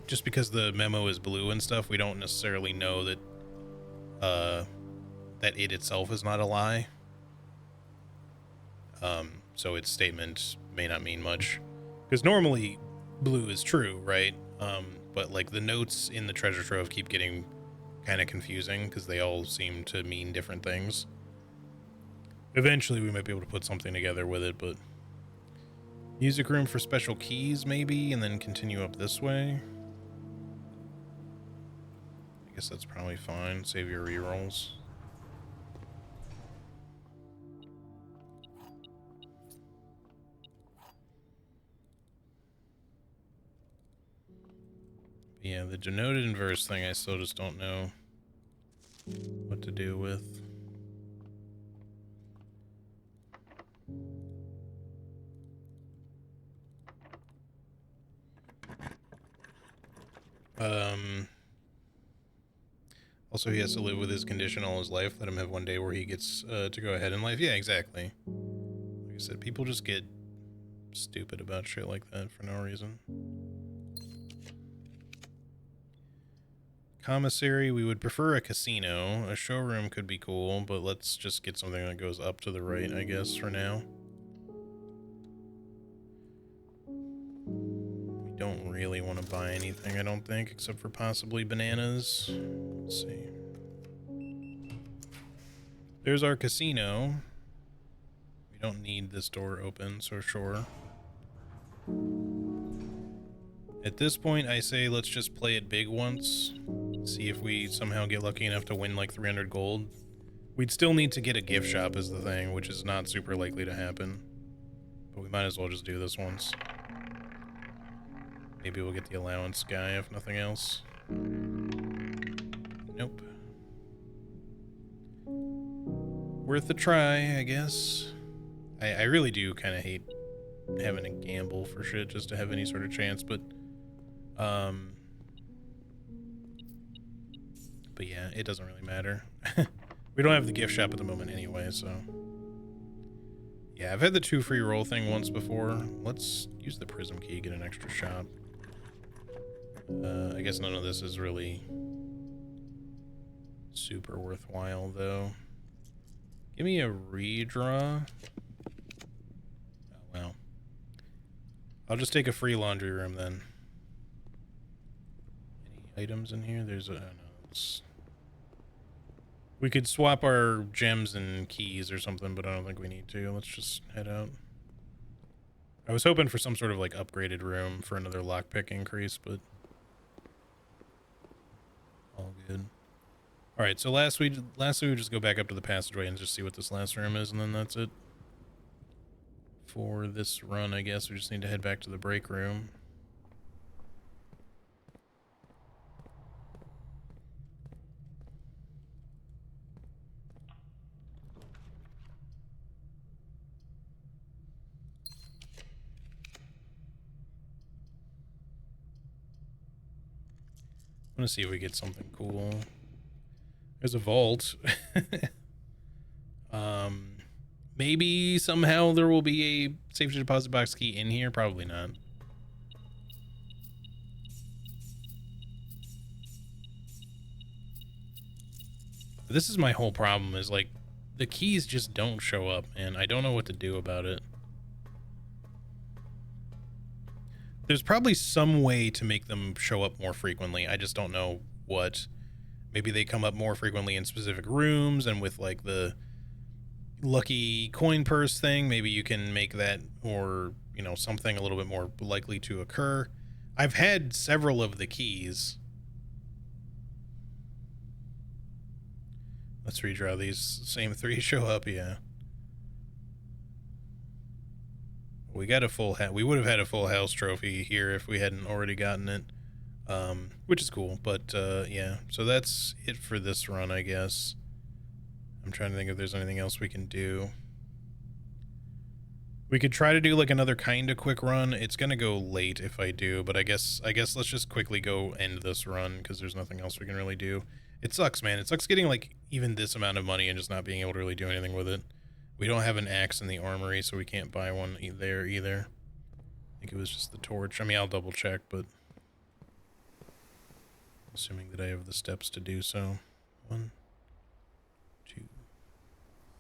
just because the memo is blue and stuff, we don't necessarily know that that it itself is not a lie. So its statement may not mean much. Because normally blue is true, right? But like the notes in the treasure trove keep getting kind of confusing because they all seem to mean different things. Eventually we might be able to put something together with it, but music room for special keys maybe, and then continue up this way. I guess that's probably fine. Save your rerolls. Yeah, the denoted inverse thing I still just don't know what to do with. Also, he has to live with his condition all his life. Let him have one day where he gets to go ahead in life. Yeah, exactly. Like I said, people just get stupid about shit like that for no reason. Commissary, we would prefer a casino. A showroom could be cool, but let's just get something that goes up to the right, I guess, for now. We Don't really want to buy anything, I don't think, except for possibly bananas. Let's see. There's our casino. We don't need this door open, so sure. At this point, I say let's just play it big once. See if we somehow get lucky enough to win like 300 gold. We'd still need to get a gift shop is the thing, which is not super likely to happen. But we might as well just do this once. Maybe we'll get the allowance guy if nothing else. Nope. Worth a try, I guess. I really do kind of hate having to gamble for shit just to have any sort of chance, but yeah, it doesn't really matter. We don't have the gift shop at the moment anyway, so yeah, I've had the 2 free roll thing once before. Let's use the prism key, get an extra shop. I guess none of this is really super worthwhile though. Give me a redraw. Oh well. I'll just take a free laundry room then. Any items in here? There's a... no, we could swap our gems and keys or something, but I don't think we need to. Let's just head out. I was hoping for some sort of like upgraded room for another lockpick increase, but all good. All right, so lastly we just go back up to the passageway and just see what this last room is, and then that's it. For this run, I guess we just need to head back to the break room. I'm gonna see if we get something cool. There's a vault. Maybe somehow there will be a safety deposit box key in here. Probably not. But this is my whole problem, is like the keys just don't show up, and I don't know what to do about it. There's probably some way to make them show up more frequently. I just don't know what. Maybe they come up more frequently in specific rooms, and with like the lucky coin purse thing, maybe you can make that, or you know, something a little bit more likely to occur. I've had several of the keys. Let's redraw these. Same 3 show up. Yeah, we got a full we would have had a full house trophy here if we hadn't already gotten it, which is cool. But yeah, so that's it for this run, I guess. I'm trying to think if there's anything else we can do. We could try to do like another kind of quick run. It's gonna go late if I do, but I guess let's just quickly go end this run because there's nothing else we can really do. It sucks, man. It sucks getting like even this amount of money and just not being able to really do anything with it. We don't have an axe in the armory, so we can't buy one there either. I think it was just the torch. I mean, I'll double check, but assuming that I have the steps to do so. 1, 2,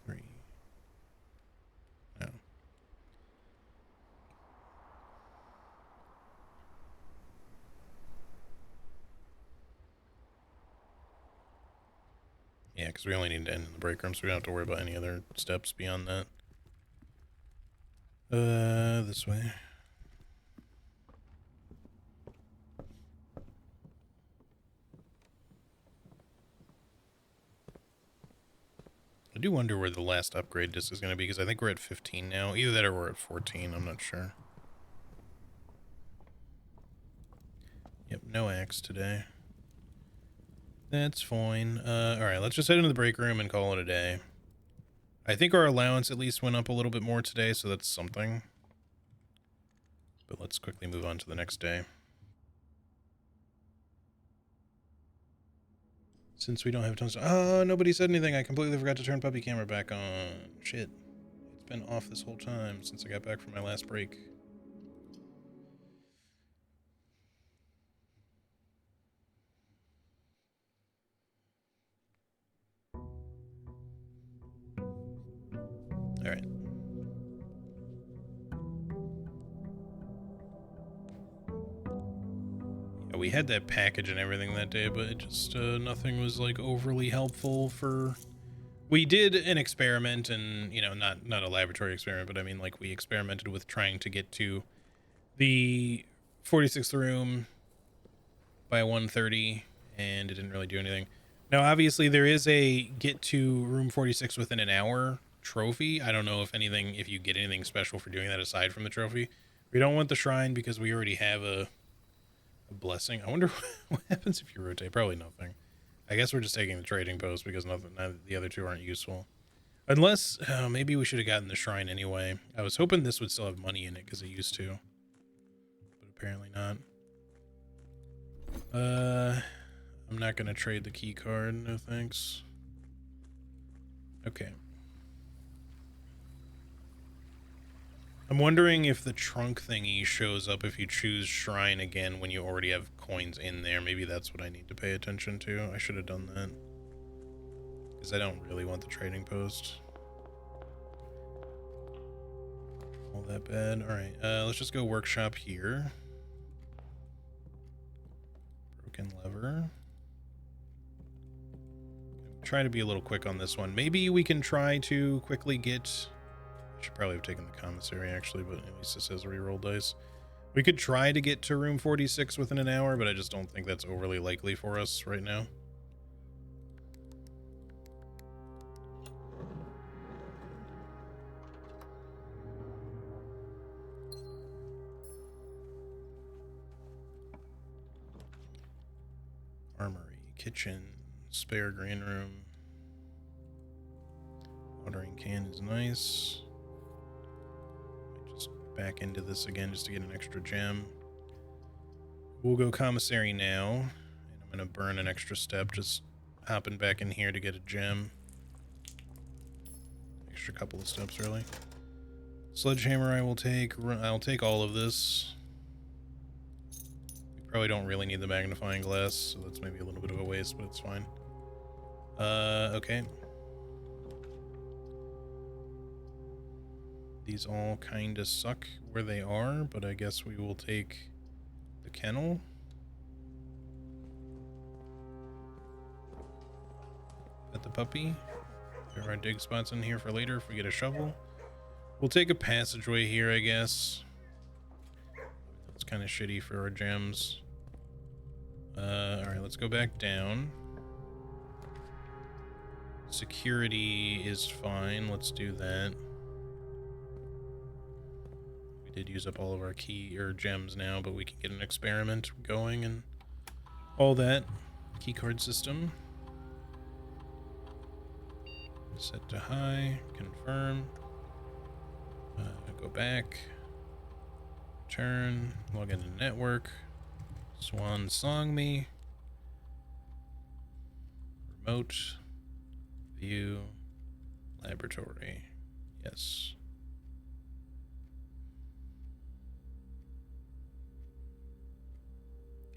3. No. Yeah, because we only need to end in the break room, so we don't have to worry about any other steps beyond that. This way. I do wonder where the last upgrade disc is going to be, because I think we're at 15 now. Either that or we're at 14, I'm not sure. Yep, no axe today. That's fine. Alright, let's just head into the break room and call it a day. I think our allowance at least went up a little bit more today, so that's something. But let's quickly move on to the next day. Since we don't have tons of... Oh, nobody said anything. I completely forgot to turn puppy camera back on. Shit. It's been off this whole time since I got back from my last break. Alright. We had that package and everything that day, but it just nothing was like overly helpful for. We did an experiment, and you know, not a laboratory experiment, but I mean, like we experimented with trying to get to the 46th room by 1:30, and it didn't really do anything. Now, obviously, there is a get to room 46 within an hour trophy. I don't know if you get anything special for doing that aside from the trophy. We don't want the shrine because we already have a blessing. I wonder what happens if you rotate. Probably nothing. I guess we're just taking the trading post because the other two aren't useful. Unless, maybe we should have gotten the shrine anyway. I was hoping this would still have money in it because it used to. But apparently not. I'm not going to trade the key card. No thanks. Okay. I'm wondering if the trunk thingy shows up if you choose shrine again when you already have coins in there. Maybe that's what I need to pay attention to. I should have done that. Because I don't really want the trading post. All that bad. Alright, let's just go workshop here. Broken lever. Try to be a little quick on this one. Maybe we can try to quickly get... I should probably have taken the commissary actually, but at least it says reroll dice. We could try to get to room 46 within an hour, but I just don't think that's overly likely for us right now. Armory, kitchen, spare green room. Watering can is nice. Just back into this again just to get an extra gem. We'll go commissary now, and I'm gonna burn an extra step just hopping back in here to get a gem. Extra couple of steps really. Sledgehammer I will take. I'll take all of this. We probably don't really need the magnifying glass, so that's maybe a little bit of a waste, but it's fine. Okay. These all kind of suck where they are, but I guess we will take the kennel. Pet the puppy. There are dig spots in here for later if we get a shovel. We'll take a passageway here, I guess. It's kind of shitty for our gems. Alright, let's go back down. Security is fine. Let's do that. Did use up all of our key or gems now, but we can get an experiment going and all that. Key card system. Set to high. Confirm. Go back. Turn. Log into network. Swan song me. Remote. View. Laboratory. Yes.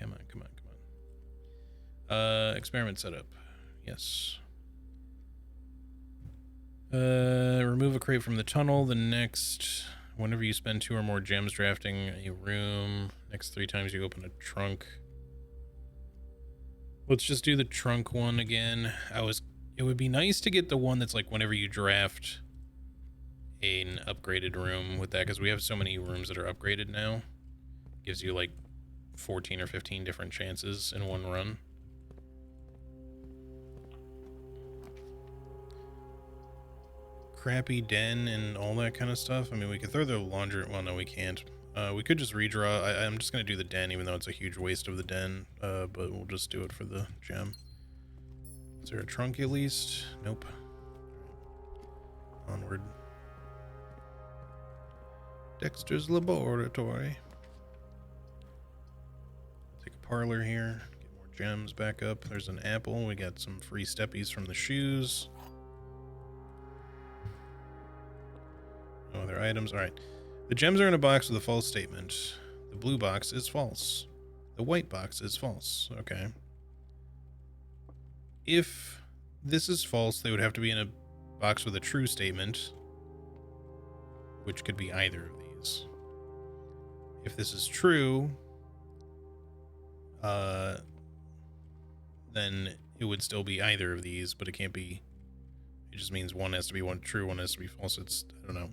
Come on, come on, come on. Experiment setup. Yes. Remove a crate from the tunnel. The next, whenever you spend 2 or more gems drafting a room, next 3 times you open a trunk. Let's just do the trunk one again. It would be nice to get the one that's like whenever you draft an upgraded room with that, because we have so many rooms that are upgraded now. Gives you like 14 or 15 different chances in one run. Crappy den and all that kind of stuff. I mean, we could throw the laundry. Well, no, we can't. We could just redraw. I'm just going to do the den, even though it's a huge waste of the den. But we'll just do it for the gem. Is there a trunk at least? Nope. Onward. Dexter's Laboratory. Parlor here, get more gems back up. There's an apple. We got some free steppies from the shoes. No other items. All right. The gems are in a box with a false statement. The blue box is false. The white box is false. Okay. If this is false, they would have to be in a box with a true statement, which could be either of these. If this is true, then it would still be either of these, but it can't be. It just means one has to be one true, one has to be false. It's, I don't know.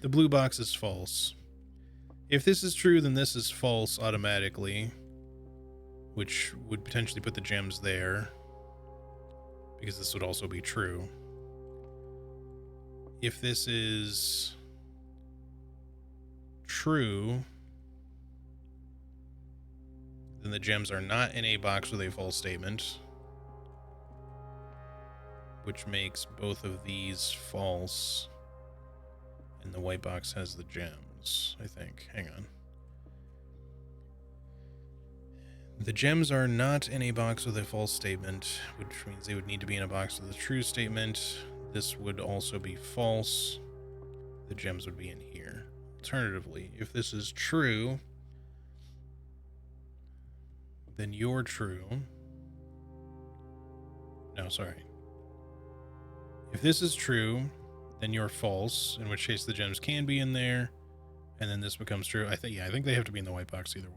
The blue box is false. If this is true, then this is false automatically, which would potentially put the gems there, because this would also be true. If this is true, then the gems are not in a box with a false statement, which makes both of these false, and the white box has the gems, I think. Hang on. The gems are not in a box with a false statement, which means they would need to be in a box with a true statement. This would also be false. The gems would be in here. Alternatively, if this is true, then you're true. No, sorry. If this is true, then you're false, in which case the gems can be in there, and then this becomes true. I think they have to be in the white box either way.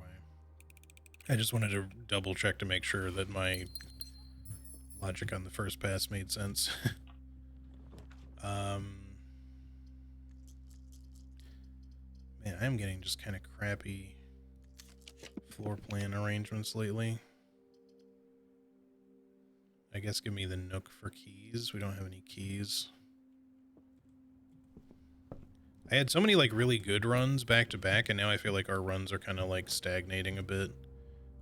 I just wanted to double check to make sure that my logic on the first pass made sense. Man, I'm getting just kind of crappy floor plan arrangements lately. I guess give me the nook for keys. We don't have any keys. I had so many like really good runs back to back, and now I feel like our runs are kind of like stagnating a bit.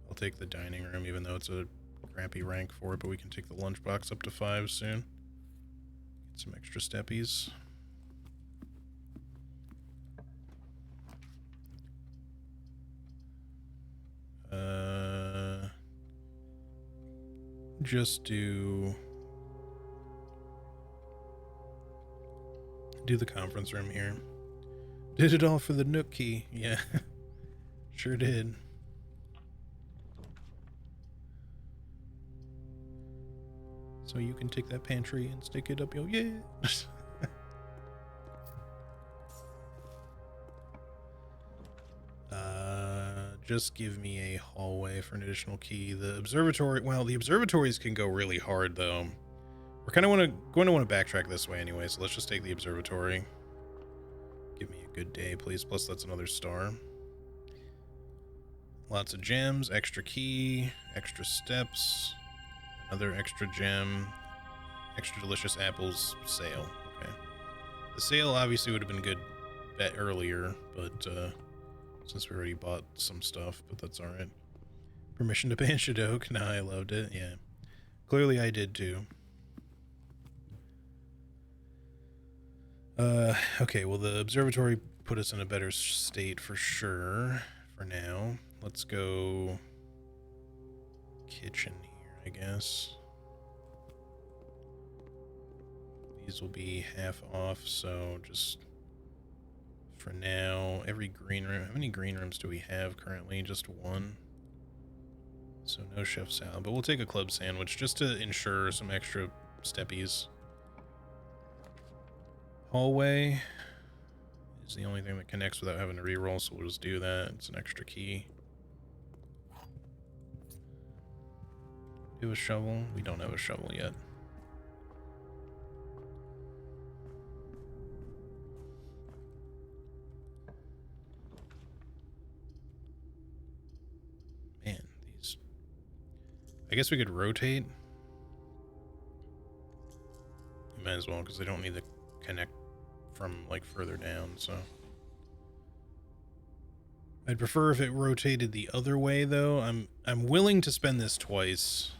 I'll take the dining room, even though it's a crappy rank for it, but we can take the lunchbox up to 5 soon. Get some extra steppies. Just do the conference room here. Did it all for the nook key. Yeah, sure did. So you can take that pantry and stick it up your just give me a hallway for an additional key. The observatory, well, the observatories can go really hard though. We're kind of going to want to backtrack this way anyway, so let's just take the observatory. Give me a good day, please. Plus that's another star. Lots of gems, extra key, extra steps, another extra gem, extra delicious apples, sale. Okay. The sale obviously would have been good bet earlier, but since we already bought some stuff, but that's alright. Permission to ban Shadok. Nah, I loved it. Yeah. Clearly I did too. Okay, well the observatory put us in a better state for sure for now. Let's go kitchen here, I guess. These will be half off, so just for now, every green room. How many green rooms do we have currently? Just one. So no chef salad, but we'll take a club sandwich just to ensure some extra steppies. Hallway is the only thing that connects without having to reroll, so we'll just do that. It's an extra key. Do a shovel. We don't have a shovel yet. Man, these... I guess we could rotate. We might as well, because they don't need to connect from, like, further down, so... I'd prefer if it rotated the other way, though. I'm willing to spend this twice.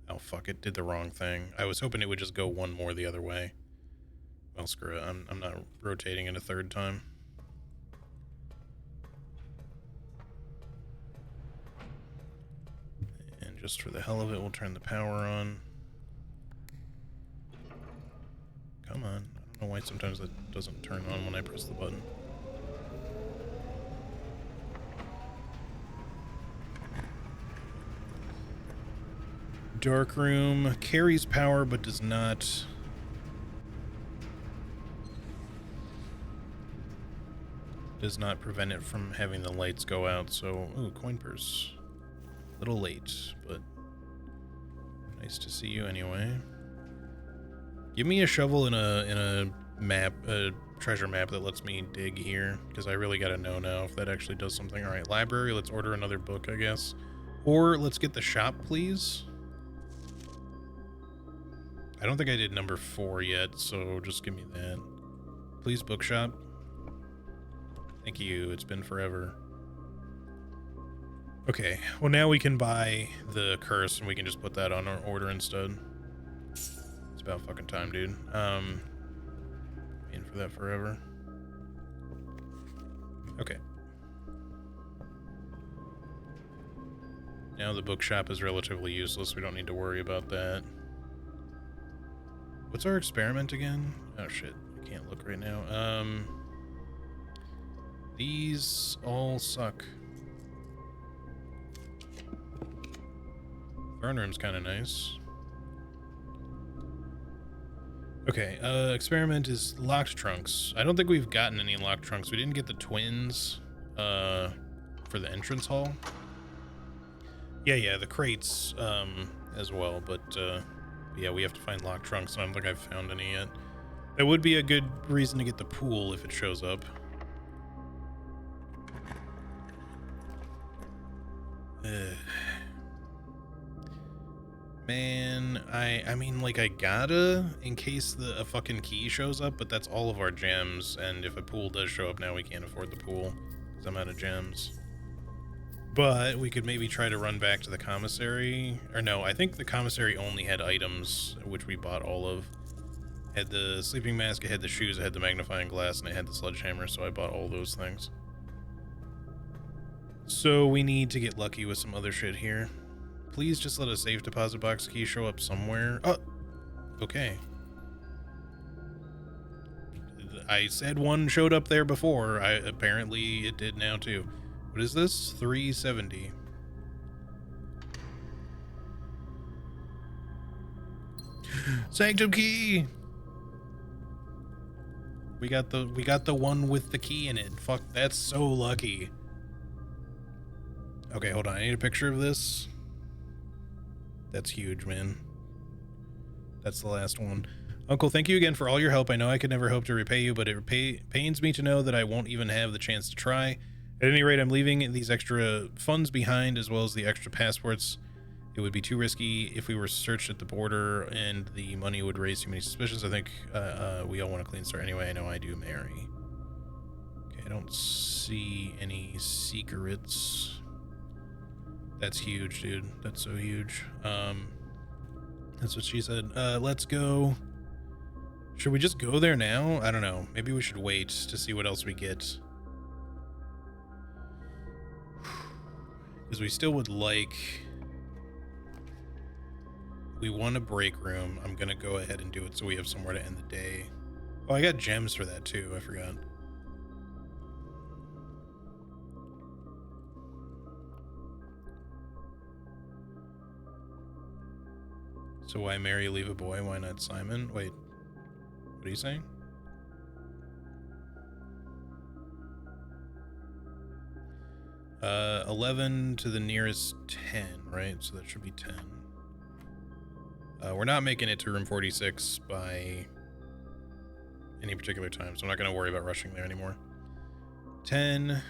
Oh, fuck it. Did the wrong thing. I was hoping it would just go one more the other way. Well, screw it. I'm not rotating it a third time. And just for the hell of it, we'll turn the power on. Come on. I don't know why sometimes it doesn't turn on when I press the button. Dark room carries power but does not does not prevent it from having the lights go out. So, ooh, coin purse. Little late, but nice to see you anyway. Give me a shovel and a map, a treasure map that lets me dig here, because I really gotta know now if that actually does something. All right, library. Let's order another book, I guess, or let's get the shop, please. I don't think I did number 4 yet, so just give me that, please. Bookshop. Thank you. It's been forever. Okay, well now we can buy the curse and we can just put that on our order instead. It's about fucking time, dude. Waiting for that forever. Okay. Now the bookshop is relatively useless. We don't need to worry about that. What's our experiment again? Oh shit, I can't look right now. These all suck. Throne room's kind of nice. Okay, experiment is locked trunks. I don't think we've gotten any locked trunks. We didn't get the twins for the entrance hall. Yeah, the crates as well, but yeah, we have to find locked trunks. I don't think I've found any yet. That would be a good reason to get the pool if it shows up. Man, I mean, like, I gotta, in case a fucking key shows up, but that's all of our gems, and if a pool does show up now, we can't afford the pool, because I'm out of gems. But we could maybe try to run back to the commissary, or no, I think the commissary only had items, which we bought all of. I had the sleeping mask, I had the shoes, I had the magnifying glass, and I had the sledgehammer, so I bought all those things. So we need to get lucky with some other shit here. Please just let a safe deposit box key show up somewhere. Oh, okay. I said one showed up there before. Apparently it did now too. What is this? 370. Sanctum key. We got the one with the key in it. Fuck, that's so lucky. Okay, hold on. I need a picture of this. That's huge, man. That's the last one. Uncle, thank you again for all your help. I know I could never hope to repay you, but it pains me to know that I won't even have the chance to try. At any rate, I'm leaving these extra funds behind, as well as the extra passports. It would be too risky if we were searched at the border, and the money would raise too many suspicions. I think we all want a clean start anyway. I know I do, Mary. Okay, I don't see any secrets. That's huge, dude. That's so huge. That's what she said. Let's go. Should we just go there now? I don't know. Maybe we should wait to see what else we get. Because we still would like... We want a break room. I'm going to go ahead and do it so we have somewhere to end the day. Oh, I got gems for that too. I forgot. So why Mary leave a boy? Why not Simon? Wait, what are you saying? Uh, 11 to the nearest 10, right? So that should be 10. We're not making it to room 46 by any particular time, so I'm not going to worry about rushing there anymore. 10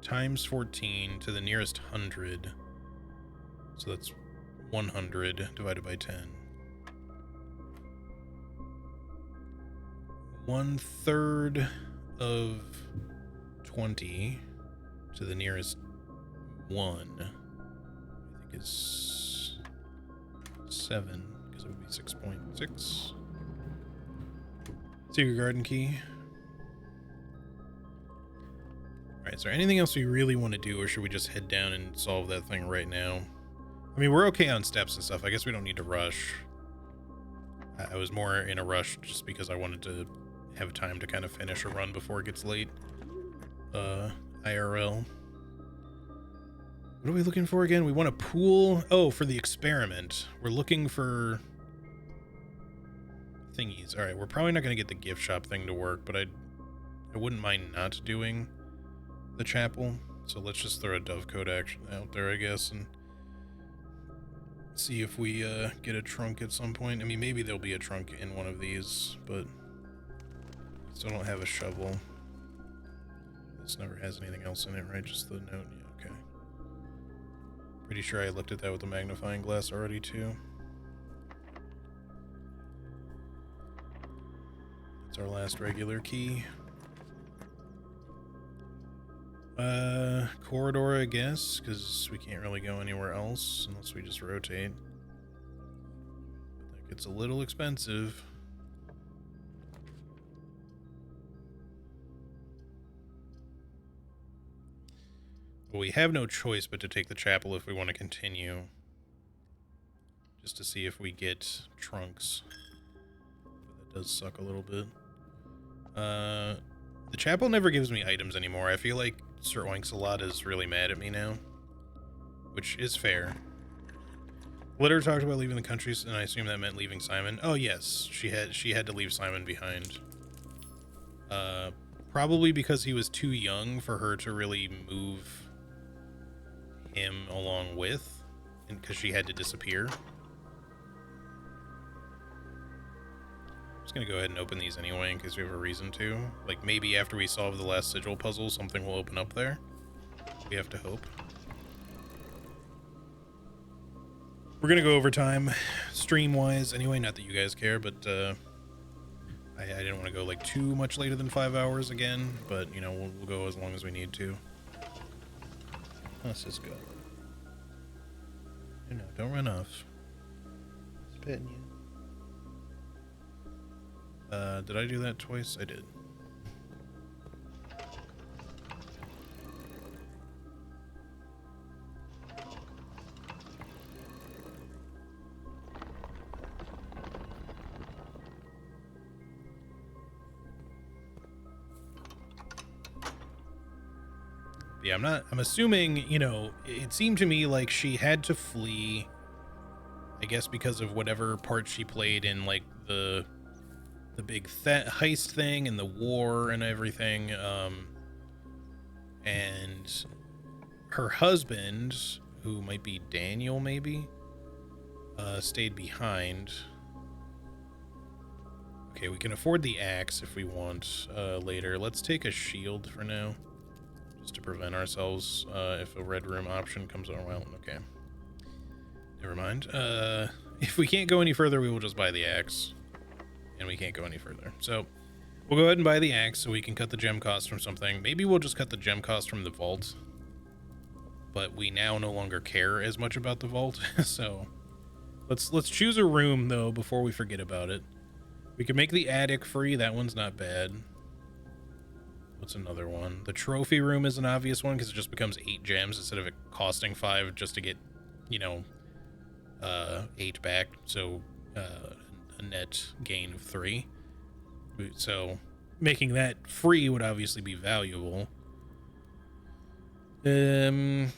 times 14 to the nearest 100. So that's 100 divided by 10. 1/3 of 20 to the nearest 1, I think is 7, because it would be 6.6. Secret garden key. Alright, is there anything else we really want to do, or should we just head down and solve that thing right now? I mean, we're okay on steps and stuff. I guess we don't need to rush. I was more in a rush just because I wanted to have time to kind of finish a run before it gets late. IRL. What are we looking for again? We want a pool. Oh, for the experiment. We're looking for thingies. All right, we're probably not going to get the gift shop thing to work, but I I wouldn't mind not doing the chapel. So let's just throw a dovecote action out there, I guess, and see if we get a trunk at some point. I mean, maybe there'll be a trunk in one of these, but still don't have a shovel. This never has anything else in it, right? Just the note. Yeah, okay. Pretty sure I looked at that with the magnifying glass already, too. That's our last regular key. Corridor, I guess, because we can't really go anywhere else unless we just rotate. That gets a little expensive. Well, we have no choice but to take the chapel if we want to continue. Just to see if we get trunks. But that does suck a little bit. The chapel never gives me items anymore. I feel like Sir Oinks-a-Lot is really mad at me now. Which is fair. Litter talked about leaving the country, and I assume that meant leaving Simon. Oh yes, she had to leave Simon behind. Probably because he was too young for her to really move him along with, and because she had to disappear. I'm just gonna go ahead and open these anyway in case we have a reason to. Like, maybe after we solve the last sigil puzzle, something will open up there. We have to hope. We're gonna go over time, stream-wise anyway, not that you guys care, but I didn't want to go like too much later than 5 hours again, but you know, we'll go as long as we need to. Let's just go. You know, don't run off. Spitting you. Did I do that twice? I did. Yeah, I'm assuming, you know, it seemed to me like she had to flee, I guess because of whatever part she played in, like, the big heist thing and the war and everything, and her husband, who might be Daniel, maybe, stayed behind. Okay, we can afford the axe if we want, later. Let's take a shield for now. Just to prevent ourselves, if a red room option comes on. Well, okay. Never mind. If we can't go any further, we will just buy the axe. And we can't go any further. So, we'll go ahead and buy the axe so we can cut the gem cost from something. Maybe we'll just cut the gem cost from the vault. But we now no longer care as much about the vault. So, let's choose a room, though, before we forget about it. We can make the attic free. That one's not bad. What's another one? The trophy room is an obvious one because it just becomes 8 gems instead of it costing 5 just to get, you know, 8 back. So a net gain of 3. So making that free would obviously be valuable. I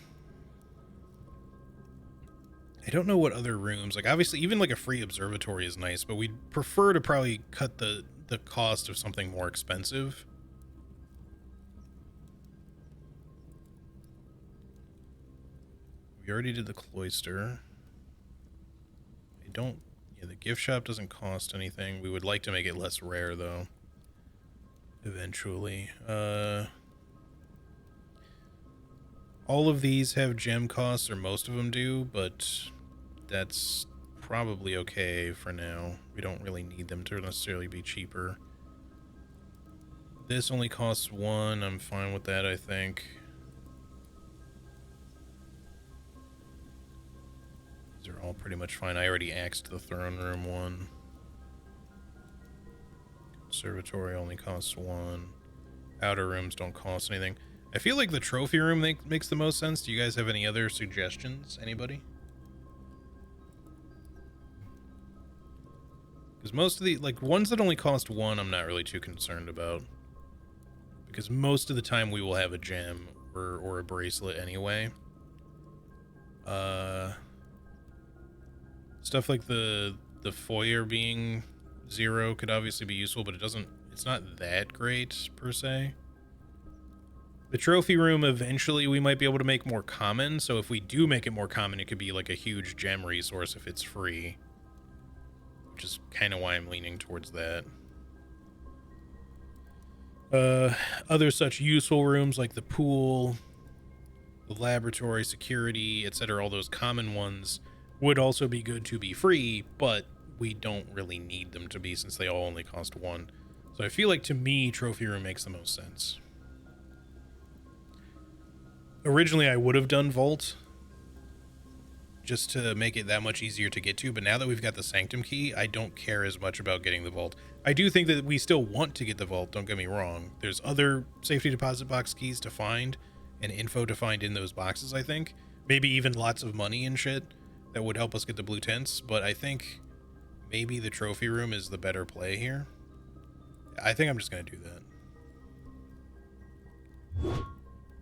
don't know what other rooms, like obviously even like a free observatory is nice, but we'd prefer to probably cut the cost of something more expensive. We already did the cloister. Yeah, the gift shop doesn't cost anything. We would like to make it less rare, though. Eventually. All of these have gem costs, or most of them do, but that's probably okay for now. We don't really need them to necessarily be cheaper. This only costs 1. I'm fine with that, I think. They're all pretty much fine. I already axed the throne room one. Conservatory only costs 1. Outer rooms don't cost anything. I feel like the trophy room makes the most sense. Do you guys have any other suggestions? Anybody? Because most of the, like, ones that only cost 1, I'm not really too concerned about. Because most of the time we will have a gem or a bracelet anyway. Stuff like the foyer being 0 could obviously be useful, but it's it's not that great per se. The trophy room, eventually we might be able to make more common, so if we do make it more common, it could be like a huge gem resource if it's free, which is kind of why I'm leaning towards that. Other such useful rooms like the pool, the laboratory, security, etc., all those common ones would also be good to be free, but we don't really need them to be since they all only cost 1. So I feel like, to me, trophy room makes the most sense. Originally I would have done vault just to make it that much easier to get to, but now that we've got the sanctum key, I don't care as much about getting the vault. I do think that we still want to get the vault, don't get me wrong. There's other safety deposit box keys to find and info to find in those boxes, I think. Maybe even lots of money and shit that would help us get the blue tents, but I think maybe the trophy room is the better play here. I think I'm just going to do that.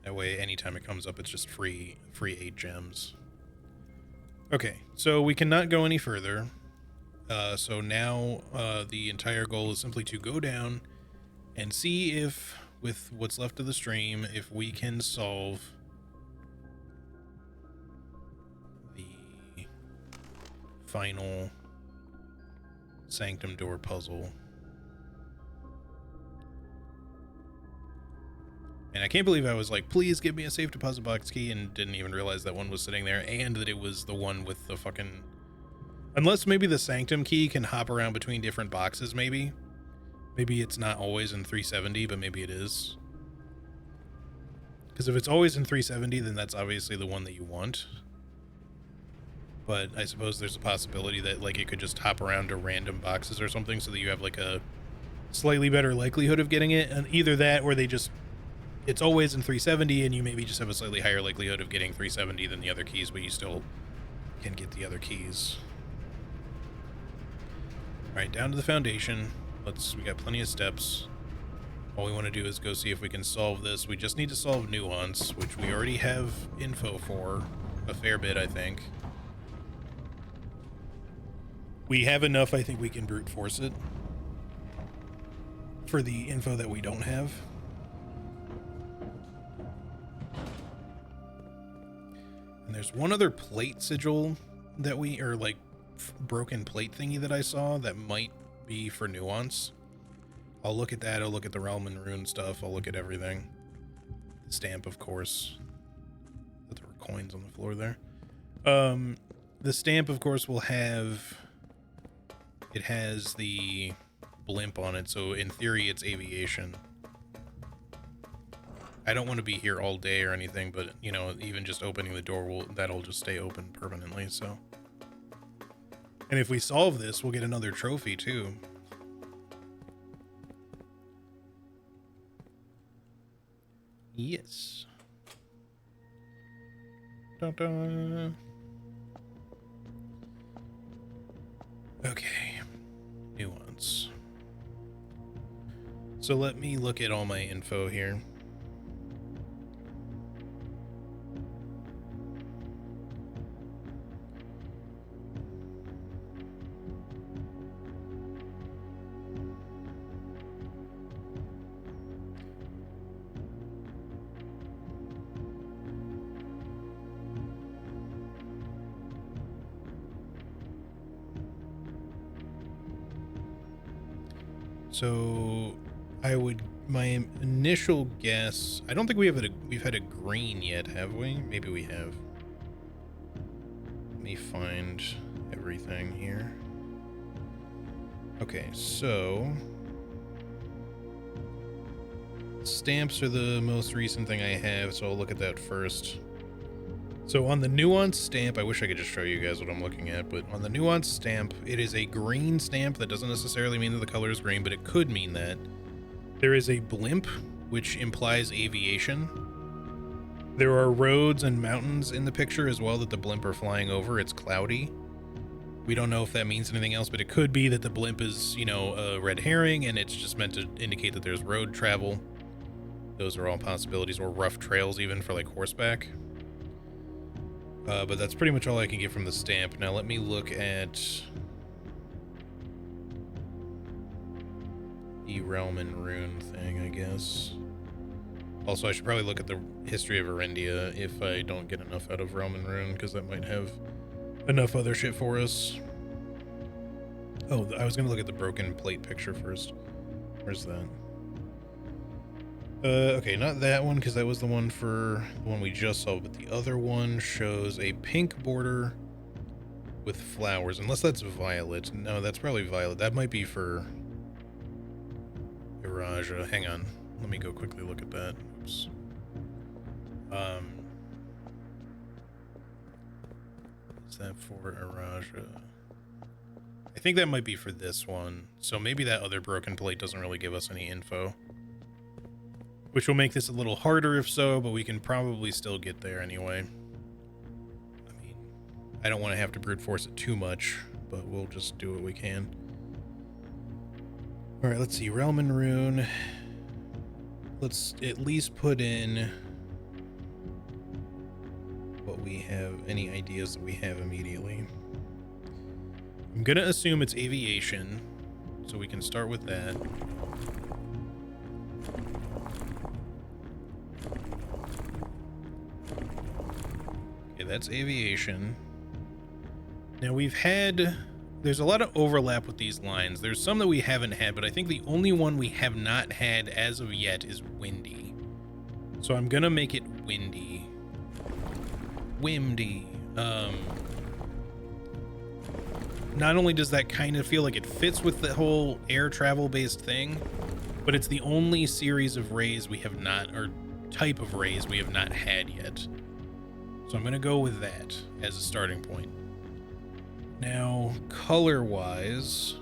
That way, anytime it comes up, it's just free 8 gems. Okay, so we cannot go any further. So now the entire goal is simply to go down and see if, with what's left of the stream, if we can solve the final sanctum door puzzle. And I can't believe I was like, please give me a safe deposit box key, and didn't even realize that one was sitting there, and that it was the one with the fucking... Unless maybe the sanctum key can hop around between different boxes, maybe. Maybe it's not always in 370, but maybe it is. Because if it's always in 370, then that's obviously the one that you want. But I suppose there's a possibility that, like, it could just hop around to random boxes or something, so that you have, like, a slightly better likelihood of getting it. And either that, or they just... It's always in 370, and you maybe just have a slightly higher likelihood of getting 370 than the other keys, but you still can get the other keys. Alright, down to the foundation. We got plenty of steps. All we want to do is go see if we can solve this. We just need to solve nuance, which we already have info for a fair bit, I think. We have enough, I think we can brute force it for the info that we don't have. And there's one other plate sigil that or like broken plate thingy that I saw that might be for nuance. I'll look at that. I'll look at the realm and rune stuff. I'll look at everything. The stamp, of course. But there were coins on the floor there. The stamp, of course, will have... It has the blimp on it, so in theory it's aviation. I don't want to be here all day or anything, but, you know, even just opening the door, that'll just stay open permanently, so... And if we solve this, we'll get another trophy, too. Yes. Dun-dun. Okay. Nuance. So let me look at all my info here. So my initial guess, I don't think we've had a green yet, have we? Maybe we have. Let me find everything here. Okay, so stamps are the most recent thing I have, so I'll look at that first. So on the nuance stamp, I wish I could just show you guys what I'm looking at, but on the nuance stamp, it is a green stamp. That doesn't necessarily mean that the color is green, but it could mean that. There is a blimp, which implies aviation. There are roads and mountains in the picture as well that the blimp are flying over. It's cloudy. We don't know if that means anything else, but it could be that the blimp is, you know, a red herring, and it's just meant to indicate that there's road travel. Those are all possibilities, or rough trails even for like horseback. But that's pretty much all I can get from the stamp. Now let me look at the Realm and Rune thing, I guess. Also, I should probably look at the history of Arendia if I don't get enough out of Realm and Rune, because that might have enough other shit for us. Oh, I was gonna look at the broken plate picture first. Where's that? Okay, not that one, because that was the one we just saw, but the other one shows a pink border with flowers, unless that's violet. No, that's probably violet. That might be for Iraja. Hang on. Let me go quickly look at that. Oops. Is that for Iraja? I think that might be for this one. So maybe that other broken plate doesn't really give us any info. Which will make this a little harder if so, but we can probably still get there anyway. I mean, I don't want to have to brute force it too much, but we'll just do what we can. Alright, let's see. Realm and Rune. Let's at least put in what we have, any ideas that we have immediately. I'm gonna assume it's aviation, so we can start with that. Okay, that's aviation. Now there's a lot of overlap with these lines. There's some that we haven't had, but I think the only one we have not had as of yet is windy. So I'm gonna make it windy. Windy. Not only does that kind of feel like it fits with the whole air travel based thing, but it's the only series of rays we have not, or type of rays we have not had yet. So I'm gonna go with that as a starting point. Now, color-wise,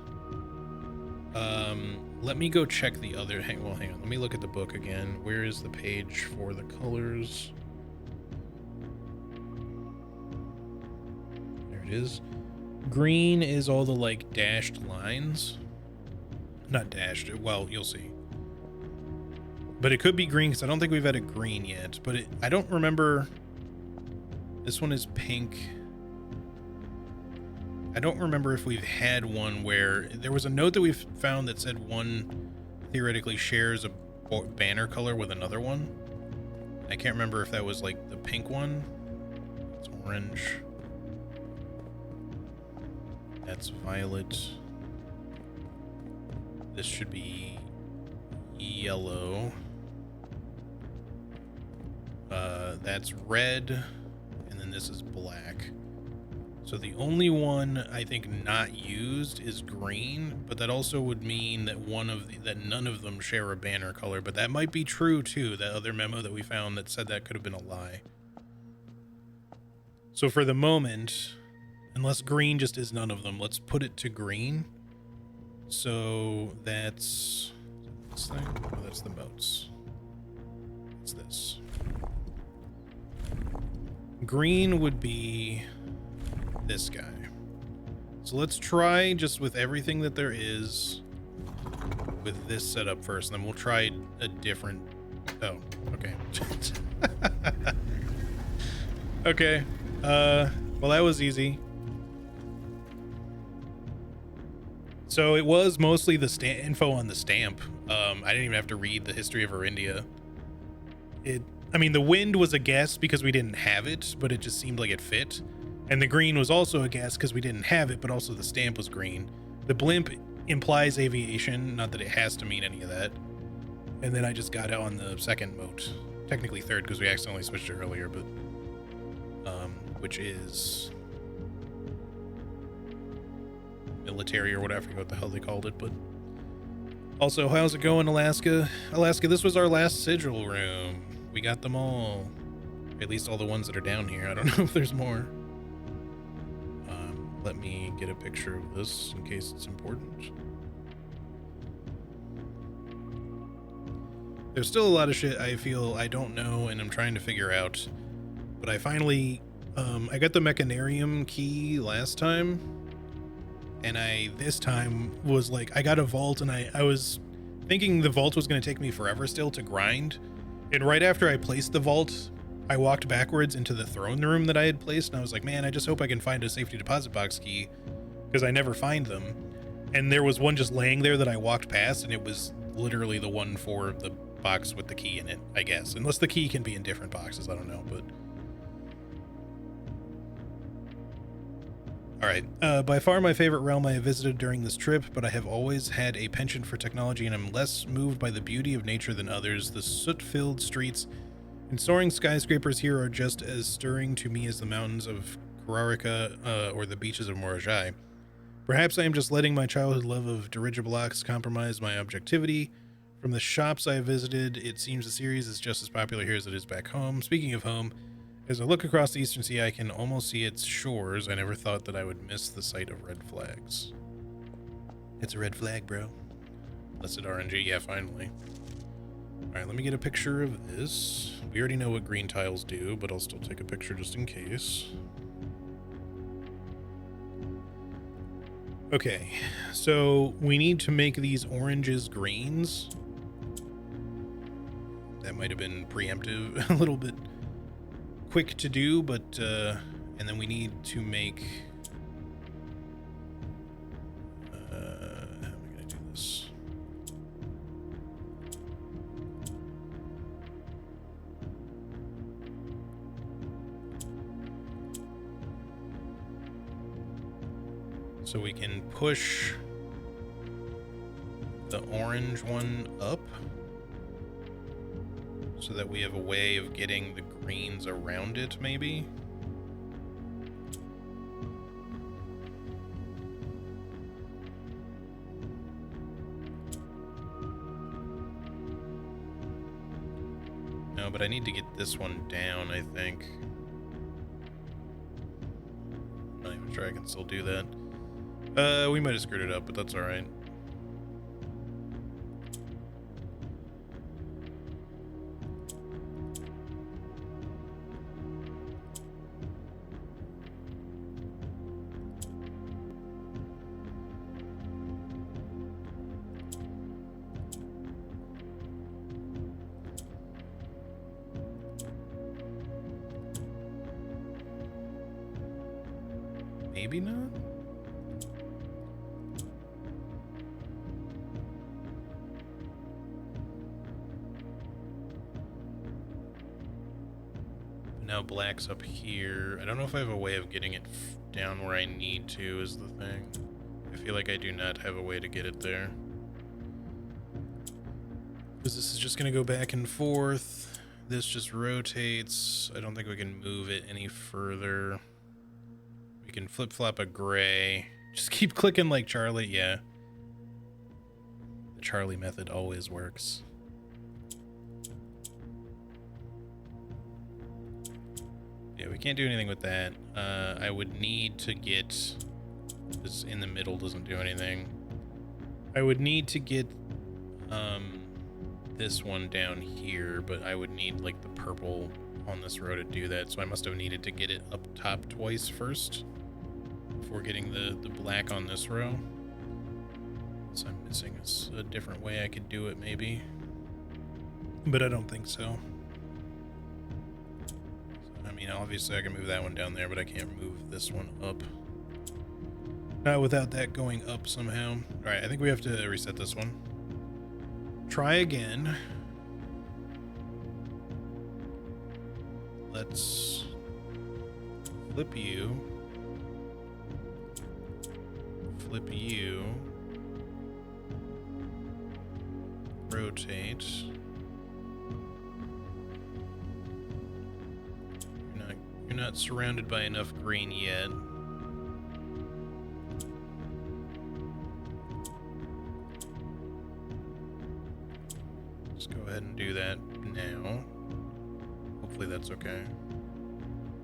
let me go check the other, hang on, let me look at the book again. Where is the page for the colors? There it is. Green is all the, like, dashed lines. Not dashed, well, you'll see. But it could be green, because I don't think we've had a green yet. But I don't remember. This one is pink. I don't remember if we've had one where there was a note that we've found that said one theoretically shares a banner color with another one. I can't remember if that was like the pink one. It's orange. That's violet. This should be yellow. That's red, and then this is black. So the only one I think not used is green, but that also would mean that none of them share a banner color. But that might be true too. That other memo that we found that said that could have been a lie. So for the moment, unless green just is none of them, let's put it to green. So that's this thing. Oh, that's the moats. It's this. Green would be this guy. So let's try just with everything that there is with this setup first, and then we'll try a different. Oh, okay. Okay. Well, that was easy. So it was mostly the info on the stamp. I didn't even have to read the history of Arendia. I mean, the wind was a guess because we didn't have it, but it just seemed like it fit. And the green was also a guess because we didn't have it, but also the stamp was green. The blimp implies aviation, not that it has to mean any of that. And then I just got it on the second moat. Technically third because we accidentally switched it earlier, but which is military or whatever, I forget what the hell they called it. But also, how's it going, Alaska? Alaska, this was our last sigil room. We got them all. At least all the ones that are down here. I don't know if there's more. Let me get a picture of this in case it's important. There's still a lot of shit I feel I don't know and I'm trying to figure out. But I finally, I got the Mechanarium key last time. And this time was like, I got a vault and I was thinking the vault was going to take me forever still to grind. And right after I placed the vault, I walked backwards into the throne room that I had placed, and I was like, man, I just hope I can find a safety deposit box key, because I never find them. And there was one just laying there that I walked past, and it was literally the one for the box with the key in it, I guess. Unless the key can be in different boxes, I don't know, but... Alright, by far my favorite realm I have visited during this trip, but I have always had a penchant for technology and am less moved by the beauty of nature than others. The soot-filled streets and soaring skyscrapers here are just as stirring to me as the mountains of Kararika or the beaches of Morajai. Perhaps I am just letting my childhood love of dirigiblocks compromise my objectivity. From the shops I have visited, it seems the series is just as popular here as it is back home. Speaking of home, as I look across the Eastern Sea, I can almost see its shores. I never thought that I would miss the sight of red flags. It's a red flag, bro. Blessed RNG, yeah, finally. Alright, let me get a picture of this. We already know what green tiles do, but I'll still take a picture just in case. Okay, so we need to make these oranges greens. That might have been preemptive, a little bit quick to do, but, and then we need to make, how am I gonna do this? So we can push the orange one up so that we have a way of getting the greens around it, maybe? No, but I need to get this one down, I think. I'm not even sure I can still do that. We might have screwed it up, but that's alright. Maybe not? Now black's up here. I don't know if I have a way of getting it down where I need to is the thing. I feel like I do not have a way to get it there. Because this is just going to go back and forth. This just rotates. I don't think we can move it any further. We can flip-flop a gray. Just keep clicking like Charlie. Yeah. The Charlie method always works. Yeah, we can't do anything with that. I would need to get... This in the middle doesn't do anything. I would need to get this one down here, but I would need like the purple on this row to do that, so I must have needed to get it up top twice first before getting the black on this row. So I'm missing a different way I could do it maybe, but I don't think so. I mean, obviously I can move that one down there, but I can't move this one up. Not without that going up somehow. Alright, I think we have to reset this one. Try again. Let's flip you. Flip you. Rotate. You're not surrounded by enough green yet. Let's go ahead and do that now. Hopefully that's okay.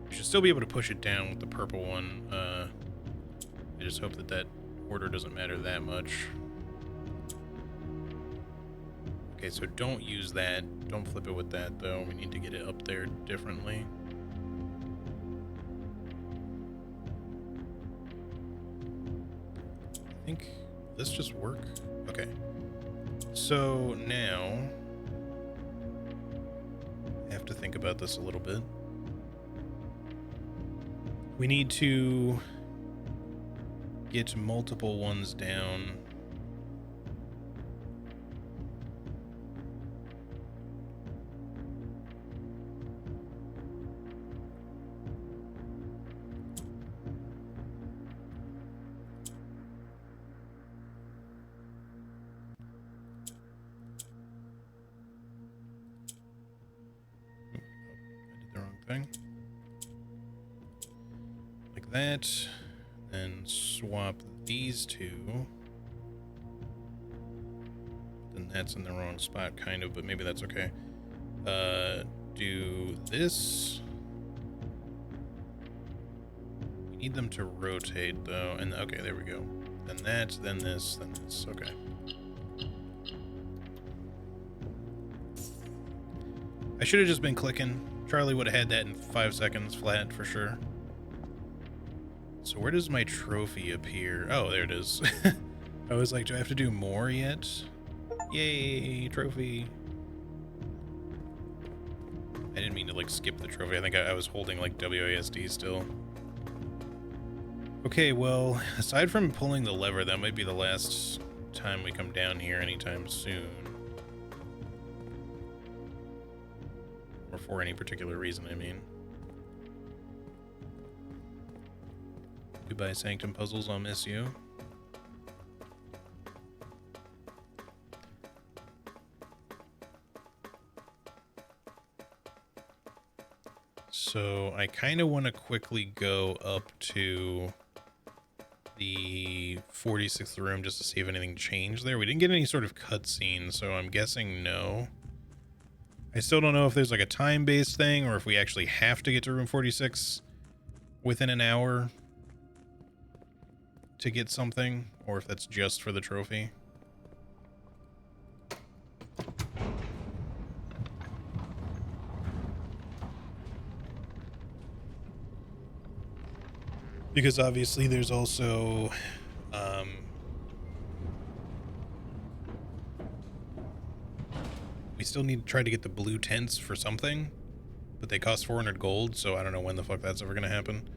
You should still be able to push it down with the purple one. I just hope that that order doesn't matter that much. Okay, so don't use that. Don't flip it with that, though. We need to get it up there differently. I think this just work. Okay. So now I have to think about this a little bit. We need to get multiple ones down. Thing like that, then swap these two. Then that's in the wrong spot, kind of, but maybe that's okay. Do this. We need them to rotate though, and okay, there we go. Then that, then this, then this. Okay. I should have just been clicking. Charlie would have had that in 5 seconds flat for sure. So where does my trophy appear? Oh, there it is. I was like, do I have to do more yet? Yay, trophy. I didn't mean to like skip the trophy. I think I was holding like WASD still. Okay, well, aside from pulling the lever, that might be the last time we come down here anytime soon. Or for any particular reason, I mean. Goodbye, Sanctum Puzzles, I'll miss you. So I kind of want to quickly go up to the 46th room just to see if anything changed there. We didn't get any sort of cutscene, so I'm guessing no. I still don't know if there's like a time-based thing or if we actually have to get to room 46 within an hour to get something, or if that's just for the trophy. Because obviously there's also we still need to try to get the blue tents for something, but they cost 400 gold, so I don't know when the fuck that's ever gonna happen.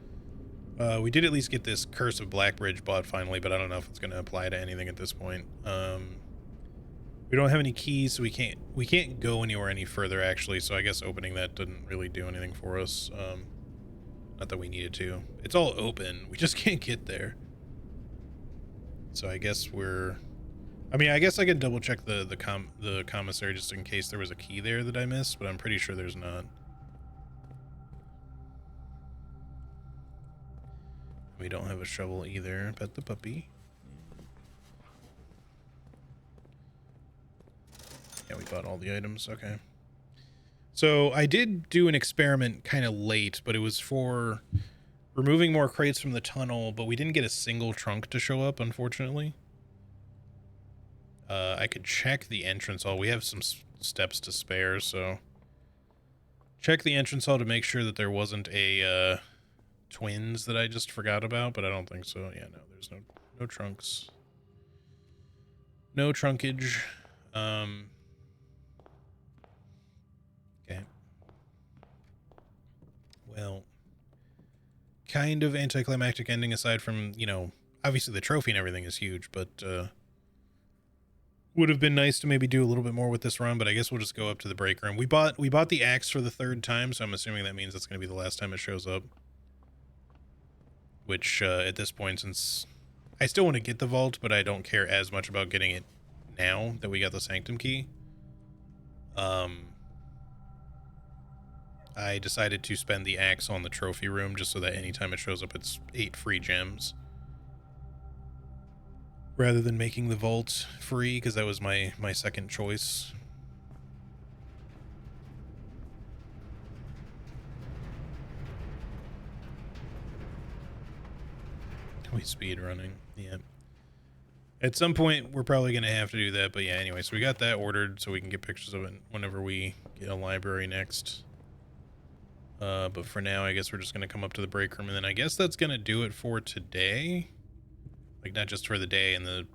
We did at least get this Curse of Blackbridge bought finally, but I don't know if it's gonna apply to anything at this point. We don't have any keys, so we can't go anywhere any further actually, so I guess opening that didn't really do anything for us. Not that we needed to. It's all open, we just can't get there. So I guess I guess I could double check the commissary just in case there was a key there that I missed, but I'm pretty sure there's not. We don't have a shovel either. Pet the puppy. Yeah, we bought all the items. Okay. So I did do an experiment kind of late, but it was for removing more crates from the tunnel, but we didn't get a single trunk to show up, unfortunately. I could check the entrance hall. We have some steps to spare, so check the entrance hall to make sure that there wasn't a twins that I just forgot about, but I don't think so. Yeah, no, there's no trunks. No trunkage. Okay. Well, kind of anticlimactic ending aside from, you know, obviously the trophy and everything is huge, but would have been nice to maybe do a little bit more with this run, but I guess we'll just go up to the break room. We bought the axe for the 3rd time, so I'm assuming that means it's going to be the last time it shows up. Which, at this point, since I still want to get the vault, but I don't care as much about getting it now that we got the Sanctum key. I decided to spend the axe on the trophy room just so that anytime it shows up, it's 8 free gems. Rather than making the vault free, because that was my second choice. We speed running, yeah. At some point, we're probably going to have to do that, but yeah, anyway, so we got that ordered so we can get pictures of it whenever we get a library next. But for now, I guess we're just going to come up to the break room, and then I guess that's going to do it for today. Like, not just for the day and the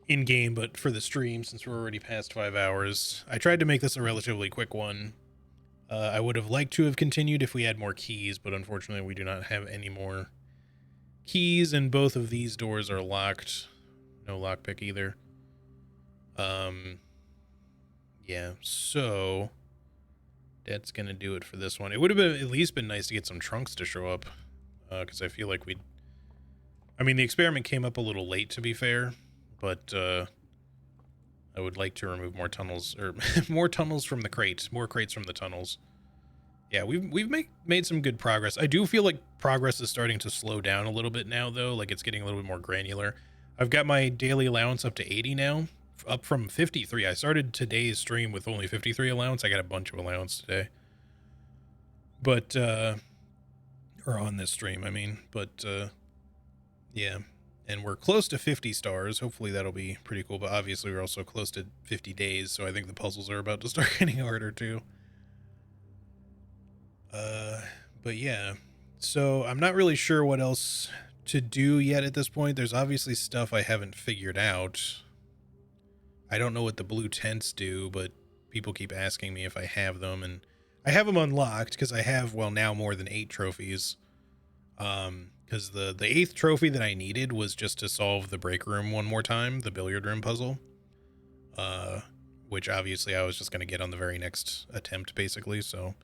in-game, but for the stream, since we're already past 5 hours. I tried to make this a relatively quick one. I would have liked to have continued if we had more keys, but unfortunately we do not have any more keys in both of these doors are locked. No lockpick either. Yeah, so that's gonna do it for this one. It would have been at least been nice to get some trunks to show up, because I feel like I mean, the experiment came up a little late, to be fair, but I would like to remove more tunnels, or more tunnels from the crates, more crates from the tunnels. Yeah, we've made some good progress. I do feel like progress is starting to slow down a little bit now, though. Like, it's getting a little bit more granular. I've got my daily allowance up to 80 now, up from 53. I started today's stream with only 53 allowance. I got a bunch of allowance today. But, or on this stream, I mean. But, yeah. And we're close to 50 stars. Hopefully that'll be pretty cool. But obviously we're also close to 50 days, so I think the puzzles are about to start getting harder, too. But yeah, so I'm not really sure what else to do yet at this point. There's obviously stuff I haven't figured out. I don't know what the blue tents do, but people keep asking me if I have them, and I have them unlocked because I have, well, now more than 8 trophies. Because the 8th trophy that I needed was just to solve the break room one more time, the billiard room puzzle. Which obviously I was just going to get on the very next attempt, basically, so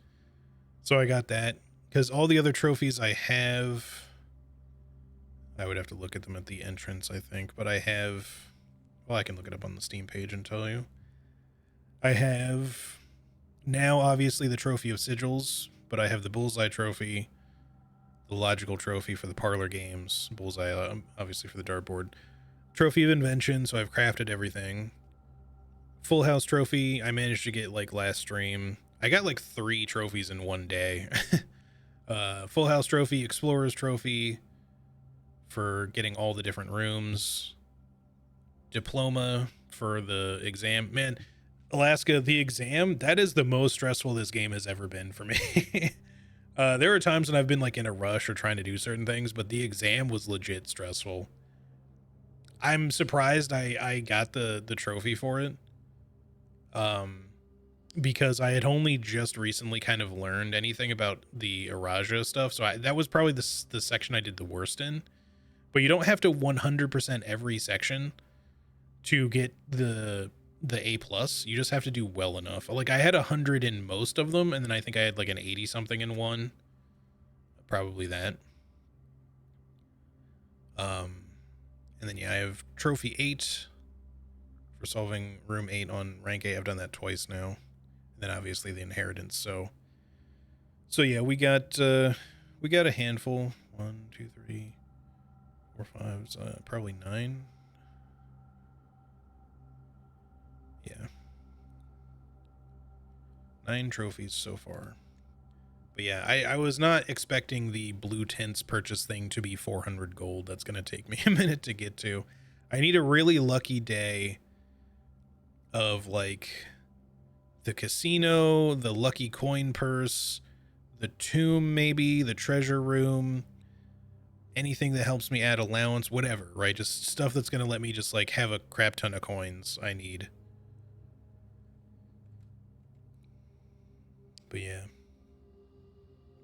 I got that. Because all the other trophies I have, I would have to look at them at the entrance, I think. But I have, well, I can look it up on the Steam page and tell you. I have now, obviously, the Trophy of Sigils, but I have the Bullseye Trophy, the Logical Trophy for the parlor games, Bullseye, obviously, for the dartboard, Trophy of Invention, so I've crafted everything. Full House Trophy, I managed to get, like, last stream. I got, like, 3 trophies in one day. Full House Trophy, Explorer's Trophy for getting all the different rooms, Diploma for the exam. Man, Alaska, the exam, that is the most stressful this game has ever been for me. There are times when I've been like in a rush or trying to do certain things, but the exam was legit stressful. I'm surprised I got the trophy for it. Because I had only just recently kind of learned anything about the Araja stuff, so that was probably the section I did the worst in. But you don't have to 100% every section to get the A+. You just have to do well enough. Like, I had 100 in most of them, and then I think I had like an 80 something in one. Probably that. And then yeah, I have trophy 8 for solving room 8 on rank 8. I've done that twice now. And then obviously the inheritance. So yeah, we got a handful. 1, 2, 3, 4, 5, probably 9. Yeah, 9 trophies so far. But yeah, I was not expecting the blue tents purchase thing to be 400 gold. That's gonna take me a minute to get to. I need a really lucky day of like the casino, the lucky coin purse, the tomb, maybe the treasure room, anything that helps me add allowance, whatever, right? Just stuff that's gonna let me just like have a crap ton of coins I need. But yeah,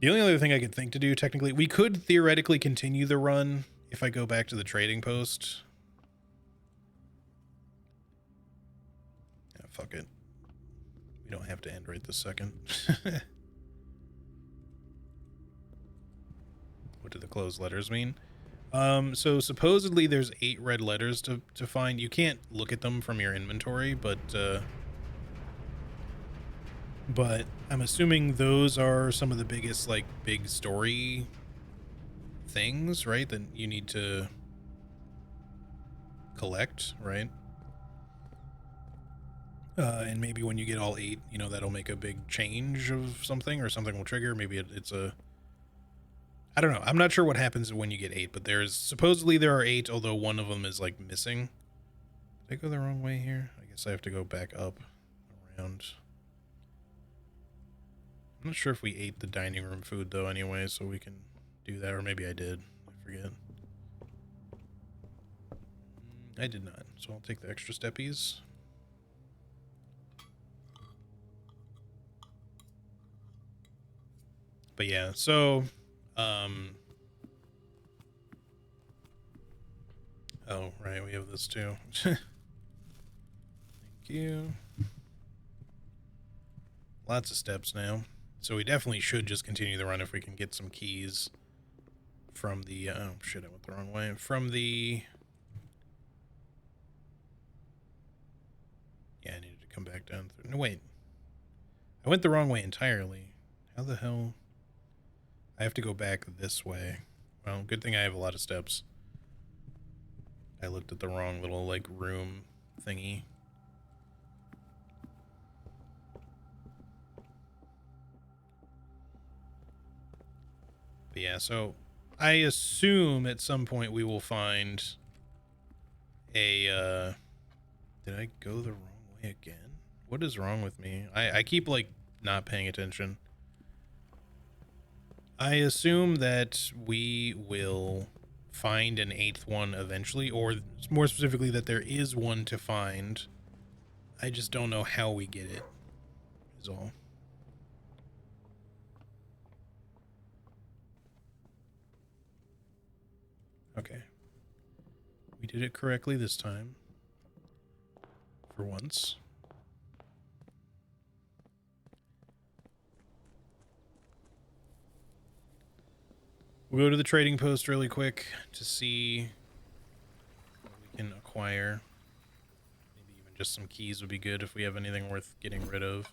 the only other thing I could think to do, technically, we could theoretically continue the run if I go back to the trading post. Yeah, fuck it. We don't have to end right this second. What do the closed letters mean? So supposedly there's 8 red letters to find. You can't look at them from your inventory, but I'm assuming those are some of the biggest, like, big story things, right? That you need to collect, right? And maybe when you get all 8, you know, that'll make a big change of something, or something will trigger. Maybe it's a... I don't know. I'm not sure what happens when you get 8, but supposedly there are 8, although one of them is, like, missing. Did I go the wrong way here? I guess I have to go back up around... I'm not sure if we ate the dining room food, though, anyway, so we can do that. Or maybe I did. I forget. I did not, so I'll take the extra steppies. But yeah, so... Oh, right, we have this too. Thank you. Lots of steps now. So we definitely should just continue the run if we can get some keys from the... oh, shit, I went the wrong way. From the... yeah, I needed to come back down through... no, wait. I went the wrong way entirely. How the hell... I have to go back this way. Well, good thing I have a lot of steps. I looked at the wrong little, like, room thingy. But yeah, so I assume at some point we will find a, did I go the wrong way again? What is wrong with me? I keep, like, not paying attention. I assume that we will find an 8th one eventually, or more specifically that there is one to find. I just don't know how we get it, is all. Okay. We did it correctly this time. For once. We'll go to the trading post really quick to see what we can acquire. Maybe even just some keys would be good if we have anything worth getting rid of.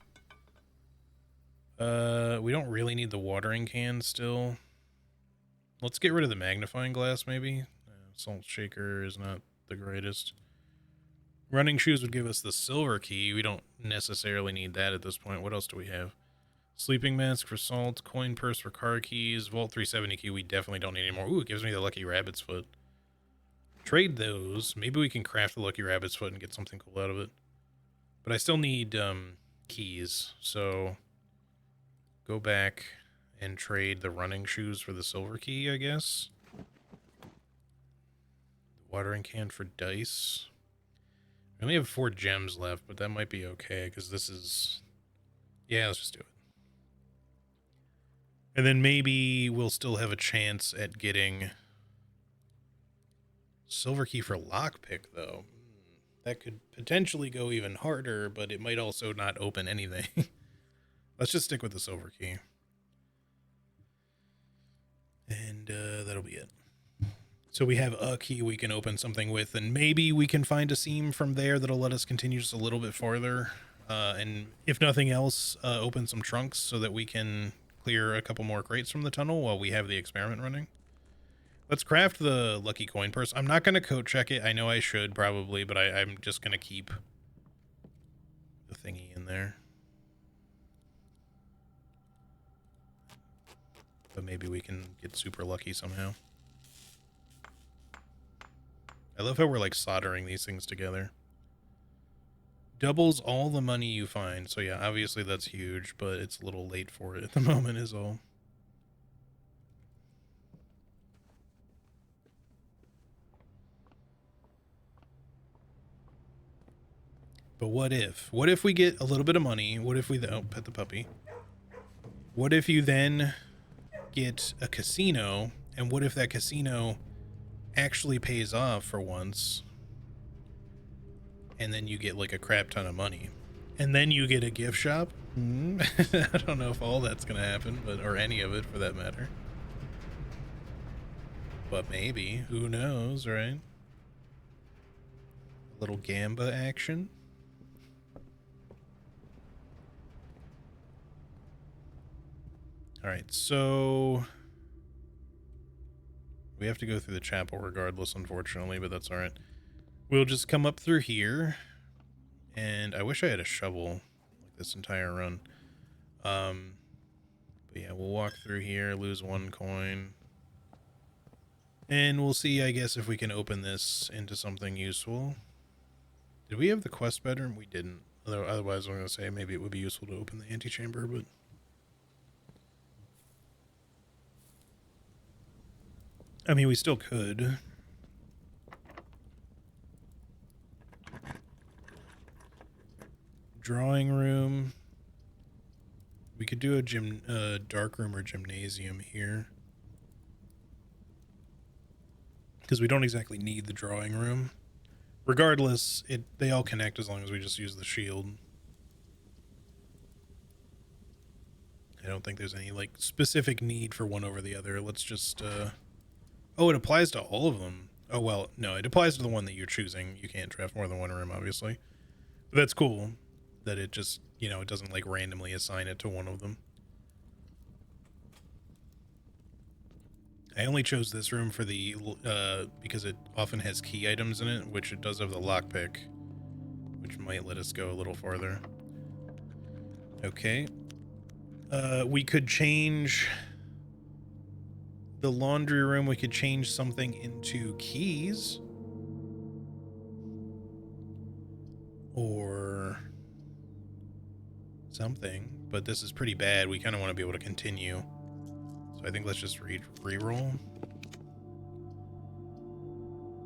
We don't really need the watering can still. Let's get rid of the magnifying glass, maybe. Salt shaker is not the greatest. Running shoes would give us the silver key. We don't necessarily need that at this point. What else do we have? Sleeping mask for salt, coin purse for car keys, Vault 370 key we definitely don't need anymore. Ooh, it gives me the lucky rabbit's foot. Trade those. Maybe we can craft the lucky rabbit's foot and get something cool out of it. But I still need keys, so go back and trade the running shoes for the silver key, I guess. The watering can for dice. We only have 4 gems left, but that might be okay, because this is... yeah, let's just do it. And then maybe we'll still have a chance at getting silver key for lockpick, though. That could potentially go even harder, but it might also not open anything. Let's just stick with the silver key. And that'll be it. So we have a key we can open something with, and maybe we can find a seam from there that'll let us continue just a little bit farther. And if nothing else, open some trunks so that we can clear a couple more crates from the tunnel while we have the experiment running. Let's craft the lucky coin purse. I'm not going to code check it. I know I should probably, but I'm just going to keep the thingy in there. But maybe we can get super lucky somehow. I love how we're like soldering these things together. Doubles all the money you find. So yeah, obviously that's huge, but it's a little late for it at the moment is all. But what if? What if we get a little bit of money? What if we... oh, pet the puppy. What if you then get a casino? And what if that casino actually pays off for once? And then you get like a crap ton of money. And then you get a gift shop? I don't know if all that's going to happen, but or any of it for that matter. But maybe. Who knows, right? A little gamba action. All right, so we have to go through the chapel regardless, unfortunately, but that's all right. We'll just come up through here, and I wish I had a shovel like this entire run. But yeah, we'll walk through here, lose 1 coin, and we'll see, I guess, if we can open this into something useful. Did we have the quest bedroom? We didn't. Otherwise, I'm going to say maybe it would be useful to open the antechamber, but... I mean, we still could. Drawing room. We could do a dark room or gymnasium here. because we don't exactly need the drawing room. Regardless, they all connect as long as we just use the shield. I don't think there's any like specific need for one over the other. Let's just oh, it applies to all of them. Oh well, no, it applies to the one that you're choosing. You can't draft more than one room, obviously. But that's cool that it just, you know, it doesn't like randomly assign it to one of them. I only chose this room for the because it often has key items in it, which it does have the lockpick, which might let us go a little farther. Okay. We could change the laundry room. We could change something into keys. Or something. But this is pretty bad. We kind of want to be able to continue. So I think let's just re-roll.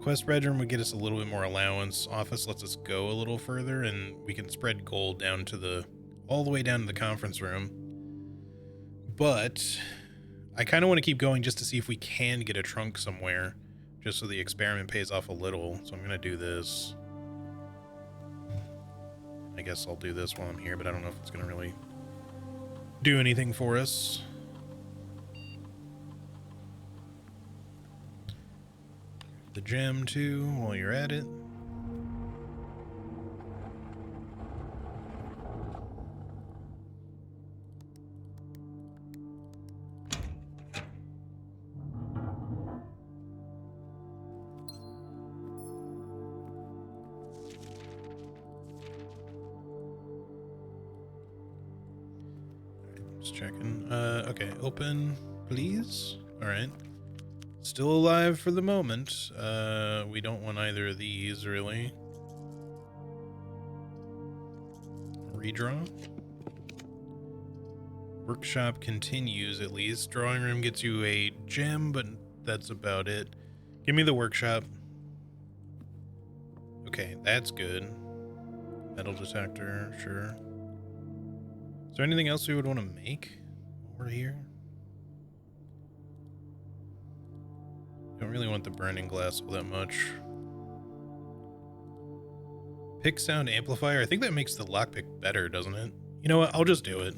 Quest bedroom would get us a little bit more allowance. Office lets us go a little further, and we can spread gold down to the all the way down to the conference room. But I kind of want to keep going just to see if we can get a trunk somewhere, just so the experiment pays off a little. So I'm going to do this. I guess I'll do this while I'm here, but I don't know if it's going to really do anything for us. The gem too while you're at it. Just checking. Okay, open, please. All right. Still alive for the moment. We don't want either of these, really. Redraw. Workshop continues, at least. Drawing room gets you a gem, but that's about it. Give me the workshop. Okay, that's good. Metal detector, sure. Is there anything else we would want to make over here? Don't really want the burning glass all that much. Pick sound amplifier. I think that makes the lockpick better, doesn't it? You know what? I'll just do it.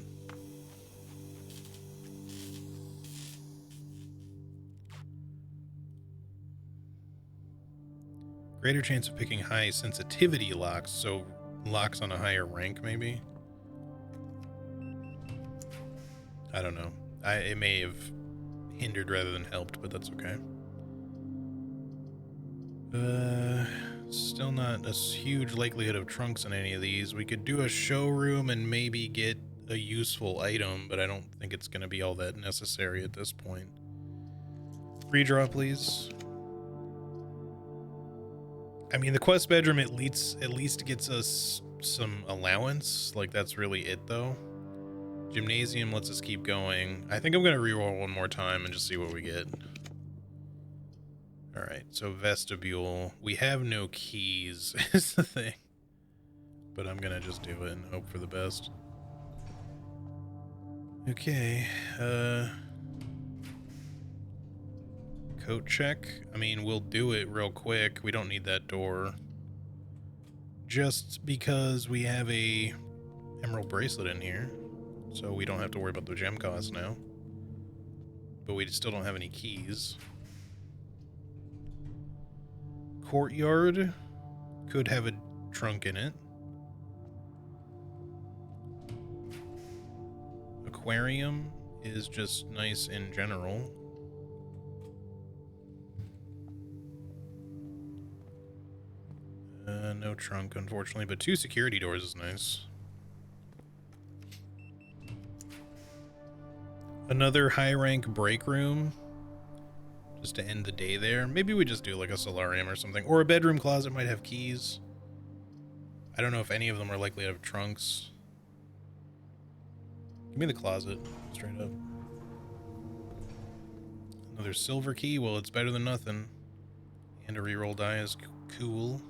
Greater chance of picking high sensitivity locks, so locks on a higher rank, maybe? I don't know. It may have hindered rather than helped, but that's okay. Still not a huge likelihood of trunks in any of these. We could do a showroom and maybe get a useful item, but I don't think it's going to be all that necessary at this point. Redraw, please. I mean, the quest bedroom at least gets us some allowance. Like, that's really it, though. Gymnasium lets us keep going. I think I'm going to reroll one more time and just see what we get. Alright, so vestibule. We have no keys, is the thing. But I'm gonna just do it and hope for the best. Okay, coat check. I mean, we'll do it real quick. We don't need that door. Just because we have a emerald bracelet in here. So we don't have to worry about the gem cost now. But we still don't have any keys. Courtyard could have a trunk in it. Aquarium is just nice in general. No trunk, unfortunately, but 2 security doors is nice. Another high rank break room. Just to end the day there. Maybe we just do like a solarium or something. Or a bedroom closet might have keys. I don't know if any of them are likely to have trunks. Give me the closet, straight up. Another silver key. Well, it's better than nothing. And a reroll die is cool.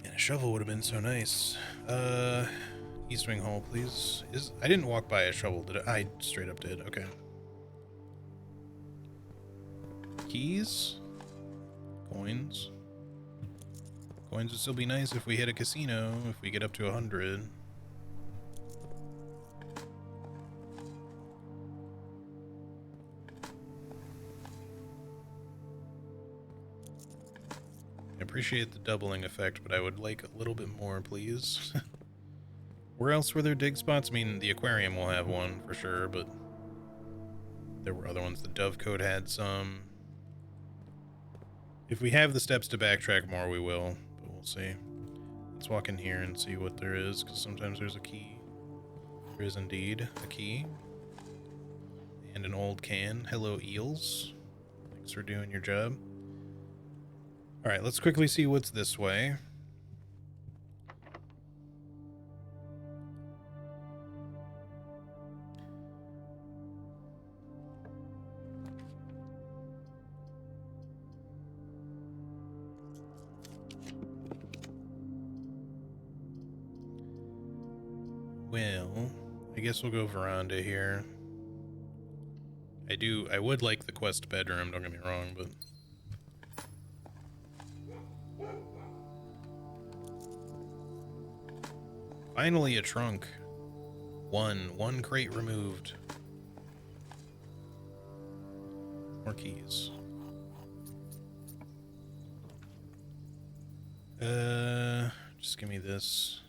And a shovel would have been so nice. East Wing Hall, please. I didn't walk by a shovel, did I? I straight up did. Okay. keys. Coins. Coins would still be nice if we hit a casino, if we get up to 100. I appreciate the doubling effect, but I would like a little bit more, please. Where else were there dig spots? I mean, the aquarium will have one for sure, but there were other ones. The Dovecote had some. If we have the steps to backtrack more, we will, but we'll see. Let's walk in here and see what there is, because sometimes there's a key. There is indeed a key. And an old can. Hello, eels. Thanks for doing your job. Alright, let's quickly see what's this way. Well, I guess we'll go veranda here. I would like the quest bedroom, don't get me wrong, but... Finally a trunk. One crate removed. More keys. Just give me this.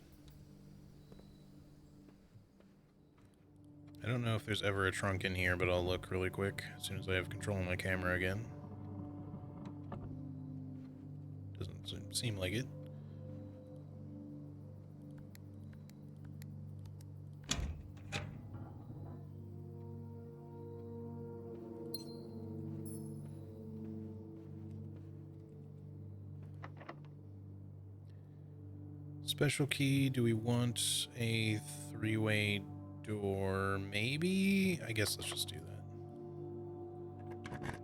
I don't know if there's ever a trunk in here, but I'll look really quick as soon as I have control of my camera again. Doesn't seem like it. Special key, do we want a three-way door? Maybe? I guess let's just do that.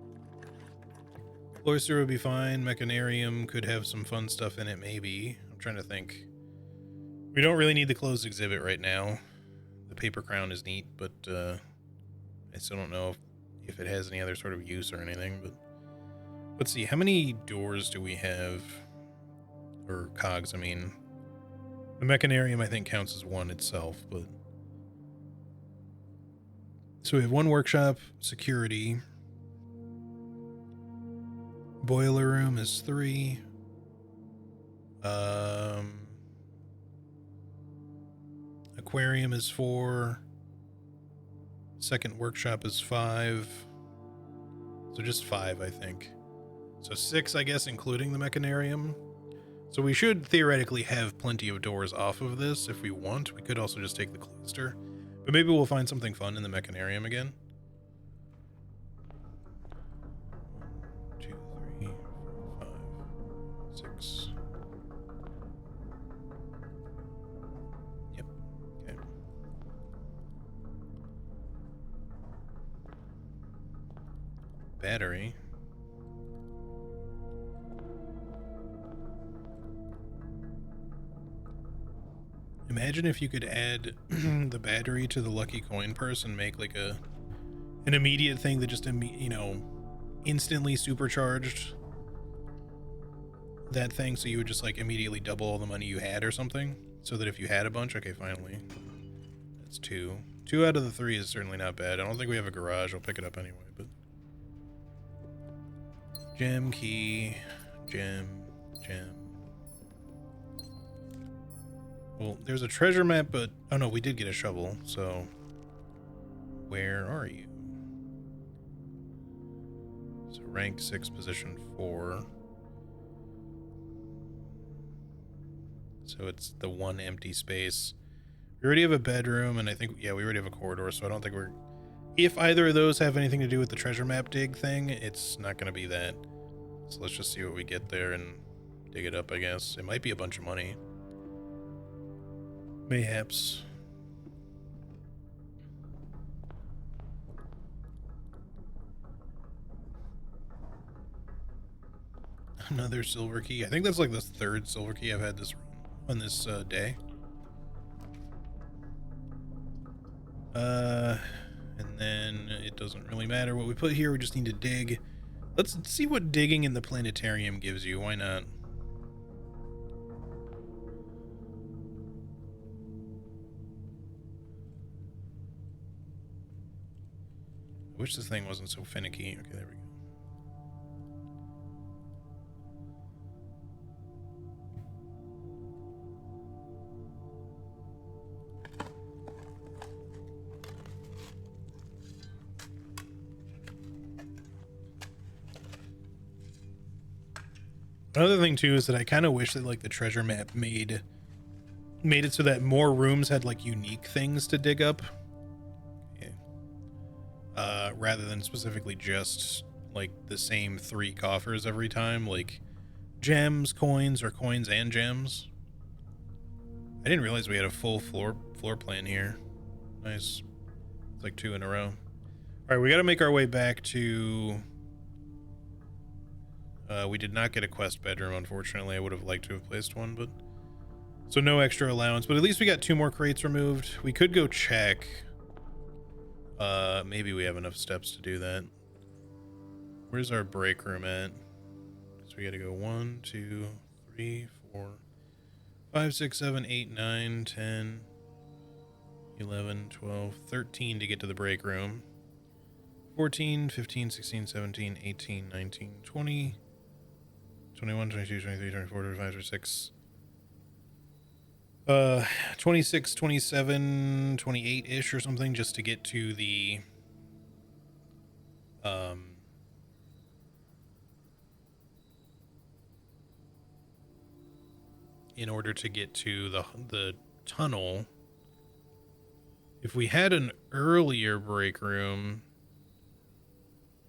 Cloister would be fine. Mechanarium could have some fun stuff in it, maybe. I'm trying to think. We don't really need the closed exhibit right now. The paper crown is neat, but I still don't know if it has any other sort of use or anything. But let's see, how many doors do we have? Or cogs, I mean. The Mechanarium, I think, counts as one itself, but... So we have one workshop, security. Boiler room is 3. Aquarium is 4. Second workshop is 5. So just 5, I think. So 6, I guess, including the Mechanarium. So we should theoretically have plenty of doors off of this if we want. We could also just take the cloister. But maybe we'll find something fun in the Mechanarium again. 1, 2, 3, 4, 5, 6. Yep. Okay. Battery. Imagine if you could add the battery to the lucky coin purse and make like an immediate thing that just, you know, instantly supercharged that thing, so you would just like immediately double all the money you had or something, so that if you had a bunch, okay, finally. That's 2. 2 out of the 3 is certainly not bad. I don't think we have a garage. I'll pick it up anyway, but... Gem, key, gem, gem. Well, there's a treasure map, but... Oh no, we did get a shovel, so... Where are you? So rank 6, position 4. So it's the one empty space. We already have a bedroom, and I think... Yeah, we already have a corridor, so I don't think we're... If either of those have anything to do with the treasure map dig thing, it's not going to be that. So let's just see what we get there and dig it up, I guess. It might be a bunch of money. Mayhaps. Another silver key. I think that's like the 3rd silver key I've had this on this day. And then it doesn't really matter what we put here. We just need to dig Let's see what digging in the planetarium gives you. Why not? I wish this thing wasn't so finicky. Okay, there we go. Another thing too is that I kind of wish that like the treasure map made it so that more rooms had like unique things to dig up. Yeah. Rather than specifically just like the same 3 coffers every time, like gems, coins, or coins and gems. I didn't realize we had a full floor plan here. Nice. It's like 2 in a row. All right, we got to make our way back to... we did not get a quest bedroom, unfortunately. I would have liked to have placed one, but... So no extra allowance, but at least we got 2 more crates removed. We could go check. Maybe we have enough steps to do that. Where's our break room at? So we got to go 1, 2, 3, 4, 5, 6, 7, 8, 9, 10, 11, 12, 13 to get to the break room. 14, 15, 16, 17, 18, 19, 20, 21, 22, 23, 24, 25, 26. 26, 27, 28-ish or something just to get to the in order to get to the tunnel. If we had an earlier break room,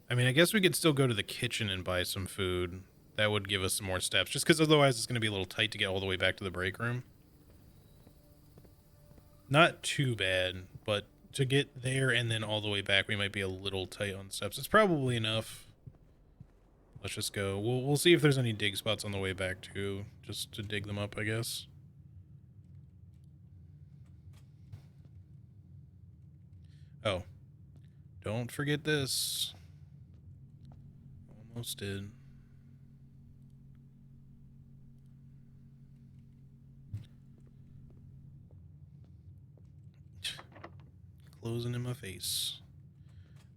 I mean, I guess we could still go to the kitchen and buy some food. That would give us some more steps, just because otherwise it's going to be a little tight to get all the way back to the break room. Not too bad, but to get there and then all the way back, we might be a little tight on steps. It's probably enough. Let's just go. We'll see if there's any dig spots on the way back too, just to dig them up, I guess. Oh, don't forget this. Almost did. Closing in my face.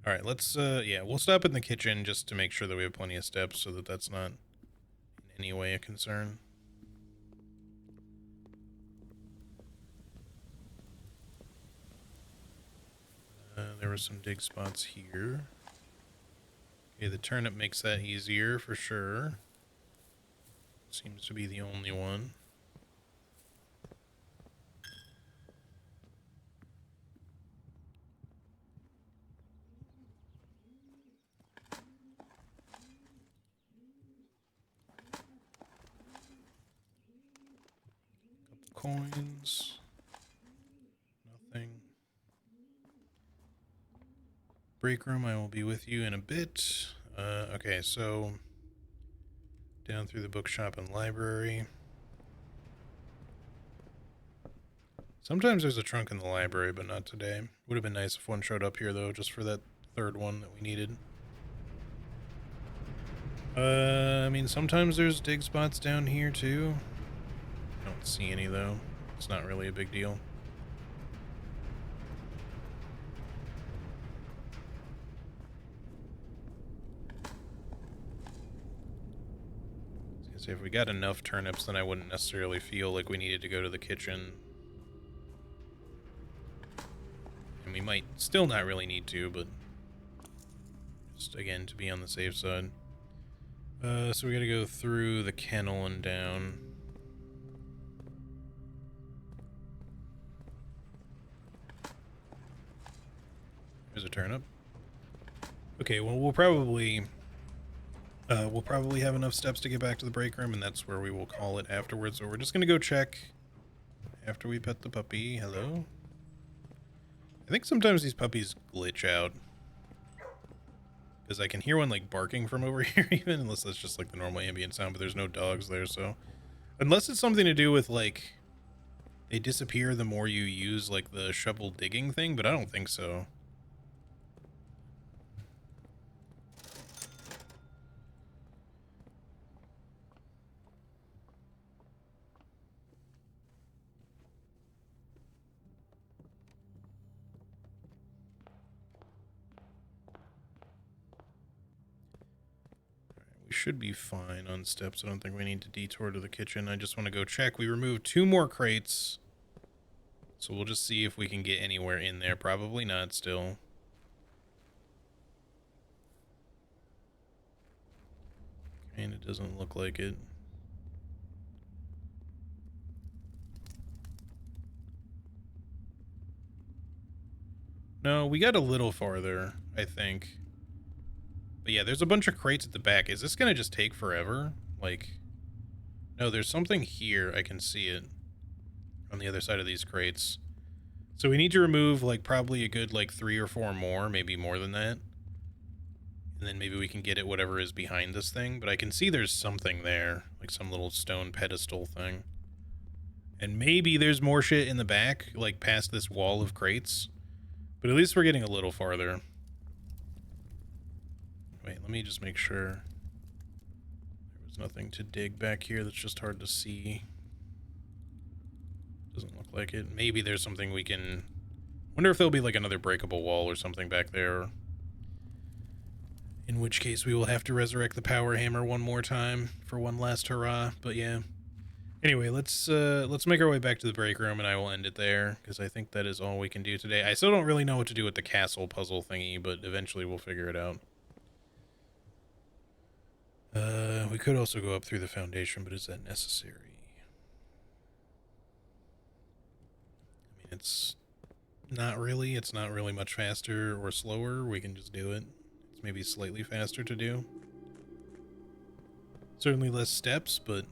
All right, let's yeah, we'll stop in the kitchen just to make sure that we have plenty of steps so that that's not in any way a concern. There were some dig spots here. Okay, the turnip makes that easier for sure. Seems to be the only one. Coins. Nothing. Break room, I will be with you in a bit. Okay, so down through the bookshop and library. Sometimes there's a trunk in the library, but not today. Would have been nice if one showed up here, though, just for that 3rd one that we needed. I mean, sometimes there's dig spots down here, too. I don't see any, though. It's not really a big deal. So if we got enough turnips, then I wouldn't necessarily feel like we needed to go to the kitchen. And we might still not really need to, but just, again, to be on the safe side. So we gotta go through the kennel and down. There's a turnip. Okay, well, we'll probably have enough steps to get back to the break room, and that's where we will call it afterwards. So we're just gonna go check after we pet the puppy. Hello? I think sometimes these puppies glitch out. Because I can hear one like barking from over here even, unless that's just like the normal ambient sound, but there's no dogs there, so... Unless it's something to do with like... They disappear the more you use like the shovel digging thing, but I don't think so. We should be fine on steps. I don't think we need to detour to the kitchen. I just want to go check. We removed 2 more crates. So we'll just see if we can get anywhere in there. Probably not still. And it doesn't look like it. No, we got a little farther, I think. But yeah, there's a bunch of crates at the back. Is this gonna just take forever? Like, no, there's something here. I can see it on the other side of these crates. So we need to remove, like, probably a good, like, 3 or 4 more, maybe more than that. And then maybe we can get at whatever is behind this thing. But I can see there's something there, like some little stone pedestal thing. And maybe there's more shit in the back, like past this wall of crates. But at least we're getting a little farther. Wait, let me just make sure there was nothing to dig back here that's just hard to see. Doesn't look like it. Maybe there's something we can... Wonder if there'll be like another breakable wall or something back there. In which case we will have to resurrect the power hammer one more time for one last hurrah. But yeah. Anyway, let's make our way back to the break room, and I will end it there, because I think that is all we can do today. I still don't really know what to do with the castle puzzle thingy, but eventually we'll figure it out. We could also go up through the foundation, but is that necessary? I mean, it's not really. It's not really much faster or slower. We can just do it. It's maybe slightly faster to do. Certainly less steps, but...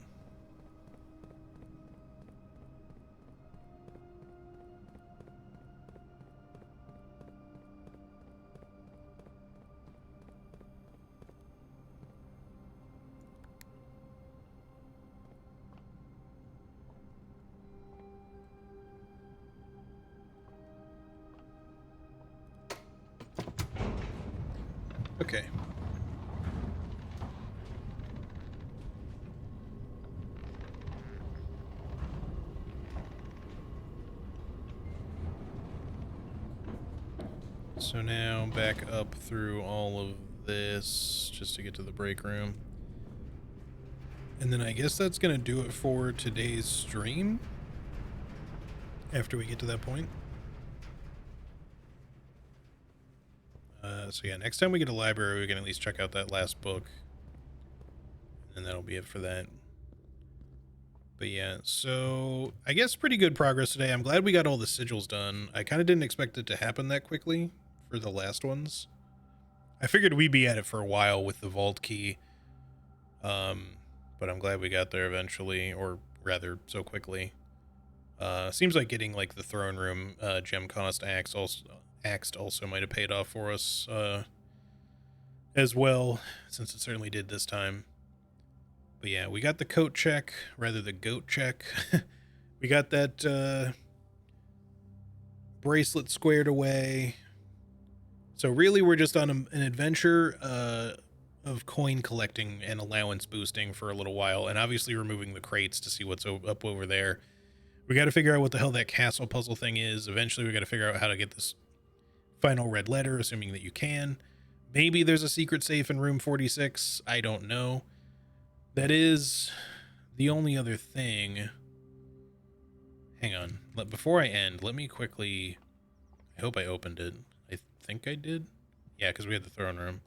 Okay. So now back up through all of this just to get to the break room. And then I guess that's going to do it for today's stream. After we get to that point. So yeah, next time we get a library, we can at least check out that last book. And that'll be it for that. But yeah, so I guess pretty good progress today. I'm glad we got all the sigils done. I kind of didn't expect it to happen that quickly for the last ones. I figured we'd be at it for a while with the vault key. But I'm glad we got there eventually, or rather so quickly. Seems like getting like the throne room gem cost axe also might have paid off for us as well, since it certainly did this time. But yeah, we got the coat check, rather the goat check. We got that bracelet squared away. So really we're just on an adventure of coin collecting and allowance boosting for a little while, and obviously removing the crates to see what's up over there. We got to figure out what the hell that castle puzzle thing is. Eventually we got to figure out how to get this final red letter, assuming that you can. Maybe there's a secret safe in room 46. I don't know. That is the only other thing. Hang on. Before I end, let me quickly... I hope I opened it. I think I did. Yeah, because we had the throne room.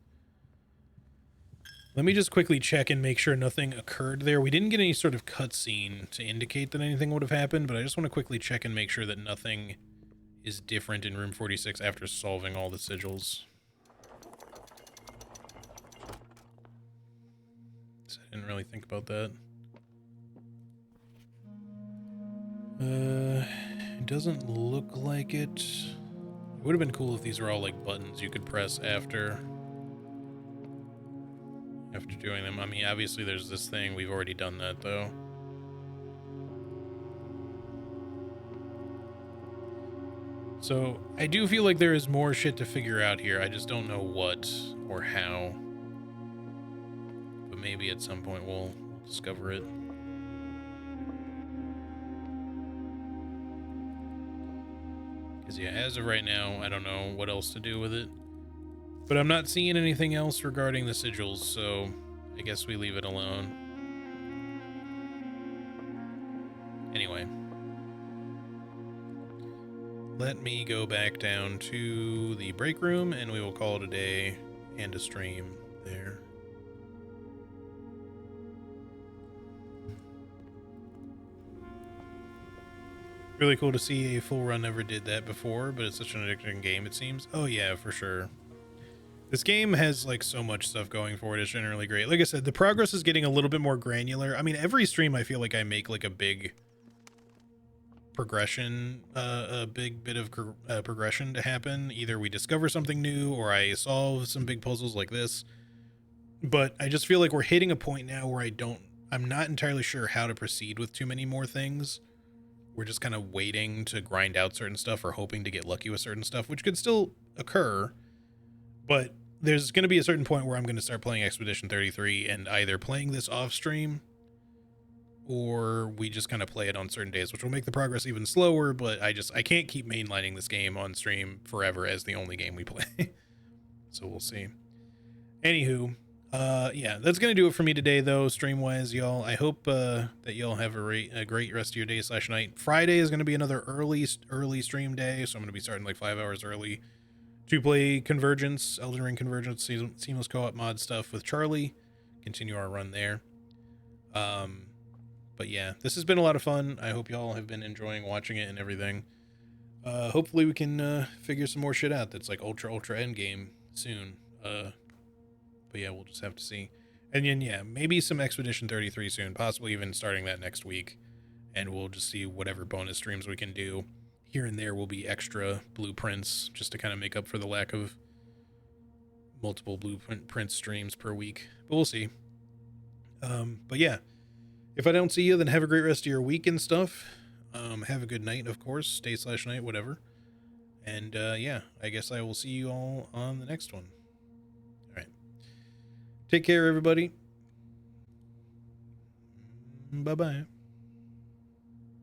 Let me just quickly check and make sure nothing occurred there. We didn't get any sort of cutscene to indicate that anything would have happened, but I just want to quickly check and make sure that nothing is different in room 46 after solving all the sigils. I didn't really think about that. It doesn't look like it. It would have been cool if these were all like buttons you could press after doing them. I mean, obviously there's this thing. We've already done that though. So I do feel like there is more shit to figure out here. I just don't know what or how. But maybe at some point we'll discover it. Because yeah, as of right now, I don't know what else to do with it. But I'm not seeing anything else regarding the sigils, so I guess we leave it alone. Anyway. Let me go back down to the break room and we will call it a day and a stream there. Really cool to see a full run. Never did that before, but it's such an addicting game, it seems. Oh yeah, for sure. This game has like so much stuff going for it. It's generally great. Like I said, the progress is getting a little bit more granular. I mean, every stream I feel like I make like a big progression, a big bit of progression to happen. Either we discover something new or I solve some big puzzles like this. But I just feel like we're hitting a point now where I'm not entirely sure how to proceed with too many more things. We're just kind of waiting to grind out certain stuff or hoping to get lucky with certain stuff, which could still occur. But there's going to be a certain point where I'm going to start playing Expedition 33 and either playing this off stream or we just kind of play it on certain days, which will make the progress even slower. But I can't keep mainlining this game on stream forever as the only game we play. So we'll see. Anywho, yeah, that's gonna do it for me today, though, stream wise, y'all. I hope that y'all have a great rest of your day / night. Friday is gonna be another early stream day, so I'm gonna be starting like 5 hours early to play Convergence, Elden Ring Convergence, seamless co-op mod stuff with Charlie. Continue our run there. But yeah, this has been a lot of fun. I hope y'all have been enjoying watching it and everything. Hopefully we can figure some more shit out that's like ultra end game soon. But yeah, we'll just have to see. And then, yeah, maybe some Expedition 33 soon, possibly even starting that next week. And we'll just see whatever bonus streams we can do. Here and there will be extra blueprints just to kind of make up for the lack of multiple blueprint streams per week. But we'll see. But yeah, if I don't see you, then have a great rest of your week and stuff. Have a good night, of course. Day / night, whatever. And yeah, I guess I will see you all on the next one. Take care, everybody. Bye-bye.